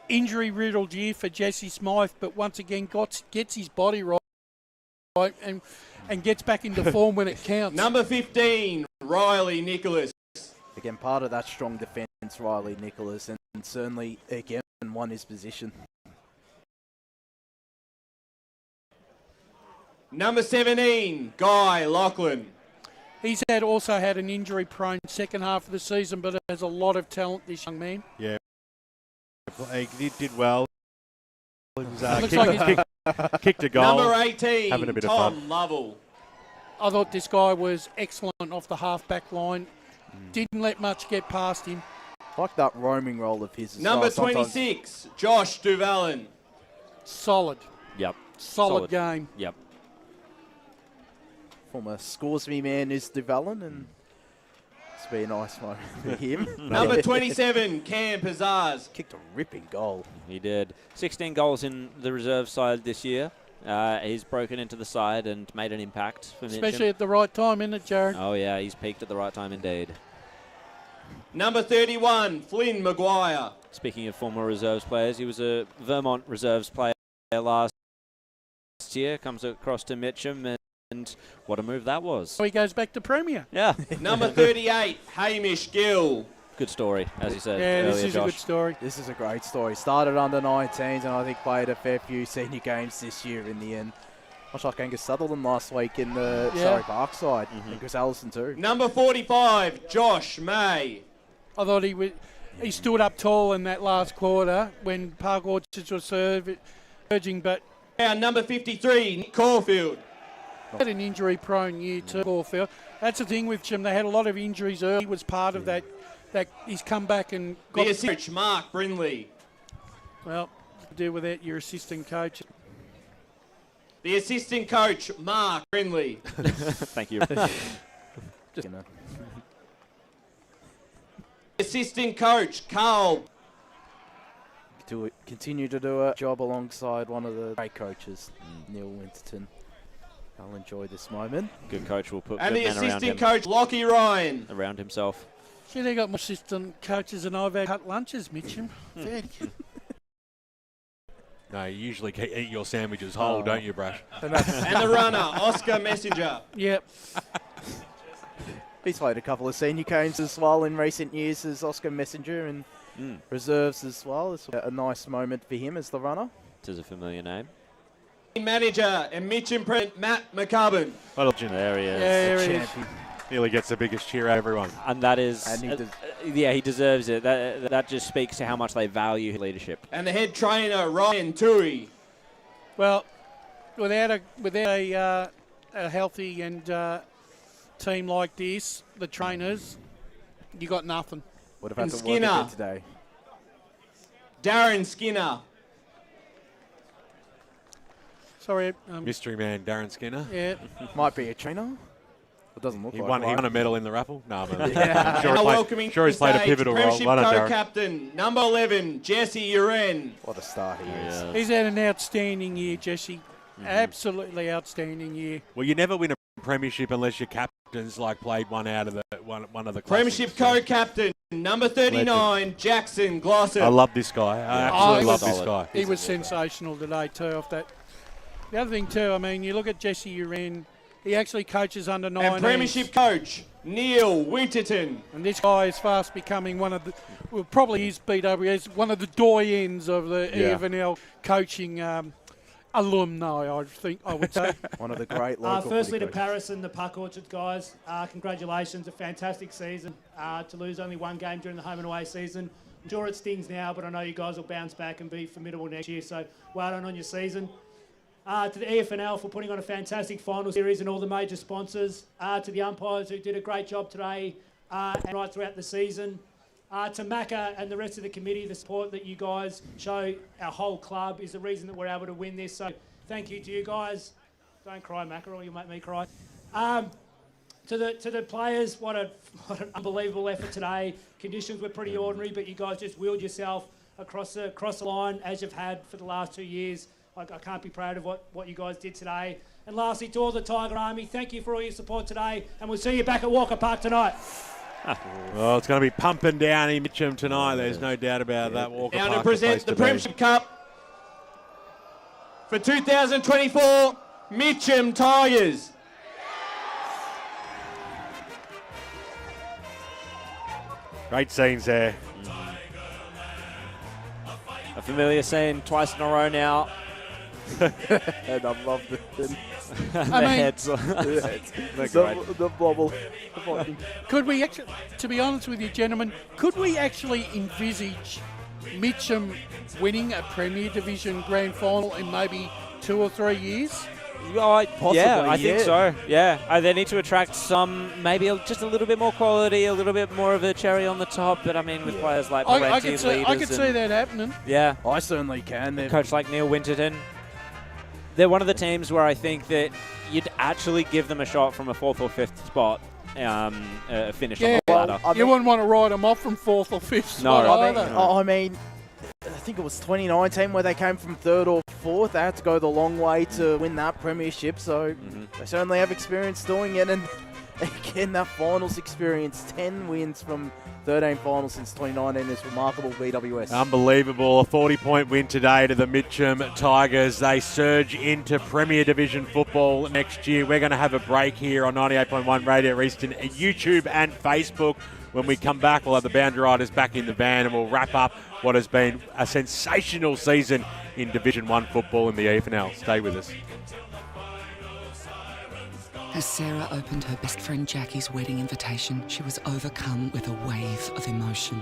Injury-riddled year for Jesse Smythe, but once again gets his body right and gets back into form when it counts. Number 15, Riley Nicholas. Again, part of that strong defence, Riley Nicholas, and certainly, again, won his position. Number 17, Guy Lachlan. He's also had an injury-prone second half of the season, but has a lot of talent, this young man. Yeah, he did well. He was, kicked a goal. Number 18, having a bit Tom of fun. Lovell. I thought this guy was excellent off the half-back line. Didn't let much get past him. Like that roaming role of his. Number 26, Josh Duvalin. Solid. Yep. Solid game. Yep. Former Scoresby man is Duvalin, and it's been a nice one for him. Number 27, Cam Pizzazz. Kicked a ripping goal. He did. 16 goals in the reserve side this year. He's broken into the side and made an impact for Mitcham. Especially at the right time, isn't it, Jared? Oh, yeah, he's peaked at the right time indeed. Number 31, Flynn Maguire. Speaking of former reserves players, he was a Vermont reserves player last year, comes across to Mitcham, and what a move that was. So he goes back to Premier. Yeah. Number 38, Hamish Gill. Good story, as you said. Yeah, this earlier, is Josh. a good story. This is a great story. Started under 19s and I think played a fair few senior games this year in the end. Much like Angus Sutherland last week in the Surrey Park side. And Chris Allison too. Number 45, Josh May. I thought he stood up tall in that last quarter when Park Orchards were surging, but... And number 53, Nick Caulfield. Had an injury-prone year too, Caulfield. That's the thing with him. They had a lot of injuries early. He was part of that he's come back and got... The assistant, Mark Brindley. Well, deal with that, your assistant coach. The assistant coach, Mark Brindley. Thank you. Just Assistant coach, Carl. To continue to do a job alongside one of the great coaches, Neil Winterton. I'll enjoy this moment. Good coach will put and good the men around assistant him. coach, Lockie Ryan. Around himself. See, they got more assistant coaches than I've had cut lunches, Mitcham. No, you usually eat your sandwiches whole, don't you, Brash? And the runner, Oscar Messenger. Yep. He's played a couple of senior games as well in recent years as Oscar Messenger, and reserves as well. It's a nice moment for him as the runner. It is a familiar name. Manager and Mitcham President Matt McCubbin. Well, there he is. Yeah, The he is. Nearly gets the biggest cheer out of everyone. And that is, And he deserves it. That just speaks to how much they value his leadership. And the head trainer, Ryan Toohey. Well, without a healthy and team like this, the trainers, you got nothing. Would have had And to Skinner. work a bit today. Darren Skinner. Sorry. Mystery man Darren Skinner. Yeah. Might be a trainer. It doesn't look He like won one. a medal in the raffle. No, I'm Yeah. sure he's played a pivotal role. Premiership Well done, Darren. co-captain, number 11, Jesse Uren. What a start he is. He's had an outstanding year, Jesse. Absolutely outstanding year. Well, you never win a premiership unless your captain's played one out of the one of the classics. Premiership co-captain, number 39, Jackson Glossop. I love this guy. I absolutely love this guy. He was sensational today too. Off that. The other thing too, I mean, you look at Jesse Uren. He actually coaches under 19s. And premiership coach, Neil Winterton. And this guy is fast becoming one of the, well, probably is BWS, one of the doyens of the EFNL coaching alumni, I would say. One of the great local Firstly to footy Paris and the Park Orchards guys, congratulations, a fantastic season. To lose only one game during the home and away season. Sure it stings now, but I know you guys will bounce back and be formidable next year, so well done on your season. To the EFNL for putting on a fantastic final series and all the major sponsors. To the umpires who did a great job today and right throughout the season. To Macca and the rest of the committee, the support that you guys show our whole club is the reason that we're able to win this. So thank you to you guys. Don't cry, Macca, or you'll make me cry. To the players, what an unbelievable effort today. Conditions were pretty ordinary, but you guys just wheeled yourself across the line as you've had for the last 2 years. I can't be proud of what you guys did today. And lastly, to all the Tiger Army, thank you for all your support today, and we'll see you back at Walker Park tonight. Well, it's going to be pumping down in Mitcham tonight. There's no doubt about that. Walker Now Park, to present the Premiership Cup for 2024, Mitcham Tigers. Great scenes there. A familiar scene twice in a row now. And I love the heads. the bobble. Could we actually, to be honest with you, gentlemen, could we actually envisage Mitcham winning a Premier Division Grand Final in maybe 2 or 3 years? Possibly, I think so. Yeah, they need to attract some, maybe just a little bit more quality, a little bit more of a cherry on the top. But I mean, with players like I could see that happening. Yeah, I certainly can. A coach like Neil Winterton. They're one of the teams where I think that you'd actually give them a shot from a 4th or 5th spot finish on the ladder. You wouldn't want to ride them off from 4th or 5th spot either. I mean, I think it was 2019 where they came from 3rd or 4th. They had to go the long way to win that premiership, so they certainly have experience doing it. And again, that finals experience, 10 wins from 13 finals since 2019 is remarkable. BWS. Unbelievable. A 40-point win today to the Mitcham Tigers. They surge into Premier Division football next year. We're going to have a break here on 98.1 Radio Eastern, YouTube and Facebook. When we come back, we'll have the Boundary Riders back in the van and we'll wrap up what has been a sensational season in Division 1 football in the EFNL. Stay with us. As Sarah opened her best friend Jackie's wedding invitation, she was overcome with a wave of emotion.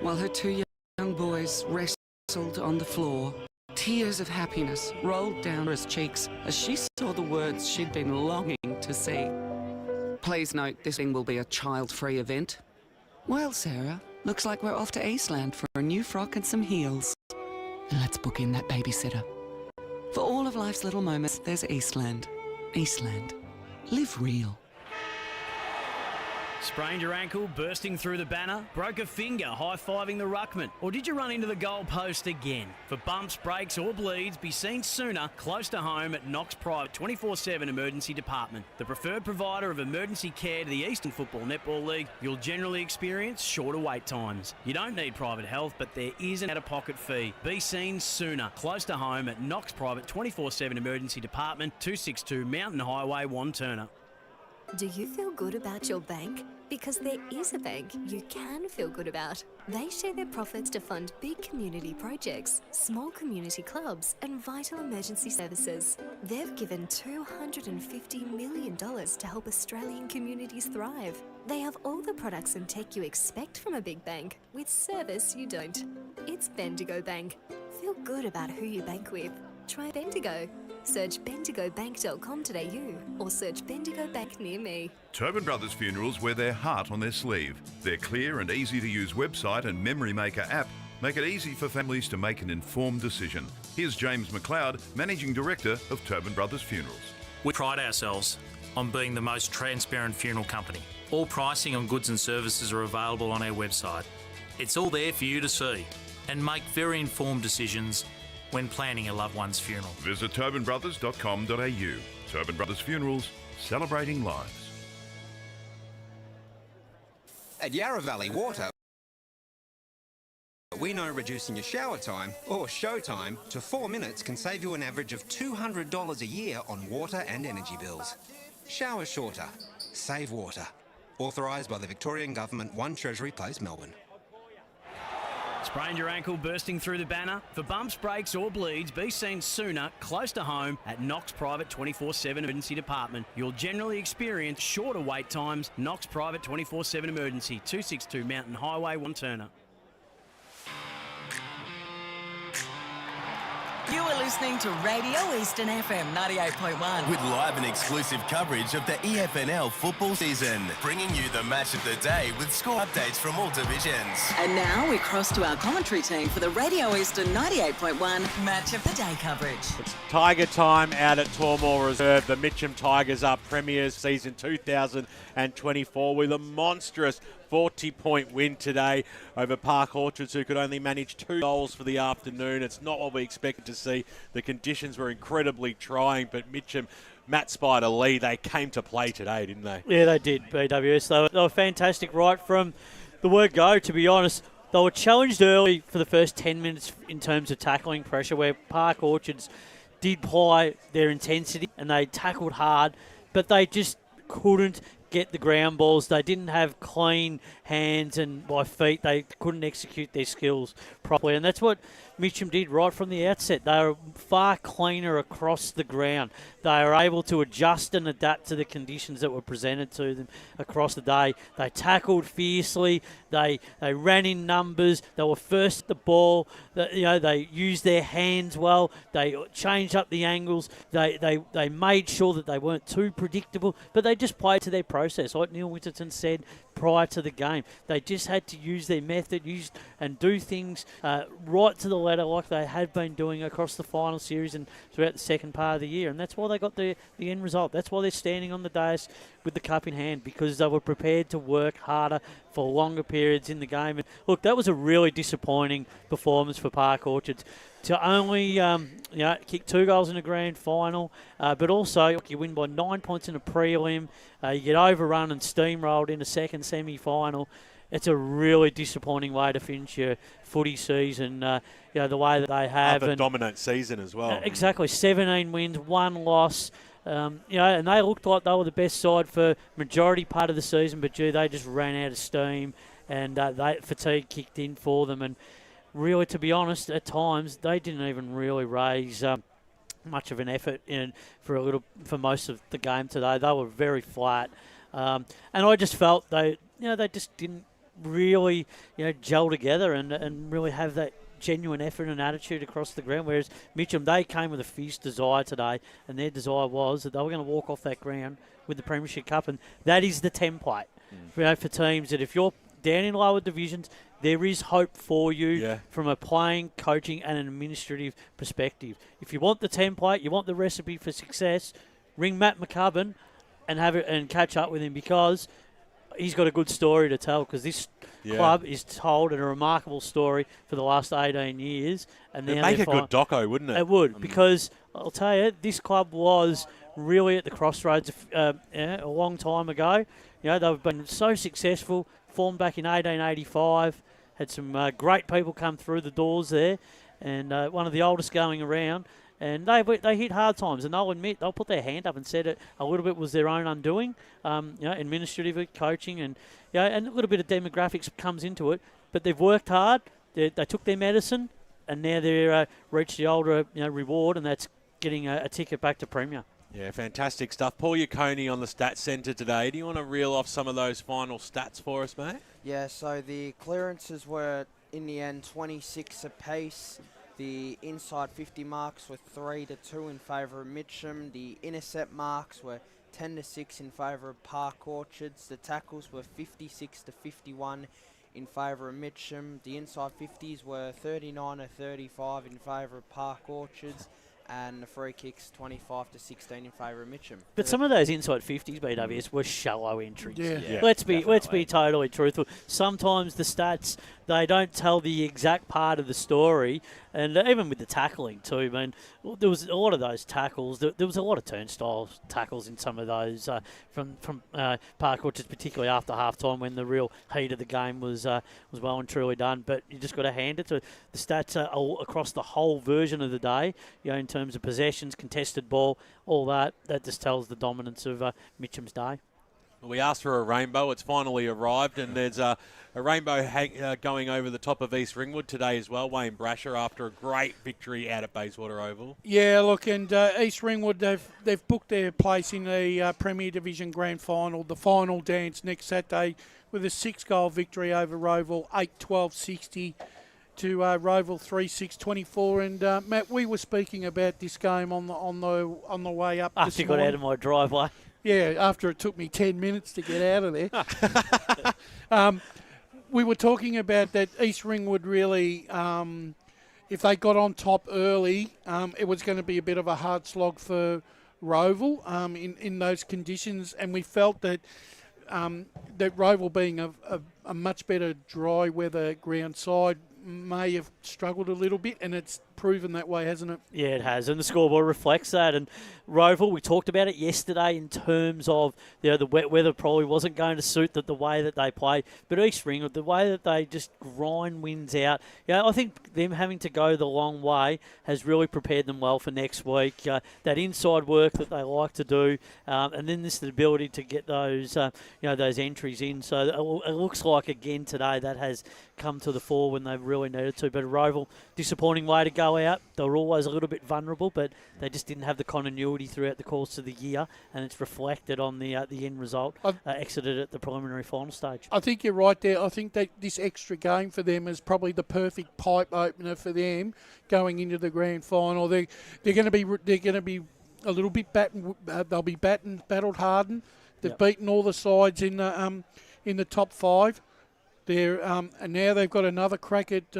While her 2 young boys wrestled on the floor, tears of happiness rolled down her cheeks as she saw the words she'd been longing to see. Please note, this thing will be a child-free event. Well, Sarah, looks like we're off to Eastland for a new frock and some heels. And let's book in that babysitter. For all of life's little moments, there's Eastland. Eastland. Live real. Sprained your ankle, bursting through the banner? Broke a finger, high-fiving the ruckman? Or did you run into the goal post again? For bumps, breaks or bleeds, be seen sooner, close to home at Knox Private 24/7 Emergency Department. The preferred provider of emergency care to the Eastern Football Netball League, you'll generally experience shorter wait times. You don't need private health, but there is an out-of-pocket fee. Be seen sooner, close to home at Knox Private 24/7 Emergency Department, 262 Mountain Highway, Wanturna. Do you feel good about your bank? Because there is a bank you can feel good about. They share their profits to fund big community projects, small community clubs, and vital emergency services. They've given $250 million to help Australian communities thrive. They have all the products and tech you expect from a big bank, with service you don't. It's Bendigo Bank. Feel good about who you bank with. Try Bendigo. Search bendigobank.com.au or search Bendigo Bank near me. Tobin Brothers Funerals wear their heart on their sleeve. Their clear and easy-to-use website and Memory Maker app make it easy for families to make an informed decision. Here's James McLeod, Managing Director of Tobin Brothers Funerals. We pride ourselves on being the most transparent funeral company. All pricing on goods and services are available on our website. It's all there for you to see and make very informed decisions when planning a loved one's funeral. Visit tobinbrothers.com.au. Tobin Brothers Funerals, celebrating lives. At Yarra Valley Water, we know reducing your shower time, or show time, to 4 minutes can save you an average of $200 a year on water and energy bills. Shower shorter. Save water. Authorised by the Victorian Government, 1 Treasury Place, Melbourne. Sprained your ankle bursting through the banner? For bumps, breaks or bleeds, be seen sooner, close to home, at Knox Private 24/7 Emergency Department. You'll generally experience shorter wait times. Knox Private 24/7 Emergency, 262 Mountain Highway, Wanturna. You are listening to Radio Eastern FM 98.1. With live and exclusive coverage of the EFNL football season, bringing you the match of the day with score updates from all divisions. And now we cross to our commentary team for the Radio Eastern 98.1 Match of the Day coverage. It's Tiger time out at Tormore Reserve. The Mitcham Tigers are premiers season 2024 with a monstrous 40-point win today over Park Orchards, who could only manage 2 goals for the afternoon. It's not what we expected to see. The conditions were incredibly trying, but Mitcham, Matt Spider Lee, they came to play today, didn't they? Yeah, they did, BWS. They were fantastic right from the word go, to be honest. They were challenged early for the first 10 minutes in terms of tackling pressure, where Park Orchards did ply their intensity and they tackled hard, but they just couldn't get the ground balls. They didn't have clean hands, and by feet they couldn't execute their skills properly, and that's what Mitcham did right from the outset. They were far cleaner across the ground. They were able to adjust and adapt to the conditions that were presented to them across the day. They tackled fiercely. They ran in numbers. They were first at the ball. They used their hands well. They changed up the angles. They made sure that they weren't too predictable, but they just played to their process. Like Neil Winterton said prior to the game, they just had to use their method, and do things right to the letter, like they had been doing across the final series and throughout the second part of the year. And that's why they got the end result. That's why they're standing on the dais with the cup in hand, because they were prepared to work harder for longer periods in the game. And look, that was a really disappointing performance for Park Orchards. To only kick 2 goals in a grand final, but also you win by 9 points in a prelim, you get overrun and steamrolled in a second semi-final. It's a really disappointing way to finish your footy season, the way that they have. Another dominant season as well. Exactly, 17 wins, 1 loss. And they looked like they were the best side for majority part of the season, but they just ran out of steam, and fatigue kicked in for them. And really, to be honest, at times they didn't even really raise much of an effort for most of the game today. They were very flat, and I just felt they just didn't really gel together and really have that genuine effort and attitude across the ground. Whereas Mitcham, they came with a fierce desire today, and their desire was that they were going to walk off that ground with the Premiership Cup, and that is the template for teams, that if you're down in lower divisions, there is hope for you from a playing, coaching and an administrative perspective. If you want the template, you want the recipe for success, ring Matt McCubbin and catch up with him, because he's got a good story to tell, because this club is told in a remarkable story for the last 18 years. And it'd make a good doco, wouldn't it? It would, because I'll tell you, this club was really at the crossroads a long time ago. They've been so successful, formed back in 1885, had some great people come through the doors there, and one of the oldest going around. And they hit hard times, and they'll admit, they'll put their hand up and said it a little bit was their own undoing, administrative coaching, and and a little bit of demographics comes into it. But they've worked hard. They took their medicine, and now they're reached the older reward, and that's getting a ticket back to Premier. Yeah, fantastic stuff. Paul Yaconi on the Stats Centre today. Do you want to reel off some of those final stats for us, mate? Yeah, so the clearances were, in the end, 26 apiece. The inside 50 marks were 3-2 in favour of Mitcham. The intercept marks were 10-6 in favour of Park Orchards. The tackles were 56-51 in favour of Mitcham. The inside 50s were 39-35 in favour of Park Orchards. And the free kicks 25-16 in favour of Mitcham. But some of those inside 50s, BWS, were shallow entries. Yeah, let's be totally truthful. Sometimes the stats, they don't tell the exact part of the story, and even with the tackling too. I mean, there was a lot of those tackles. There was a lot of turnstile tackles in some of those from Park Orchards, particularly after half time when the real heat of the game was well and truly done. But you just got to hand it to the stats all across the whole version of the day. In terms of possessions, contested ball, all that just tells the dominance of Mitcham's day. We asked for a rainbow. It's finally arrived, and there's a rainbow going over the top of East Ringwood today as well. Wayne Brasher after a great victory out at Bayswater Oval. Yeah, look, and East Ringwood, they've booked their place in the Premier Division Grand Final, the final dance next Saturday, with a 6-goal victory over Roval, 8-12-60. To Roval 3-6-24, and Matt, we were speaking about this game on the way up. After you got out of my driveway. Yeah, after it took me 10 minutes to get out of there. We were talking about that East Ringwood really, if they got on top early, it was going to be a bit of a hard slog for Roval in those conditions, and we felt that that Roval being a much better dry weather ground side may have struggled a little bit, and it's proven that way, hasn't it? Yeah, it has, and the scoreboard reflects that. And Roval, we talked about it yesterday in terms of the wet weather probably wasn't going to suit the way that they play. But East Ringwood, the way that they just grind wins out, I think them having to go the long way has really prepared them well for next week. That inside work that they like to do, and then the ability to get those those entries in. So it looks like again today that has come to the fore when they've really needed to. But Roval, disappointing way to go out. They were always a little bit vulnerable, but they just didn't have the continuity throughout the course of the year, and it's reflected on the end result. Exited at the preliminary final stage. I think you're right there. I think that this extra game for them is probably the perfect pipe opener for them going into the grand final. They're going to be a little bit they'll be battled hardened. They've beaten all the sides in the top 5. And now they've got another crack at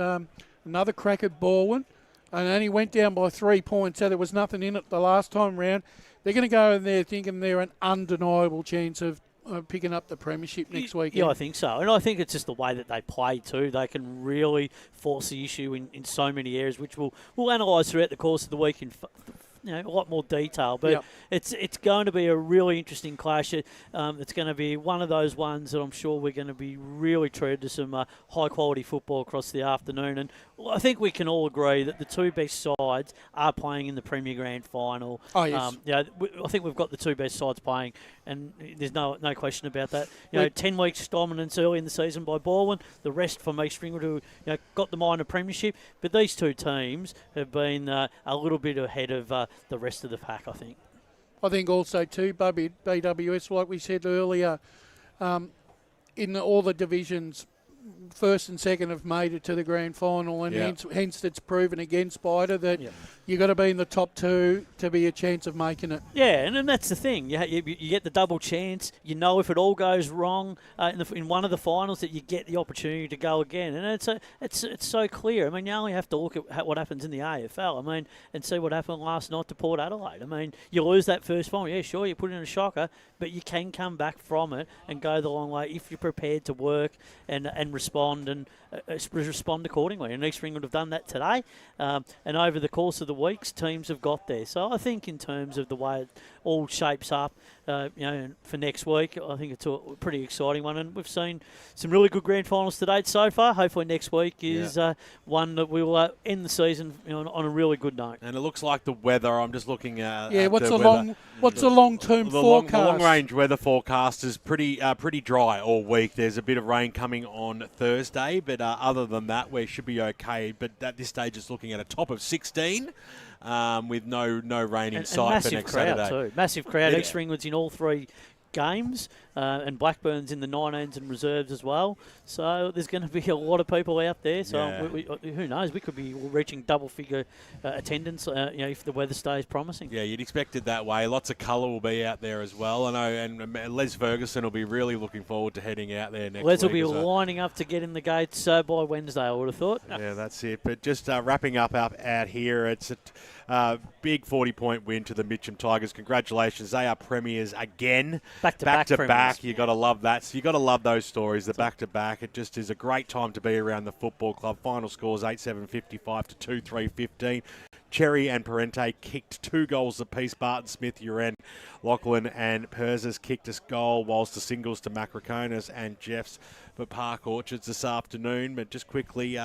Baldwin, and only went down by 3 points, so there was nothing in it the last time round. They're going to go in there thinking they're an undeniable chance of picking up the premiership next weekend. Yeah, I think so. And I think it's just the way that they play too. They can really force the issue in so many areas, which we'll analyse throughout the course of the week in a lot more detail, but it's going to be a really interesting clash. It's going to be one of those ones that I'm sure we're going to be really treated to some high quality football across the afternoon. And I think we can all agree that the two best sides are playing in the Premier Grand Final. Oh yes. I think we've got the two best sides playing, and there's no question about that. 10 weeks dominance early in the season by Baldwin, the rest from East Ringwood who got the minor premiership. But these two teams have been a little bit ahead of the rest of the pack, I think. I think also too, BWS, like we said earlier, in all the divisions, first and second have made it to the grand final, and hence it's proven again, Spider, that you've got to be in the top 2 to be a chance of making it. Yeah, and that's the thing. You get the double chance. You know, if it all goes wrong in one of the finals, that you get the opportunity to go again. And it's so clear. I mean, you only have to look at what happens in the AFL. I mean, and see what happened last night to Port Adelaide. I mean, you lose that first final. Yeah, sure, you put in a shocker, but you can come back from it and go the long way if you're prepared to work and respond and respond accordingly. And East Ringwood have done that today. And over the course of the weeks, teams have got there. So I think in terms of the way all shapes up. For next week, I think it's a pretty exciting one, and we've seen some really good grand finals to date so far. Hopefully next week is one that we will end the season on a really good note. And it looks like the weather. I'm just looking at what's the the long-term forecast? The long-range weather forecast is pretty dry all week. There's a bit of rain coming on Thursday, but other than that, we should be okay. But at this stage, it's looking at a top of 16. With no rain in sight for next Saturday. Too. Massive crowd. Extra Ringwood's in all 3 games, and Blackburn's in the 19s and reserves as well. So there's going to be a lot of people out there. So who knows? We could be reaching double-figure attendance. If the weather stays promising. Yeah, you'd expect it that way. Lots of colour will be out there as well. I know, and Les Ferguson will be really looking forward to heading out there next week. Les will be lining up to get in the gates by Wednesday, I would have thought. Yeah, that's it. But just wrapping up out here, it's a big 40-point win to the Mitcham Tigers. Congratulations. They are premiers again. Back-to-back. You got to love that. So you got to love those stories, the back-to-back. It just is a great time to be around the football club. Final scores 8-7-55 to 2-3-15. Cherry and Parente kicked 2 goals apiece. Barton Smith, Uren, Lachlan and Perzas kicked a goal, whilst the singles to Macroconis and Jeffs for Park Orchards this afternoon. But just quickly,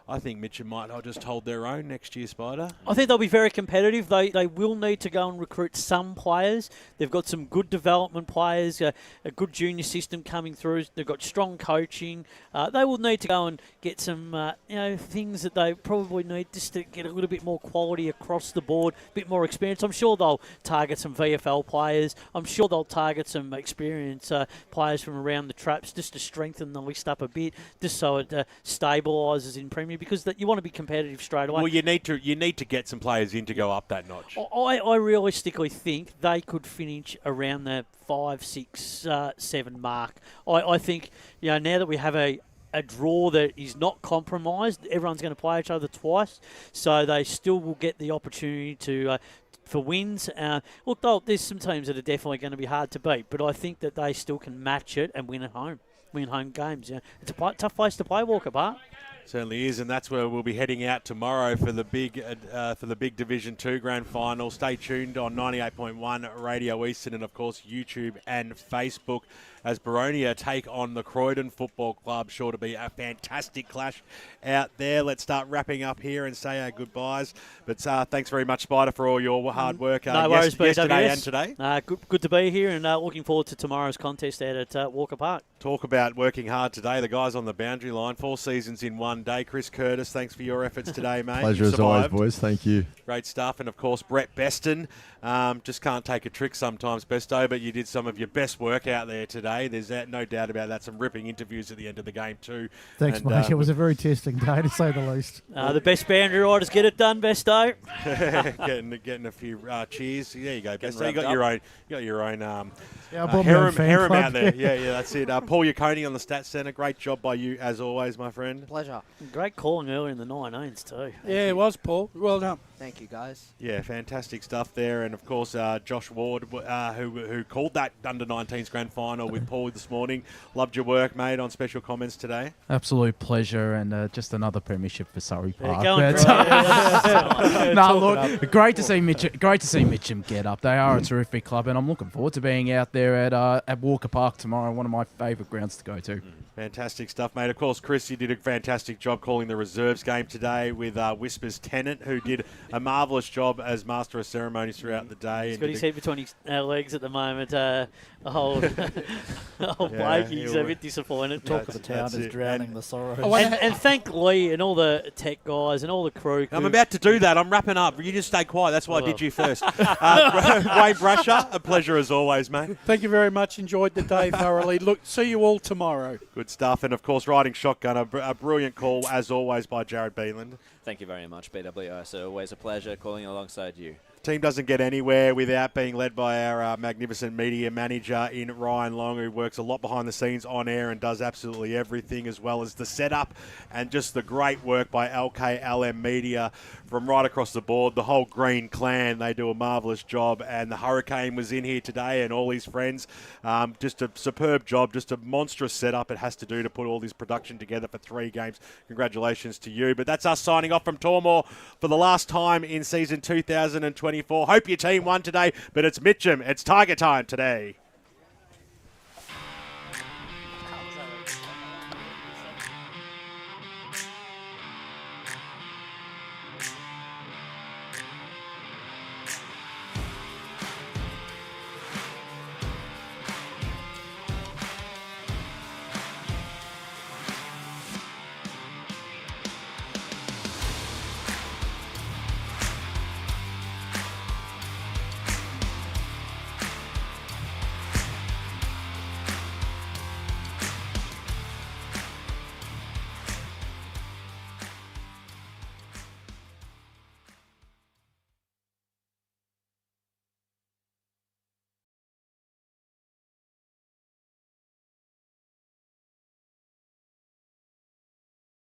I think Mitcham might just hold their own next year, Spider. I think they'll be very competitive. They will need to go and recruit some players. They've got some good development players, a good junior system coming through. They've got strong coaching. They will need to go and get some things that they probably need just to get a little bit more quality across the board, a bit more experience. I'm sure they'll target some VFL players. I'm sure they'll target some experienced players from around the traps just to strengthen the list up a bit, just so it stabilises in Premier. Because you want to be competitive straight away. Well, you need to get some players in to go up that notch. I realistically think they could finish around the 5, 6, 7 mark. I think now that we have a draw that is not compromised, everyone's going to play each other twice, so they still will get the opportunity to. For wins. Look, there's some teams that are definitely going to be hard to beat, but I think that they still can match it and win at home, win home games. It's a tough place to play, Walker Park. Certainly is, and that's where we'll be heading out tomorrow for the big Division 2 Grand Final. Stay tuned on 98.1 Radio Eastern and, of course, YouTube and Facebook as Baronia take on the Croydon Football Club. Sure to be a fantastic clash out there. Let's start wrapping up here and say our goodbyes. But thanks very much, Spider, for all your hard work no worries, yesterday and today. Good to be here, and looking forward to tomorrow's contest out at Walker Park. Talk about working hard today. The guys on the boundary line, 4 seasons in one day. Chris Curtis, thanks for your efforts today, mate. Pleasure as always, boys. Thank you. Great stuff. And, of course, Brett Beston. Just can't take a trick sometimes, Besto, but you did some of your best work out there today. There's no doubt about that. Some ripping interviews at the end of the game too. Thanks, mate. It was a very testing day, to say the least. The best boundary riders get it done, Besto. getting a few cheers. There you go, Besto. You got your own harem out there. Yeah, that's it. Paul Yaconi on the Stats Centre. Great job by you, as always, my friend. Pleasure. Great calling earlier in the 19s too. Yeah, it was, Paul. Well done. Thank you, guys. Yeah, fantastic stuff there. And, of course, Josh Ward, who called that Under-19s Grand Final with Paul this morning. Loved your work, mate, on special comments today. Absolute pleasure, and just another premiership for Surrey Park. Look, great to see Mitcham get up. They are a terrific club, and I'm looking forward to being out there at Walker Park tomorrow, one of my favourite grounds to go to. Fantastic stuff, mate. Of course, Chris, you did a fantastic job calling the reserves game today with Whispers Tennant, who did a marvellous job as master of ceremonies throughout the day. He's got his head between his legs at the moment. Old Blake, he's a bit disappointed. Talk of the town is drowning the sorrows. And thank Lee and all the tech guys and all the crew. I'm about to do that. I'm wrapping up. You just stay quiet. That's why I did you first. Wayne Brusher, a pleasure as always, mate. Thank you very much. Enjoyed the day thoroughly. Look, see you all tomorrow. Good stuff. And, of course, riding shotgun, a brilliant call, as always, by Jared Beeland. Thank you very much, BWO. So always a pleasure calling alongside you. Team doesn't get anywhere without being led by our magnificent media manager in Ryan Long, who works a lot behind the scenes on air and does absolutely everything, as well as the setup and just the great work by LKLM Media from right across the board. The whole Green Clan, they do a marvellous job, and the Hurricane was in here today and all his friends. Just a superb job, just a monstrous setup it has to do to put all this production together for 3 games. Congratulations to you. But that's us signing off from Tormore for the last time in season 2020. 2024. Hope your team won today, but it's Mitcham. It's Tiger time today.